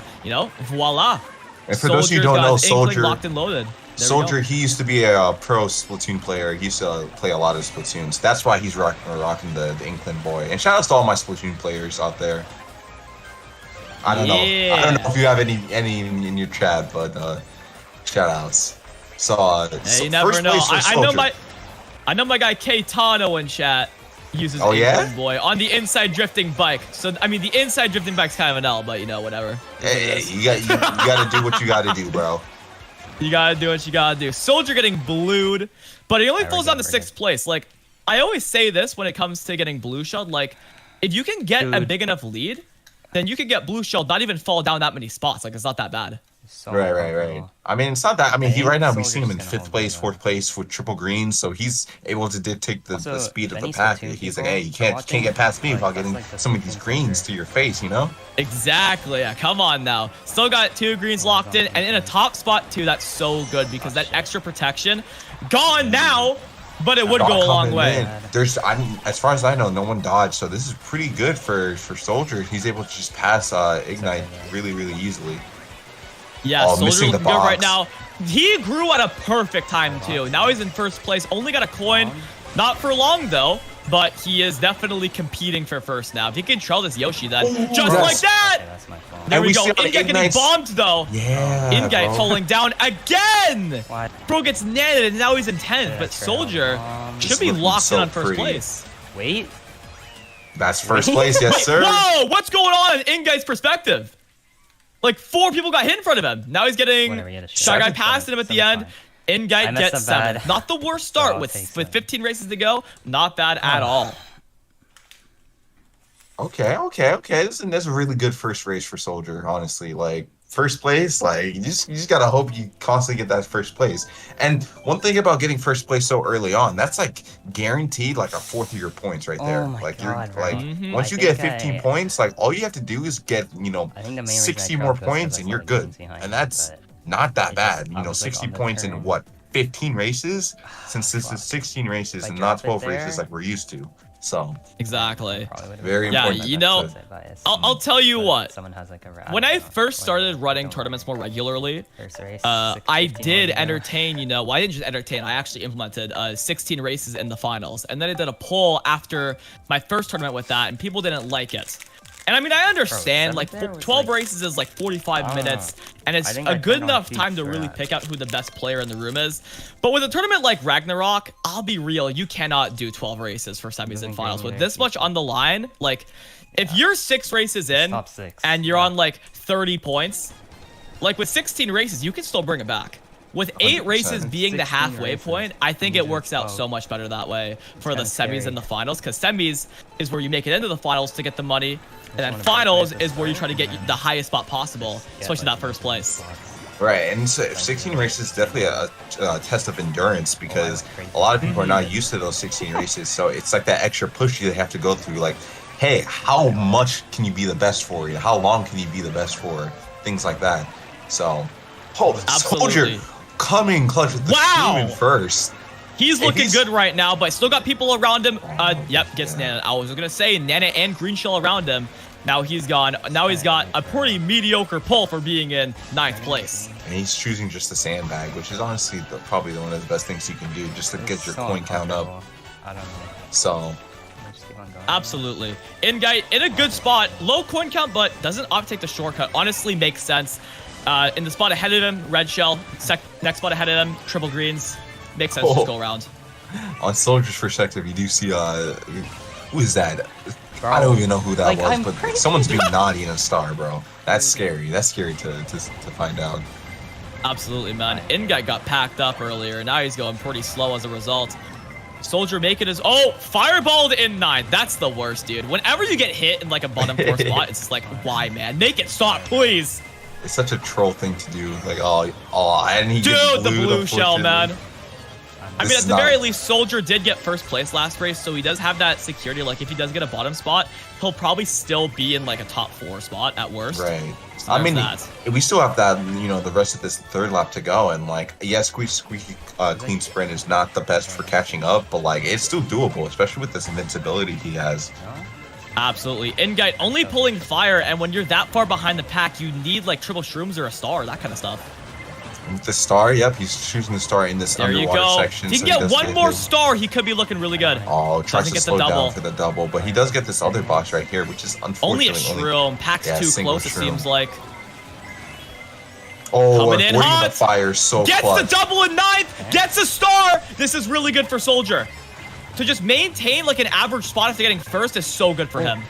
voila. And for those of you who don't know, Soldier, locked and loaded. Soldier, he used to be a pro Splatoon player. He used to play a lot of Splatoons. That's why he's rocking the Inkling boy. And shout out to all my Splatoon players out there. I don't know if you have any in your chat, but shout outs. So, you never know. I know my guy K Tano in chat uses Inkling boy on the inside drifting bike. So I mean, the inside drifting bike's kind of an L, but whatever. Hey, you gotta do what you gotta do, bro. You gotta do what you gotta do. Soldier getting blued, but he only falls down to 6th place. Like I always say this when it comes to getting blue shelled. Like if you can get a big enough lead, then you can get blue shelled, not even fall down that many spots. Like it's not that bad. Right. I mean, it's not that. I mean, right now we see him in 5th place, 4th place with triple greens, so he's able to dictate the speed of the pack. He's like, hey, you can't get past me without getting some of these greens to your face, Exactly. Yeah, come on now. Still got 2 greens locked in, and in a top spot too. That's so good because that extra protection gone now, but it would go a long way. As far as I know, no one dodged, so this is pretty good for Soldier. He's able to just pass Ignite really, really easily. Yeah, Oh, Soldier missing the looking good right box. now. He grew at a perfect time too. Now he's in first place. Only got a coin. Not for long though, but he is definitely competing for first now. If he can trail this Yoshi then, just yes. like that! That's my fault. There And we we go. see all the Ingate getting ignites. bombed though. Yeah, Ingate bro. falling down again! What? Bro gets netted and now he's in 10th, but That's right. Soldier should It's be looking locked in so on first pretty. place. Wait. That's first place, yes, sir. Whoa! What's going on in Ingate's perspective? Like 4 people got hit in front of him. Now he's getting Whatever, you had a Shy shot. Guy passed him at the end. Ingate I messed gets up bad. 7th. Not the worst start I'll with take 15 races to go. Not bad at all. Okay. That's a really good first race for Soldier, honestly. Like, first place, like, you just gotta hope you constantly get that first place. And one thing about getting first place so early on, that's like guaranteed like a fourth of your points right there. Oh my like God, bro. like Mhm. once I you get think 15 I- points, like all you have to do is get, I think the main reason 60 I more dropped was 'cause points I and saw you're the good. games behind And me, that's but not that I bad. just- I was, like, 60 on the points in turn. what? 15 races? Since this is 16 races If I and not drop it 12 races there- like we're used to. So, Exactly. Probably would've Very been Yeah, important. you know, I'll tell you But what. Someone has like a When I first whatever, started running don't tournaments worry. more regularly, First race, I 15 did more to go. entertain, well, I didn't just entertain, I actually implemented 16 races in the finals. And then I did a poll after my first tournament with that, and people didn't like it. And I mean, I understand, like, 12 races is like 45 minutes, and it's think a I good turned on enough feet time to for really that. pick out who the best player in the room is. But with a tournament like Ragnarok, I'll be real, you cannot do 12 races for semis and Doesn't finals. give With me this much on the line, like, if you're 6 races in, Top 6, and you're yeah. on like 30 points, like with 16 races, you can still bring it back. With 8 races 100%. being the 16 halfway races. point, I think it works out Oh. so much better that way for the kinda semis scary. and the finals, because semis is where you make it into the finals to get the money, and then wanna break finals races is where you try to get and the highest spot possible, especially that first place. right, and so 16 races is definitely a test of endurance because a lot of people are not used to those 16 races. So it's like that extra push you have to go through. Like, hey, how much can you be the best for? How long can you be the best for? Things like that. So, Soldier Absolutely. coming clutch with the Wow. team in first. He's And looking he's- good right now, but still got people around him. Yep, gets yeah. Nana. I was gonna say Nana and Green Shell around him. Now he's gone. Now he's got a pretty mediocre pull for being in 9th place. And he's choosing just the sandbag, which is honestly probably one of the best things you can do just to get your coin count up. I don't know. So, I'll just keep on going. Absolutely. Ingate in a good spot. Low coin count, but doesn't opt to take the shortcut. Honestly, makes sense. In the spot ahead of him, red shell. Next spot ahead of him, triple greens. Makes sense to just go around. on Soldier's perspective, you do see, who is that? Bro, I don't even know who that like, was, I'm but pretty someone's being naughty in a star, bro. That's scary. That's scary to find out. Absolutely, man. Ingate got packed up earlier. Now he's going pretty slow as a result. Soldier making his... Oh, fireballed in 9th. That's the worst, dude. Whenever you get hit in like a bottom 4 spot, it's just like, why, man? Make it stop, please. It's such a troll thing to do. Like, and he Dude, gets the blued, blue shell, man. unfortunately. I mean, This at is the not- very least, Soldier did get first place last race, so he does have that security. Like, if he does get a bottom spot, he'll probably still be in, like, a top 4 spot at worst. Right. So I mean, there's we still have that, the rest of this third lap to go, and like, yes, squeaky clean sprint is not the best for catching up, but like, it's still doable, especially with this invincibility he has. Absolutely. Ingate only pulling fire, and when you're that far behind the pack, you need, like, triple shrooms or a star, that kind of stuff. With the star, yep, he's choosing the star in this There you underwater go. section. If he so can get does one more his- star, he could be looking really good. Oh, tries Doesn't to get the slow double. down for the double, but he does get this other boss right here, which is Only unfortunately a shroom. Pack's yeah, too single close, it shroom. seems like. Oh, Coming in avoiding hot. the fire is so Gets clutch. the double in 9th, gets a star. This is really good for Soldier. To just maintain like an average spot after getting first is so good for him.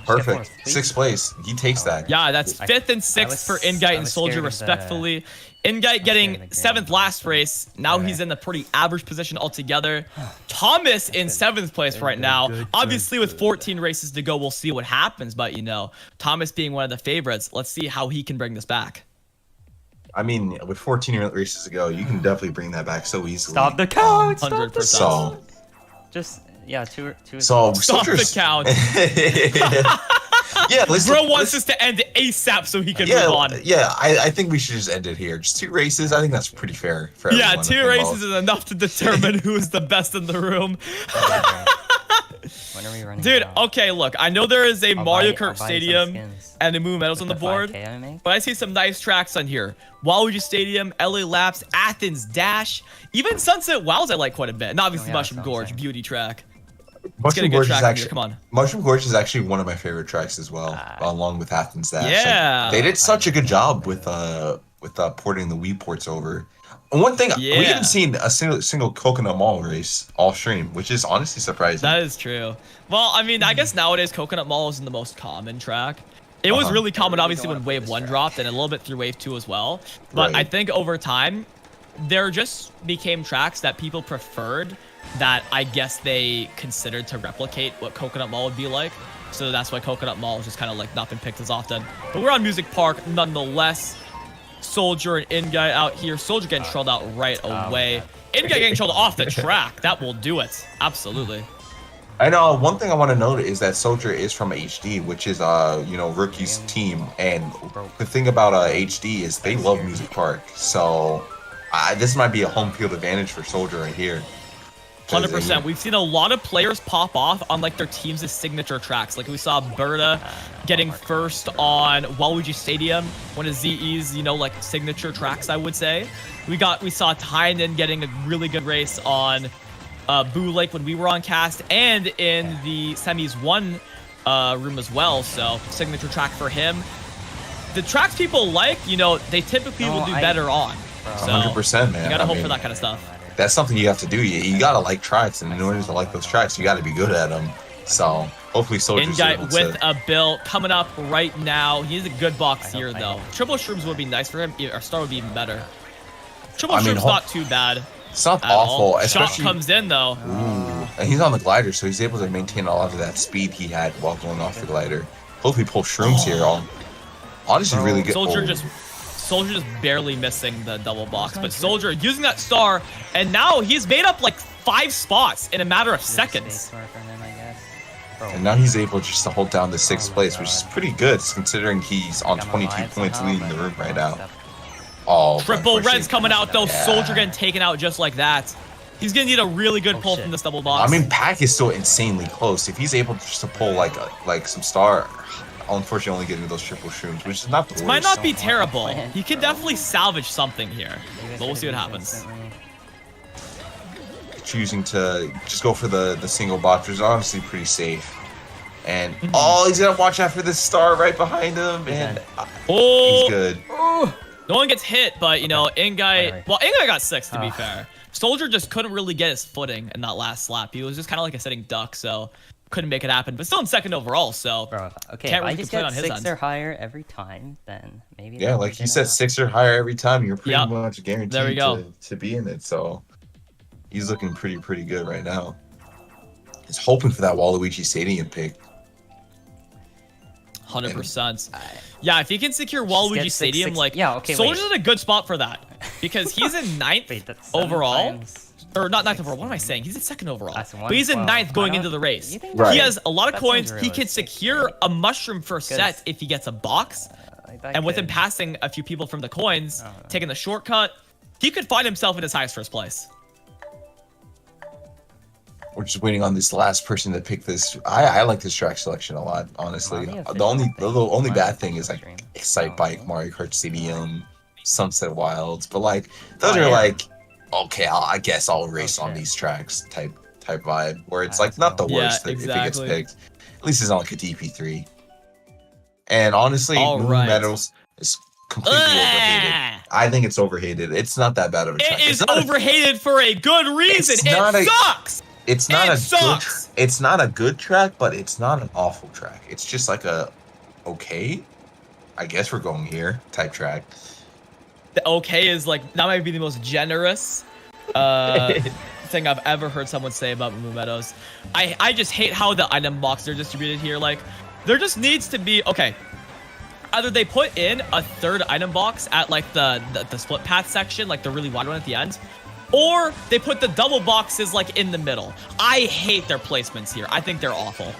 Perfect. Fourth, please. 6th place. He takes that. Yeah, that's 5th and 6th was- for I Ingate and was Soldier scared of the- respectfully. Ingate getting 7th last race. Now he's in a pretty average position altogether. Thomas in 7th place right now. Obviously with 14 races to go, we'll see what happens. But Thomas being one of the favorites, let's see how he can bring this back. I mean, with 14 races to go, you can definitely bring that back so easily. Stop the count. Stop the 100%. So, Just two. so Stop the Soldier's- count. yeah, Bro wants us to end ASAP so he can move on. Yeah, I think we should just end it here. Just 2 races. I think that's pretty fair for Yeah, everyone 2 involved. races is enough to determine who is the best in the room. When When are we running? Dude, now? okay, look, I know there is a Mario I'll Kart buy some Stadium skins. and the Moon Medals on With the board, 5K I make? but I see some nice tracks on here. Waluigi Stadium, LA Laps, Athens Dash, even Sunset Wilds I like quite a bit. And obviously yeah, Mushroom that's what I'm Gorge, saying. beauty track. Let's get a Mushroom good Gorge track is on actually here, come on. Mushroom Gorge is actually one of my favorite tracks as well, along with Athens Dash. Like, Yeah. they did such a good job with porting the Wii ports over. And one thing, we Yeah. haven't seen a single Coconut Mall race all stream, which is honestly surprising. That is true. Well, I mean, I guess nowadays Coconut Mall isn't the most common track. It was really common, obviously, when Wave 1 dropped, and a little bit through Wave 2 as well. But Right. I think over time, there just became tracks that people preferred that I guess they considered to replicate what Coconut Mall would be like. So that's why Coconut Mall has just kind of like not been picked as often. But we're on Music Park nonetheless. Soldier and In-Guy out here. Soldier getting trolled out right away. In-Guy getting trolled off the track. That will do it. Absolutely. I know one thing I want to note is that Soldier is from HD, which is Rookie's team, and the thing about HD is they love Music Park, so this might be a home field advantage for Soldier right here. 100%. We've seen a lot of players pop off on like their team's signature tracks. Like we saw Berta getting first on Waluigi Stadium, one of ZE's, like signature tracks, I would say. We saw Tynan getting a really good race on Boo Lake when we were on cast, and in the semis 1 room as well. So signature track for him. The tracks people like, they typically will do better on. So 100%, man. you gotta hope for that kind of stuff. That's something you have to do. You gotta like tracks, and in order to like those tracks, you gotta be good at them. So hopefully, Soldier's In-Guy able with to... a build coming up right now. He's a good box here, though. Triple Shrooms would be nice for him. Or Star would be even better. Triple Shrooms not too bad. It's not at awful. all. Shot Especially... comes in, though. Ooh. And he's on the glider, so he's able to maintain a lot of that speed he had while going off the glider. Hopefully, pull Shrooms here. Honestly, really good. Soldier just barely missing the double box, but Soldier using that star, and now he's made up like 5 spots in a matter of seconds. And now he's able just to hold down the 6th place, which is pretty good considering he's on 22 points leading the room right now. Oh, Triple Red's coming out though. Yeah. Soldier getting taken out just like that. He's gonna need a really good pull from this double box. I mean, Pack is still insanely close. If he's able just to pull like some star, unfortunately only getting those triple shrooms, which is not the worst. Might not be terrible. He could definitely salvage something here, but we'll see what happens. Choosing to just go for the single box, which is honestly pretty safe. And he's gonna watch out for this star right behind him, and he's good. No one gets hit, but In-Guy got 6 to be fair. Soldier just couldn't really get his footing in that last slap. He was just kind of like a sitting duck, so couldn't make it happen. But still in 2nd overall, so okay, can't really if I just complain get on his 6 end. or higher every time, then maybe. Yeah, like you said, 6 or higher every time. You're pretty much guaranteed There we go. to be in it. So he's looking pretty good right now. He's hoping for that Waluigi Stadium pick. 100%. Yeah, if he can secure Waluigi Stadium, Soldier's in a good spot for that because he's in 9th overall. Or not 9th overall, what am I saying? He's in 2nd overall. But he's in 9th going into the race. He has a lot of coins. He can secure a mushroom first set if he gets a box. And with him passing a few people from the coins, taking the shortcut, he could find himself in his highest first place. We're just waiting on this last person to pick this. I like this track selection a lot, honestly. The only bad thing is like Excite Bike, Mario Kart Stadium, Sunset Wilds, but like those are like, okay, I guess I'll race on these tracks type vibe, where it's like not the worst if it gets picked. At least it's on like a DP3. And honestly, Moon Medals is completely overhated. I think it's overhated. It's not that bad of a track. It is overhated for a good reason. It sucks. It's not it's not a good track, but it's not an awful track. It's just like a okay, I guess we're going here type track. The okay is like that might be the most generous thing I've ever heard someone say about Moon Meadows. I just hate how the item boxes are distributed here. Like there just needs to be either they put in a 3rd item box at like the split path section, like the really wide one at the end. Or they put the double boxes like in the middle. I hate their placements here. I think they're awful.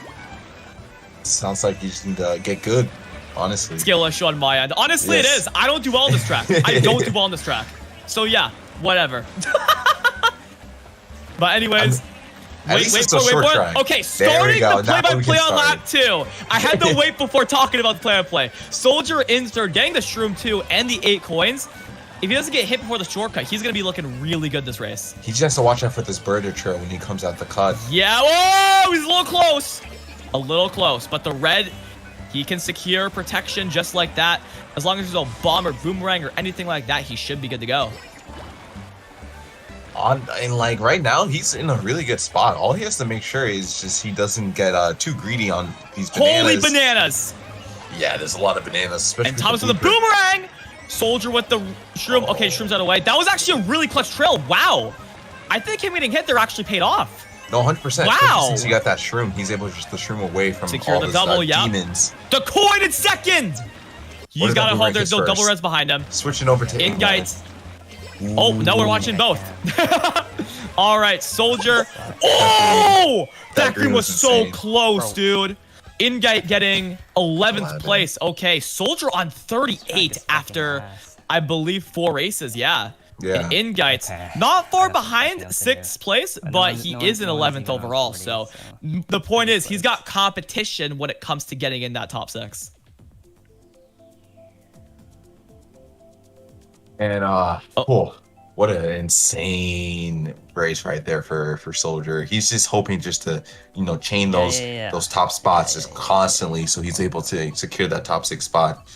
Sounds like you just need to get good, honestly. Skill issue on my end. Honestly, It is. I don't do well on this track. I don't do well on this track. So yeah, whatever. But anyways, At least it's a short track. Okay, There we starting go. the Now we play-by-play can on start. lap 2. I had to wait before talking about the play-by-play. Soldier in third, getting the Shroom 2 and the 8 coins. If he doesn't get hit before the shortcut, he's going to be looking really good this race. He just has to watch out for this birder trail when he comes out the cut. Yeah, whoa, he's a little close. A little close, but the red, he can secure protection just like that. As long as there's no bomb or boomerang or anything like that, he should be good to go. And like right now, he's in a really good spot. All he has to make sure is just he doesn't get too greedy on these bananas. Holy bananas! Yeah, there's a lot of bananas, especially And Thomas with the boomerang! Soldier with the Shroom. Okay, Shroom's out of the way. That was actually a really clutch trail. Wow. I think him getting hit there actually paid off. No, 100%. Wow. Since he got that Shroom, he's able to just the Shroom away from Secure all the his double, yeah. demons. The coin in second! He's did got to that hope boomerang there's hit no double first? res behind him. Switching over to Ingite. Oh, no, we're watching both. All right, Soldier. Oh! That green was so insane. close, dude. Ingite getting 11th place. Okay, Soldier on 38 after, I believe, 4 races. Yeah. Yeah. And Ingite, not far behind 6th place, but he is in 11th overall. So the point is, he's got competition when it comes to getting in that top 6. And what an insane race right there for Soldier. He's just hoping just to, chain those top spots just constantly so he's able to secure that top 6 spot.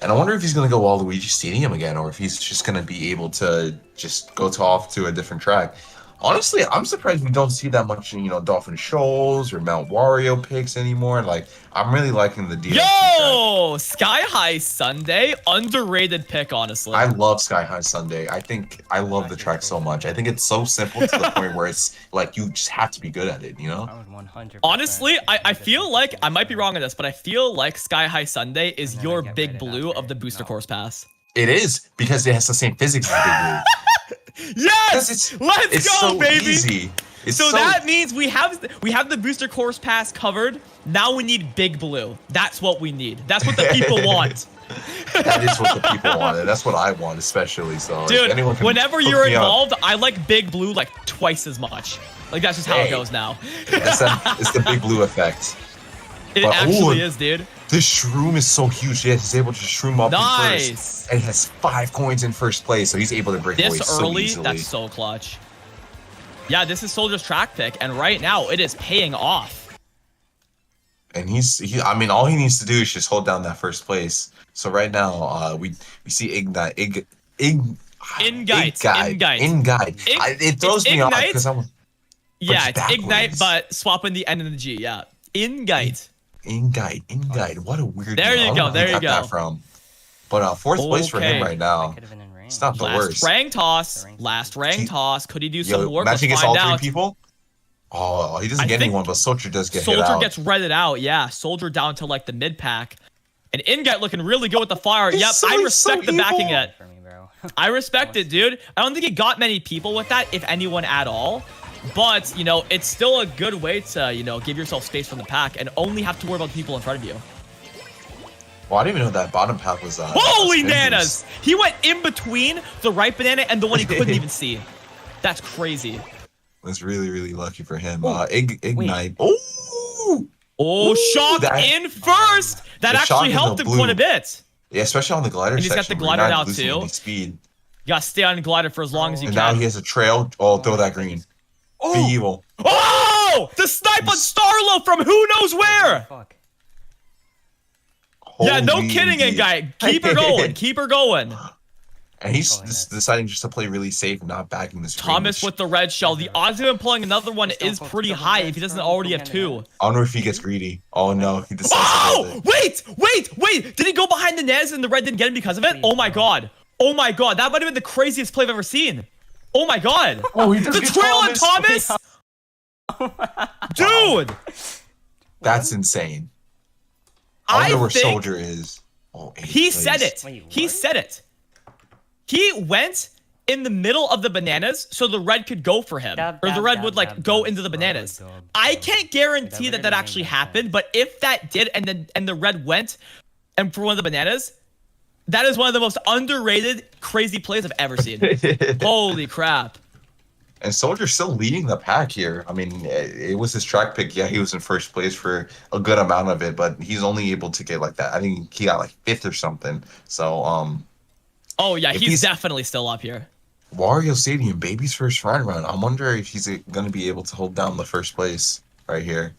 And I wonder if he's going to go Waluigi Stadium again, or if he's just going to be able to just go off to a different track. Honestly, I'm surprised we don't see that much, Dolphin Shoals or Mount Wario picks anymore. Like, I'm really liking the DLC Yo! Sky High Sunday, underrated pick, honestly. I love Sky High Sunday. I love the track so much. I think it's so simple to the point where it's like you just have to be good at it, Honestly, I feel like, I might be wrong on this, but I feel like Sky High Sunday is your Big Blue of the Booster Course Pass. It is, because it has the same physics as Big Blue. Yes! Let's go, so baby! Easy. So that means we have the Booster Course Pass covered. Now we need Big Blue. That's what we need. That's what the people want. That is what the people wanted. That's what I want, especially. So, dude, whenever you're involved, I like Big Blue like twice as much. Like that's just how it goes now. It's the Big Blue effect. It actually is, dude. This Shroom is so huge. Yeah, he's able to Shroom up in first. And he has 5 coins in first place, so he's able to break away so easily. That's so clutch. Yeah, this is Soldier's track pick, and right now it is paying off. And all he needs to do is just hold down that first place. So right now, we see Ingite. It throws me off because I'm. Yeah, it's Ignite, but swapping the N and the G. Yeah, Ingite. Ingite. What a weird. There you go. There you go. That from. But 4th place for him right now. It's not the worst. Last rank toss. Could he do some work? Imagine he Let's gets all find 3 out. people. Oh, he doesn't get anyone, but Soldier does get hit out. Soldier gets redded out. Yeah, Soldier down to like the mid pack. And Ingite looking really good with the fire. Yep, I respect the backing it. I respect it, dude. I don't think he got many people with that, if anyone at all. But, it's still a good way to, give yourself space from the pack and only have to worry about the people in front of you. Well, I didn't even know that bottom path was Holy nanas! He went in between the right banana and the one he couldn't even see. That's crazy. That's really, really lucky for him. Ignite. Oh! Oh, shock in first! That actually helped him quite a bit. Yeah, especially on the glider and he's section. He's got the glider now, too. Speed. You gotta stay on glider for as long as you can. And now he has a trail. Oh, throw that green. Be evil. Oh! The snipe on Starlo from who knows where! Yeah, no kidding, guy. Keep her going. Keep her going. And he's deciding just to play really safe and not backing this. Thomas with the red shell. The odds of him pulling another one is pretty high if he doesn't already have 2. I wonder if he gets greedy. Oh no, he decides to wait! Did he go behind the Nez and the red didn't get him because of it? Oh my god. Oh my god. That might have been the craziest play I've ever seen. Oh my god. Oh, he does the trail on Thomas? Dude! That's insane. I wonder where Soldier is. Oh, he said it. He said it. He went in the middle of the bananas so the red could go for him. Or the red would go into the bananas. I can't guarantee that actually happened, but if that did and the red went and for one of the bananas, that is one of the most underrated crazy plays I've ever seen. Holy crap. And Soldier's still leading the pack here. I mean, it was his track pick. Yeah, he was in first place for a good amount of it, but he's only able to get like that. I think he got like 5th or something. So, oh yeah, he's definitely still up here. Wario Stadium, baby's first run. I wonder if he's going to be able to hold down the first place right here.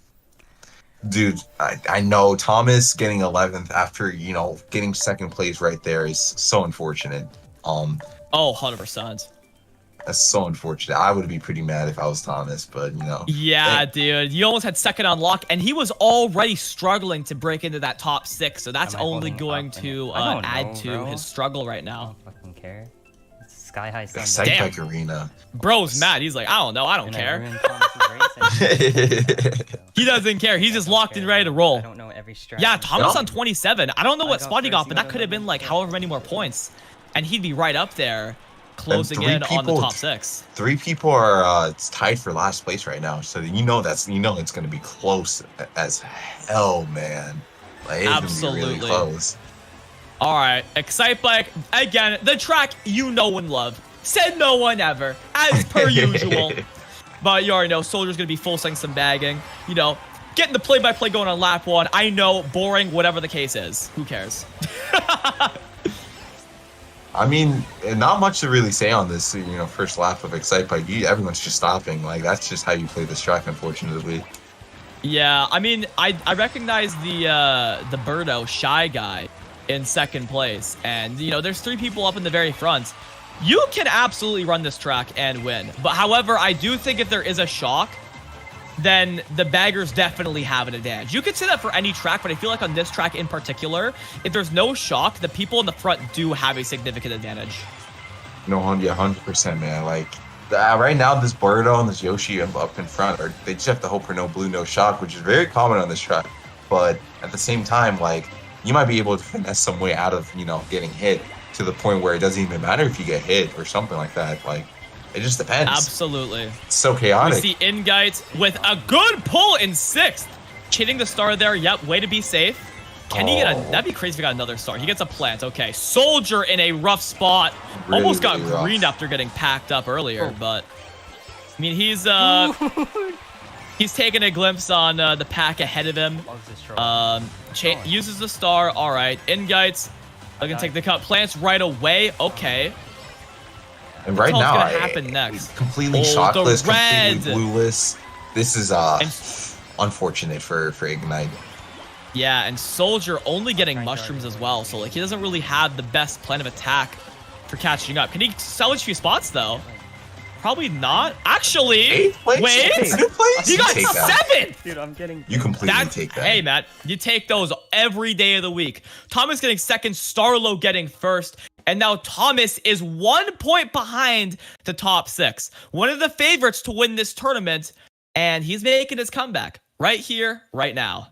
Dude, I know Thomas getting 11th after, you know, getting second place right there is so unfortunate. Oh, 100%. That's so unfortunate. I would be pretty mad if I was Thomas, but you know. Yeah, dude. You almost had second on lock, and he was already struggling to break into that top 6, so that's only going to add to his struggle right now. I don't fucking care. It's sky high sun. Excite Arena. Bro's mad. He's like, I don't know. I don't care. He doesn't care. He's just locked and ready to roll. I don't know every strat. Yeah, Thomas on 27. I don't know what spot he got, but that could have been like however many more points, and he'd be right up there, closing in on the top 6. 3 people are tied for last place right now, so it's going to be close as hell, man. Like, it's Absolutely. Gonna be really close. All right, Excite Bike again. The track you know and love. Said no one ever, as per usual. But you already know Soldier's gonna be full swing some bagging. You know, getting the play-by-play going on lap 1. I know, boring, whatever the case is. Who cares? I mean, not much to really say on this, first lap of Excite Bike. Everyone's just stopping. Like, that's just how you play this track, unfortunately. Yeah, I mean, I recognize the Birdo Shy Guy in second place. And, there's 3 people up in the very front. You can absolutely run this track and win. But however, I do think if there is a shock, then the baggers definitely have an advantage. You could say that for any track, but I feel like on this track in particular, if there's no shock, the people in the front do have a significant advantage. No, 100%, man. Like, right now, this Birdo and this Yoshi up in front, they just have to hope for no blue, no shock, which is very common on this track. But at the same time, like, you might be able to finesse some way out of, getting hit to the point where it doesn't even matter if you get hit or something like that. Like, it just depends. Absolutely. It's so chaotic. We see Ingite with a good pull in 6th. Hitting the star there. Yep, way to be safe. Can he get that'd be crazy if he got another star. He gets a plant. Okay, Soldier in a rough spot. Really, almost got really rough. greened after getting packed up earlier, but I mean, he's taking a glimpse on the pack ahead of him. Uses the star. All right, Ingites looking to take the cut. Plants right away. Okay. And right now, what's gonna happen next? Completely shockless, completely blueless. This is unfortunate for Ignite. Yeah, and Soldier only getting mushrooms as well, so like he doesn't really have the best plan of attack for catching up. Can he salvage a few spots though? Probably not. Actually, wait, he got 7th. Dude, I'm getting. You completely take that. Hey, Matt, you take those every day of the week. Thomas getting 2nd, Starlo getting 1st, and now Thomas is 1 point behind the top 6. One of the favorites to win this tournament, and he's making his comeback right here, right now.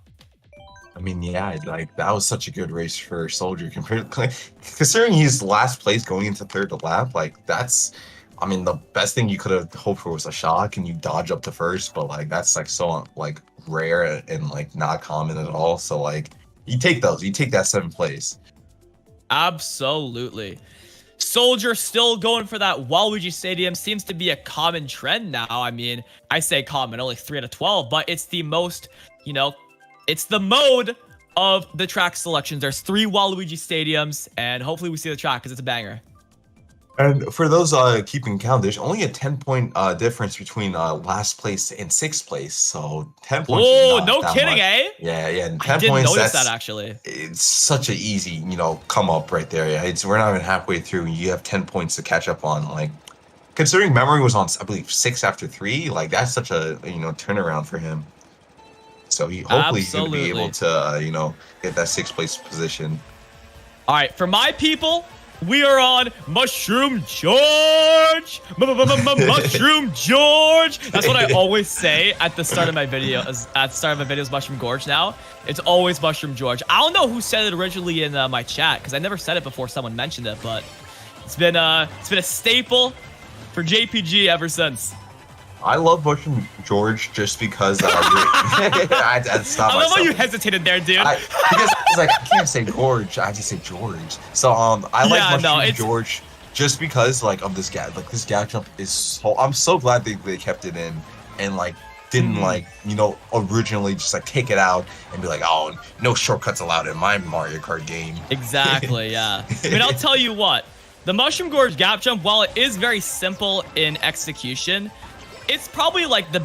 I mean, yeah, like that was such a good race for Soldier considering he's last place going into 3rd lap. Like that's. I mean, the best thing you could have hoped for was a shock and you dodge up to 1st, but like that's like so like rare and like not common at all. So like you take those, you take that 7th place. Absolutely. Soldier still going for that Waluigi Stadium. Seems to be a common trend now. I mean, I say common, only 3 out of 12, but it's the most, it's the mode of the track selections. There's 3 Waluigi Stadiums, and hopefully we see the track because it's a banger. And for those keeping count, there's only a 10-point difference between last place and 6th place. So 10 points. Oh, no kidding, much. eh? Yeah. And 10 I didn't points. notice that actually. It's such an easy, come up right there. Yeah, we're not even halfway through. And you have 10 points to catch up on. Like, considering memory was on, I believe, 6 after 3. Like, that's such a turnaround for him. So hopefully he's gonna be able to get that 6th place position. All right, for my people. We are on Mushroom George! Mushroom George! That's what I always say at the start of my videos. At the start of my videos, Mushroom Gorge now. It's always Mushroom George. I don't know who said it originally in my chat, because I never said it before someone mentioned it, but it's been a staple for JPG ever since. I love Mushroom George just because I had to stop I love myself. how you hesitated there, dude. Because I can't say Gorge, I just say George. So I like Mushroom George just because like of this gap, like this gap jump is so. I'm so glad they kept it in and like didn't like originally just like take it out and be like, oh, no shortcuts allowed in my Mario Kart game. Exactly. Yeah. I mean, I'll tell you what. The Mushroom Gorge gap jump, while it is very simple in execution, it's probably like the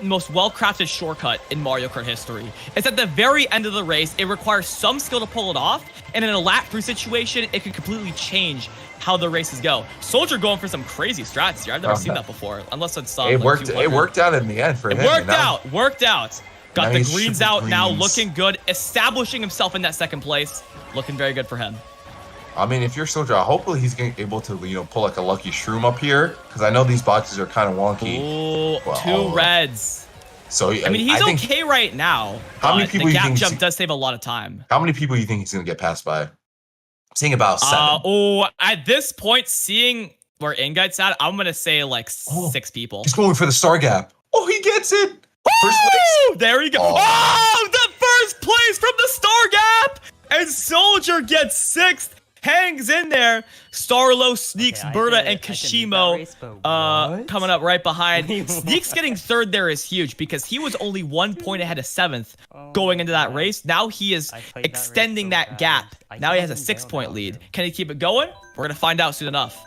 most well-crafted shortcut in Mario Kart history. It's at the very end of the race. It requires some skill to pull it off, and in a lap 3 situation, it can completely change how the races go. Soldier going for some crazy strats here. I've never seen that before, unless it's it worked. It worked out in the end for him. It worked out. Got the greens out now, greens. looking good, establishing himself in that second place. Looking very good for him. I mean, if you're Soldier, hopefully he's able to, pull like a lucky shroom up here, because I know these boxes are kind of wonky. Ooh, well, 2 reds. So I mean, he's okay right now. How many people the you gap think jump does save a lot of time. How many people you think he's gonna get passed by? I'm saying about 7. At this point, seeing where Inguy's at, I'm gonna say like 6 people. He's going for the star gap. Oh, he gets it. First place. There we go. Oh, the first place from the star gap, and Soldier gets 6th. Hangs in there. Starlo, Sneaks, Berta, and Kashimo coming up right behind. Sneaks getting 3rd there is huge because he was only 1 point ahead of 7th going into that race. Now he is extending that gap. Now he has a 6-point lead. Can he keep it going? We're going to find out soon enough.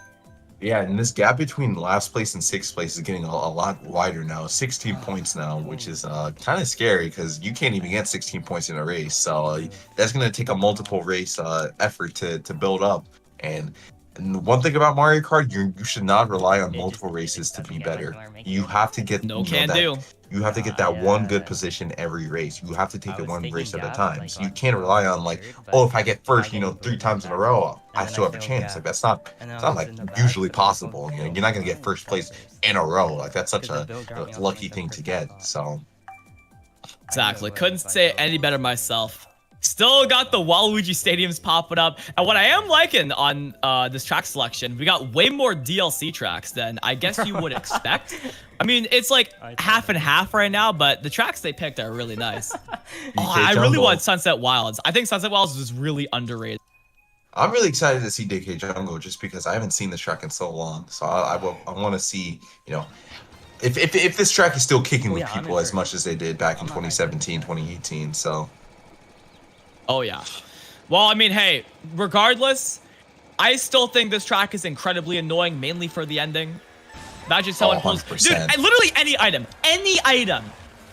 Yeah, and this gap between last place and 6th place is getting a lot wider now. 16 points now, which is kind of scary because you can't even get 16 points in a race. So that's going to take a multiple race effort to build up. And the one thing about Mario Kart, you should not rely on multiple races to be better. You have to get You have to get that one good position every race. You have to take it one race at a time. So you can't rely on like, oh, if I get first, 3 times in a row, I still have a chance. Like it's not like usually possible. You're not gonna get first place in a row. Like that's such a lucky thing to get. So exactly, couldn't say it any better myself. Still got the Waluigi stadiums popping up. And what I am liking on this track selection, we got way more DLC tracks than I guess you would expect. I mean, it's like half and half right now, but the tracks they picked are really nice. I really want Sunset Wilds. I think Sunset Wilds is really underrated. I'm really excited to see DK Jungle just because I haven't seen this track in so long. So I want to see, if this track is still kicking with people as much as they did back in 2017, 2018. So. Oh, yeah. Well, I mean, hey, regardless, I still think this track is incredibly annoying, mainly for the ending. Imagine someone pulls... Dude, literally any item.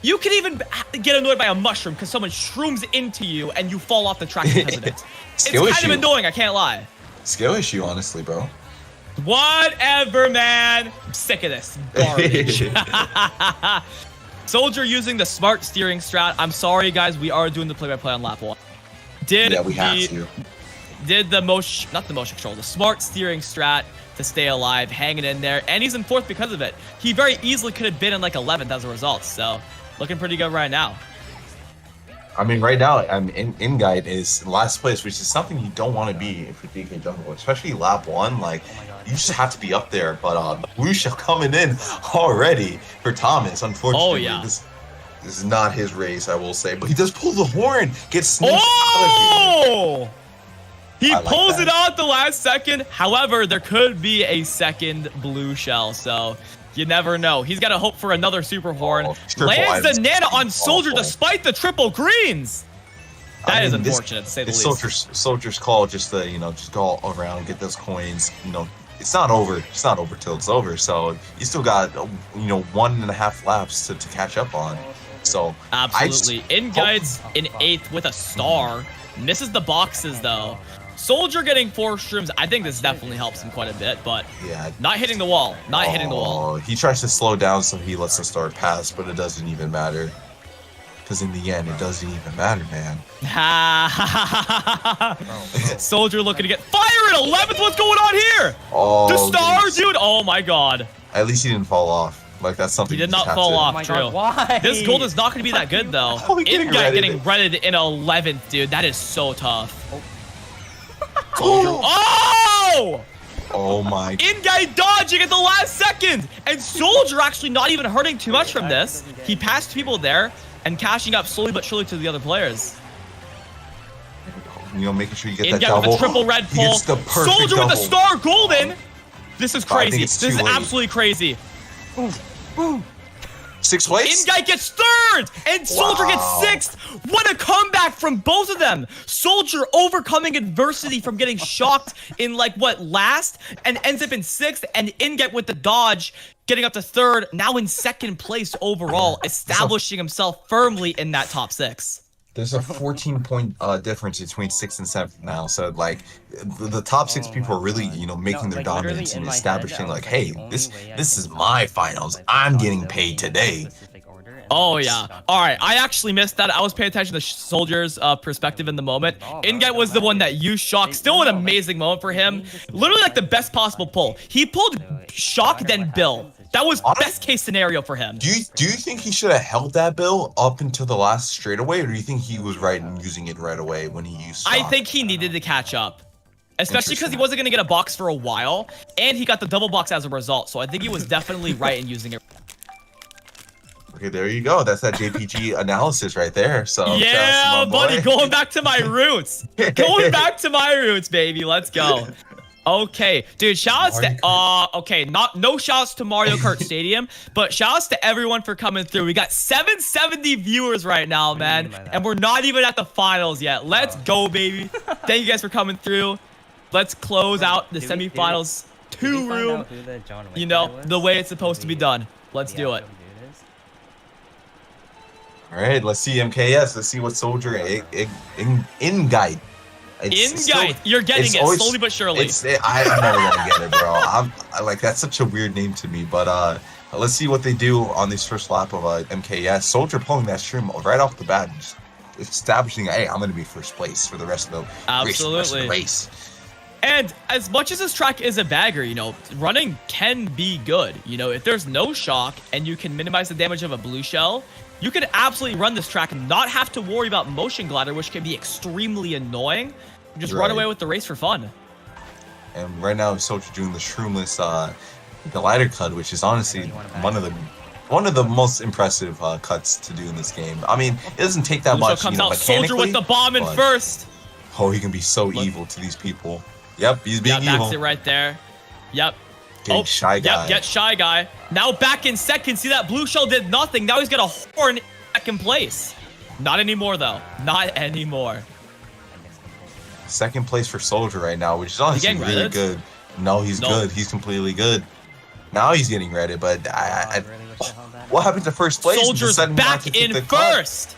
You can even get annoyed by a mushroom because someone shrooms into you and you fall off the track because of it. It's kind of annoying, I can't lie. Skill issue, honestly, bro. Whatever, man. I'm sick of this garbage. Soldier using the smart steering strat. I'm sorry, guys. We are doing the play-by-play on lap 1. We have to. Did the the smart steering strat to stay alive, hanging in there, and he's in 4th because of it. He very easily could have been in like 11th as a result, so looking pretty good right now. I mean, right now, Inguide is last place, which is something you don't want to be if you're DK Jungle, especially lap 1. Like, you just have to be up there. But Lucia coming in already for Thomas, unfortunately. Oh, yeah. This is not his race, I will say, but he does pull the horn, gets sneaked out of here. He pulls it out at the last second. However, there could be a second blue shell, so you never know. He's got to hope for another super horn. Lands the Nana on Soldier despite the triple greens. That is unfortunate, to say the least. Soldier's call just to, just go around, get those coins. It's not over. It's not over till it's over. So you still got, 1.5 laps to catch up on. So absolutely. Inguide's in 8th with a star. Misses the boxes though. Soldier getting 4 shrooms. I think this definitely helps him quite a bit, but yeah, not hitting the wall. Hitting the wall. He tries to slow down so he lets the star pass, but it doesn't even matter. Because in the end, it doesn't even matter, man. Soldier looking to get fire at 11th. What's going on here? Oh, the star, dude. Oh my god. At least he didn't fall off. Like that's something. He did not fall off. Oh true. God, why? This gold is not going to be that good though. Inguide getting redded in 11th, dude. That is so tough. Oh! Oh my. Inguide dodging at the last second, and Soldier actually not even hurting too much from this. He passed people there and cashing up slowly but surely to the other players. making sure you get that In-get double. with a triple red He pull. gets the perfect Soldier double. with the star golden. This is But I think crazy. it's This is too late. absolutely crazy. 6th place? In-guy gets third, and Soldier Wow. gets 6th. What a comeback from both of them. Soldier overcoming adversity from getting shocked in last, and ends up in 6th, and In-guy with the dodge, getting up to 3rd, now in 2nd place overall, establishing himself firmly in that top 6. There's a 14-point difference between 6th and 7th now. So the top 6 people are really, making their dominance and establishing hey, this is my finals. I'm getting paid today. Oh yeah. All right. I actually missed that. I was paying attention to Soldier's perspective in the moment. In-guy was the one that you shocked. Still an amazing moment for him. Literally the best possible pull. He pulled Shock then Bill. That was best case scenario for him. Do you think he should have held that bill up until the last straightaway, or do you think he was right in using it right away when he used Shock? I think he needed to catch up. Especially because he wasn't going to get a box for a while, and he got the double box as a result. So I think he was definitely right in using it. Okay, there you go. That's that JPG analysis right there. So Yeah, buddy, going back to my roots. Going back to my roots, baby. Let's go. Okay, dude, shoutouts to no shoutouts to Mario Kart Stadium, but shoutouts to everyone for coming through. We got 770 viewers right now, man, and we're not even at the finals yet. Let's go, baby. Thank you guys for coming through. Let's close out the semifinals 2 room. The way it's supposed to be done. Let's do it. All right, let's see MKS. Let's see what Soldier In-guy. In-guy, you're getting it slowly but surely. I'm never gonna get it, bro. I that's such a weird name to me. But let's see what they do on this first lap of MKS. Soldier pulling that stream right off the bat, just establishing, hey, I'm gonna be first place for the rest of the race. And as much as this track is a bagger, running can be good. If there's no shock and you can minimize the damage of a blue shell, you can absolutely run this track and not have to worry about motion glider, which can be extremely annoying. Just run away with the race for fun. And right now, Soldier doing the shroomless glider cut, which is honestly one of the most impressive cuts to do in this game. I mean, it doesn't take that much. Comes out Soldier with the bomb in first. Oh, he can be so evil to these people. Yep, he's being evil. That's it right there. Yep. Shy Guy. Yep, get Shy Guy. Now back in 2nd. See, that blue shell did nothing. Now he's got a horn in 2nd place. Not anymore, though. Not anymore. 2nd place for Soldier right now, which is honestly really good. No, he's good. He's completely good. Now he's getting ready, but what happened to 1st place? Soldier's back in 1st.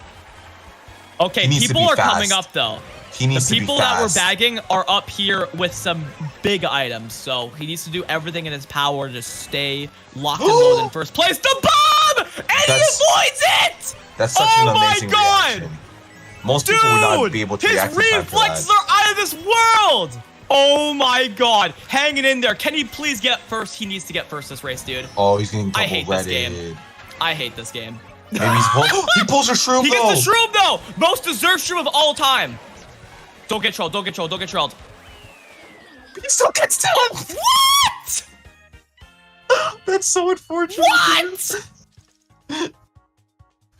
Okay, people are coming up, though. He needs the to be people that fast. were bagging are up here with some big items, so he needs to do everything in his power to stay locked and loaded in 1st place. The bomb! And he avoids it! That's such an amazing reaction. Most people would not be able to react. His reflexes are out of this world! Oh my god. Hanging in there. Can he please get 1st? He needs to get 1st this race, dude. Oh, he's getting I hate this double-redded. game. I hate this game. Maybe he pulls a shroom, He though. gets the shroom, though! Most deserved shroom of all time. Don't get trolled, don't get trolled, don't get trolled. He still gets down. What? That's so unfortunate. What?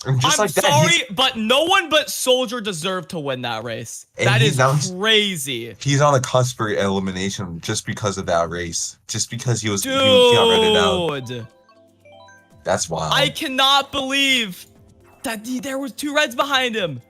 And just I'm like that, sorry, but no one but Soldier deserved to win that race. And That is he's crazy. He's on the cusp for elimination just because of that race. Just because he got redded out. Dude. That's wild. I cannot believe that there was 2 reds behind him.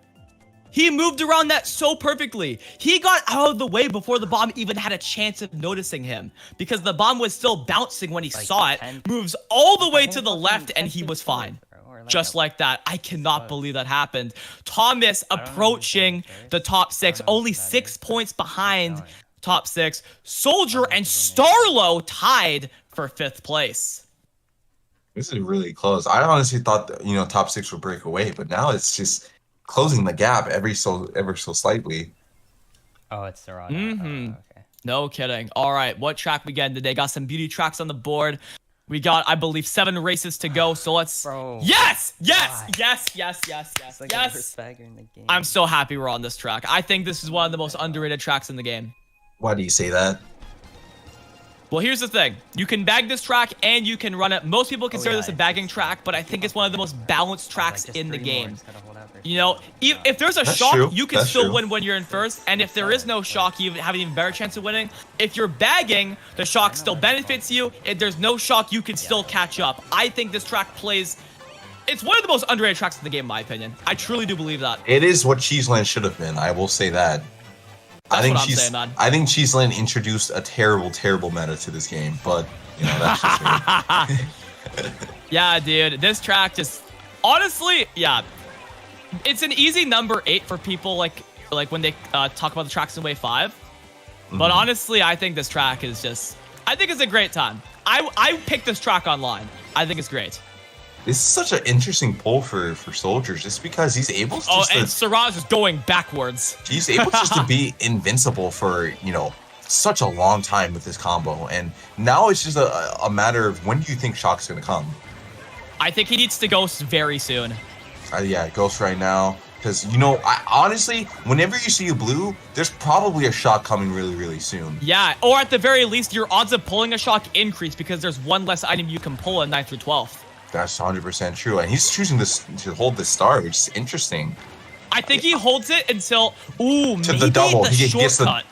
He moved around that so perfectly. He got out of the way before the bomb even had a chance of noticing him, because the bomb was still bouncing when he saw it, moves all the way to the left, and he was fine. Just like that. I cannot believe that happened. Thomas approaching the top 6, only 6 points behind top 6. Soldier and Starlo tied for 5th place. This is really close. I honestly thought that, top 6 would break away, but now it's just closing the gap ever so slightly. Oh, it's the wrong. Okay. No kidding. All right, what track we getting today? Got some beauty tracks on the board. We got, I believe, 7 races to go. So let's. Bro. Yes. I'm so happy we're on this track. I think this is one of the most underrated tracks in the game. Why do you say that? Well, here's the thing. You can bag this track and you can run it. Most people consider this a bagging track, but I think it's one of the most balanced tracks in the game. You know, if there's a That's shock, true. you can That's still true. win when you're in first. And if there is no shock, you have an even better chance of winning. If you're bagging, the shock still benefits you. If there's no shock, you can still catch up. I think this track plays... It's one of the most underrated tracks in the game, in my opinion. I truly do believe that. It is what Cheeseland should have been. I will say that. That's what I'm saying, man. I think Cheeseland introduced a terrible, terrible meta to this game, but you know that's just me. Yeah, dude, this track just honestly, yeah, it's an easy number 8 for people like when they talk about the tracks in Wave 5. But honestly, I think this track is just, I think it's a great time. I picked this track online. I think it's great. This is such an interesting pull for Soldiers, just because he's able to just and Siraj is going backwards. he's able just to be invincible for, you know, such a long time with this combo. And now it's just a matter of when do you think Shock's going to come? I think he needs to Ghost very soon. Yeah, Ghost right now. Because, you know, honestly, whenever you see a blue, there's probably a Shock coming really, really soon. Yeah, or at the very least, your odds of pulling a Shock increase because there's one less item you can pull in 9th through 12th. That's 100% true. And he's choosing this to hold this star, which is interesting. I think he holds it until, ooh, To maybe the double. the He gets the- shortcut.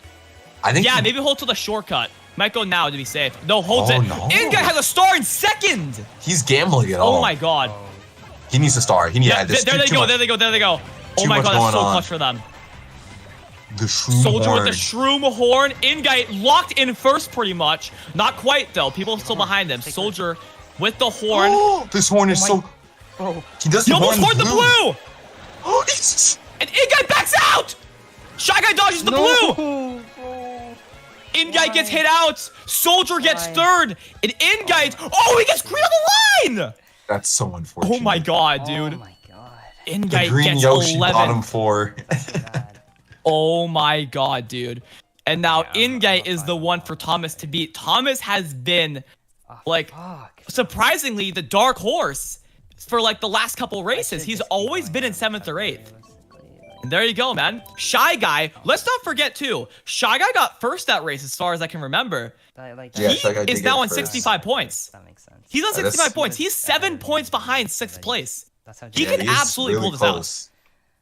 I think Yeah, maybe hold to the shortcut. Might go now to be safe. No, holds Oh, it. no. Inguy has a star in second. he's gambling it all. Oh my god. He needs a star. He needs Yeah, this there they too go, much- there they go, there they go. Oh too my much god, that's going so on. clutch for them. The shroom Soldier horn. with the shroom horn. Inguy locked in first pretty much. Not quite though. People still behind them. Soldier with the horn. Oh, this horn is so... He does He the almost horn horned the blue. Oh, he's... And Inguy backs out. Shy Guy dodges the blue. Inguy gets hit out. Soldier gets third. And Inguy... Oh, he gets green on the line. That's so unfortunate. Oh my god, dude. Oh my god. The Inguy green gets Yoshi 11. bottom 4. Oh my god, dude. And now Inguy is the one for Thomas to beat. Thomas has been, like, surprisingly, the dark horse for, like, the last couple races. He's always been in 7th or 8th. And there you go, man. Shy Guy, let's not forget, too. Shy Guy got first that race, as far as I can remember. Yeah, He Shy Guy did is get now on first. 65 points. That makes sense. He's on That's- 65 points. He's 7 points behind 6th place. That's how He Yeah, can he's absolutely really pull this out. close.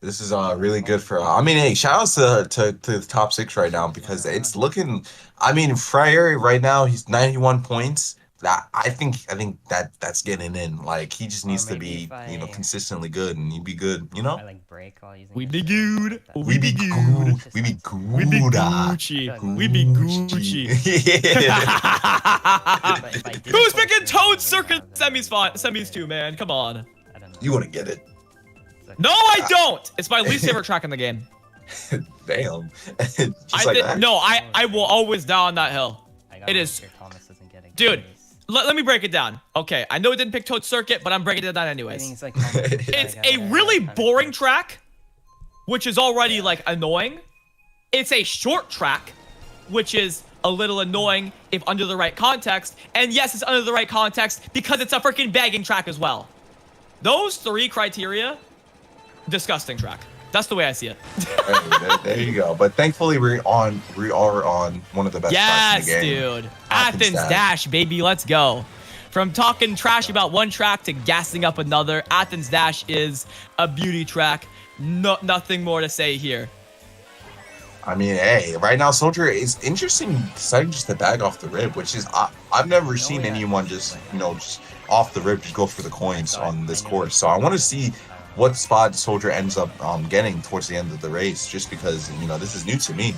This is really good for... I mean, hey, shout outs to the top 6 right now, because it's looking... I mean, Fryer right now, he's 91 points. I think that's getting in. Like, he just needs to maybe be, if you know, I- consistently good, and he'd be good, you know? I like break while using. We this. be good. We be good. We be good. We be Gucci. We be Gucci. But if I did Who's pull picking it, Toad then Circuit I would have semis too, man? Come on. I don't know. You want to get it. No, I don't. It's my least favorite track in the game. Damn. Just like that. No, I will always die on that hill. I gotta It make is- sure Thomas doesn't get a Dude, grace. let me break it down. Okay, I know it didn't pick Toad Circuit, but I'm breaking it down I think anyways. it's like Thomas is the It's guy a that really kinda boring thinks- track, which is already like annoying. It's a short track, which is a little annoying if under the right context. And yes, it's under the right context because it's a freaking bagging track as well. Those 3 criteria, disgusting track. That's the way I see it. Hey, there you go. But thankfully, we are on one of the best tracks Yes, in the game. dude. Athens Dash, baby, let's go. From talking trash about one track to gassing up another, Athens Dash is a beauty track. No, nothing more to say here. I mean, hey, right now, Soldier is interesting deciding just to bag off the rib, which is I've never seen anyone just, you know, just off the rib just go for the coins on this course. So I want to see what spot Soldier ends up getting towards the end of the race, just because, you know, this is new to me.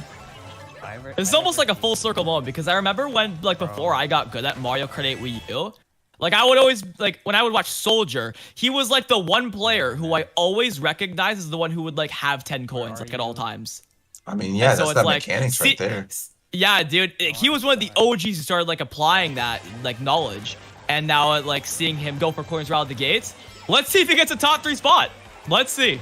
It's almost like a full circle moment because I remember when, like, before I got good at Mario Kart 8 Wii U, like, I would always, like, when I would watch Soldier, he was, like, the one player who I always recognized as the one who would, like, have 10 coins, like, at all times. I mean, yeah, And so that's it's that like, mechanics right there. Yeah, dude, he was one of the OGs who started, like, applying that, like, knowledge. And now, like, seeing him go for coins right out of the gates, let's see if he gets a top 3 spot. Let's see.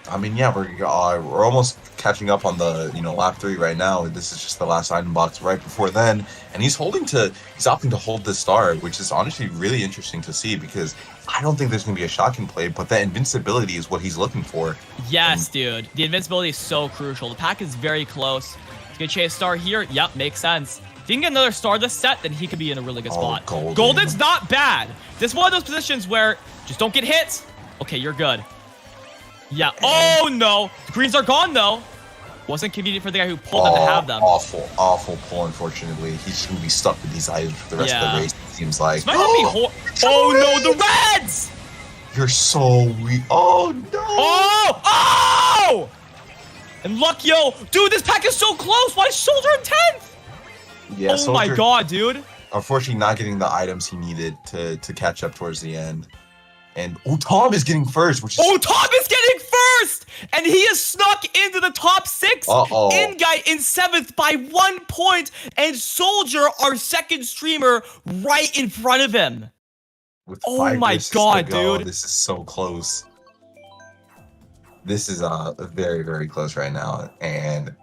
I mean, yeah, we're almost catching up on the, you know, lap 3 right now. This is just the last item box right before then, and he's opting to hold this star, which is honestly really interesting to see because I don't think there's gonna be a shocking play, but that invincibility is what he's looking for. Yes, dude. The invincibility is so crucial. The pack is very close. He's gonna chase star here. Yep, makes sense. If he can get another star this set, then he could be in a really good spot. Golden's not bad. This is one of those positions where just don't get hit. Okay, you're good. Yeah. Oh no. Greens are gone though. Wasn't convenient for the guy who pulled them to have them. Awful pull, unfortunately. He's just going to be stuck with these items for the rest of the race, it seems like. This might not be oh no, the Reds! You're so weak. Oh no. Oh! And luck, yo. Dude, this pack is so close. Why is Soldier in 10th? Yeah, oh my god, dude. Unfortunately, not getting the items he needed to catch up towards the end. And Tom is getting first, which is Tom is getting first! And he is snuck into the top 6. Ingite in 7th by 1 point. And Soldier, our second streamer, right in front of him. with Oh 5 my races to god, go. dude. This is so close. This is very, very close right now. And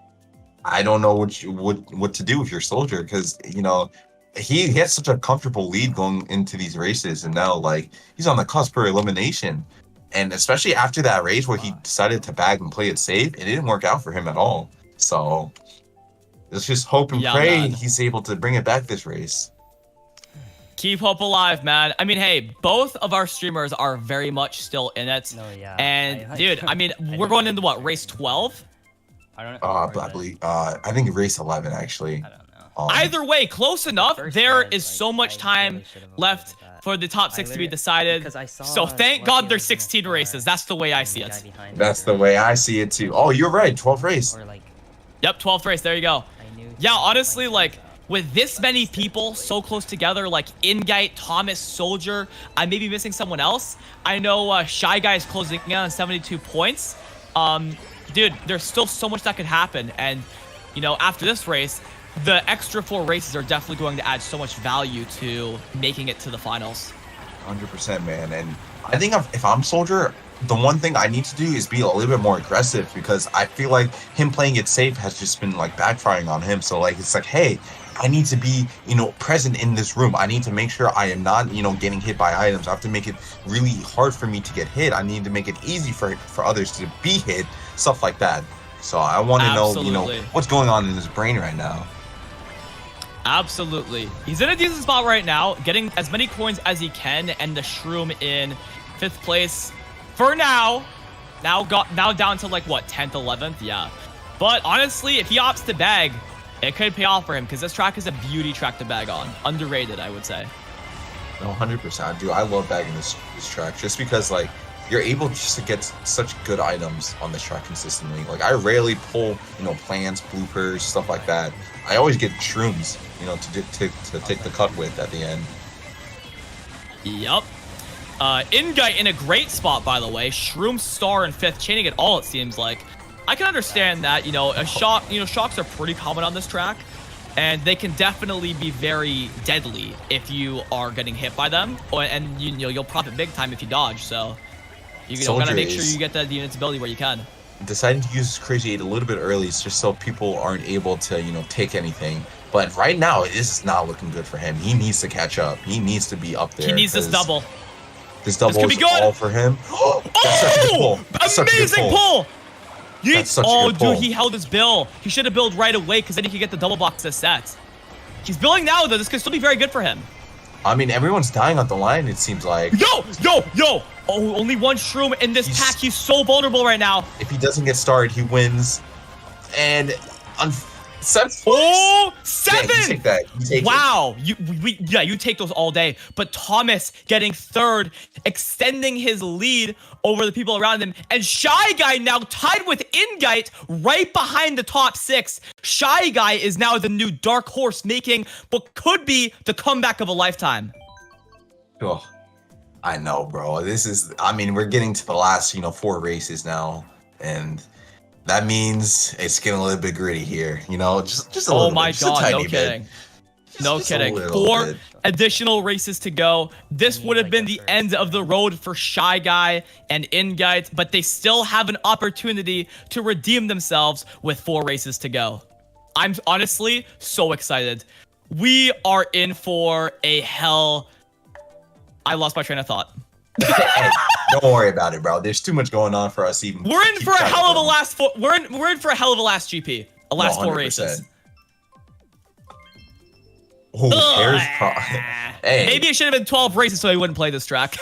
I don't know what to do with your Soldier, because you know he has such a comfortable lead going into these races, and now like he's on the cusp for elimination. And especially after that race where he decided to bag and play it safe, it didn't work out for him at all. So let's just hope and pray he's able to bring it back this race. Keep hope alive, man. I mean, hey, both of our streamers are very much still in it. No, yeah. And dude, I mean, we're going into what, race 12? I don't I believe I think race 11 actually. I don't know. Either way, close enough. First There was, is like, so much I time really should've left avoided that. for the top 6 to be decided. because I saw So thank Lucky God was there's in 16 the races. car, That's the way I and see the it. guy behind That's us the or- way I see it too. Oh, you're right. 12th race. Or like, Yep, 12th race. There you go. I knew. Yeah, honestly, like, with this many people so close together, like Ingite, Thomas, Soldier, I may be missing someone else. I know Shy Guy is closing in on 72 points. Dude, there's still so much that could happen. And, you know, after this race, the extra 4 races are definitely going to add so much value to making it to the finals. 100%, man. And I think if I'm Soldier, the one thing I need to do is be a little bit more aggressive, because I feel like him playing it safe has just been like backfiring on him. So like it's like, hey, I need to be, you know, present in this room. I need to make sure I am not, you know, getting hit by items. I have to make it really hard for me to get hit. I need to make it easy for others to be hit, stuff like that. So I want to know, you know, what's going on in his brain right now. Absolutely. He's in a decent spot right now, getting as many coins as he can, and the Shroom in 5th place for now. Now down to like what, 10th, 11th? Yeah. But honestly, if he opts to bag, it could pay off for him, because this track is a beauty track to bag on. Underrated, I would say. No, 100%. Dude, I love bagging this track just because like you're able just to get such good items on this track consistently. Like I rarely pull, you know, plants, bloopers, stuff like that. I always get shrooms, you know, to take the cut with at the end. Yup. Ingite in a great spot, by the way. Shroom Star in 5th, chaining it all, it seems like. I can understand that, you know, shocks are pretty common on this track, and they can definitely be very deadly if you are getting hit by them, and you know, you'll profit big time if you dodge. So you gotta make sure you get the invincibility where you can. Deciding to use Crazy 8 a little bit early is just so people aren't able to, you know, take anything. But right now, this is not looking good for him. He needs to catch up. He needs to be up there. He needs this double. This double is all for him. That's such a good pull. That's Amazing pull! That's such a good pull. Dude, he held his bill. He should have billed right away, because then he could get the double box to set. He's billing now, though. This could still be very good for him. I mean, everyone's dying on the line, it seems like. Yo! Oh, only one Shroom in this pack. He's so vulnerable right now. If he doesn't get started, he wins. And on 7th place. Oh, 7! Yeah, you take that. You take wow. You take those all day. But Thomas getting 3rd, extending his lead over the people around him. And Shy Guy now tied with Ingite right behind the top 6. Shy Guy is now the new dark horse, making what could be the comeback of a lifetime. Oh, I know, bro. This is, I mean, we're getting to the last, you know, 4 races now. And that means it's getting a little bit gritty here, you know, just a little bit. Oh my God, no kidding. No kidding. 4 additional races to go. This would have been the end of the road for Shy Guy and Ingite, but they still have an opportunity to redeem themselves with 4 races to go. I'm honestly so excited. We are in for a hell. I lost my train of thought. Hey, don't worry about it, bro. There's too much going on for us even. We're in for a hell of a last 4. We're in for a hell of a last GP. A last 4 races. Oh, hey. Maybe it should have been 12 races so he wouldn't play this track.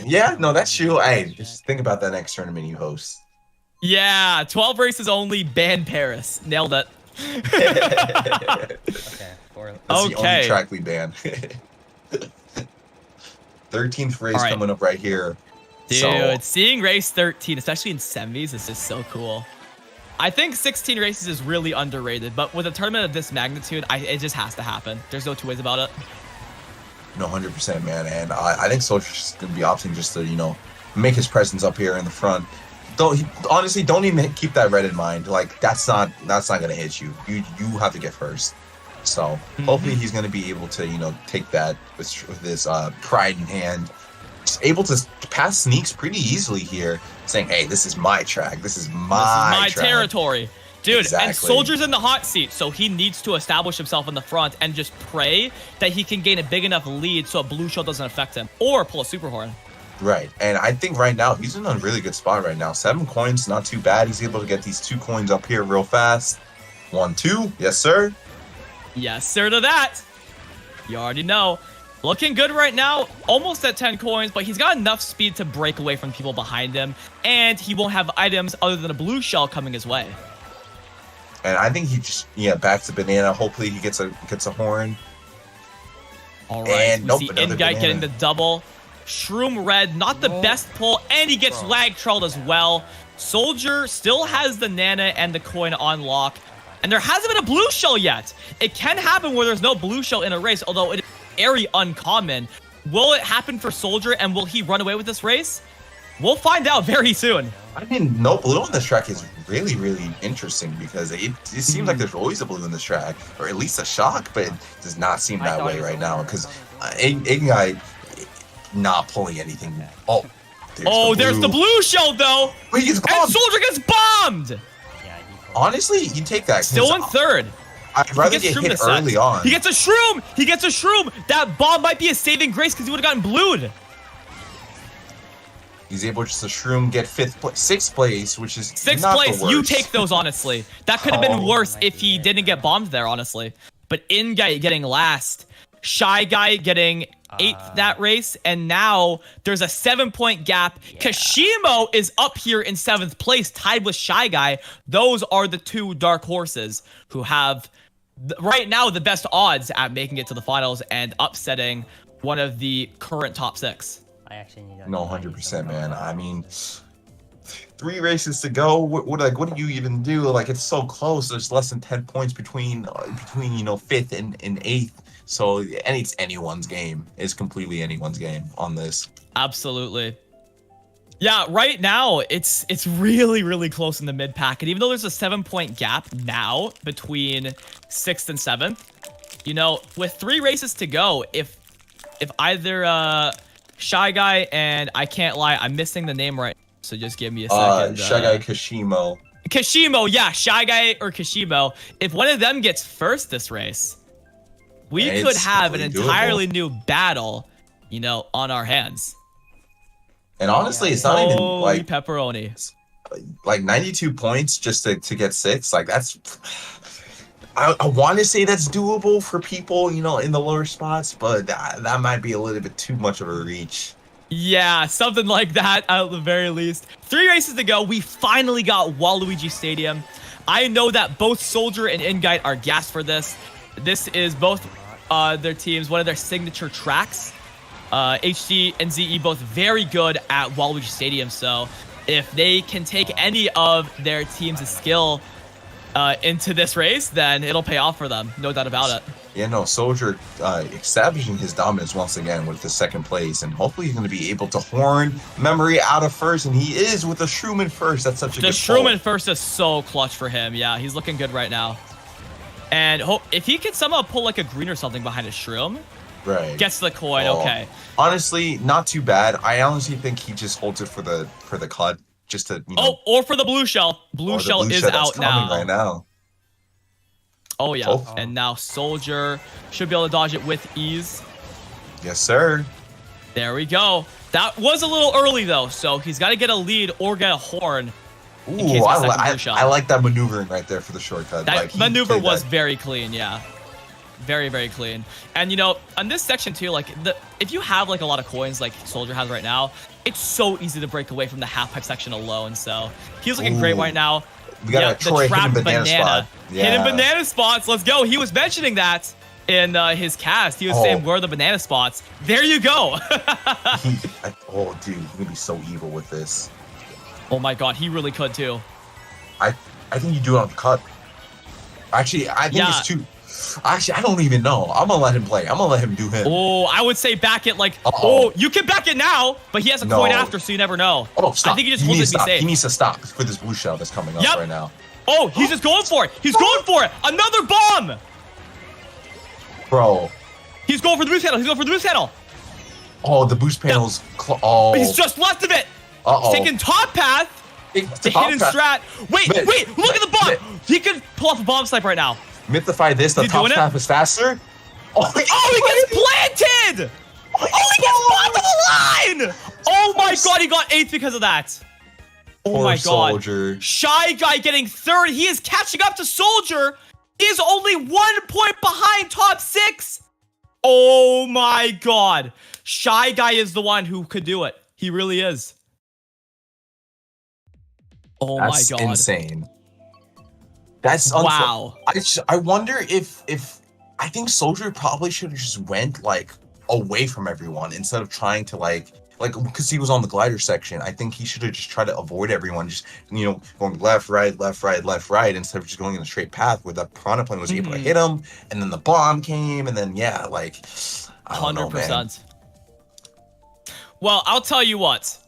Yeah, no, that's true. Hey, just think about that next tournament you host. Yeah, 12 races only, ban Paris. Nailed it. Okay. That's the only Okay. track we ban. 13th race All right. coming up right here. Dude, So, seeing race 13, especially in semis, is just so cool. I think 16 races is really underrated, but with a tournament of this magnitude, it just has to happen. There's no two ways about it. no, 100%, man. And I think Soldier's just going to be opting just to, make his presence up here in the front. Honestly, don't even keep that red in mind. Like, that's not going to hit you. You have to get first. So hopefully he's going to be able to, take that with this pride in hand. He's able to pass Sneaks pretty easily here, saying, hey, this is my track. This is my track. Territory. Dude, Exactly. And Soldier's in the hot seat, so he needs to establish himself in the front and just pray that he can gain a big enough lead so a blue shell doesn't affect him, or pull a super horn. Right. And I think right now he's in a really good spot right now. 7 coins, not too bad. He's able to get these 2 coins up here real fast. 1, 2. Yes, sir. Yes, sir, to that. You already know. Looking good right now, almost at 10 coins, but he's got enough speed to break away from people behind him, and he won't have items other than a blue shell coming his way. And I think he just, back to banana. Hopefully he gets a horn. All right, And we nope, see another In-Guy banana. getting the double. Shroom Red, not the best pull, and he gets lag trailed as well. Soldier still has the Nana and the coin on lock, and there hasn't been a blue shell yet. It can happen where there's no blue shell in a race, although it is very uncommon. Will it happen for Soldier, and will he run away with this race? We'll find out very soon. I mean, no blue on this track is really, really interesting because it seems like there's always a blue in this track, or at least a shock, but it does not seem that way right now because In-Guy not pulling anything. Oh, there's the blue shell, though. Wait, he gets And bombed. Soldier gets bombed. Yeah, Honestly, you take that. Still in third. I'd rather He gets get Shroom hit this set. early on. He gets a Shroom. He gets a Shroom. That bomb might be a saving grace because he would have gotten blued. He's able just to Shroom get 6th place, which is Sixth not place, the worst. you take those, honestly. That could have been worse if he didn't get bombed there, honestly. But In-Guy getting last. Shy Guy getting 8th that race. And now there's a 7-point gap. Yeah. Kashimo is up here in 7th place, tied with Shy Guy. Those are the 2 dark horses who have, right now, the best odds at making it to the finals and upsetting one of the current top 6. I actually need. No, 100%, man. I mean, 3 races to go. What do you even do? Like, it's so close. There's less than 10 points between 5th and 8th. So, and it's anyone's game. It's completely anyone's game on this. Absolutely. Yeah, right now it's really, really close in the mid pack, and even though there's a 7-point gap now between 6th and 7th, with 3 races to go, if either Shy Guy and I can't lie, I'm missing the name right. So just give me a second. Shy Guy Kashimo. Kashimo, yeah, Shy Guy or Kashimo. If one of them gets first this race, we could have an entirely new battle, on our hands. And honestly, it's not even like pepperoni. Like 92 points just to get 6. Like that's. I want to say that's doable for people, in the lower spots, but that might be a little bit too much of a reach. Yeah, something like that at the very least. 3 races to go. We finally got Waluigi Stadium. I know that both Soldier and In-Guy are gassed for this. This is both their teams, one of their signature tracks. HD and ZE both very good at Waluigi Stadium, so if they can take any of their team's skill into this race, then it'll pay off for them. No doubt about it. Yeah, no, Soldier establishing his dominance once again with the 2nd place, and hopefully he's going to be able to horn Memory out of first, and he is with the Shroom in first. That's such a good pull. The Shroom in first is so clutch for him. Yeah, he's looking good right now. And if he can somehow pull like a green or something behind his Shroom, right, gets the coin, okay. Honestly, not too bad. I honestly think he just holds it for the cut. Just to, or for the blue shell. Blue shell is out now. Right now. Oh, yeah. Oh. And now Soldier should be able to dodge it with ease. Yes, sir. There we go. That was a little early, though, so he's got to get a lead or get a horn. Ooh, I like that maneuvering right there for the shortcut. That maneuver was very clean, yeah. Very, very clean. And, you know, on this section, too, like, if you have, like, a lot of coins like Soldier has right now, it's so easy to break away from the half-pipe section alone. So he's looking great right now. We got a Troy hidden banana spot. Yeah. Hidden banana spots. Let's go. He was mentioning that in his cast. He was saying, where are the banana spots? There you go. Oh, dude, he's going to be so evil with this. Oh, my God. He really could, too. I think you do it on the cut. Actually, I think it's too... Actually, I don't even know. I'm gonna let him play. I'm gonna let him do him. Oh, I would say back it like. Oh, you can back it now, but he has a coin after, so you never know. Oh, stop! I think he just wants to be safe. He needs to stop for this blue shell that's coming up right now. Oh, he's just going for it. He's going for it. Another bomb. Bro. He's going for the boost panel. He's going for the boost panel. Oh, the boost panel's. He's just left of it. Uh-oh. Taking top path. The hidden strat. Wait, look at the bomb. He could pull off a bomb snipe right now. Mythify this. The top path is faster. Oh, he gets planted. Oh, he gets bought to the line. Oh my God, he got 8th because of that. Oh my God. Soldier. Shy Guy getting 3rd. He is catching up to Soldier. He is only 1 point behind top 6. Oh my God. Shy Guy is the one who could do it. He really is. Oh my God. That's insane. That's wow. I wonder if I think Soldier probably should have just went like away from everyone instead of trying to like because he was on the glider section. I think he should have just tried to avoid everyone, just going left, right, instead of just going in a straight path where the Piranha plane was able to hit him, and then the bomb came, and then I don't know, man. 100%. Well, I'll tell you what.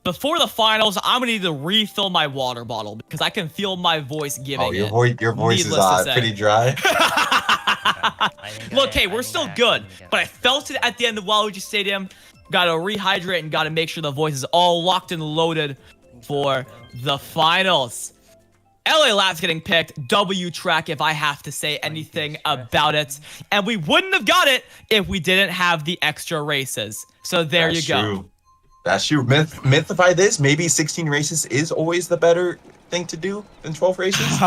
Before the finals, I'm gonna need to refill my water bottle because I can feel my voice giving. Oh, your voice is pretty dry. Look, hey, we're still good, but I felt it at the end of Waluigi Stadium. Gotta rehydrate and gotta make sure the voice is all locked and loaded for the finals. LA Labs getting picked. W track if I have to say anything about it. And we wouldn't have got it if we didn't have the extra races. So there you go. True. That's true. Mythify this. Maybe 16 races is always the better thing to do than 12 races.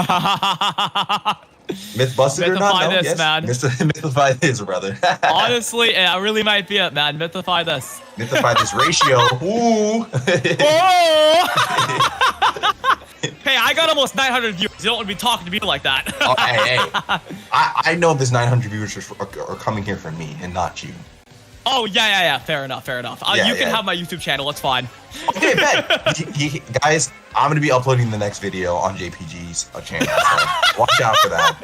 Myth busted or not? Mythify this, man. Mythify this, brother. Honestly, it really might be it, man. Mythify this. Mythify this ratio. Ooh. Hey, I got almost 900 viewers. You don't want to be talking to me like that. Oh, hey. I know this 900 viewers are coming here for me and not you. Oh, yeah. Fair enough. You can have my YouTube channel. It's fine. Okay, bet. Guys, I'm going to be uploading the next video on JPG's channel. So watch out for that.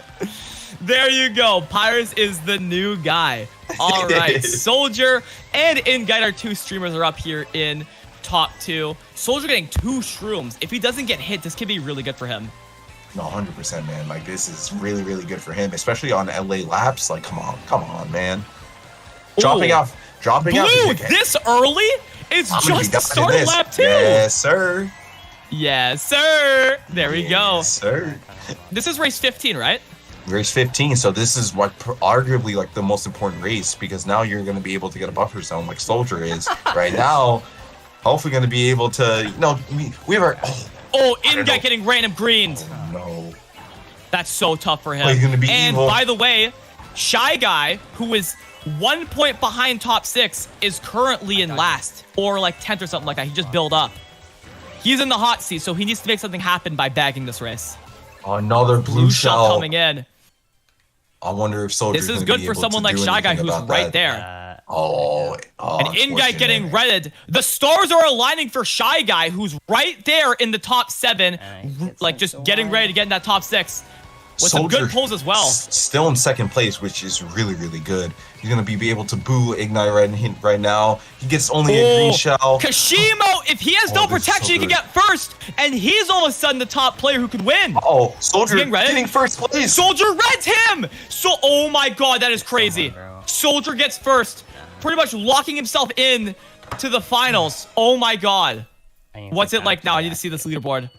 There you go. Pyres is the new guy. All right. Soldier and Inguide, our 2 streamers, are up here in top 2. Soldier getting 2 shrooms. If he doesn't get hit, this could be really good for him. No, 100%, man. Like, this is really, really good for him, especially on LA Laps. Like, come on, man. Dropping out. Blue, this early? It's just the start of lap 2. Yes, sir. Yes, sir. There we go. Yes, sir. This is race 15, right? Race 15. So this is arguably like the most important race because now you're going to be able to get a buffer zone like Soldier is right now. Hopefully going to be able to, we have our... Oh, Inguide getting random greened. Oh, no. That's so tough for him. He's going to be evil. By the way, Shy Guy, who is 1 point behind top 6, is currently in last or like 10th or something like that. He just built up. He's in the hot seat, so he needs to make something happen by bagging this race. Another blue shell coming in. I wonder if Soldier. This is good for someone like Shy Guy who's right there. And Inguide getting redded. The stars are aligning for Shy Guy, who's right there in the top 7, like just getting ready to get in that top 6. With Soldier, some good pulls as well. Still in 2nd place, which is really, really good. He's going to be able to boo Ignite right now. He gets only a green shell. Kashimo, if he has no protection, he can get first. And he's all of a sudden the top player who can win. Soldier getting 1st place. Soldier reds him. Oh my God, that is crazy. Soldier gets 1st. Pretty much locking himself in to the finals. Oh my God. What's it like now? I need to see this leaderboard.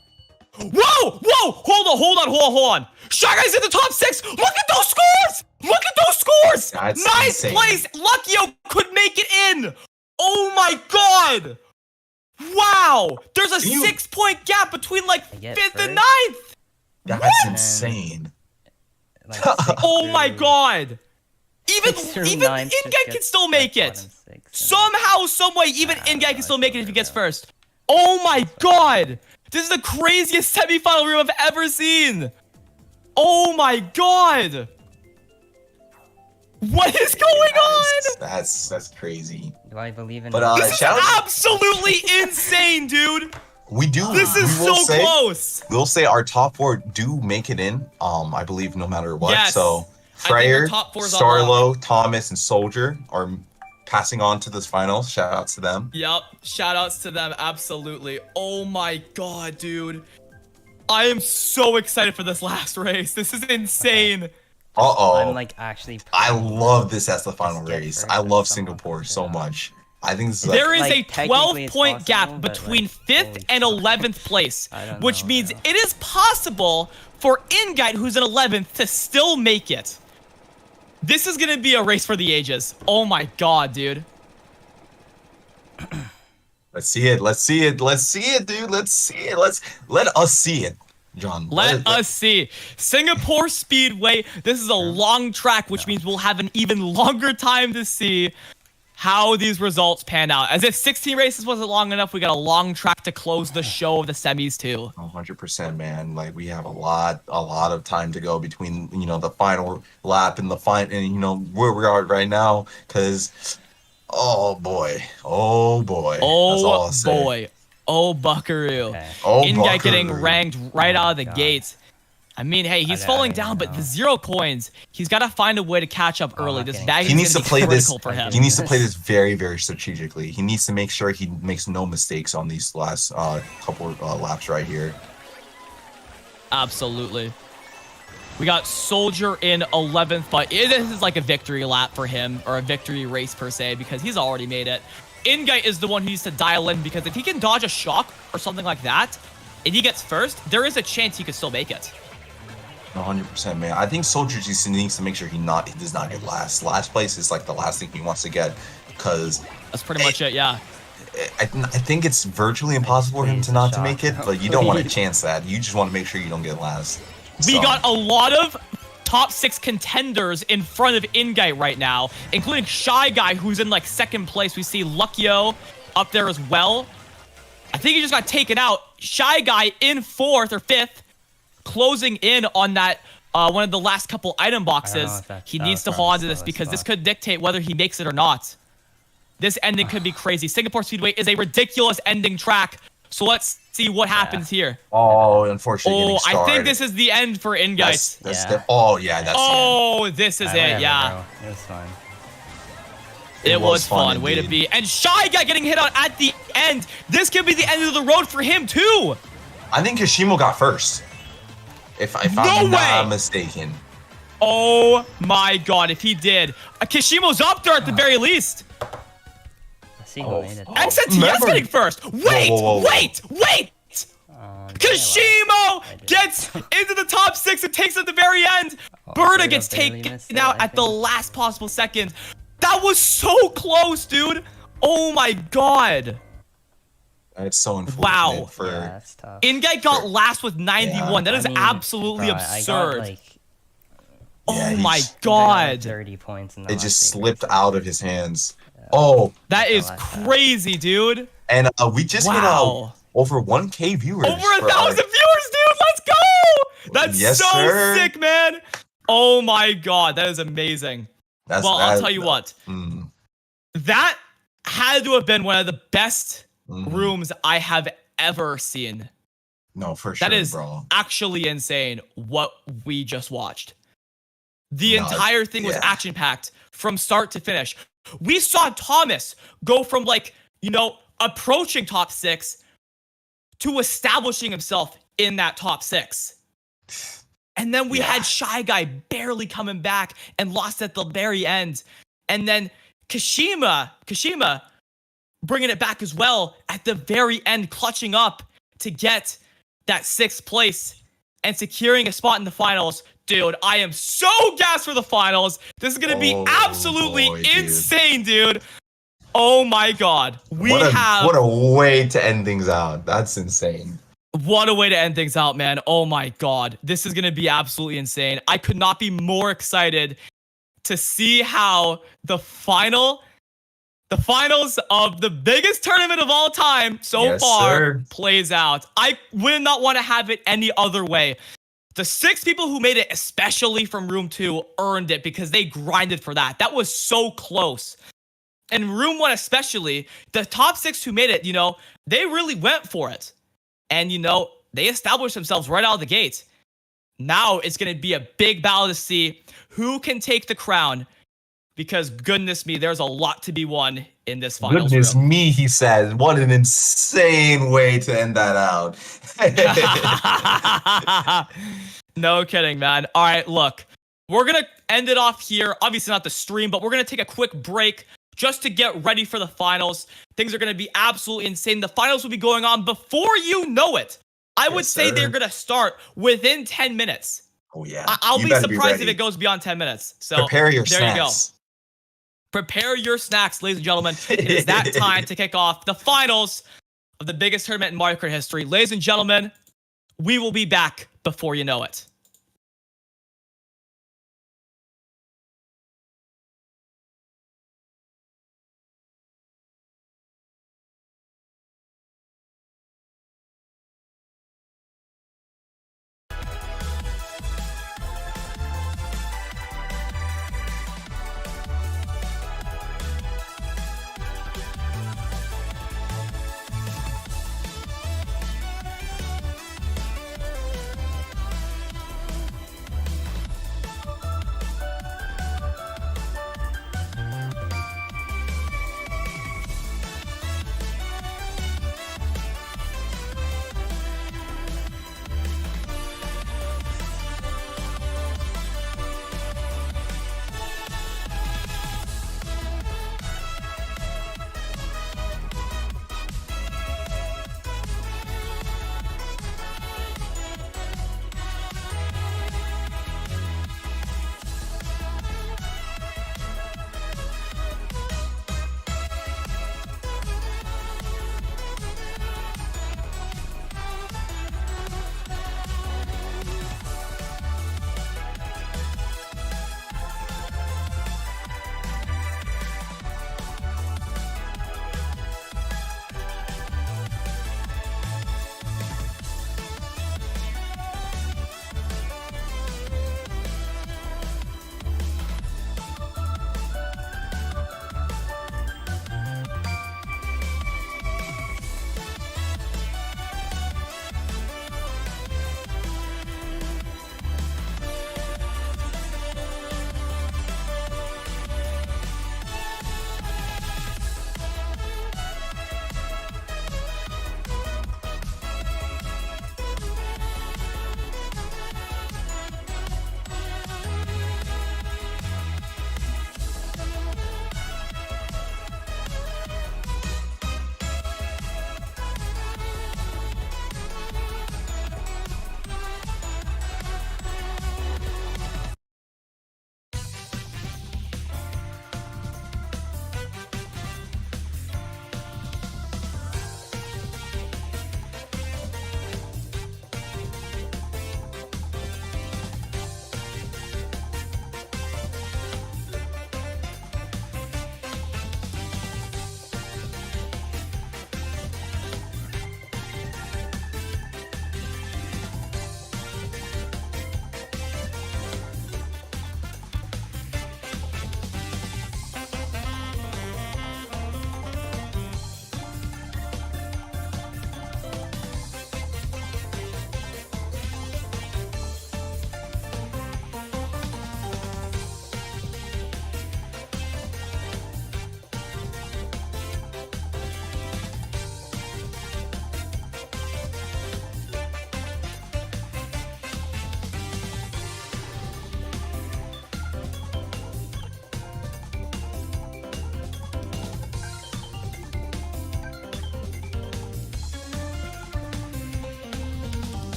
Whoa! Hold on. Shy Guy's in the top 6. Look at those scores! That's nice insane. place. Luckyo could make it in. Oh my God! Wow! There's a 6-point gap between like 5th and 9th. That's insane. Oh my God! through even nines just Ingai can gets, still make like, it. 1 and 6, and- Somehow, someway, even Ingai can still make it if he gets first. Oh my god! This is the craziest semifinal room I've ever seen! Oh my god! What is going on? That's crazy. Do I believe in? But This is shout out, absolutely insane, dude! we do. This is we will so say, close! We'll say our top 4 do make it in. I believe no matter what. Yes. So I think our Freyr, top 4's Starlo, Thomas, and Soldier are passing on to this finals. Shout outs to them. Yep, shoutouts to them, absolutely. Oh my god, dude. I am so excited for this last race. This is insane. I'm like actually. I love this as the final Just get race. first I and love someone Singapore push it so out. much. I think this is like, There is Like, a technically it's 12-point possible, gap but, between like, 5th holy and fuck. 11th place, I don't which know, means bro. it is possible for Ingite, who's in 11th, to still make it. This is gonna be a race for the ages. Oh my god, dude. let's see it. Let's see it. Let's see it, dude. Let's see it. Let us see it, John. Let us see. Singapore Speedway. This is a long track, which means we'll have an even longer time to see how these results pan out. As if 16 races wasn't long enough, we got a long track to close the show of the semis too. 100%, man. Like we have a lot of time to go between the final lap and the and where we are right now. Because oh boy, that's all I'll say. Boy. Oh buckaroo. Okay. Oh, Ingite getting buckaroo. ranked right out of the God. gates. I mean, hey, he's I falling don't down, but know. the 0 coins, he's got to find a way to catch up early. not This getting bag He is needs to going to play be this. critical for him. He needs to play this very, very strategically. He needs to make sure he makes no mistakes on these last couple laps right here. Absolutely. We got Soldier in 11th, but this is like a victory lap for him, or a victory race per se, because he's already made it. Ingite is the one who needs to dial in, because if he can dodge a shock or something like that, and he gets first, there is a chance he could still make it. 100%, man. I think Soldier just needs to make sure he does not get last. Last place is like the last thing he wants to get, because That's pretty much it, yeah. I think it's virtually impossible for him to not to make it, but you don't want to chance that. You just want to make sure you don't get last. We So, got a lot of top 6 contenders in front of Ingite right now, including Shy Guy, who's in like 2nd place. We see Luckyo up there as well. I think he just got taken out. Shy Guy in 4th or 5th, closing in on that one of the last couple item boxes. if that's- He that needs was to probably hold on the to this slowest because this spot. could dictate whether he makes it or not. This ending could be crazy. Singapore Speedway is a ridiculous ending track. So let's see what happens here. Oh, unfortunately, Oh, getting I started. think this is the end for Ingite. That's Yeah. oh yeah, that's Oh, this is it, Whatever, yeah. bro. It was fun. It was fun. Way to indeed. be. And Shy Guy getting hit on at the end. This could be the end of the road for him, too. I think Kishimo got first. If No I'm not way! mistaken. Oh, my God. If he did. Kishimo's up there at the very least. Seagull made it. XNTS remember- getting first. Wait, whoa, whoa. wait. Kishimo gets into the top 6 and takes at the very end. Berta Berta gets barely taken missed it, out I at the think. last possible second. That was so close, dude. Oh my God. It's so unfortunate Wow. for Yeah, that's tough. Ingate got last with 91. That I is mean, absolutely bro, I got, absurd. like, Yeah, oh my he's- God. 30 points in the it last just eight slipped races. out of his hands. Oh, That is last time. crazy, dude. and we just hit Wow. over 1K viewers. Over for 1,000 viewers, dude. Let's go. That's Yes, so sir. sick, man. Oh my God. That is amazing. That's, Well, I'll tell you what. Mm, That had to have been one of the best mhm. rooms I have ever seen. No, for sure, That is bro. actually insane what we just watched. The No, entire thing was yeah. action-packed from start to finish. We saw Thomas go from, like, approaching top 6 to establishing himself in that top 6. And then we had Shy Guy barely coming back and lost at the very end. And then Kashima bringing it back as well at the very end, clutching up to get that 6th place and securing a spot in the finals. Dude, I am so gassed for the finals. This is going to be Oh, absolutely boy, dude. insane, dude. Oh my God. What a way to end things out. That's insane. What a way to end things out, man. Oh my God. This is going to be absolutely insane. I could not be more excited to see how the finals of the biggest tournament of all time so far plays out. I would not want to have it any other way. The 6 people who made it, especially from Room 2, earned it because they grinded for that. That was so close. And Room 1 especially, the top 6 who made it, you know, they really went for it. And, you know, they established themselves right out of the gate. Now it's going to be a big battle to see who can take the crown. Because goodness me, there's a lot to be won in this finals. Goodness me, he says. What an insane way to end that out. No kidding, man. All right, look. We're going to end it off here. Obviously not the stream, but we're going to take a quick break just to get ready for the finals. Things are going to be absolutely insane. The finals will be going on before you know it. I would say they're going to start within 10 minutes. Oh, yeah. I'll be surprised if it goes beyond 10 minutes. So prepare your snacks. You go. Prepare your snacks, ladies and gentlemen. It is that time to kick off the finals of the biggest tournament in Mario Kart history. Ladies and gentlemen, we will be back before you know it.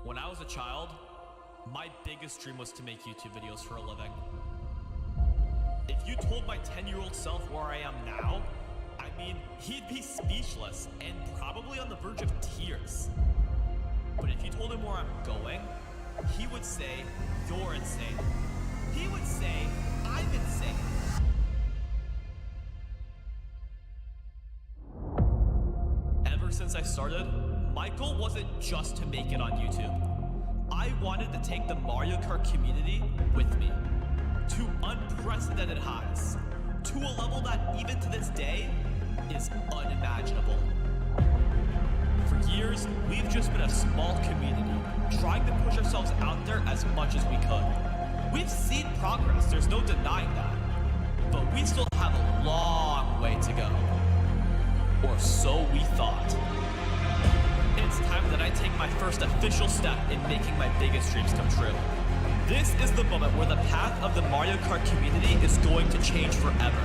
When I was a child, my biggest dream was to make YouTube videos for a living. If you told my 10-year-old self where I am now, I mean, he'd be speechless and probably on the verge of tears. But if you told him where I'm going, he would say, "You're insane." He would say, "I'm insane." Ever since I started, my goal wasn't just to make it on YouTube. I wanted to take the Mario Kart community with me to unprecedented highs, to a level that even to this day is unimaginable. For years, we've just been a small community, trying to push ourselves out there as much as we could. We've seen progress, there's no denying that, but we still have a long way to go. Or so we thought. It's time that I take my first official step in making my biggest dreams come true. This is the moment where the path of the Mario Kart community is going to change forever.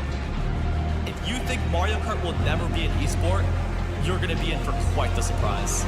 If you think Mario Kart will never be an esport, you're going to be in for quite the surprise.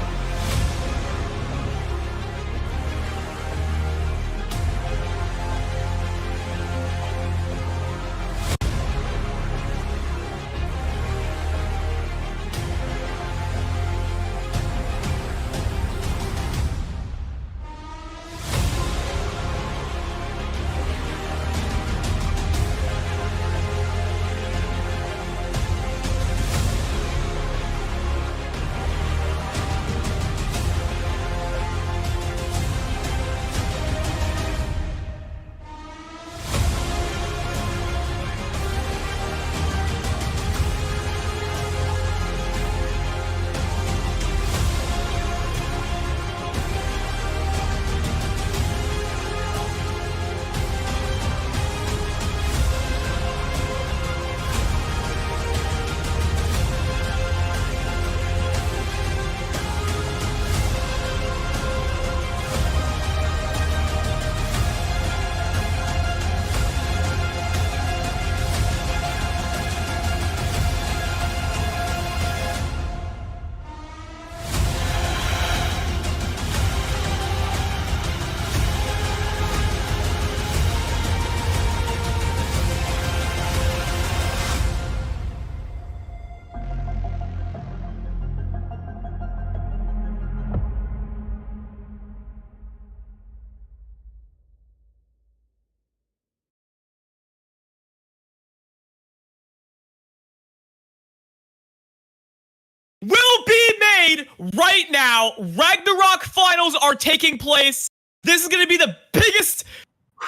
Will be made right now. Ragnarok finals are taking place. This is going to be the biggest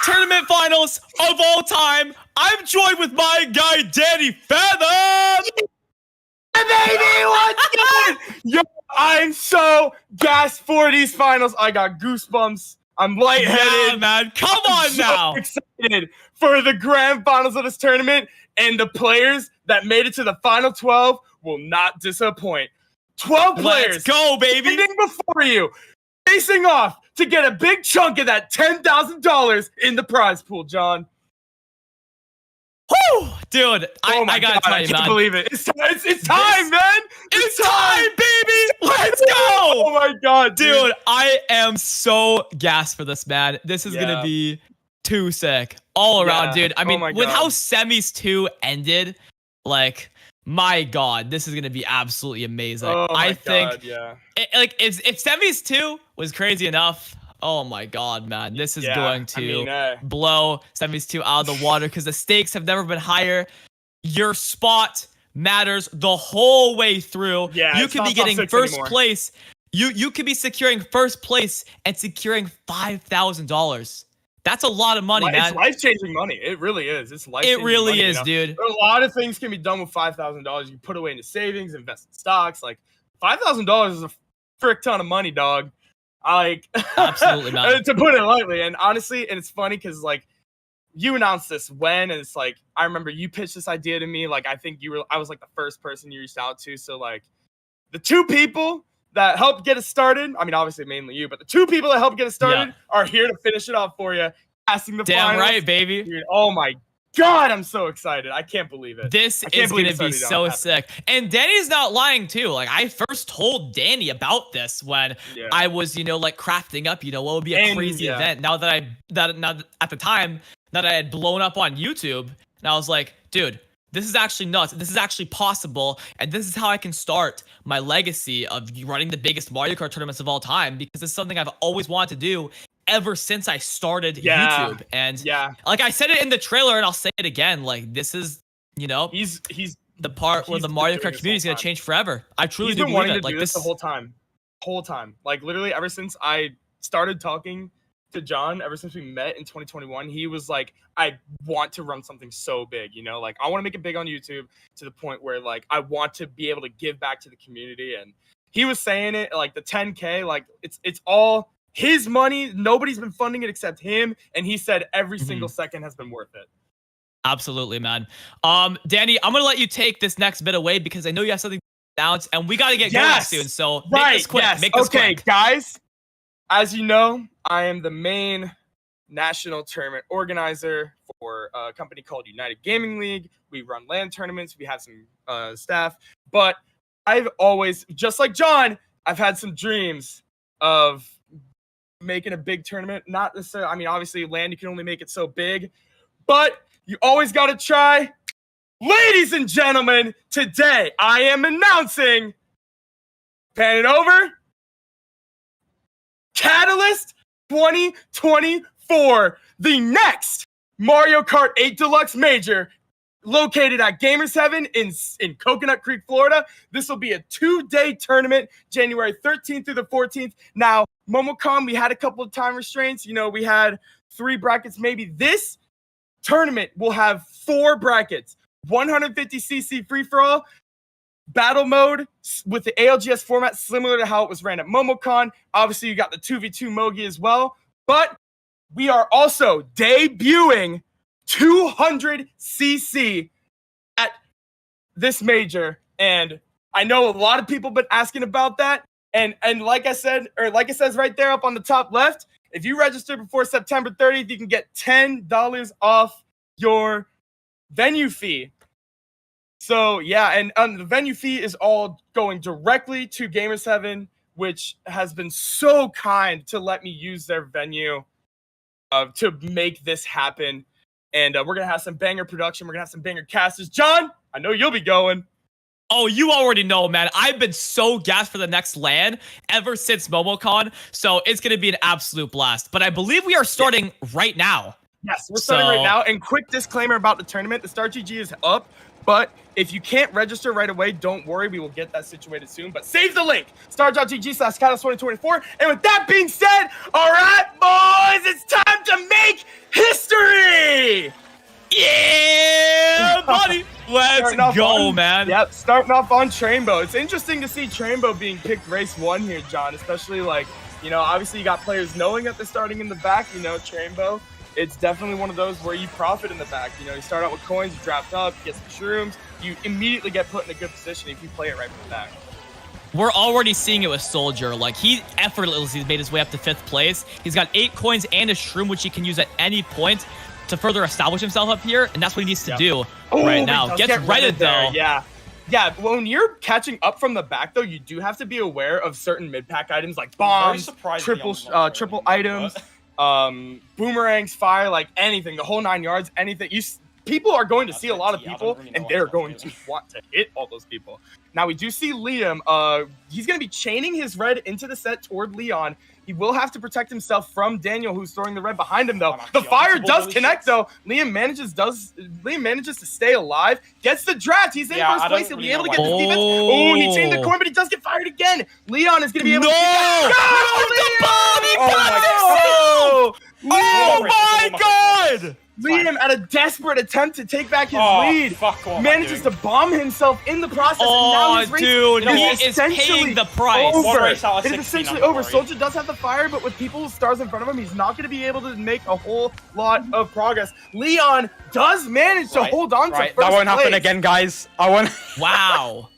tournament finals of all time. I'm joined with my guy, Danny Fathom. Baby, what's good? Yo, I'm so gassed for these finals. I got goosebumps. I'm lightheaded. Yeah, man. Come on I'm so now. excited for the grand finals of this tournament, and the players that made it to the final 12 will not disappoint. 12 players. Let's go, baby. Standing before you, facing off to get a big chunk of that $10,000 in the prize pool, John. Woo! Dude, I gotta tell you, I can't man. believe it. It's time, man. It's time, baby. Let's go. Oh my god, Dude, I am so gassed for this, man. This is gonna Yeah. be too sick all around, Yeah. dude. I Oh mean, my with how God. semis 2 ended, like, my god, this is gonna be absolutely amazing. Oh my I think God, yeah. if semis 2 was crazy enough, oh my god, man, this is Yeah, going to I mean, blow semis 2 out of the water because the stakes have never been higher. Your spot matters the whole way through. Yeah, You it's could not be top getting 6 first anymore. place. You could be securing first place and securing $5,000. That's a lot of money, man. It's life-changing money. It really is. It's life-changing It really money, is, you know? dude. A lot of things can be done with $5,000. You can put away into savings, invest in stocks. Like, $5,000 is a frick ton of money, dog. Absolutely, man. To put it lightly. And honestly, and it's funny because, like, you announced this when, and it's like, I remember you pitched this idea to me. Like, I think I was like the first person you reached out to. So, like, the two people that helped get us started, I mean, obviously mainly you, but the two people that helped get us started are here to finish it off for you. Passing the Damn finals. right, baby. Dude, oh my God, I'm so excited. I can't believe it. This I can't is believe gonna it's be already so happening. sick. And Danny's not lying too. Like I first told Danny about this when Yeah. I was, like crafting up, what would be a And, crazy yeah. event. Now that at the time that I had blown up on YouTube, and I was like, dude, this is actually nuts. This is actually possible, and this is how I can start my legacy of running the biggest Mario Kart tournaments of all time, because it's something I've always wanted to do ever since I started YouTube. And like I said it in the trailer, and I'll say it again, like this is, he's the part where he's the been Mario doing Kart this community is whole gonna time. change forever. I truly He's do been believe wanting it. to Like do this the whole time. Like literally ever since I started talking to John, ever since we met in 2021, he was like, I want to run something so big, like I want to make it big on YouTube to the point where like I want to be able to give back to the community. And he was saying it like the 10K, like it's all his money. Nobody's been funding it except him, and he said every single second has been worth it. Absolutely, man. Danny, I'm gonna let you take this next bit away because I know you have something to announce, and we gotta get going soon. So make this quick. Make this quick. Guys. As you know, I am the main national tournament organizer for a company called United Gaming League. We run LAN tournaments. We have some staff, but I've always, just like John, I've had some dreams of making a big tournament. Not necessarily, I mean, obviously LAN, you can only make it so big, but you always got to try. Ladies and gentlemen, today I am announcing, pan it over, Catalyst 2024, the next Mario Kart 8 Deluxe Major, located at Gamers Heaven in Coconut Creek, Florida. This will be a 2-day tournament, January 13th through the 14th. Now, MomoCon, we had a couple of time restraints. We had 3 brackets maybe. This tournament will have 4 brackets, 150cc free-for-all, battle mode with the ALGS format similar to how it was ran at MomoCon. Obviously, you got the 2v2 Mogi as well. But we are also debuting 200cc at this major. And I know a lot of people have been asking about that. And like I said, or like it says right there up on the top left, if you register before September 30th, you can get $10 off your venue fee. So yeah, and the venue fee is all going directly to Gamers Heaven, which has been so kind to let me use their venue to make this happen. And we're gonna have some banger production. We're gonna have some banger casters. John, I know you'll be going. Oh, you already know, man. I've been so gassed for the next LAN ever since MomoCon, so it's gonna be an absolute blast. But I believe we are starting right now. Yes, we're starting right now. And quick disclaimer about the tournament: the Start GG is up. But if you can't register right away, don't worry. We will get that situated soon. But save the link, star.gg/catalyst2024. And with that being said, all right, boys, it's time to make history. Yeah, buddy. Let's go, man. Yep, starting off on Trainbow. It's interesting to see Trainbow being picked race 1 here, John, especially like, obviously you got players knowing that they're starting in the back, Trainbow. It's definitely one of those where you profit in the back. You start out with coins, you draft up, you get some shrooms, you immediately get put in a good position if you play it right from the back. We're already seeing it with Soldier. Like, he effortlessly made his way up to 5th place. He's got 8 coins and a shroom, which he can use at any point to further establish himself up here, and that's what he needs to do right now. Gets redded, though. Yeah, when you're catching up from the back, though, you do have to be aware of certain mid-pack items like bombs, triple items, boomerangs, fire, like anything, the whole 9 yards, anything. People are going to see a lot of people, and they're going to want to hit all those people. Now, we do see Liam. He's going to be chaining his red into the set toward Leon. He will have to protect himself from Daniel, who's throwing the red behind him, though. The fire does connect, though. Liam manages to stay alive. Gets the draft. He's in first place. He'll be able to get the defense. Oh, he chained the coin, but he does get fired again. Leon is going to be able to get that. Oh my god! Liam, at a desperate attempt to take back his lead, manages to bomb himself in the process. Oh, and now his dude, he is is paying the price. It is essentially over. Soldier does have the fire, but with people with stars in front of him, he's not going to be able to make a whole lot of progress. Leon does manage to hold on to first That won't happen place. again, guys. I won't. Wow.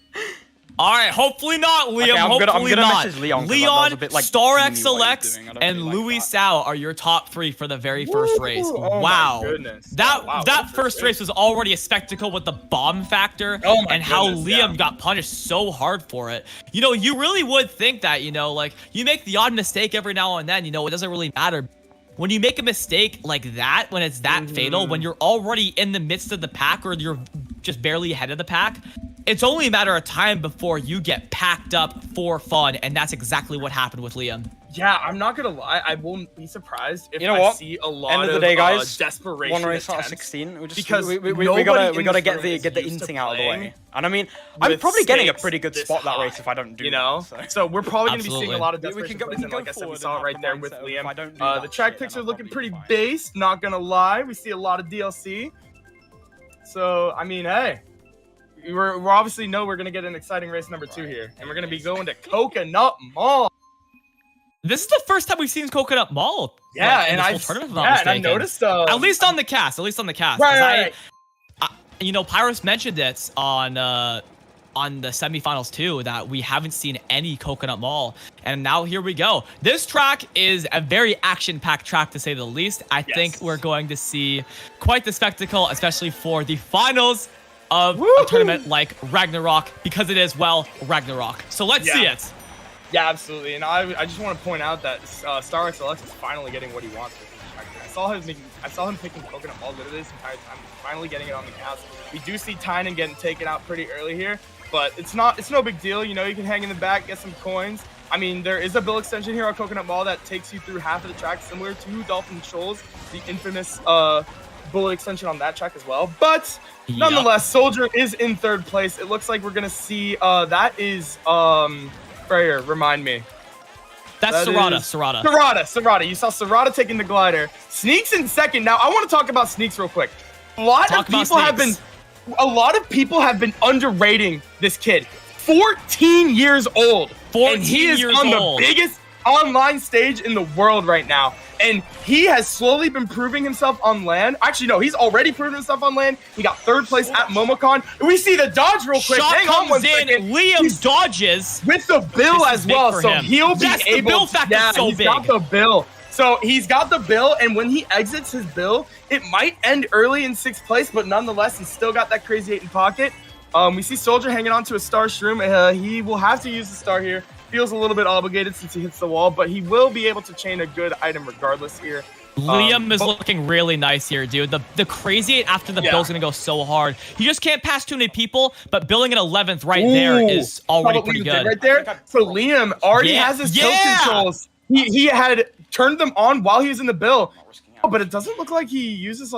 All right, hopefully not, Liam. Okay, I'm hopefully gonna not. message Leon 'cause that was Leon, a bit, like, Star teamy what X he's Alex, doing. I don't and really like Louis that. Sao are your top 3 for the very first race. Oh Wow. my goodness. That Wow, that what a first race was already a spectacle with the bomb factor Oh my and how goodness, Liam yeah. got punished so hard for it. You know, you really would think that, you know, like, you make the odd mistake every now and then, you know, it doesn't really matter. When you make a mistake like that, when it's that fatal, when you're already in the midst of the pack or you're just barely ahead of the pack, it's only a matter of time before you get packed up for fun, and that's exactly what happened with Liam. Yeah, I'm not gonna lie. I won't be surprised if You know I what? see a lot End of the day, guys. desperation One race out of attempts. 16. We just, because we nobody gotta in get this the tournament get the is used to instinct out of the playing way. And I mean, I'm with probably getting a stakes pretty good this spot that high, race if I don't do you know. that, So we're probably gonna be seeing Absolutely. a lot of We desperation can go- plays, we and can like go I said, we forward saw it and right have there the with mindset of, Liam. if I don't do The that track shit, picks then are I'm looking not pretty gonna be fine. based. Not gonna lie, we see a lot of DLC. So I mean, hey. We're obviously know we're gonna get an exciting race number 2 here, and we're gonna be going to Coconut Mall. This is the first time we've seen Coconut Mall. Yeah, like, in and this I whole tournament, if I'm yeah, not and I mistaken. noticed At least on the cast. 'cause right. you know, Pyros mentioned it on the semifinals too, that we haven't seen any Coconut Mall, and now here we go. This track is a very action-packed track, to say the least. I think we're going to see quite the spectacle, especially for the finals of a tournament like Ragnarok, because it is, well, Ragnarok. So let's see it. Yeah, absolutely. And I just want to point out that Star X Alex is finally getting what he wants with his track. I saw him picking Coconut Mall literally this entire time. He's finally getting it on the cast. We do see Tynan getting taken out pretty early here, but it's no big deal. You know, you can hang in the back, get some coins. I mean, there is a bill extension here on Coconut Mall that takes you through half of the track, similar to Dolphin Shoals, the infamous bullet extension on that track as well. But nonetheless, Soldier is in 3rd place. It looks like we're gonna see that is Freyer, remind me. That's Serrata. Serrata. You saw Serrata taking the glider. Sneaks in 2nd. Now I want to talk about Sneaks real quick. A lot of people have been underrating this kid. 14 years old. 14 and he is years on old. the biggest online stage in the world right now. And he has slowly been proving himself on land. Actually, no, he's already proven himself on land. He got 3rd place at MomoCon. We see the dodge real quick. Shot Hang on one comes in, second. Liam dodges. With the bill This as is big well, for so him. he'll be Yes, the able bill factor's so he's got big. the bill. So he's got the bill, and when he exits his bill, it might end early in 6th place, but nonetheless, he's still got that crazy 8 in pocket. We see Soldier hanging on to a star shroom. He will have to use the star here. Feels a little bit obligated since he hits the wall, but he will be able to chain a good item regardless here. Liam is looking really nice here, dude. The crazy 8 after the bill's gonna go so hard. He just can't pass too many people, but billing at 11th right there is already pretty good. Right there. So Liam already has his tilt controls. He had turned them on while he was in the bill. Oh, but it doesn't look like he uses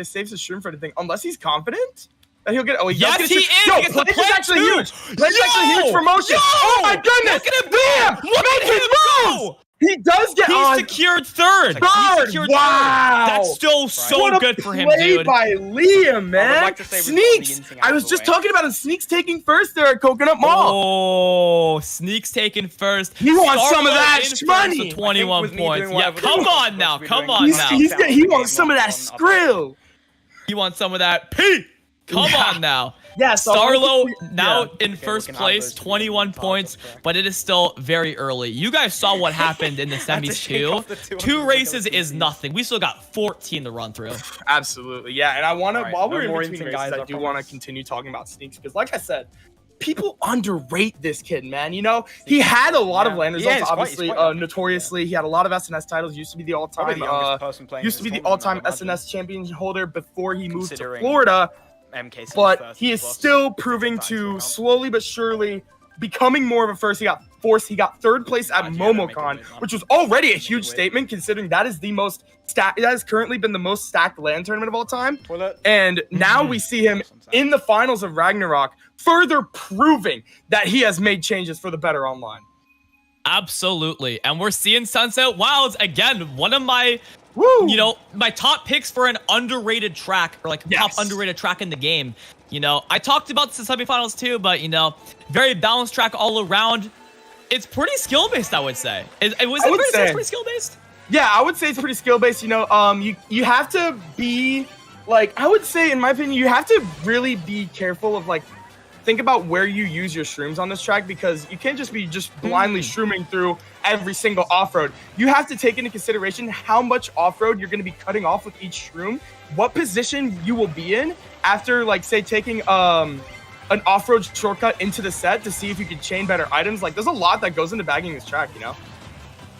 saves his shroom for anything, unless he's confident that he'll get. Oh, Yes, he is. Yo, He gets the Plague is plant actually too. huge. Plague is actually huge for motion. Oh my goodness! Look at him Liam, Look at him go! He does get He on. secured 3rd. Third! He secured Wow! 3rd. That's so What a good for him, play dude. by Liam, man. like to say we got the Sneaks. instinct out I of was the just way. talking about him. Sneaks taking 1st there at Coconut Mall. Oh, Sneaks taking 1st. He wants some of Starlo that in first money. with 21 with me points. doing what Yeah, I've been come doing, on I'm now. supposed to be Come doing. on He's- now. He wants some of that skrill. He wants some of that P. Come on now. Yeah, so Starlo now in we first can have place, those two 21 games. points, That's correct. but it is still very early. You guys saw what happened in the Had to semis shake too. off the 200 Two like races those is TVs. nothing. We still got 14 to run through. Absolutely, yeah. And I want to, Alright, while no we're more in between instant races, guys, I I do want to promise. continue talking about Sneaks because, like I said, people underrate this kid, man. You know, he had a lot of land Yeah, results. he's quite- Obviously, he's quite young. notoriously, he had a lot of SNS titles. Used to be the Probably all-time, the youngest person playing used to be this the tournament, all-time I would imagine. SNS champion holder before he moved to Considering Florida. MK But he is still proving to slowly but surely becoming more of a first. He got 3rd place at MomoCon, which was already a huge statement considering that is the most that has currently been the most stacked LAN tournament of all time. And now we see him in the finals of Ragnarok, further proving that he has made changes for the better online. Absolutely. And we're seeing Sunset Wilds again, one of my Woo! my top picks for an underrated track, or top underrated track in the game. I talked about the semifinals too, but very balanced track all around. It's pretty skill based, I would say. It's pretty skill based. Yeah, I would say it's pretty skill based. You have to be I would say, in my opinion, you have to really be careful of think about where you use your shrooms on this track, because you can't just be blindly shrooming through every single off-road. You have to take into consideration how much off-road you're going to be cutting off with each shroom, what position you will be in after, like, say, taking an off-road shortcut into the set to see if you can chain better items. Like, there's a lot that goes into bagging this track, you know?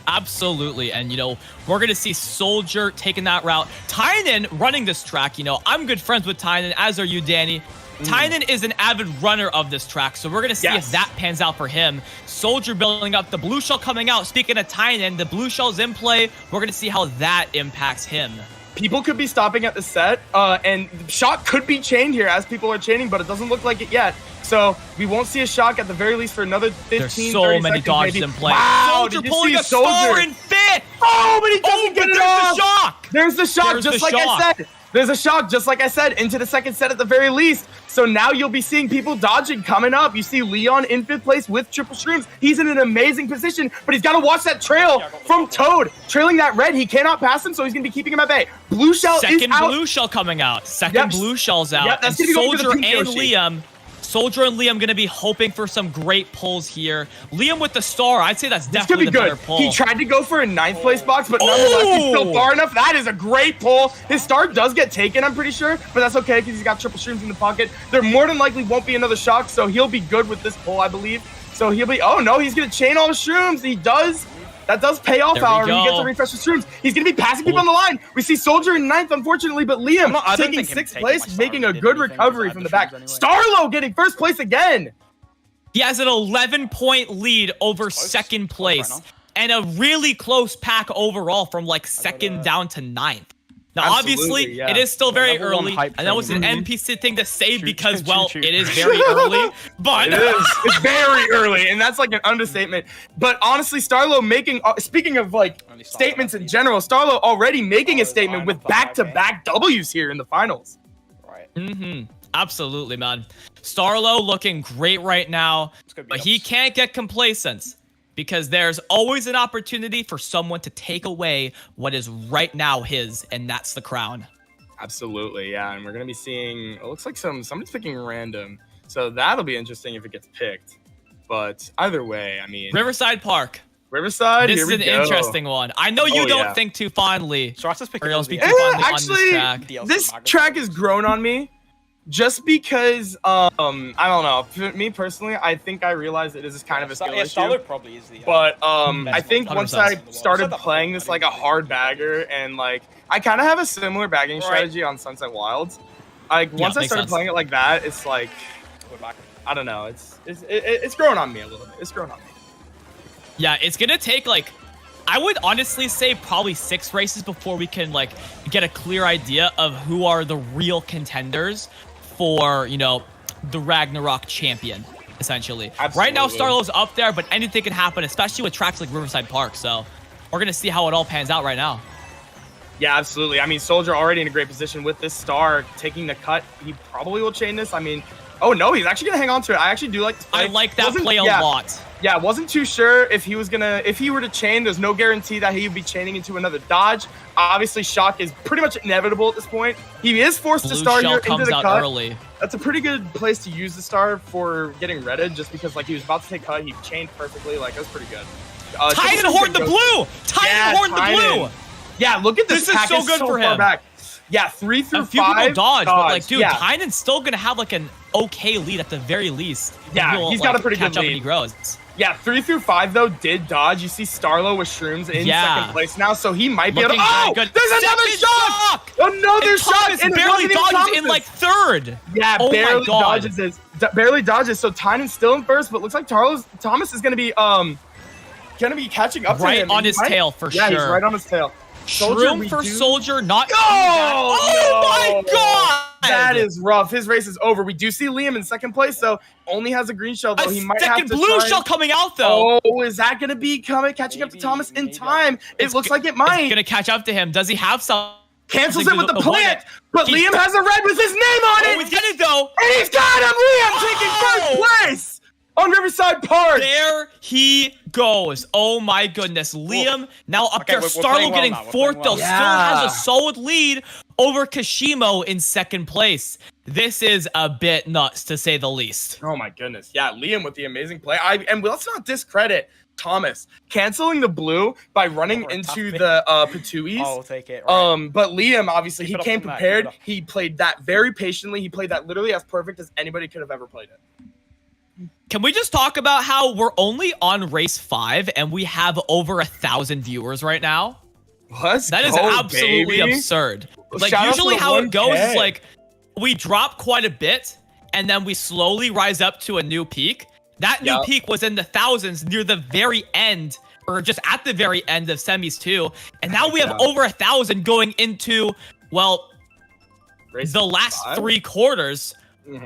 Absolutely. And, you know, we're going to see Soldier taking that route. Tynan running this track, you know, I'm good friends with Tynan, as are you, Danny. Tynan is an avid runner of this track, so we're going to see if that pans out for him. Soldier building up, the blue shell coming out. Speaking of Tynan, the blue shell's in play. We're going to see how that impacts him. People could be stopping at the set, and Shock could be chained here as people are chaining, but it doesn't look like it yet. So we won't see a Shock at the very least for another 15, There's so many dodges in play. Wow, Soldier pulling a star in fifth. Oh, but he doesn't get it off. The shock. There's the shock, just like I said. There's a shock, just like I said, into the second set at the very least. So now you'll be seeing people dodging coming up. You see Leon in 5th place with triple shrooms. He's in an amazing position, but he's got to watch that trail from Toad. Trailing that red, he cannot pass him, so he's going to be keeping him at bay. Blue shell is out. Second blue shell coming out. Second blue shell's out. Yep, and Soldier and Liam going to be hoping for some great pulls here. Liam with the star, I'd say that's definitely the better pull. He tried to go for a 9th place box, but nonetheless, he's still far enough. That is a great pull. His star does get taken, I'm pretty sure, but that's okay because he's got triple shrooms in the pocket. There more than likely won't be another shock, so he'll be good with this pull, I believe. So he'll be, oh no, he's going to chain all the shrooms. He does. That does pay off, however. He gets a refresh of shrooms. He's going to be passing people on the line. We see Soldier in 9th, unfortunately, but Liam taking 6th place, making a good recovery from the back. Anyway. Starlo getting 1st place again. He has an 11-point lead over 2nd place and a really close pack overall from like 2nd down to 9th. Now, obviously, it is still very early. I know it's an NPC thing to say because, well, it is very early, but it is. It's very early, and that's like an understatement. But honestly, Starlo making, speaking of like statements in general, Starlo already making a statement with back-to-back W's here in the finals. Right. Absolutely, man. Starlo looking great right now, but he can't get complacent, because there's always an opportunity for someone to take away what is right now his, and that's the crown. Absolutely, yeah. And we're going to be seeing, it looks like somebody's picking random. So that'll be interesting if it gets picked. But either way, I mean... Riverside Park. Riverside, this is an interesting one. I know you don't think too fondly. Or don't speak too fondly on this track. This track has grown on me. Just because, I don't know. For me personally, I think I realized it is kind of a skill issue. Probably is the, but I think once I started playing this like a hard bagger, and like I kind of have a similar bagging strategy on Sunset Wilds. Like once I started playing it like that, it's like I don't know. It's growing on me a little bit. It's growing on me. Yeah, it's gonna take like, I would honestly say probably 6 races before we can like get a clear idea of who are the real contenders for, you know, the Ragnarok champion, essentially. Absolutely. Right now, Starlo's up there, but anything can happen, especially with tracks like Riverside Park. So we're going to see how it all pans out right now. Yeah, absolutely. I mean, Soldier already in a great position with this star taking the cut. He probably will chain this. I mean, oh no, he's actually going to hang on to it. I actually do like this play. I like that play a lot. Yeah, wasn't too sure if he was if he were to chain, there's no guarantee that he would be chaining into another dodge. Obviously, shock is pretty much inevitable at this point. He is forced to star here into the cut. Early. That's a pretty good place to use the star for getting redded, just because like he was about to take cut, he chained perfectly. Like, that was pretty good. Tynan horned the blue! Tynan horned the blue! Yeah, look at this. This is so good for him. Back. Yeah, 3 through 5. A few people dodge, but like, dude, Tynan's still gonna have like an okay lead at the very least. Yeah, he's got a pretty good lead. When he grows. Yeah, 3 through 5 though did dodge. You see Starlo with shrooms in 2nd place now, so he might be able to. Oh, there's another shock! Another shock! And barely dodges in like 3rd. Yeah, barely dodges it. Barely dodges. So Tynan's still in 1st, but looks like Thomas is gonna be catching up to him. Right on his tail for sure. Yeah, he's right on his tail. Shroom for Soldier, not. Oh my god! That is rough. His race is over. We do see Liam in 2nd place, so only has a green shell, though. He might have to blue shell coming out, though. Oh, is that going to be catching up to Thomas in time? It looks like it might. It's going to catch up to him. Does he have some? Cancels it with the plant, but Liam has a red with his name on it. He's got it, though. And he's got him! Liam taking 1st place! on Riverside Park. There he goes. Oh my goodness. Liam now up Okay, there. we're Starlo playing well getting now, we're fourth, playing though. well. Still Yeah. has a solid lead over Kashimo in second place. This is a bit nuts, to say the least. Oh my goodness. Yeah, Liam with the amazing play. And let's not discredit Thomas canceling the blue by running into the Patuis. I'll take it. Right. But Liam, obviously, Keep he it up came from that, prepared. keep it up. He played that very patiently. He played that literally as perfect as anybody could have ever played it. Can we just talk about how we're only on race 5 and we have over 1,000 viewers right now? That is absolutely absurd. Like, Shout out to usually the how it goes 1K. is like we drop quite a bit and then we slowly rise up to a new peak. That new peak was in the thousands near the very end, or just at the very end of semis too. And now we have over 1,000 going into, well, Race the last 5? 3 quarters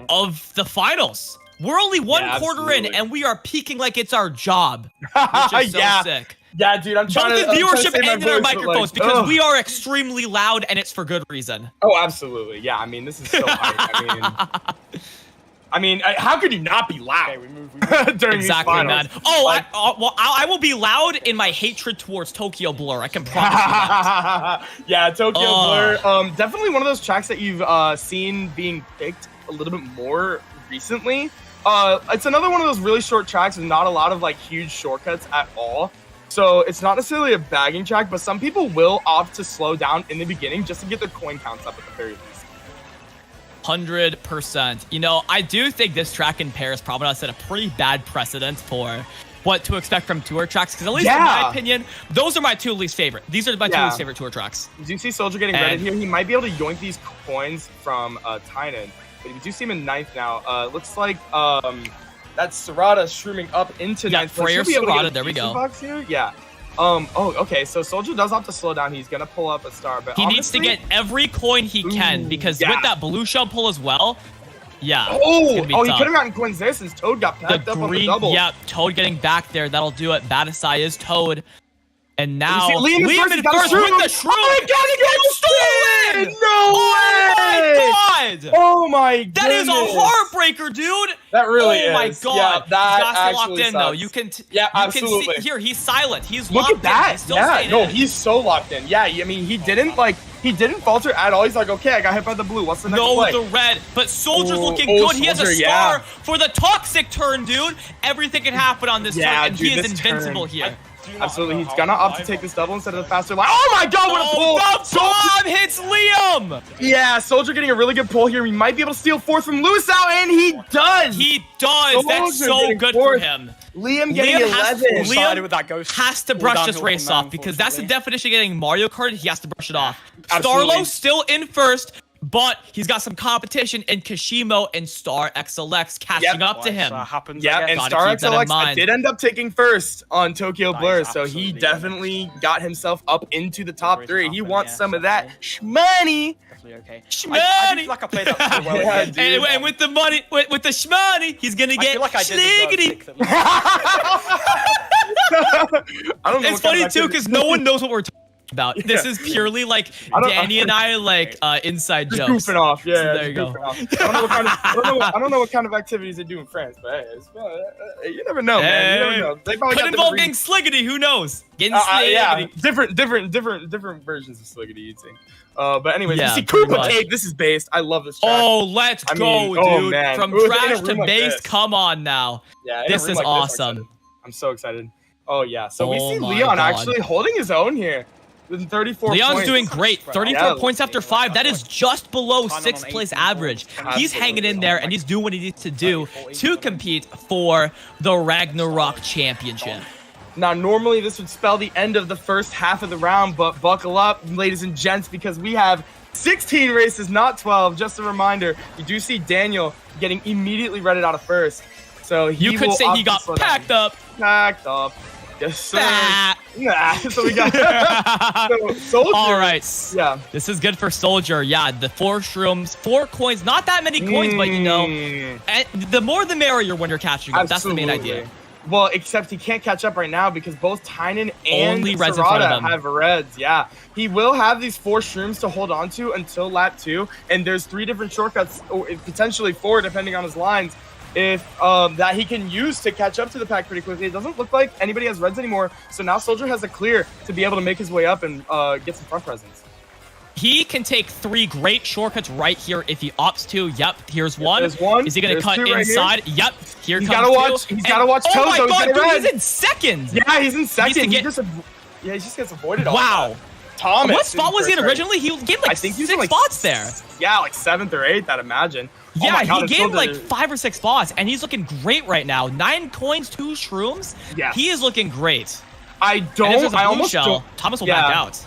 of the finals. We're only one quarter in, absolutely. and we are peaking like it's our job, which is so sick. Yeah, dude, I'm trying Both to the I'm trying to viewership save my and in our voice, but, microphones, like, because ugh. we are extremely loud, and it's for good reason. Oh, absolutely. Yeah, I mean, this is so hype. I mean, how could you not be loud Okay, we move. during Exactly, these finals? man. Oh, Like- I will be loud in my hatred towards Tokyo Blur. I can promise you that. Yeah, Tokyo Ugh. Blur. Definitely one of those tracks that you've seen being picked a little bit more recently. It's another one of those really short tracks with not a lot of like huge shortcuts at all. So it's not necessarily a bagging track, but some people will opt to slow down in the beginning just to get their coin counts up at the very least. 100%. You know, I do think this track in Paris probably set a pretty bad precedent for what to expect from tour tracks, because at least in my opinion, those are my 2 least favorite. These are my 2 least favorite tour tracks. Do you see Soldier getting ready here? He might be able to yoink these coins from Tynan. But we do see him in 9th now. Looks like that's Serrata shrooming up into 9th place. Freyer He'll be able to get Serrata, a there we decent go. box here. Yeah. Oh, okay. So Soldier does have to slow down. He's gonna pull up a star, but He needs to get every coin he can, because yeah. with that blue shell pull as well, yeah. Oh, it's gonna be he tough. could have gotten coins there since Toad got packed up on the double. Yeah, Toad getting back there. That'll do it. Badasai is Toad. And now You see, Liam in got a first shroom. with the shroom. Oh my god, he got stolen! No way! Oh my god! Oh my god! That is a heartbreaker, dude. That really Oh my is. god! Yeah, that He's got to locked actually in though. sucks. You can. Yeah, you absolutely. Can see here. He's silent. He's Look locked at that. in. He's still Yeah, staying no, in. he's so locked in. Yeah, I mean, he didn't falter at all. He's like, okay, I got hit by the blue. What's the next No, play? the red. But Soldier's Oh, looking oh, good. He has a Soldier, star yeah. for the toxic turn, dude. Everything can happen on this Yeah, turn, and dude, he is this invincible turn. here. Absolutely, he's gonna opt to take this double instead of the faster line. Oh my god, what a pull! The bomb hits Liam! Yeah, Soldier getting a really good pull here. He might be able to steal 4th from Lewis out, and he does! He does! That's Soldier so getting good 4th. for him. Liam getting Liam has 11. Started with that ghost. has to All brush this downhill race from there, off, because that's the unfortunately. definition of getting Mario Kart. He has to brush it off. Absolutely. Starlo still in first, but he's got some competition in Kashimo and Star XLX catching up to him. Happens, Yeah, I guess. and Gotta Star keep that in XLX mind. did end up taking first on Tokyo That Blur, is so he absolutely definitely got himself up into the top Very 3. He confident, wants yeah, some of that definitely. shmoney. Definitely okay. Shmoney. I do feel like I played that so well. Yeah, again. dude. And with the money, with the shmoney, he's gonna I get feel like I did schliggity. deserve 6 at least. I don't know. It's what kind funny of too, activity- because no one knows what we're talking about. This Yeah. is purely like I don't- Danny and I like inside Just jokes. goofing off, yeah. So there just you go. goofing off. I don't know what kind of I don't know what kind of activities they do in France, but hey, you never know, man. You Hey. never know. They probably Could got involve different getting sliggity. Who knows? Getting yeah, sliggity. different versions of Sliggity, you'd think. But anyways, Yeah, you see pretty Koopa much. Cake. This is based. I love this track. Oh, let's I go, mean, oh, dude! man. From Ooh, in a trash room to like base. this. Come on now. Yeah, in a This room is like I'm awesome. excited. I'm so excited. Oh yeah. So we Oh see my Leon God. actually holding his own here with 34 Leon's points. doing great. 34 Yeah. points after 5. That is just below Time on 6th place 18 average. points. He's hanging in there, and he's doing what he needs to do to compete for the Ragnarok Championship. Now, normally this would spell the end of the first half of the round, but buckle up, ladies and gents, because we have 16 races, not 12. Just a reminder, you do see Daniel getting immediately redded out of first. So he You could will say opt he to got slow down. packed up. Packed up. Yes, sir. Ah. Nah. So we got so, Soldier. All right. Yeah. This is good for Soldier. Yeah, the 4 shrooms, 4 coins. Not that many coins, but you know, and the more the merrier when you're catching up. That's the main idea. Absolutely. Well, except he can't catch up right now because both Tynan and Only reds in front of Serrata him. have reds. Yeah, he will have these 4 shrooms to hold on to until lap 2, and there's 3 different shortcuts, or potentially 4 depending on his lines. if that he can use to catch up to the pack pretty quickly. It doesn't look like anybody has reds anymore, so now Soldier has a clear to be able to make his way up and get some front presence. He can take 3 great shortcuts right here if he opts to. Yep, here's one. There's one. Is he going to There's cut 2 right inside? here. Yep, here He's comes gotta watch. 2. He's got to watch Oh Tozo. my He's god, got a dude, red. he's in second. Yeah, he's in second. He He just just gets avoided all Wow. that. Thomas. What spot was he in first, originally? He gained I like think he was 6 in, like, spots there. Yeah, like 7th or 8th, I'd imagine. Oh Yeah, my God, he it's gained Soldier. like 5 or 6 spots, and he's looking great right now. 9 coins, 2 shrooms. Yeah. He is looking great. I And if don't. there's a I blue almost shell, don't. Thomas will Yeah. back out.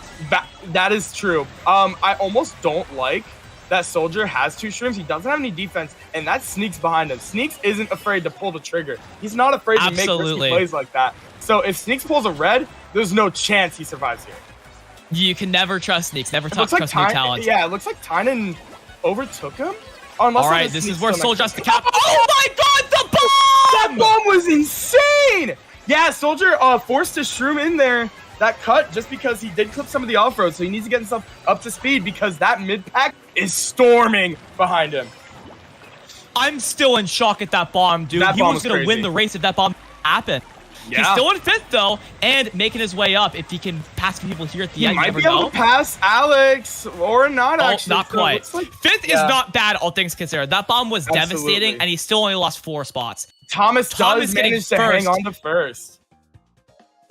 That is true. I almost don't like that Soldier has 2 shrooms. He doesn't have any defense, and that Sneaks behind him. Sneaks isn't afraid to pull the trigger. He's not afraid to make Absolutely. risky plays like that. So if Sneaks pulls a red, there's no chance he survives here. You can never trust Sneaks. Never It trust looks like new talent. Yeah, it looks like Tynan overtook him. Unless All it right, was this Sneaks is where still Soldier has next to cap. Oh my god, the bomb! That bomb was insane! Yeah, Soldier forced his shroom in there. That cut just because he did clip some of the off-road, so he needs to get himself up to speed because that mid-pack is storming behind him. I'm still in shock at that bomb, dude. That He bomb was was going to win crazy. the race if that bomb happened. He's Yeah. still in 5th, though, and making his way up. If he can pass people here at the He end, you might never be able know. to pass Alex or not, Oh, actually. not So it quite. looks like 5th yeah. is not bad, all things considered. That bomb was Absolutely. devastating, and he still only lost 4 spots. Thomas Thomas does getting manage to first. hang on to first.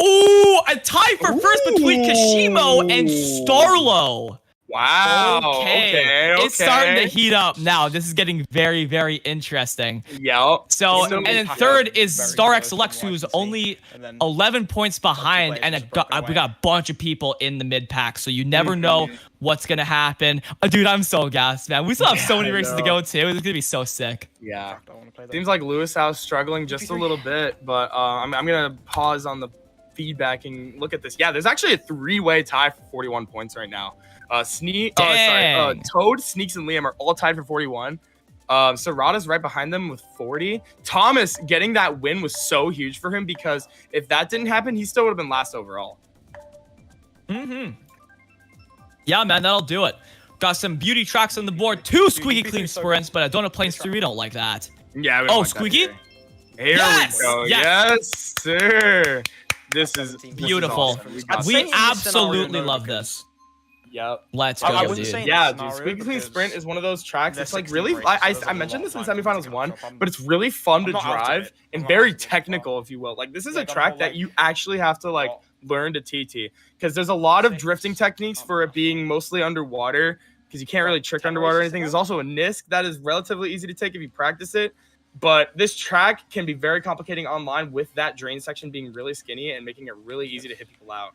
Ooh, a tie for first between Kashimo and Starlo. Wow. Okay. Okay. It's starting to heat up now. This is getting very, very interesting. Yep. So, So- and then third is StarX Lex, who's only 11 points behind, and we got a bunch of people in the mid pack, so you never know what's gonna happen. Dude, I'm so gassed, man. We still have so many I races to know. go to. It's gonna be so sick. Yeah. Seems like Lewis House struggling just a little bit, but I'm gonna pause on the feedback and look at this. Yeah, there's actually a 3-way tie for 41 points right now. Dang. Toad, Sneaks, and Liam are all tied for 41. Serrata's right behind them with 40. Thomas getting that win was so huge for him because if that didn't happen, he still would have been last overall. Yeah, man, that'll do it. Got some beauty tracks on the board. 2 squeaky clean sprints, but I don't have planes 3. We don't like that. Yeah. We don't Oh, like that squeaky? either. Here Yes! we go. Yes! Yes, sir. This is Beautiful. awesome. We got We saying in this absolutely scenario, love because- this. Yep. Let's I go, wouldn't dude. say- Yeah, this dude. scenario Squeaky Clean because Sprint is one of those tracks. there's It's like 16 really. races, I so there's a mentioned lot this in of time Semifinals to 1, go from- but it's really fun to I'm not out of drive it. and I'm not very out of it, technical, well. if you will. Like this is Yeah, a got track the whole, that like- you actually have to like learn to TT because there's a lot of drifting techniques for it being mostly underwater because you can't really trick underwater or anything. There's also a NISC that is relatively easy to take if you practice it. But this track can be very complicating online with that drain section being really skinny and making it really easy to hit people out.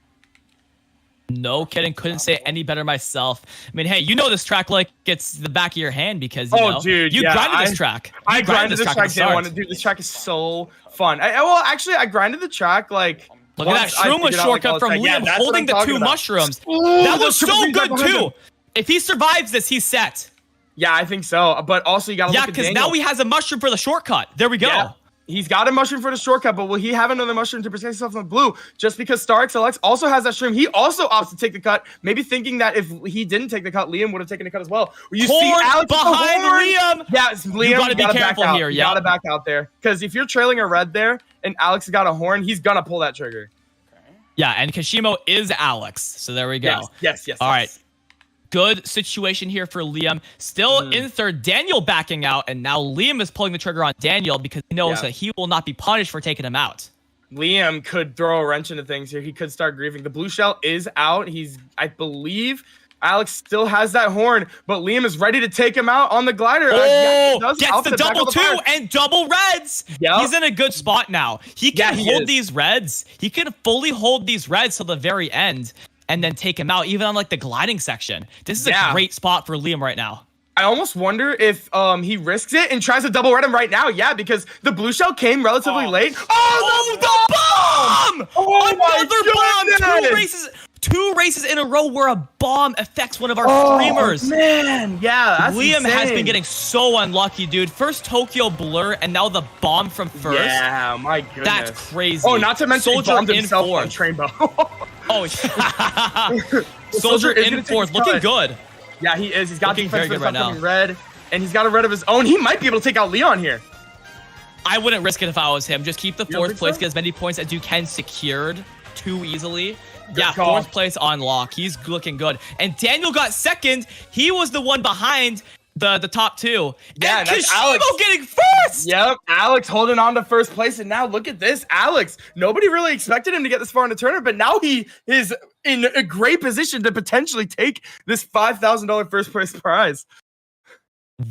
No kidding. Couldn't say it any better myself. I mean, hey, you know this track like it's the back of your hand because you know, dude, you yeah, grinded this track. I You grinded this at track. the Didn't start. want to do this track is so fun. I grinded the track like. Look at that once I shroom figured out, like, shortcut all from the track. Yeah, Liam that's what holding I'm the talking 2 about. mushrooms. Ooh, That the was so triple good behind him. too. If he survives this, he's set. Yeah, I think so. But also you got to Yeah, look at because Daniel. now he has a mushroom for the shortcut. There we go. Yeah. He's got a mushroom for the shortcut, but will he have another mushroom to protect himself from the blue? Just because StarXLX also has that shroom, he also opts to take the cut. Maybe thinking that if he didn't take the cut, Liam would have taken the cut as well. You see Horn Alex with the behind horn. Liam. Yeah, it's Liam. You gotta be back careful out. here, You yeah. gotta back out there because if you're trailing a red there and Alex has got a horn, he's gonna pull that trigger. Yeah, and Kashimo is Alex. So there we go. Yes. All right. Good situation here for Liam. Still in third. Daniel backing out, and now Liam is pulling the trigger on Daniel because he knows that he will not be punished for taking him out. Liam could throw a wrench into things here. He could start grieving. The blue shell is out. I believe Alex still has that horn, but Liam is ready to take him out on the glider. Gets the double 2 and double reds. Yep. He's in a good spot now. He can he hold is. these reds. He can fully hold these reds till the very end and then take him out, even on like the gliding section. This is a great spot for Liam right now. I almost wonder if he risks it and tries to double red him right now. Yeah, because the blue shell came relatively late. Oh, the bomb! Oh, Another my bomb! goodness! Two races in a row where a bomb affects one of our streamers. Man, yeah, that's Liam has insane. been getting so unlucky, dude. First Tokyo Blur, and now the bomb from first. Yeah, my goodness. That's crazy. Oh, not to mention Soldier he bombed in himself on fourth. Trainbow. Oh, yeah. Soldier is in gonna take fourth, the looking cut. good. Yeah, he is. He's got Looking very defense for good right this upcoming now. red, and he's got a red of his own. He might be able to take out Leon here. I wouldn't risk it if I was him. Just keep the You don't fourth think place, so? get as many points as you can secured too easily. Yeah, call. fourth place on lock. He's looking good. And Daniel got second. He was the one behind the top two. Yeah, and that's Kishimo Alex. getting first. Yep, Alex holding on to first place, and now look at this, Alex. Nobody really expected him to get this far in the tournament, but now he is in a great position to potentially take this $5,000 first place prize.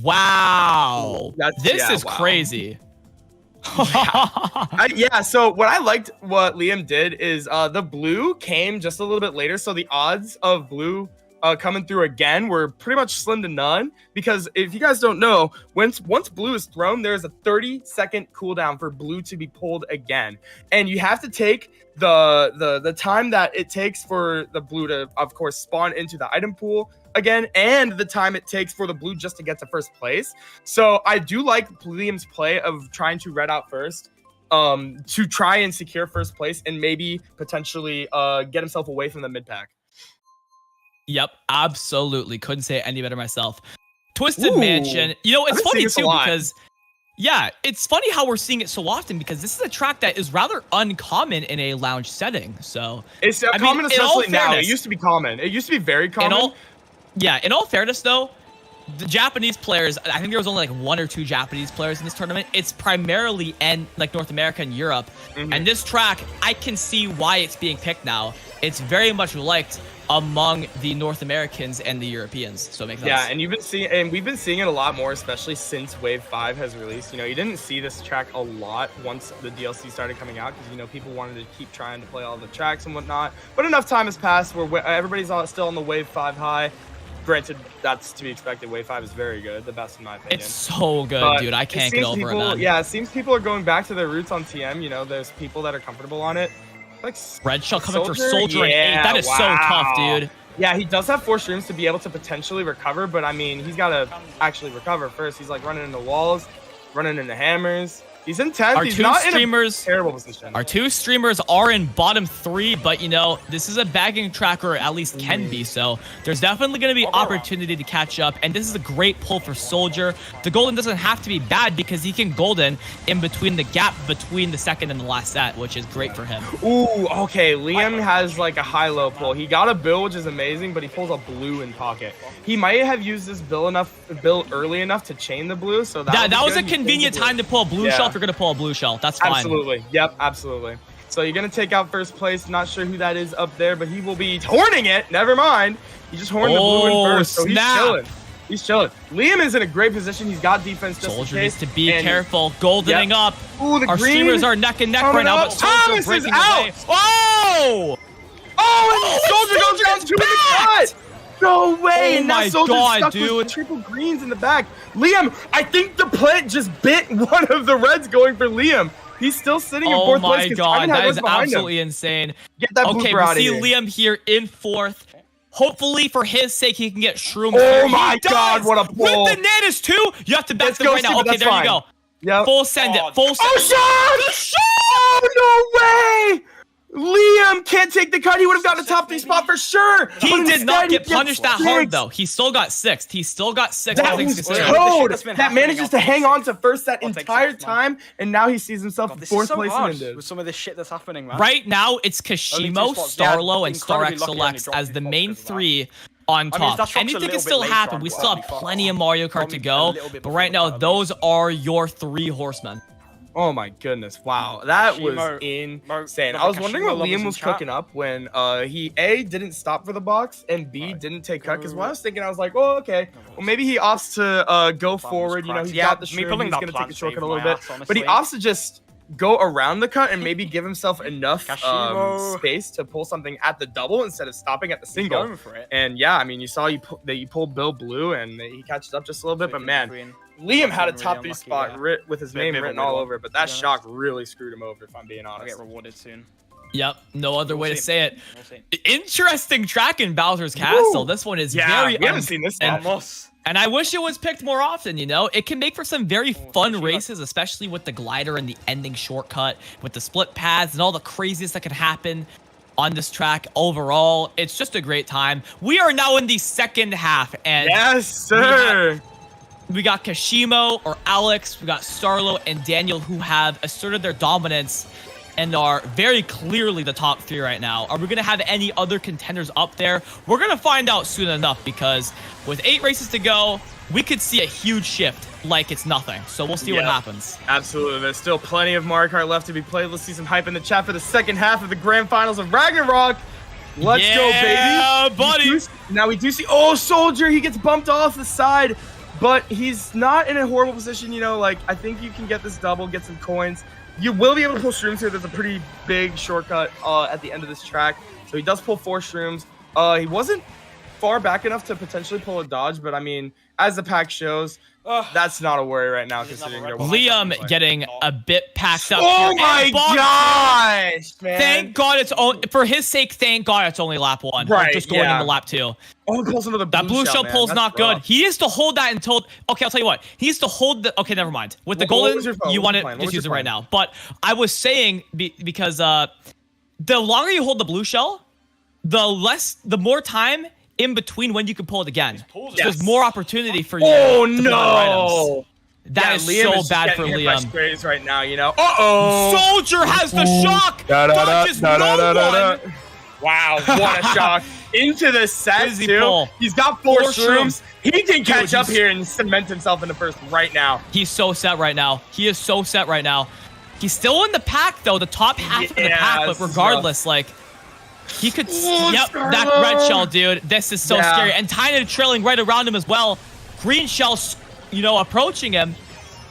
Wow. This yeah, is wow. crazy. Yeah, so what I liked what Liam did is the blue came just a little bit later, so the odds of blue coming through again were pretty much slim to none, because if you guys don't know, once blue is thrown, there's a 30-second cooldown for blue to be pulled again, and you have to take the time that it takes for the blue to, of course, spawn into the item pool again, and the time it takes for the blue just to get to first place. So I do like Liam's play of trying to red out first, to try and secure first place and maybe potentially get himself away from the mid pack. Yep, absolutely. Couldn't say it any better myself. Twisted Ooh. Mansion. You know, it's I've been funny seeing this a too lot. because, yeah, it's funny how we're seeing it so often because this is a track that is rather uncommon in a lounge setting. So It's I mean, common, in all especially now. It fairness- used to be common. It used to be very common. in all fairness though, the Japanese players, I think there was only like 1 or 2 Japanese players in this tournament. It's primarily like North America and Europe. And this track, I can see why it's being picked now. It's very much liked among the North Americans and the Europeans. So it makes sense. Yeah, and we've been seeing it a lot more, especially since Wave 5 has released. You know, you didn't see this track a lot once the DLC started coming out because, you know, people wanted to keep trying to play all the tracks and whatnot. But enough time has passed where everybody's still on the Wave 5 high. Granted, that's to be expected. Wave 5 is very good, the best in my opinion. It's so good, But dude. I can't get over it, man. Yeah, it seems people are going back to their roots on TM. You know, there's people that are comfortable on it. Like Red Shell coming for Soldier in 8. Yeah, That is so tough, dude. Yeah, he does have 4 streams to be able to potentially recover, but I mean, he's got to actually recover first. He's like running into walls, running into hammers. He's in 10th. Our He's two not streamers, in a terrible position. Our 2 streamers are in bottom 3, but you know, this is a bagging track, or at least can be, so there's definitely going to be opportunity to catch up, and this is a great pull for Soldier. The golden doesn't have to be bad because he can golden in between the gap between the second and the last set, which is great for him. Ooh, okay. Liam has like a high-low pull. He got a bill, which is amazing, but he pulls a blue in pocket. He might have used this bill early enough to chain the blue, so that was a convenient time to pull a blue shell if you're going to pull a blue shell. That's fine. Absolutely. Yep, absolutely. So you're going to take out first place. Not sure who that is up there, but he will be horning it. Never mind. He just horned the blue in first, so he's chilling. He's chilling. Liam is in a great position. He's got defense just Soldier in needs case. to be careful. Goldening up. Ooh, the Our green streamers are neck and neck coming right now, up. but Soldier Thomas is breaking out. away. Oh! Oh, and Soldier goes down 2 in the cut. No way! Oh And now my Soldier's God, stuck dude. with triple greens in the back. Liam, I think the plant just bit one of the reds going for Liam. He's still sitting in Oh fourth my place. 'cause God, Titan had that is Reds behind him. absolutely insane. Get that Okay, blooper we out of see here. Liam here in 4th. Hopefully, for his sake, he can get Shroom. Oh here. my He God, does! what a pull. With bananas too. You have to back Let's them go, right now. Steve, Okay, that's there fine. you go. Yep. Full send it. Full send. Oh, shot! Oh, no way! Liam can't take the cut. He would have gotten a top 3 spot for sure. He But did not instead, he get gets punished that hard, 6. though. He still got 6th. He still got 6th. That all things was considered. code. that's been That happening manages out to hang there. on to first that I'll take entire 6th, man. time, and now he sees himself God, this fourth is so place hard in Indiv. with some of this shit that's happening, man. Right now, it's Only 2 Kashimo, spots. Yeah, Starlo, and Star incredibly X lucky only Alex dropped as his the spots main because of that. 3 on if top. that drops a Anything little can bit still later happen. on, We well, still that'd have be fine. plenty of Mario Kart to Probably a go. little bit But before right the now, cut, those are your 3 horsemen. Oh my goodness! Wow, that was Kashimo, insane. Mo, I was Kashimo wondering what lovers Liam in was chat. cooking up when he didn't stop for the box and B didn't take cut. Because what I was thinking, I was like, oh okay, well maybe he opts to go forward. You know, he's Yeah, got the me shroom, pulling he's that gonna take plan a shortcut a saved little my bit, ass, but he honestly. opts to just go around the cut and maybe give himself enough Kashimo. space to pull something at the double instead of stopping at the He's single. going for it. And yeah, I mean, you saw that you pulled Bill Blue and he catches up just a little bit, but man. Liam had a top 3 unlucky, spot yeah. with his Bit name of a written weird all one, over it, but to that be honest. shock really screwed him over, if I'm being I'll honest. get rewarded soon. Yep, no other way to see. say it. We'll see. Interesting track in Bowser's Castle. This one is very we haven't seen this and- yet. Vamos. And I wish it was picked more often, you know? It can make for some very fun Kashimo. races, especially with the glider and the ending shortcut, with the split paths and all the craziest that can happen on this track overall. It's just a great time. We are now in the second half, and Yes, sir. we got Kashimo or Alex, we got Starlo and Daniel who have asserted their dominance and are very clearly the top 3 right now. Are we going to have any other contenders up there? We're going to find out soon enough because with 8 races to go, we could see a huge shift like it's nothing. So we'll see what happens. Absolutely. There's still plenty of Mario Kart left to be played. Let's see some hype in the chat for the second half of the grand finals of Ragnarok. Let's go, baby. Yeah, buddy. Now we do see, oh, Soldier, he gets bumped off the side, but he's not in a horrible position. You know, like, I think you can get this double, get some coins. You will be able to pull shrooms here. There's a pretty big shortcut at the end of this track. So he does pull 4 shrooms. He wasn't far back enough to potentially pull a dodge, but I mean, as the pack shows, that's not a worry right now considering they're Liam getting a bit packed up. Oh here. my gosh, man. Thank God it's for his sake, thank God it's only lap 1. Right, Just going into lap 2. Oh, he pulls another That blue shell man. pull's That's not rough. good. He needs to hold that until... Okay, I'll tell you what. He needs to hold the... Okay, never mind. With the What golden, was your phone? you What want was to your plan? just What was use it your right plan? now. But I was saying, because the longer you hold the blue shell, the more time in between when you can pull it again. So there's more opportunity for you Oh, to pull other items. no. That is Liam so bad for getting hit by Liam. sprays right now, you know. Uh-oh. Soldier has the shock. Dodges no one. Wow, what a shock. Into the set, Busy too. pull. He's got 4 shrooms. shrooms. He can catch Dude, up here and cement himself in the first right now. He's so set right now. He is so set right now. He's still in the pack, though, the top half of the pack, but this is regardless, like, he could... Oh, yep, that Starlo. red shell, dude. This is so scary. And Tynan trailing right around him as well. Green shell, you know, approaching him.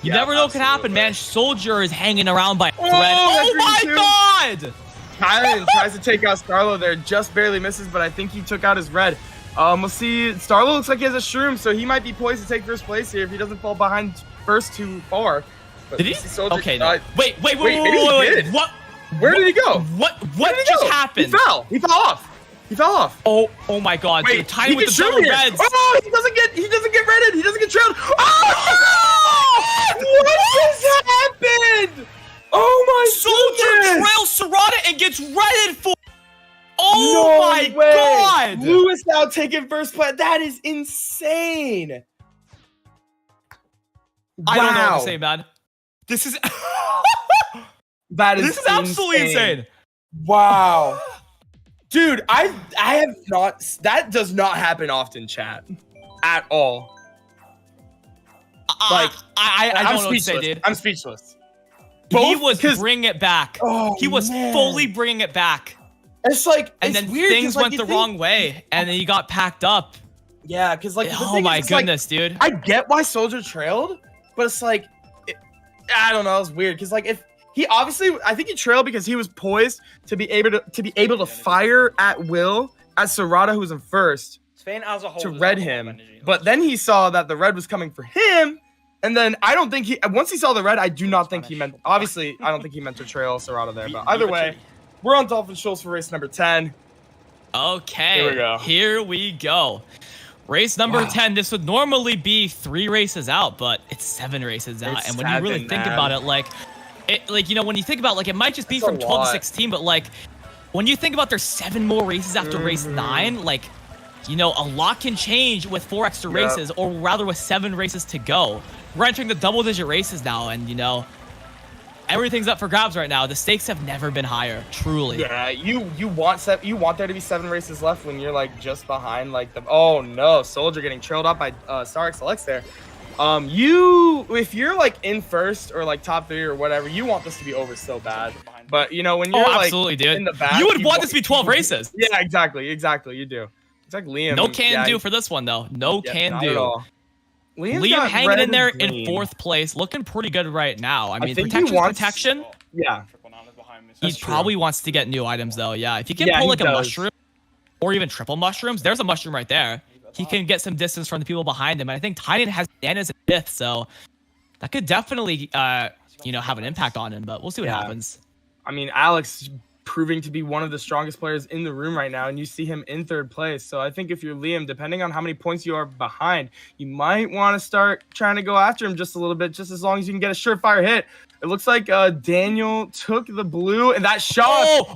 You never know what can happen, man. Soldier is hanging around by a thread. Oh my God! Tynan tries to take out Starlo there, just barely misses, but I think he took out his red. We'll see. Starlo looks like he has a shroom, so he might be poised to take first place here if he doesn't fall behind first too far. But Did he? Soldier, Okay, no. Wait. maybe he did. What? Where did he go? What just happened? He fell. He fell off. He fell off. Oh my God! Wait, dude, Tynan with the shoot double here. reds. Oh, he doesn't get redded. He doesn't get trailed. Oh, what just happened? Oh my Soldier goodness. trails Serrata and gets redded for. Oh my God! Lewis now taking first place. That is insane. I don't know what to say, man. This is This is absolutely insane. Wow. Dude, I have not. That does not happen often, chat, at all. Like I I'm don't know what to speechless. say, dude. I'm speechless. He was bringing it back. Oh, he was man. fully bringing it back. It's like, And it's then weird, things 'cause, like, went you the think- wrong way, and then he got packed up. Yeah, because like, the Oh thing my is, it's like, goodness, dude. I get why Soldier trailed, but it's like, I don't know, it's weird because like if he obviously, I think he trailed because he was poised to be able to fire at will at Serrata, who was in first, to red him. But then he saw that the red was coming for him, and then I don't think once he saw the red, I do not think he meant. Obviously, I don't think he meant to trail Serrata there. But either way, we're on Dolphin Shoals for race number 10. Okay, here we go. Race number 10. This would normally be 3 races out, but it's 7 races out. It's And when you really 7, think man. about it, like you know, when you think about it might just be That's a from 12 to lot. 16, but like when you think about there's 7 more races after race 9, like, you know, a lot can change with 4 extra races, or rather with 7 races to go. We're entering the double-digit races now, and you know, everything's up for grabs right now. The stakes have never been higher, truly. Yeah, you want there to be 7 races left when you're like just behind like the. Oh no, Soldier getting trailed up by Star XLX there. If you're like in first or like top 3 or whatever, you want this to be over so bad. But you know when you're absolutely, dude. in the back, You would want this to be 12 races. Yeah, exactly. You do. It's like Liam. No can do for this one though. No can not at do. all. Liam's Liam got hanging red in there and in green. 4th place, looking pretty good right now. I mean, think he protection's wants- protection. Yeah. He probably wants to get new items though. Yeah, if you can Yeah, pull he like a does. mushroom or even triple mushrooms, there's a mushroom right there. He can get some distance from the people behind him. And I think Tynan has bananas in 5th, so that could definitely you know, have an impact on him. But we'll see what happens. I mean, Alex proving to be one of the strongest players in the room right now, and you see him in 3rd place. So I think if you're Liam, depending on how many points you are behind, you might want to start trying to go after him just a little bit, just as long as you can get a surefire hit. It looks like Daniel took the blue, and that shot.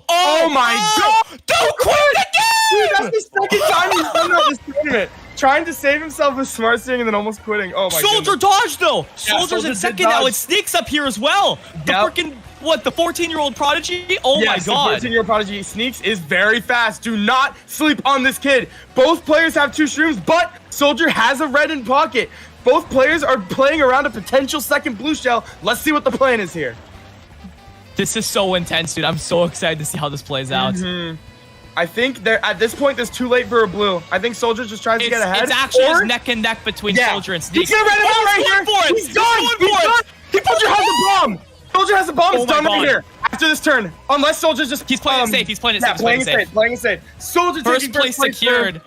Oh my God! Don't quit the game! Dude, that's the second time he's done that this tournament. trying to save himself with smart sting and then almost quitting. Oh my Soldier goodness. dodged though. Soldier's Soldier in did second now. dodge. It sneaks up here as well. The Yep. freaking what? The 14-year-old prodigy. Oh my god. The 14-year-old prodigy Sneaks is very fast. Do not sleep on this kid. Both players have 2 shrooms, but Soldier has a red in pocket. Both players are playing around a potential second blue shell. Let's see what the plan is here. This is so intense, dude. I'm so excited to see how this plays out. I think at this point, it's too late for a blue. I think Soldier just tries to get ahead. It's actually or- just neck and neck between Soldier and Sneaks. He's gonna run it out right here. For it. He's done. He's done. Soldier has a bomb. Soldier has a bomb. Oh It's my done right God. here. After this turn, unless Soldier's just He's playing it safe. He's playing it safe. He's playing playing it safe. Playing it safe. Soldier First taking place secured.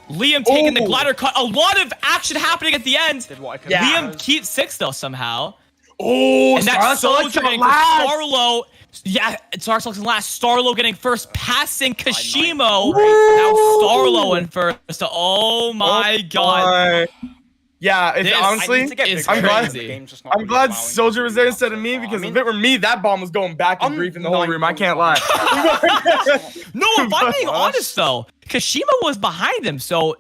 Liam taking the glider cut. A lot of action happening at the end. Liam keeps 6 though somehow. Oh, And that's Soldier Starlock getting last. Starlo. Yeah, Starlock's last. Starlo getting first, passing Kashimo. Now Starlo in first. Oh my god. Yeah, it's This honestly, is I'm glad. crazy. I'm glad Soldier was there instead of me because if it were me, that bomb was going back and briefing the whole room. I can't lie. No, if I'm being honest though, Kashima was behind him, so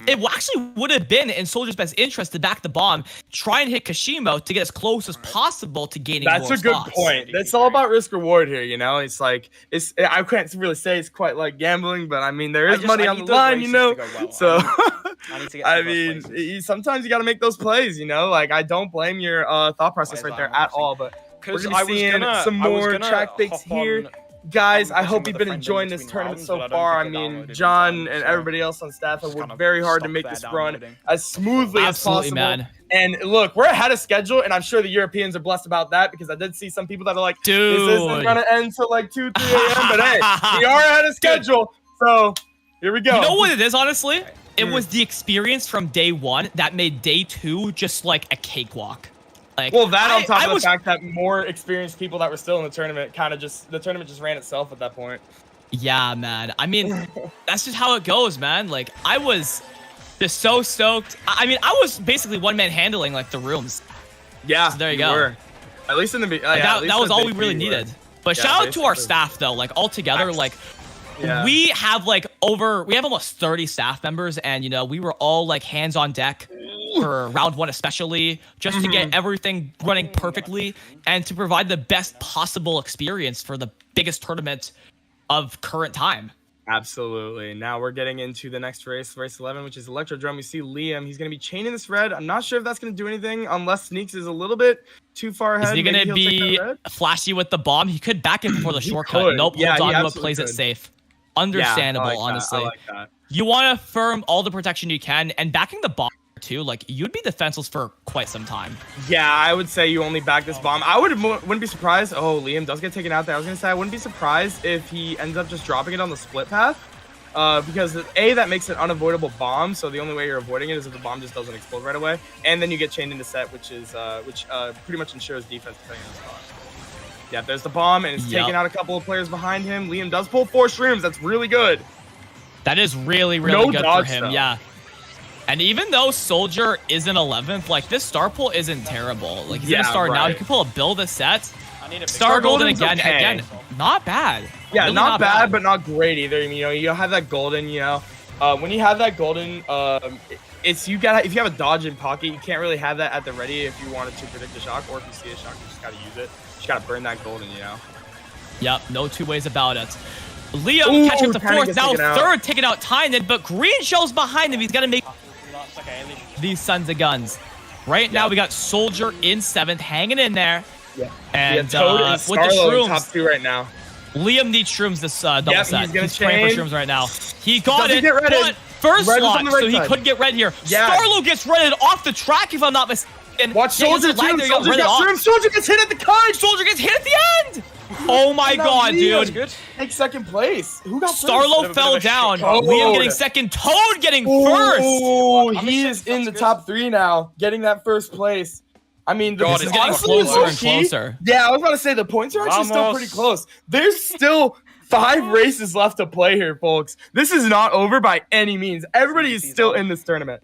it actually would have been in Soldier's best interest to back the bomb, try and hit Kashimo to get as close as possible to gaining That's more a good spots. point. It's all about risk reward here, you know. It's like I can't really say it's quite like gambling, but I mean there is money on the line, you know. So I mean, sometimes you got to make those plays, you know. Like I don't blame your thought process right there at all, but we're gonna be seeing some more track picks here. Guys, I hope you've been enjoying this tournament so far. I mean, John and everybody else on staff have worked very hard to make this run as smoothly as possible. Man. And look, we're ahead of schedule, and I'm sure the Europeans are blessed about that because I did see some people that are like, dude, this isn't going to end till like 2, 3 a.m. But hey, we are ahead of schedule. So here we go. You know what it is, honestly? It was the experience from day 1 that made day 2 just like a cakewalk. Like, well, that on top of the fact that more experienced people that were still in the tournament the tournament just ran itself at that point. Yeah, man. I mean, that's just how it goes, man. Like, I was just so stoked. I mean, I was basically one-man handling, like, the rooms. Yeah, so there you go. Were. At least in the that was all we really needed. But shout out to our staff, though. Like, all together, like, we have, like, we have almost 30 staff members, and, you know, we were all, like, hands on deck for round 1 especially, just to get everything running perfectly and to provide the best possible experience for the biggest tournament of current time. Absolutely. Now we're getting into the next race 11, which is Electro Drum. We see Liam. He's going to be chaining this red. I'm not sure if that's going to do anything unless Sneaks is a little bit too far ahead. Is he going to be flashy with the bomb? He could back it before the shortcut. Nope, holds on to it, plays it safe. Understandable, honestly. I like that. You want to firm all the protection you can, and backing the bomb too, like, you'd be defenseless for quite some time. Yeah, I would say you only back this bomb. I wouldn't be surprised. Oh, Liam does get taken out there. I was going to say I wouldn't be surprised if he ends up just dropping it on the split path. Because A, that makes it an unavoidable bomb, so the only way you're avoiding it is if the bomb just doesn't explode right away. And then you get chained into set, which pretty much ensures defense depending on the spot. Yeah, there's the bomb, and it's taking out a couple of players behind him. Liam does pull 4 shrooms. That's really good. That is really, really good for him. Though. Yeah. And even though Soldier isn't 11th, like, this star pull isn't terrible. Like, he's gonna start now. He can pull a build a set. Star Golden again. Okay. Again, not bad. Yeah, really not bad, but not great either. You know, you have that golden. You know, when you have that golden, if you have a dodge in pocket, you can't really have that at the ready if you wanted to predict a shock, or if you see a shock, you just gotta use it. You just gotta burn that golden. You know. Yep, no 2 ways about it. Liam catching up to 4th, now 3rd, taking out Tynan, but Green Shell's behind him. He's got to make these sons of guns. Right now, we got Soldier in 7th, hanging in there. Yeah. And Toad and with the shrooms, top 2 right now. Liam needs shrooms this double set. He's praying for shrooms right now. He got it, but first red lock, right so he side. could get red here. Yeah. Starlo gets redded off the track, if I'm not mistaken. Watch Soldier too. Soldier gets hit at the card. Soldier gets hit at the end. Oh my god, dude. Take second place. Who got Starlo fell down. Liam getting second. Toad getting first. Oh, he is in the top 3 now, getting that first place. I mean, this is getting closer and closer. Yeah, I was about to say the points are actually still pretty close. There's still 5 races left to play here, folks. This is not over by any means. Everybody is still in this tournament.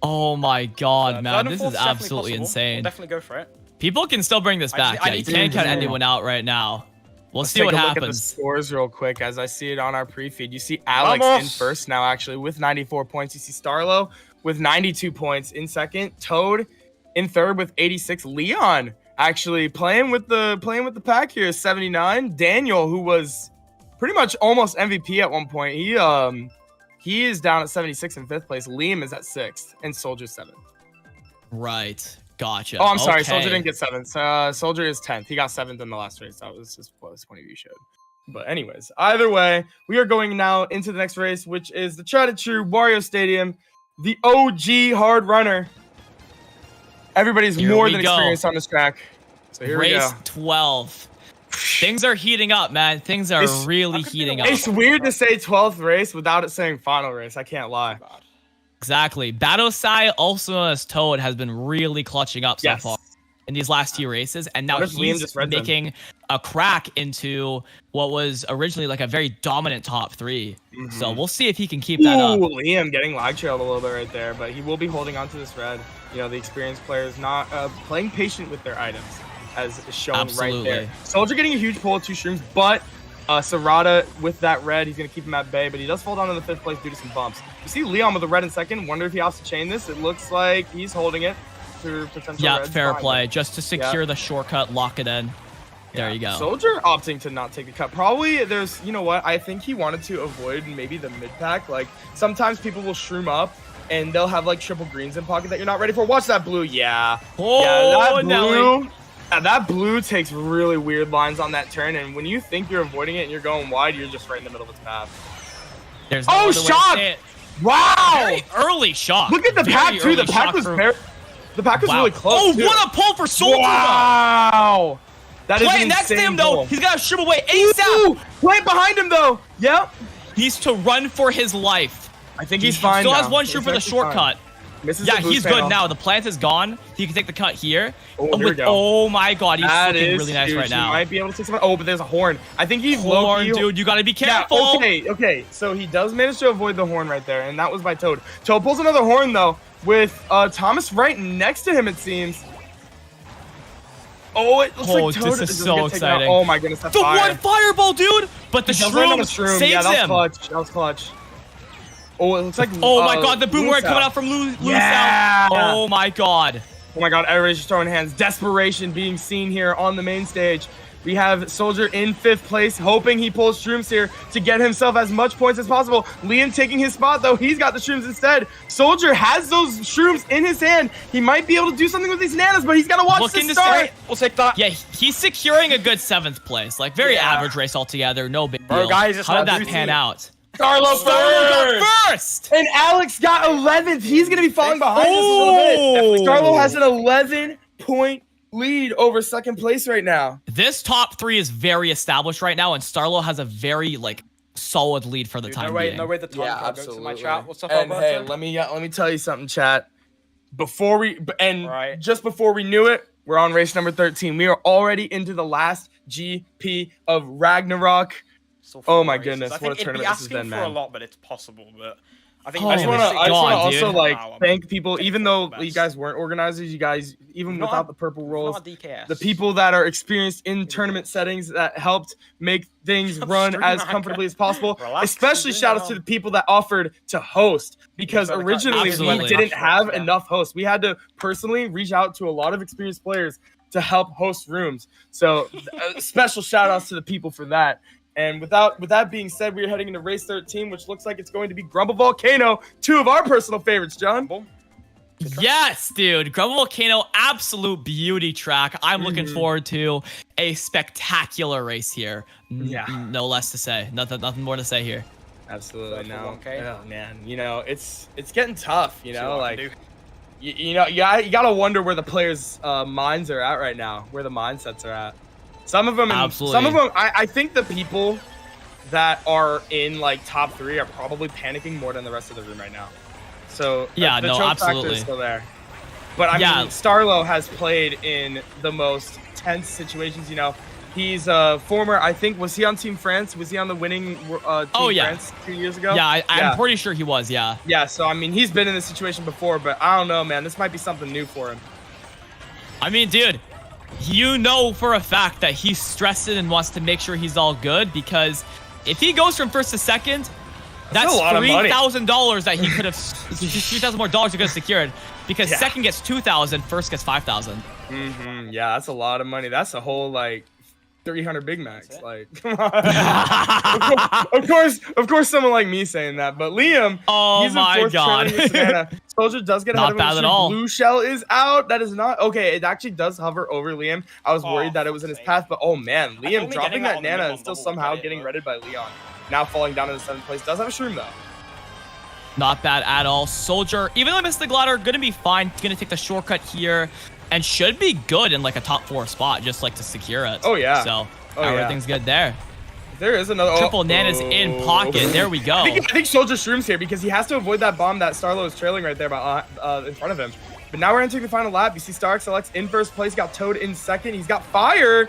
Oh my god, man. This is absolutely insane. Definitely go for it. People can still bring this back. Yeah, you can't count anyone out right now. We'll Let's see what take a look at the happens. scores real quick as I see it on our pre-feed. You see Alex in first now, actually, with 94 points. You see Starlo with 92 points in second. Toad in third with 86. Leon actually playing with the pack here, 79. Daniel, who was pretty much almost MVP at one point, he is down at 76 in fifth place. Liam is at sixth, and Soldier 7th. Right. Gotcha. Oh, I'm sorry. Okay. Soldier didn't get 7th. Soldier is 10th. He got 7th in the last race. That was just what his point of view showed. But anyways, either way, we are going now into the next race, which is the tried and true Wario Stadium, the OG hard runner. Everybody's Here more we than go. experienced on this track. So here we Race go. 12. Things are heating up, man. Things are really heating up. It's weird to say 12th race without it saying final race. I can't lie. Exactly. Batosai, also known as Toad, has been really clutching up so far in these last few races, and now What if Liam he's just read them? making a crack into what was originally like a very dominant top 3. So we'll see if he can keep that up. Ooh, Liam getting lag trailed a little bit right there, but he will be holding on to this red. You know, the experienced players not playing patient with their items, as is shown Absolutely. right there. Soldier getting a huge pull of 2 shrooms, but Sarada with that red, he's going to keep him at bay, but he does fall down to the 5th place due to some bumps. You see Leon with the red in second. Wonder if he has to chain this. It looks like he's holding it for potential Yeah, reds. fair Fine. play. Just to secure the shortcut, lock it in. There you go. Soldier opting to not take the cut. Probably there's, you know what, I think he wanted to avoid maybe the mid pack. Like sometimes people will shroom up and they'll have like triple greens in pocket that you're not ready for. Watch that blue. Yeah. Oh, yeah, that Nelly. blue. Yeah, that blue takes really weird lines on that turn, and when you think you're avoiding it and you're going wide, you're just right in the middle of its path. There's no Oh, other way to shock! say it. Wow! Very early shock. Look at the Very pack too. The early pack shock was for- the pack was Wow. really close. Oh, too. what a pull for Soldier! Wow! That is Play an next to insane him though. pull. He's got to shrimp away ASAP. Ooh, play it behind him though. Yep. He's to run for his life. I think He he's fine. still has now. one He's shroom for the actually fine. shortcut. Misses Yeah, the boost he's good panel. now. The plant is gone. He can take the cut here. Oh, here we With- go. oh my god, he's That looking is really nice huge. right He now. might be able to take some. Oh, but there's a horn. I think he's Horn, low-key. dude, you gotta be Yeah, careful. okay. So he does manage to avoid the horn right there, and that was by Toad. Toad pulls another horn though, with Thomas right next to him. It seems. Oh, it looks like Toad this is just so gonna take it out. exciting. Oh my goodness, that The fire. one fireball, dude! But the He does land on shroom, the saves yeah, that was him. clutch. That was clutch. Oh, it looks like. Oh my god, the boomerang coming out from loose Yeah. out. Oh my god. Oh my god, everybody's just throwing hands. Desperation being seen here on the main stage. We have Soldier in 5th place, hoping he pulls shrooms here to get himself as much points as possible. Liam taking his spot, though. He's got the shrooms instead. Soldier has those shrooms in his hand. He might be able to do something with these nanas, but he's got to watch Looking the to start. stay. We'll take that. Yeah, he's securing a good 7th place. Like, very Yeah. average race altogether. No big Bro, deal. guys, it's How did not that pan easy. out? Starlo Starlo first. got first! And Alex got 11th. He's going to be falling behind us a little bit. Starlo has an 11-point lead over 2nd place right now. This top 3 is very established right now, and Starlo has a very, like, solid lead for the Dude, time no way, being. no way the time Yeah, card goes to my absolutely. chat. What's up, And hey, Alberto? let me tell you something, chat. Before we Right. just before we knew it, we're on race number 13. We are already into the last GP of Ragnarok. Still Oh four my races. goodness, I what think a it'd tournament be this has asking been, for man. a lot, but it's possible. But I think Oh I just my want to God, also dude. like Wow, thank people, even though best. you guys weren't organizers, you guys even Not- without the purple rolls, not DKS. the people that are experienced in tournament settings that helped make things run Stream as hacker. comfortably as possible. Relax, Especially zoom shout outs out. to the people that offered to host, because So the originally Absolutely. we didn't have Yeah. enough hosts. We had to personally reach out to a lot of experienced players to help host rooms. So special shout outs to the people for that. And with that being said, we are heading into race 13, which looks like it's going to be Grumble Volcano, 2 of our personal favorites, John. Boom. Yes, dude. Grumble Volcano, absolute beauty track. I'm looking forward to a spectacular race here. Yeah. No less to say. Nothing more to say here. Absolutely. For No. 1K. Oh man, you know it's getting tough. You See know, what I like can do. you know, you gotta wonder where the players' minds are at right now, where the mindsets are at. Some of them, Absolutely. some of them. I think the people that are in like top 3 are probably panicking more than the rest of the room right now. So Yeah, the no, choke factor absolutely. is still there. But I Yeah. mean, Starlo has played in the most tense situations. You know, he's a former. I think was he on Team France? Was he on the winning Team Oh, yeah. France 2 years ago? Yeah, I'm Yeah. pretty sure he was, yeah. Yeah, so I mean, he's been in this situation before, but I don't know, man. This might be something new for him. I mean, dude, you know for a fact that he's stressed and wants to make sure he's all good, because if he goes from first to second, that's $3,000 that he could have, $3,000 more dollars he could have secured, because second gets 2,000, first gets 5,000. Yeah, that's a lot of money. That's a whole like 300 Big Macs. Like, come on. of course, someone like me saying that. But Liam, he's in fourth trailing with Savannah. Soldier does get ahead of him. Not bad at all. Blue shell is out. That is not okay. It actually does hover over Liam. I was worried that it was in his path, but oh man, Liam dropping that Nana and still somehow getting redded by Leon. Now falling down to the 7th place. Does have a shroom though. Not bad at all. Soldier, even though I missed the glider, gonna be fine. Gonna take the shortcut here, and should be good in like a top 4 spot, just like to secure it. Oh yeah. So everything's good there. There is another triple Nana's in pocket. There we go. I think Soldier shrooms here because he has to avoid that bomb that Starlo is trailing right there in front of him. But now we're entering the final lap. You see StarXLX in first place, got Toad in second. He's got fire.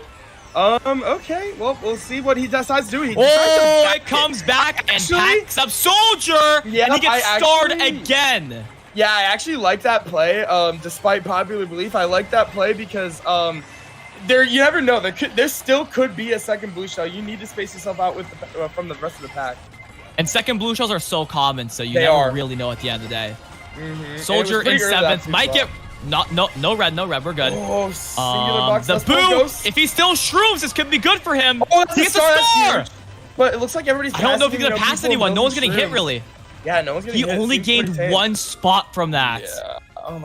Okay. Well, we'll see what he decides to do. It comes back and packs up Soldier. Yeah, and he gets starred again. Yeah, I actually like that play. Despite popular belief, I like that play because you never know. There still could be a second blue shell. You need to space yourself out with from the rest of the pack. And second blue shells are so common, so you never really know at the end of the day. Soldier in 7th might get no red. We're good. Oh, singular box. The boo. If he still shrooms, this could be good for him. Oh, that's he gets a star. But it looks like everybody's. I don't know if he's gonna pass anyone. No one's getting hit really. Yeah, no one's getting hit. He only gained 1 spot from that. Yeah.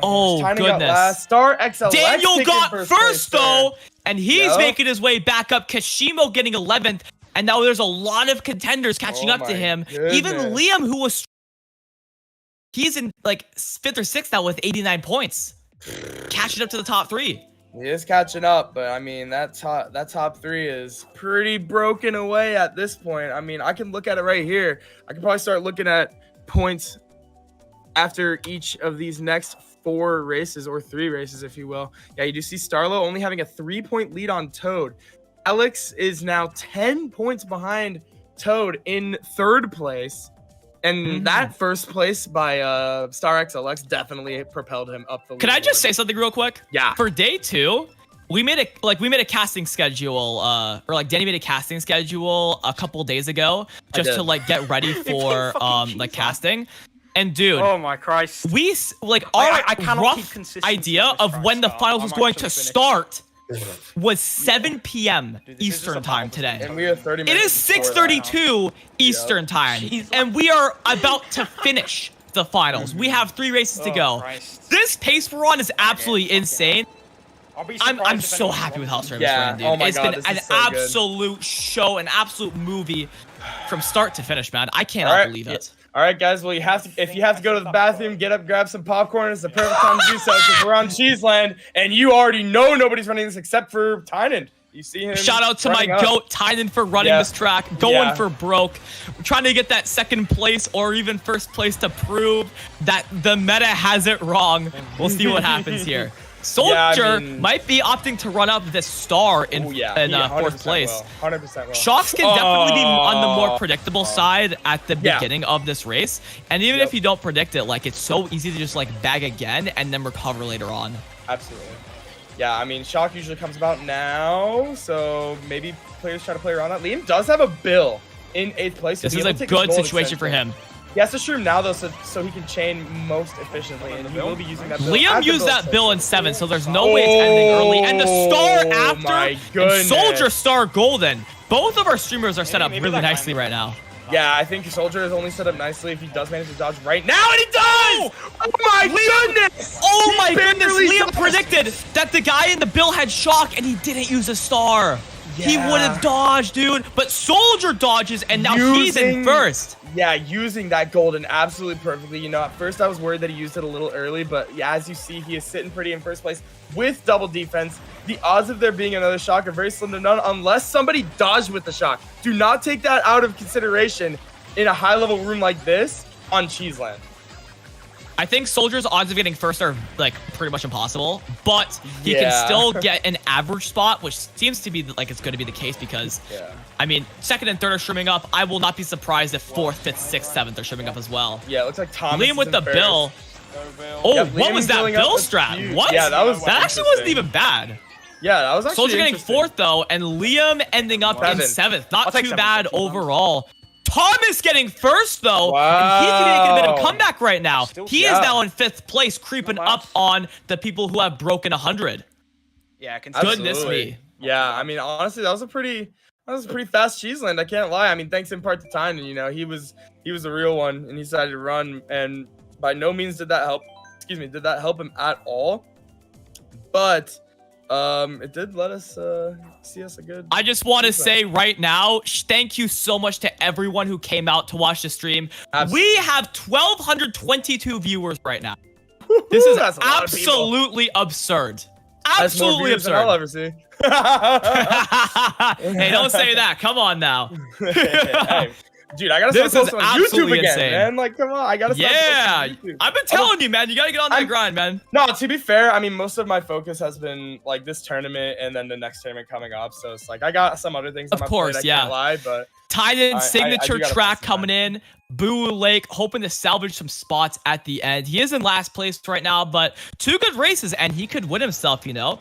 Oh my goodness. StarXLX Daniel got first though, and he's making his way back up. Kashimo getting 11th, and now there's a lot of contenders catching up to him. Even Liam, who was he's in like 5th or 6th now with 89 points, catching up to the top 3. He is catching up, but I mean that top 3 is pretty broken away at this point. I mean, I can look at it right here. I can probably start looking at points after each of these next 4 races, or 3 races, if you will. Yeah, you do see Starlo only having a 3-point lead on Toad. Alex is now 10 points behind Toad in 3rd place. And that first place by StarXLX definitely propelled him up the leaderboard. Can I just say something real quick? Yeah. For day 2, we made a casting schedule, or like Danny made a casting schedule a couple days ago, just to like get ready for like casting. And dude, oh my Christ, we like our rough idea of when the finals was going to start was 7 p.m. Eastern time today. And we are 30 It minutes. is 6:32 Eastern time, and we are about to finish the finals. We have 3 races to go. This pace we're on is absolutely insane. I'm so happy with how Service ran, dude. It's been an absolute show, an absolute movie from start to finish, man. I cannot believe it. All right, guys. Well, if you have to go to the bathroom, get up, grab some popcorn. It's the perfect time to do so because we're on Cheeseland, and you already know nobody's running this except for Tynan. You see him. Shout out to my goat Tynan for running this track, going for broke. We're trying to get that 2nd place or even 1st place to prove that the meta has it wrong. We'll see what happens here. Soldier might be opting to run up this star in 4th place. 100% will. Shocks can definitely be on the more predictable side at the beginning of this race. And even if you don't predict it, like it's so easy to just like bag again and then recover later on. Absolutely. Yeah, I mean, Shock usually comes about now, so maybe players try to play around that. Liam does have a bill in 8th place. This is a good situation for him. He has to shroom now, though, so he can chain most efficiently, and he will be using that bill. Liam used that bill in 7th, so there's no way it's ending early. And the star after, and Soldier star golden. Both of our streamers are set up really nicely right now. Yeah, I think Soldier is only set up nicely if he does manage to dodge right now, and he does! Oh my goodness! Oh my goodness, Liam predicted that the guy in the bill had Shock, and he didn't use a star. Yeah. He would have dodged, dude, but Soldier dodges, and now he's in 1st. Yeah, using that golden absolutely perfectly. You know, at first I was worried that he used it a little early, but yeah, as you see, he is sitting pretty in 1st place with double defense. The odds of there being another shock are very slim to none unless somebody dodged with the shock. Do not take that out of consideration in a high-level room like this on Cheeseland. I think Soldier's odds of getting 1st are like pretty much impossible, but he can still get an average spot, which seems to be like it's going to be the case because, I mean, 2nd and 3rd are shrimming up. I will not be surprised if 4th, 5th, 6th, 7th are shrimming up as well. Yeah, it looks like Thomas Liam with the bill. Oh, what was that bill strat? What? Yeah, that actually wasn't even bad. Yeah, that was actually Soldier getting interesting. 4th though, and Liam ending up in 7th. Not too bad overall. Thomas getting 1st though, and he's making a bit of a comeback right now. He is now in 5th place, creeping up on the people who have broken 100. Yeah, goodness me. Yeah, I mean, honestly, that was a pretty fast Cheeseland. I can't lie. I mean, thanks in part to Tynan. You know, he was a real one, and he decided to run, and by no means did that help. Did that help him at all? But it did let us see us a good. I just want to say right now, thank you so much to everyone who came out to watch the stream. Absolutely. We have 1,222 viewers right now. This is absolutely absurd. Absolutely absurd. I'll ever see. Hey, don't say that. Come on now. Hey, dude, I gotta start posting on YouTube again, insane. Man. Like, come on, I gotta start posting on YouTube. I've been telling you, man. You gotta get on that grind, man. No, to be fair, I mean, most of my focus has been like this tournament and then the next tournament coming up. So it's like I got some other things. Of course, I can't lie, but Tynan signature track coming in. Boo Lake hoping to salvage some spots at the end. He is in last place right now, but 2 good races and he could win himself, you know,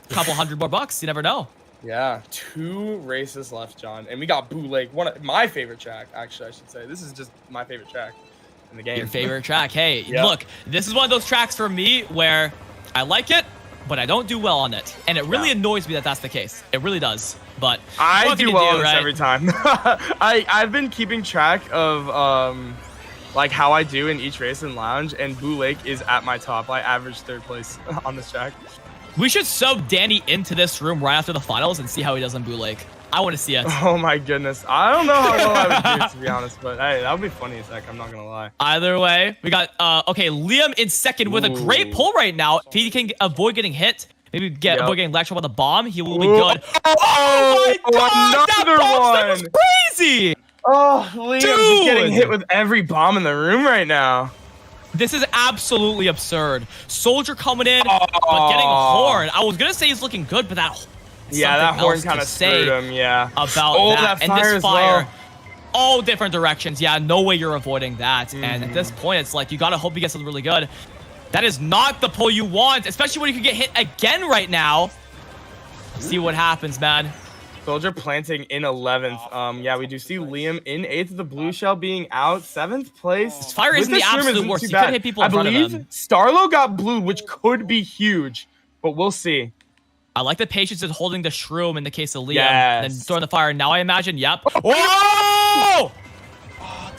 a couple $100 more bucks. You never know. Yeah, 2 races left, John, and we got Boo Lake, one of my favorite track. Actually, I should say this is just my favorite track in the game. Your favorite track? Hey, look, this is one of those tracks for me where I like it, but I don't do well on it, and it really annoys me that that's the case. It really does. But I do well on this every time. I've been keeping track of like how I do in each race in lounge, and Boo Lake is at my top. I averaged 3rd place on this track. We should sub Danny into this room right after the finals and see how he does on Boo Lake. I want to see it. Oh my goodness. I don't know how well I would do, to be honest, but hey, that would be funny as heck. I'm not gonna lie. Either way, we got okay, Liam in 2nd with a great pull right now. If he can avoid getting hit, maybe avoid getting lectured by the bomb, he will be good. Oh my god, another that was crazy! Oh, Liam's just getting hit with every bomb in the room right now. This is absolutely absurd. Soldier coming in, but getting horn. I was gonna say he's looking good, but that that horn kind of screwed him. Yeah. About that. And this fire, well. all different directions. Yeah, no way you're avoiding that. And at this point, it's like you gotta hope you get something really good. That is not the pull you want, especially when you can get hit again right now. See what happens, man. Soldier planting in 11th. Yeah, we do see Liam in 8th. The blue shell being out 7th place. This fire isn't the absolute worst. You could hit people in front of them. Starlo got blue, which could be huge, but we'll see. I like the patience in holding the shroom in the case of Liam. Yes. And then throwing the fire. Now I imagine, yep. Whoa!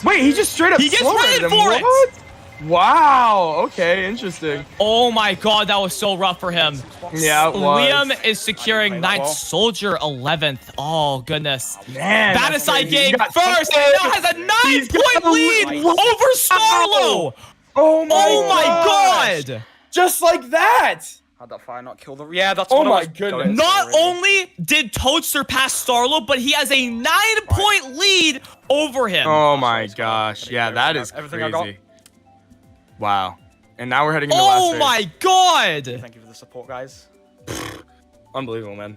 Wait, he just straight up He gets rated for it! What? Wow, okay, interesting. Oh my god, that was so rough for him. Yeah, it was. Liam is securing 9th, Soldier 11th. Oh, goodness. Man, Batisai getting 1st, and now has a 9-point lead over Starlo. Oh my god. Just like that. How'd that fire not kill the... Yeah, that's oh what my goodness. Not only did Toad surpass Starlo, but he has a 9-point lead over him. Oh my gosh. Yeah, that is crazy. Wow. And now we're heading into last race. Oh my god! Thank you for the support, guys. Unbelievable, man.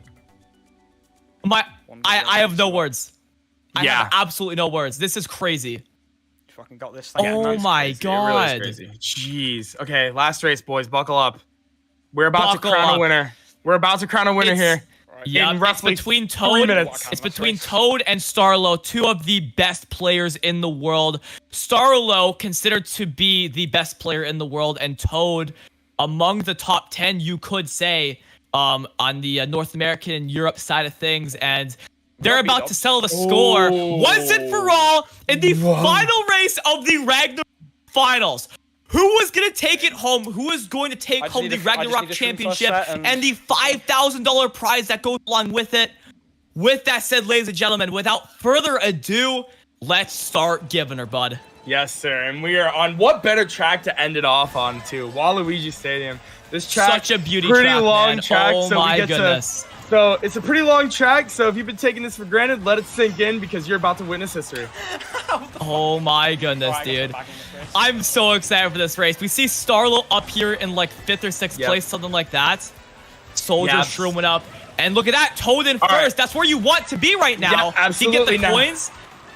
I have no words. I have absolutely no words. This is crazy. You fucking got this. Oh my god. It really is crazy. Jeez. Okay, last race, boys. Buckle up. We're about to crown a winner. We're about to crown a winner here. Yeah, it's between Toad. It's between Toad and Starlo, 2 of the best players in the world. Starlo considered to be the best player in the world, and Toad among the top 10, you could say, on the North American and Europe side of things. And they're about to settle the score once and for all in the final race of the Ragnarok finals. Who was going to take it home? Who was going to take home the Ragnarok Championship and the $5,000 prize that goes along with it? With that said, ladies and gentlemen, without further ado, let's start giving her, bud. Yes, sir. And we are on what better track to end it off on, too? Waluigi Stadium. This track, such a beauty pretty track, long man. track. Oh so my goodness. So it's a pretty long track. So if you've been taking this for granted, let it sink in because you're about to witness history. Oh my goodness, dude. I'm so excited for this race. We see Starlo up here in like 5th or 6th place, something like that. Soldier shrooming up. And look at that, Toad in first. That's where you want to be right now. If you get the coins,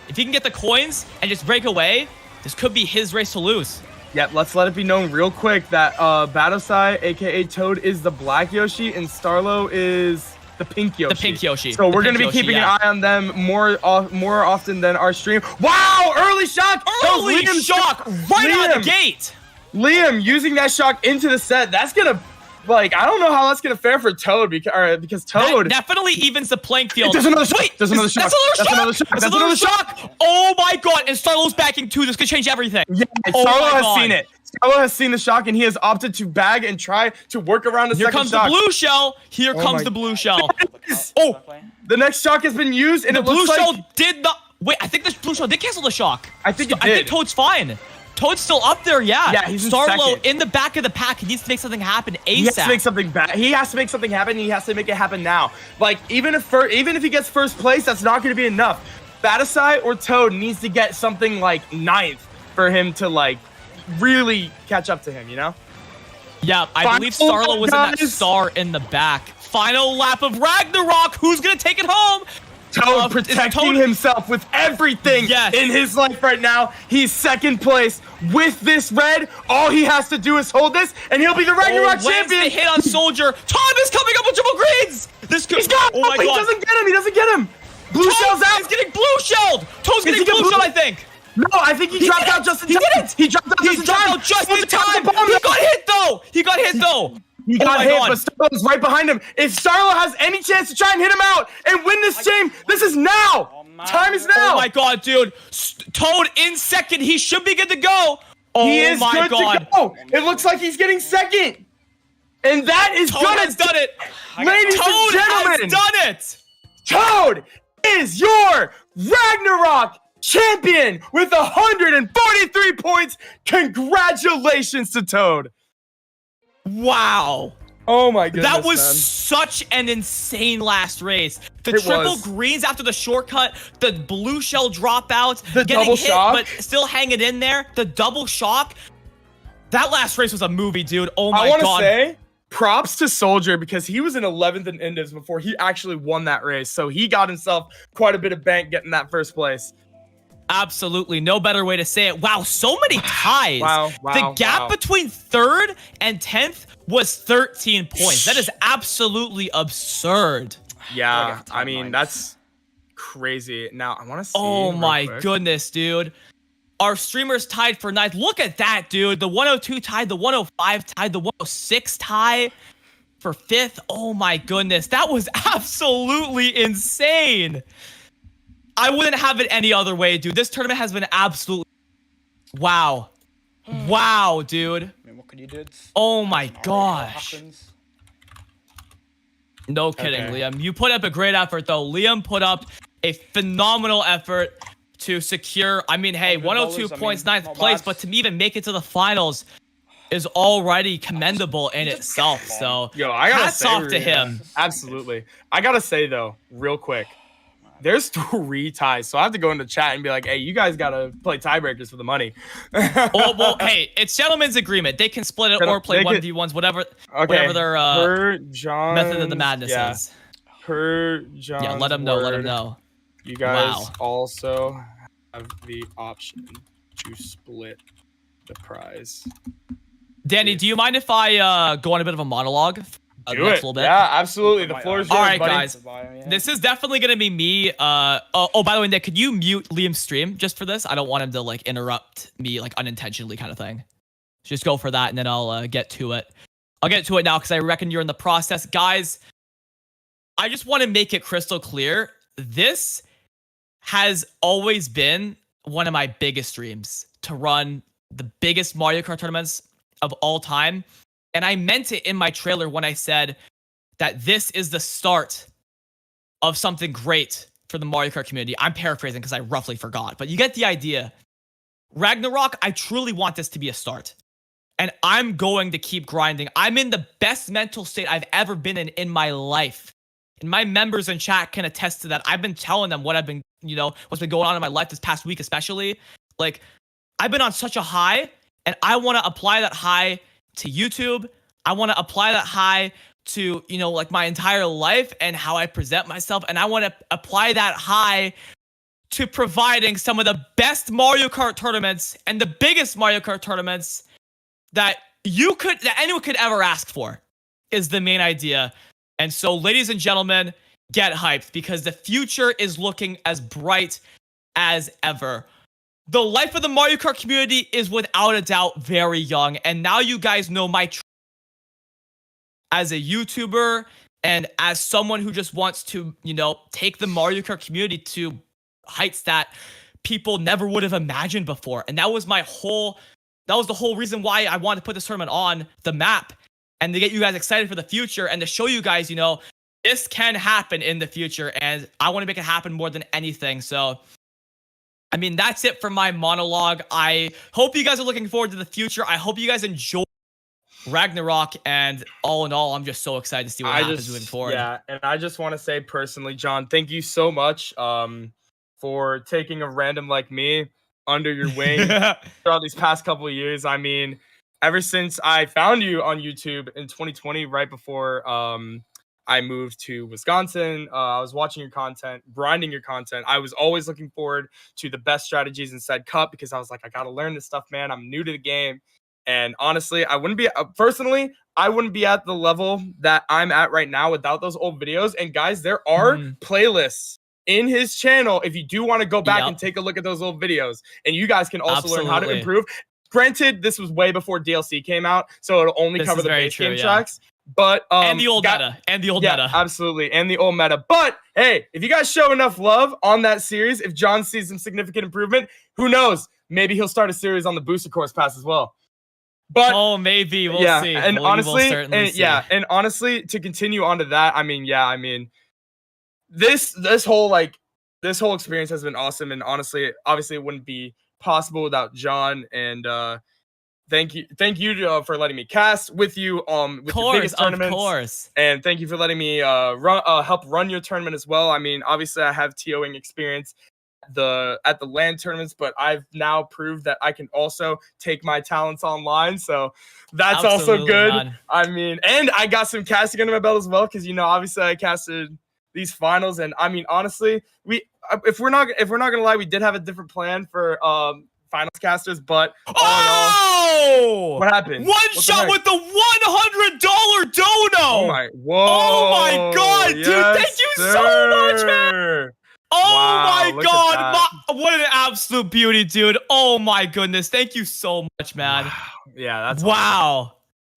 if you can get the coins and just break away, this could be his race to lose. Yep, let's let it be known real quick that Battlesai, aka Toad, is the black Yoshi, and Starlo is the pink Yoshi. The pink Yoshi. So we're gonna be keeping an eye on them more often than our stream. Wow! Early shock! Early shock right out of the gate! Liam using that shock into the set. That's gonna, like, I don't know how that's gonna fare for Toad because Toad that definitely evens the playing field. There's another shock. Wait, There's another shock. That's another shock. Oh my god! And Starlo's backing too. This could change everything. Yeah, Starlo has seen it. Starlo has seen the shock, and he has opted to bag and try to work around the second shock. Here comes the blue shell. Here comes the blue shell. Oh, the next shock has been used, and the it blue looks shell like... did not. Wait, I think the blue shell did cancel the shock. I think it did. I think Toad's fine. Toad's still up there, yeah. Yeah, he's in Starlo second. in the back of the pack. He needs to make something happen ASAP. He has to make something He has to make something happen. He has to make it happen now. Like, even if he gets first place, that's not going to be enough. Battlesai or Toad needs to get something like 9th for him to, like, really catch up to him, you know? Yeah, I believe Starlo was in that star in the back. Final lap of Ragnarok. Who's going to take it home? Toad protecting himself with everything in his life right now. He's second place with this red. All he has to do is hold this, and he'll be the Ragnarok champion. The hit on Soldier. Tom is coming up with triple greens. He's got him. He doesn't get him. He doesn't get him. Blue shell's out. He's getting blue shelled. Toad's getting blue shelled, I think. No, I think he dropped out just in time. He didn't. He dropped out just in time. He got hit though. He got hit, but Starlo's right behind him. If Starlo has any chance to try and hit him out and win this game, this is now. Time is now. Oh my god, dude. Toad in second. He should be good to go. Oh he is my good god. to go. It looks like he's getting second. And that is Toad has done it. Ladies and gentlemen. Toad has done it. Toad is your Ragnarok champion with 143 points. Congratulations to Toad. Wow. Oh my goodness. That was such an insane last race. The triple greens after the shortcut, the blue shell dropout, the double shock, but still hanging in there, the double shock. That last race was a movie, dude. Oh my god. I want to say props to Soldier because he was in 11th in Indies before he actually won that race. So he got himself quite a bit of bank getting that first place. Absolutely. No better way to say it. Wow, so many ties. Wow, the gap between 3rd and 10th was 13 points. That is absolutely absurd. Yeah, I mean, that's crazy. Now, I want to see. Oh my goodness, dude. Our streamers tied for 9th. Look at that, dude. The 102 tied, the 105 tied, the 106 tie for 5th. Oh my goodness. That was absolutely insane. I wouldn't have it any other way, dude. This tournament has been absolutely... Wow. Wow, dude. I mean, what could you do? Oh my gosh. No kidding, Liam. You put up a great effort, though. Liam put up a phenomenal effort to secure... I mean, hey, 102 points, 9th place, but to even make it to the finals is already commendable in itself. So, yo, I gotta hats off to him. Absolutely. I gotta say, though, real quick. There's 3 ties, so I have to go into chat and be like, hey, you guys got to play tiebreakers for the money. well, hey, it's gentleman's agreement. They can split it or play 1v1s, whatever their method of the madness is. Per John's let them know, let them know. You guys also have the option to split the prize. Danny, do you mind if I go on a bit of a monologue? Do it. Yeah, absolutely. The floor is yours, all right, buddy. guys. This is definitely gonna be me. Oh, by the way, Nick, could you mute Liam's stream just for this? I don't want him to like interrupt me like unintentionally, kind of thing. Just go for that, and then I'll get to it. I'll get to it now because I reckon you're in the process, guys. I just want to make it crystal clear. This has always been one of my biggest dreams to run the biggest Mario Kart tournaments of all time. And I meant it in my trailer when I said that this is the start of something great for the Mario Kart community. I'm paraphrasing because I roughly forgot, but you get the idea. Ragnarok, I truly want this to be a start. And I'm going to keep grinding. I'm in the best mental state I've ever been in my life. And my members in chat can attest to that. I've been telling them what I've been, what's been going on in my life this past week, especially. Like, I've been on such a high, and I want to apply that high to YouTube. I want to apply that high to, like my entire life and how I present myself. And I want to apply that high to providing some of the best Mario Kart tournaments and the biggest Mario Kart tournaments that anyone could ever ask for is the main idea. And so, ladies and gentlemen, get hyped because the future is looking as bright as ever. The life of the Mario Kart community is without a doubt very young. And now you guys know my as a YouTuber and as someone who just wants to, take the Mario Kart community to heights that people never would have imagined before. And that was the whole reason why I wanted to put this tournament on the map and to get you guys excited for the future and to show you guys, this can happen in the future. And I want to make it happen more than anything. So, I mean, that's it for my monologue. I hope you guys are looking forward to the future. I hope you guys enjoy Ragnarok, and all in all, I'm just so excited to see what happens moving forward. Yeah, and I just want to say personally, John, thank you so much for taking a random like me under your wing throughout these past couple of years. I mean, ever since I found you on YouTube in 2020, right before I moved to Wisconsin, I was watching your content, grinding your content. I was always looking forward to the best strategies in said cup because I was like, I got to learn this stuff, man. I'm new to the game. And honestly, I wouldn't be at the level that I'm at right now without those old videos. And guys, there are playlists in his channel if you do want to go back and take a look at those old videos. And you guys can also learn how to improve. Granted, this was way before DLC came out, so it'll only cover the base game tracks. But and the old meta. Absolutely, and the old meta. But hey, if you guys show enough love on that series, if John sees some significant improvement, who knows? Maybe he'll start a series on the booster course pass as well. But maybe we'll see. And honestly, to continue on to that, I mean, this whole experience has been awesome, and honestly, obviously, it wouldn't be possible without John. And thank you for letting me cast with you with the biggest tournaments. Of course. And thank you for letting me help run your tournament as well. I mean, obviously, I have TOing experience at the LAN tournaments, but I've now proved that I can also take my talents online, so that's also good, man. I mean, and I got some casting under my belt as well because obviously I casted these finals, and I mean, honestly, if we're not gonna lie, we did have a different plan for finals casters, but what happened? What shot with the $100 dono. Oh my god, dude, thank you so much, man. Oh my god, what an absolute beauty, dude. Oh my goodness, thank you so much, man. Wow. Yeah, that's awesome.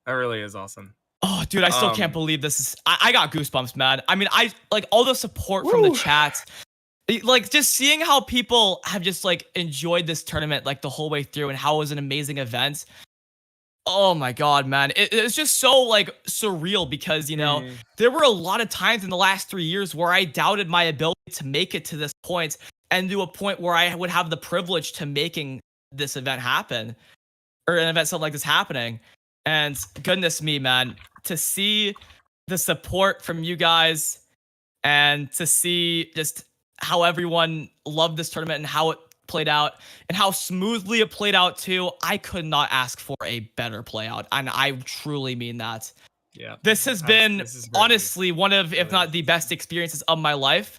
That really is awesome. Oh, dude, I still can't believe this is. I got goosebumps, man. I mean, I like all the support from the chat. Like, just seeing how people have just enjoyed this tournament the whole way through and how it was an amazing event. Oh my god, man. It's just so surreal because, there were a lot of times in the last 3 years where I doubted my ability to make it to this point and to a point where I would have the privilege to making this event happen or an event something like this happening. And goodness me, man, to see the support from you guys and to see just how everyone loved this tournament and how it played out and how smoothly it played out too. I could not ask for a better play out, and I truly mean that. Yeah, this has been honestly one of, if not the best experiences of my life,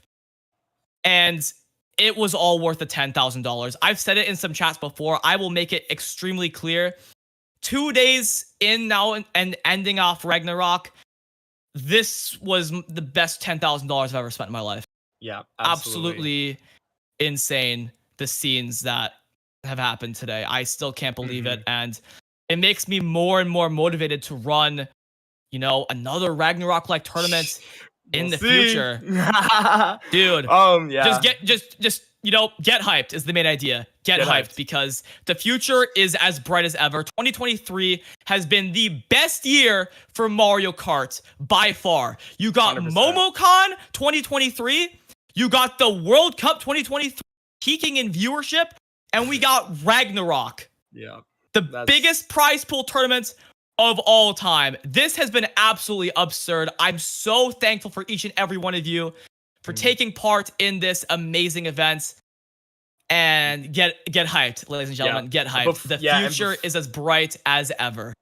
and it was all worth the $10,000. I've said it in some chats before. I will make it extremely clear. 2 days in now and ending off Ragnarok, this was the best $10,000 I've ever spent in my life. Yeah, absolutely insane. The scenes that have happened today, I still can't believe it, and it makes me more and more motivated to run, another Ragnarok tournament in the future, dude. Yeah. Get hyped is the main idea. Get hyped because the future is as bright as ever. 2023 has been the best year for Mario Kart by far. You got 100%. MomoCon 2023. You got the World Cup 2023 peaking in viewership, and we got Ragnarok. Yeah. The biggest prize pool tournaments of all time. This has been absolutely absurd. I'm so thankful for each and every one of you for taking part in this amazing event. And get hyped, ladies and gentlemen. Get hyped. The future is as bright as ever.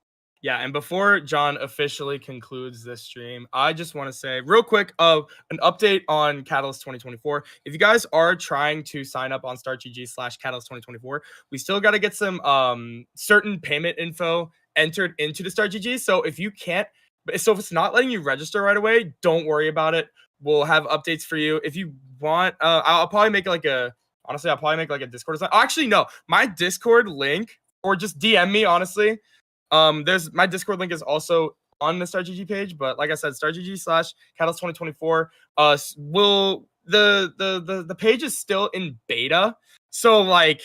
Yeah, and before John officially concludes this stream, I just want to say real quick an update on Catalyst 2024. If you guys are trying to sign up on StartGG/Catalyst 2024, we still got to get some certain payment info entered into the StartGG. So if you can't, if it's not letting you register right away, don't worry about it. We'll have updates for you. If you want, I'll probably make like a Discord. Actually, no, my Discord link, or just DM me, honestly. There's my Discord link is also on the StartGG page, but like I said, StartGG/Catalyst 2024. The page is still in beta. So like,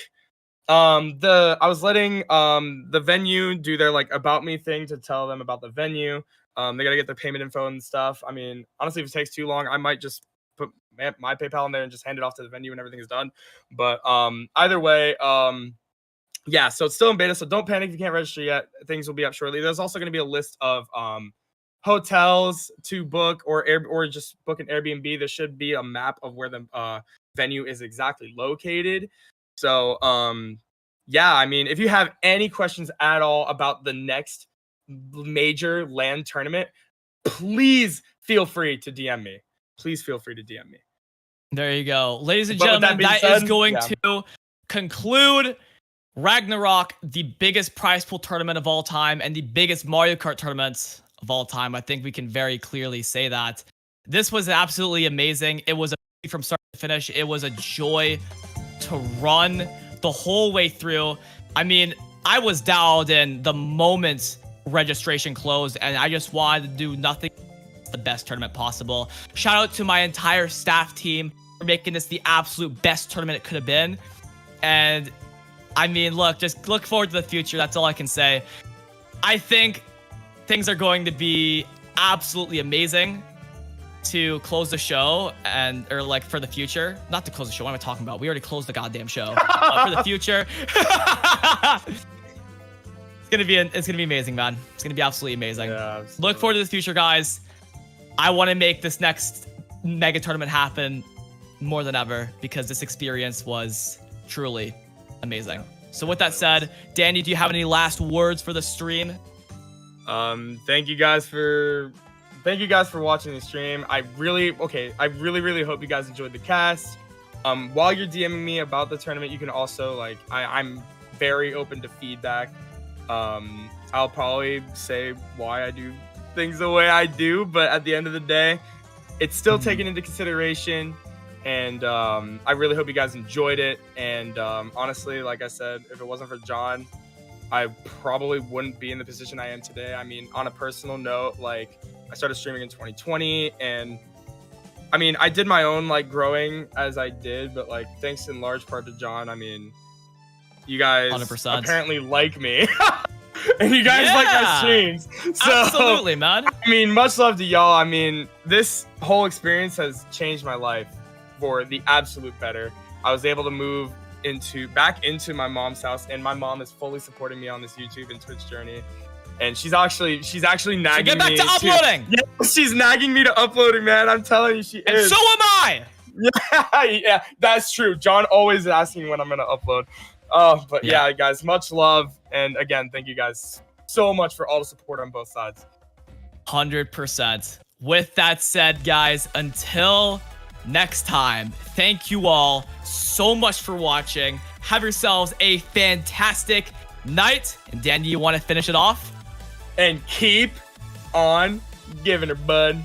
I was letting the venue do their like about me thing to tell them about the venue. They gotta get their payment info and stuff. I mean, honestly, if it takes too long, I might just put my PayPal in there and just hand it off to the venue and everything is done. But either way, yeah, so it's still in beta, so don't panic if you can't register yet. Things will be up shortly. There's also going to be a list of hotels to book or just book an Airbnb. There should be a map of where the venue is exactly located. So, yeah, I mean, if you have any questions at all about the next major LAN tournament, please feel free to DM me. Please feel free to DM me. There you go. Ladies and gentlemen, that is going to conclude Ragnarok, the biggest prize pool tournament of all time and the biggest Mario Kart tournament of all time. I think we can very clearly say that. This was absolutely amazing. It was from start to finish. It was a joy to run the whole way through. I mean, I was dialed in the moment registration closed, and I just wanted to do nothing but the best tournament possible. Shout out to my entire staff team for making this the absolute best tournament it could have been. And I mean, look, just look forward to the future. That's all I can say. I think things are going to be absolutely amazing to close the show or like for the future. Not to close the show. What am I talking about? We already closed the goddamn show. For the future, it's gonna be amazing, man. It's gonna be absolutely amazing. Yeah, look forward to the future, guys. I want to make this next mega tournament happen more than ever because this experience was truly amazing. So with that said, Danny, do you have any last words for the stream? Thank you guys for watching the stream. I really hope you guys enjoyed the cast. While you're DMing me about the tournament, you can also like I'm very open to feedback. I'll probably say why I do things the way I do, but at the end of the day, it's still taken into consideration. And I really hope you guys enjoyed it. And honestly, like I said, if it wasn't for John, I probably wouldn't be in the position I am today. I mean, on a personal note, like I started streaming in 2020, and I mean, I did my own like growing as I did, but like thanks in large part to John. I mean, you guys 100%. Apparently like me. And you guys like my streams. So, absolutely, man. I mean, much love to y'all. I mean, this whole experience has changed my life for the absolute better. I was able to move back into my mom's house, and my mom is fully supporting me on this YouTube and Twitch journey. And she's actually nagging me. Get back to uploading. Yeah, she's nagging me to uploading, man. I'm telling you, she is. And so am I. Yeah, that's true. John always asking when I'm gonna upload. But yeah, guys, much love, and again, thank you guys so much for all the support on both sides. 100%. With that said, guys, until next time, thank you all so much for watching. Have yourselves a fantastic night. And Danny, you want to finish it off? And keep on giving her, bud.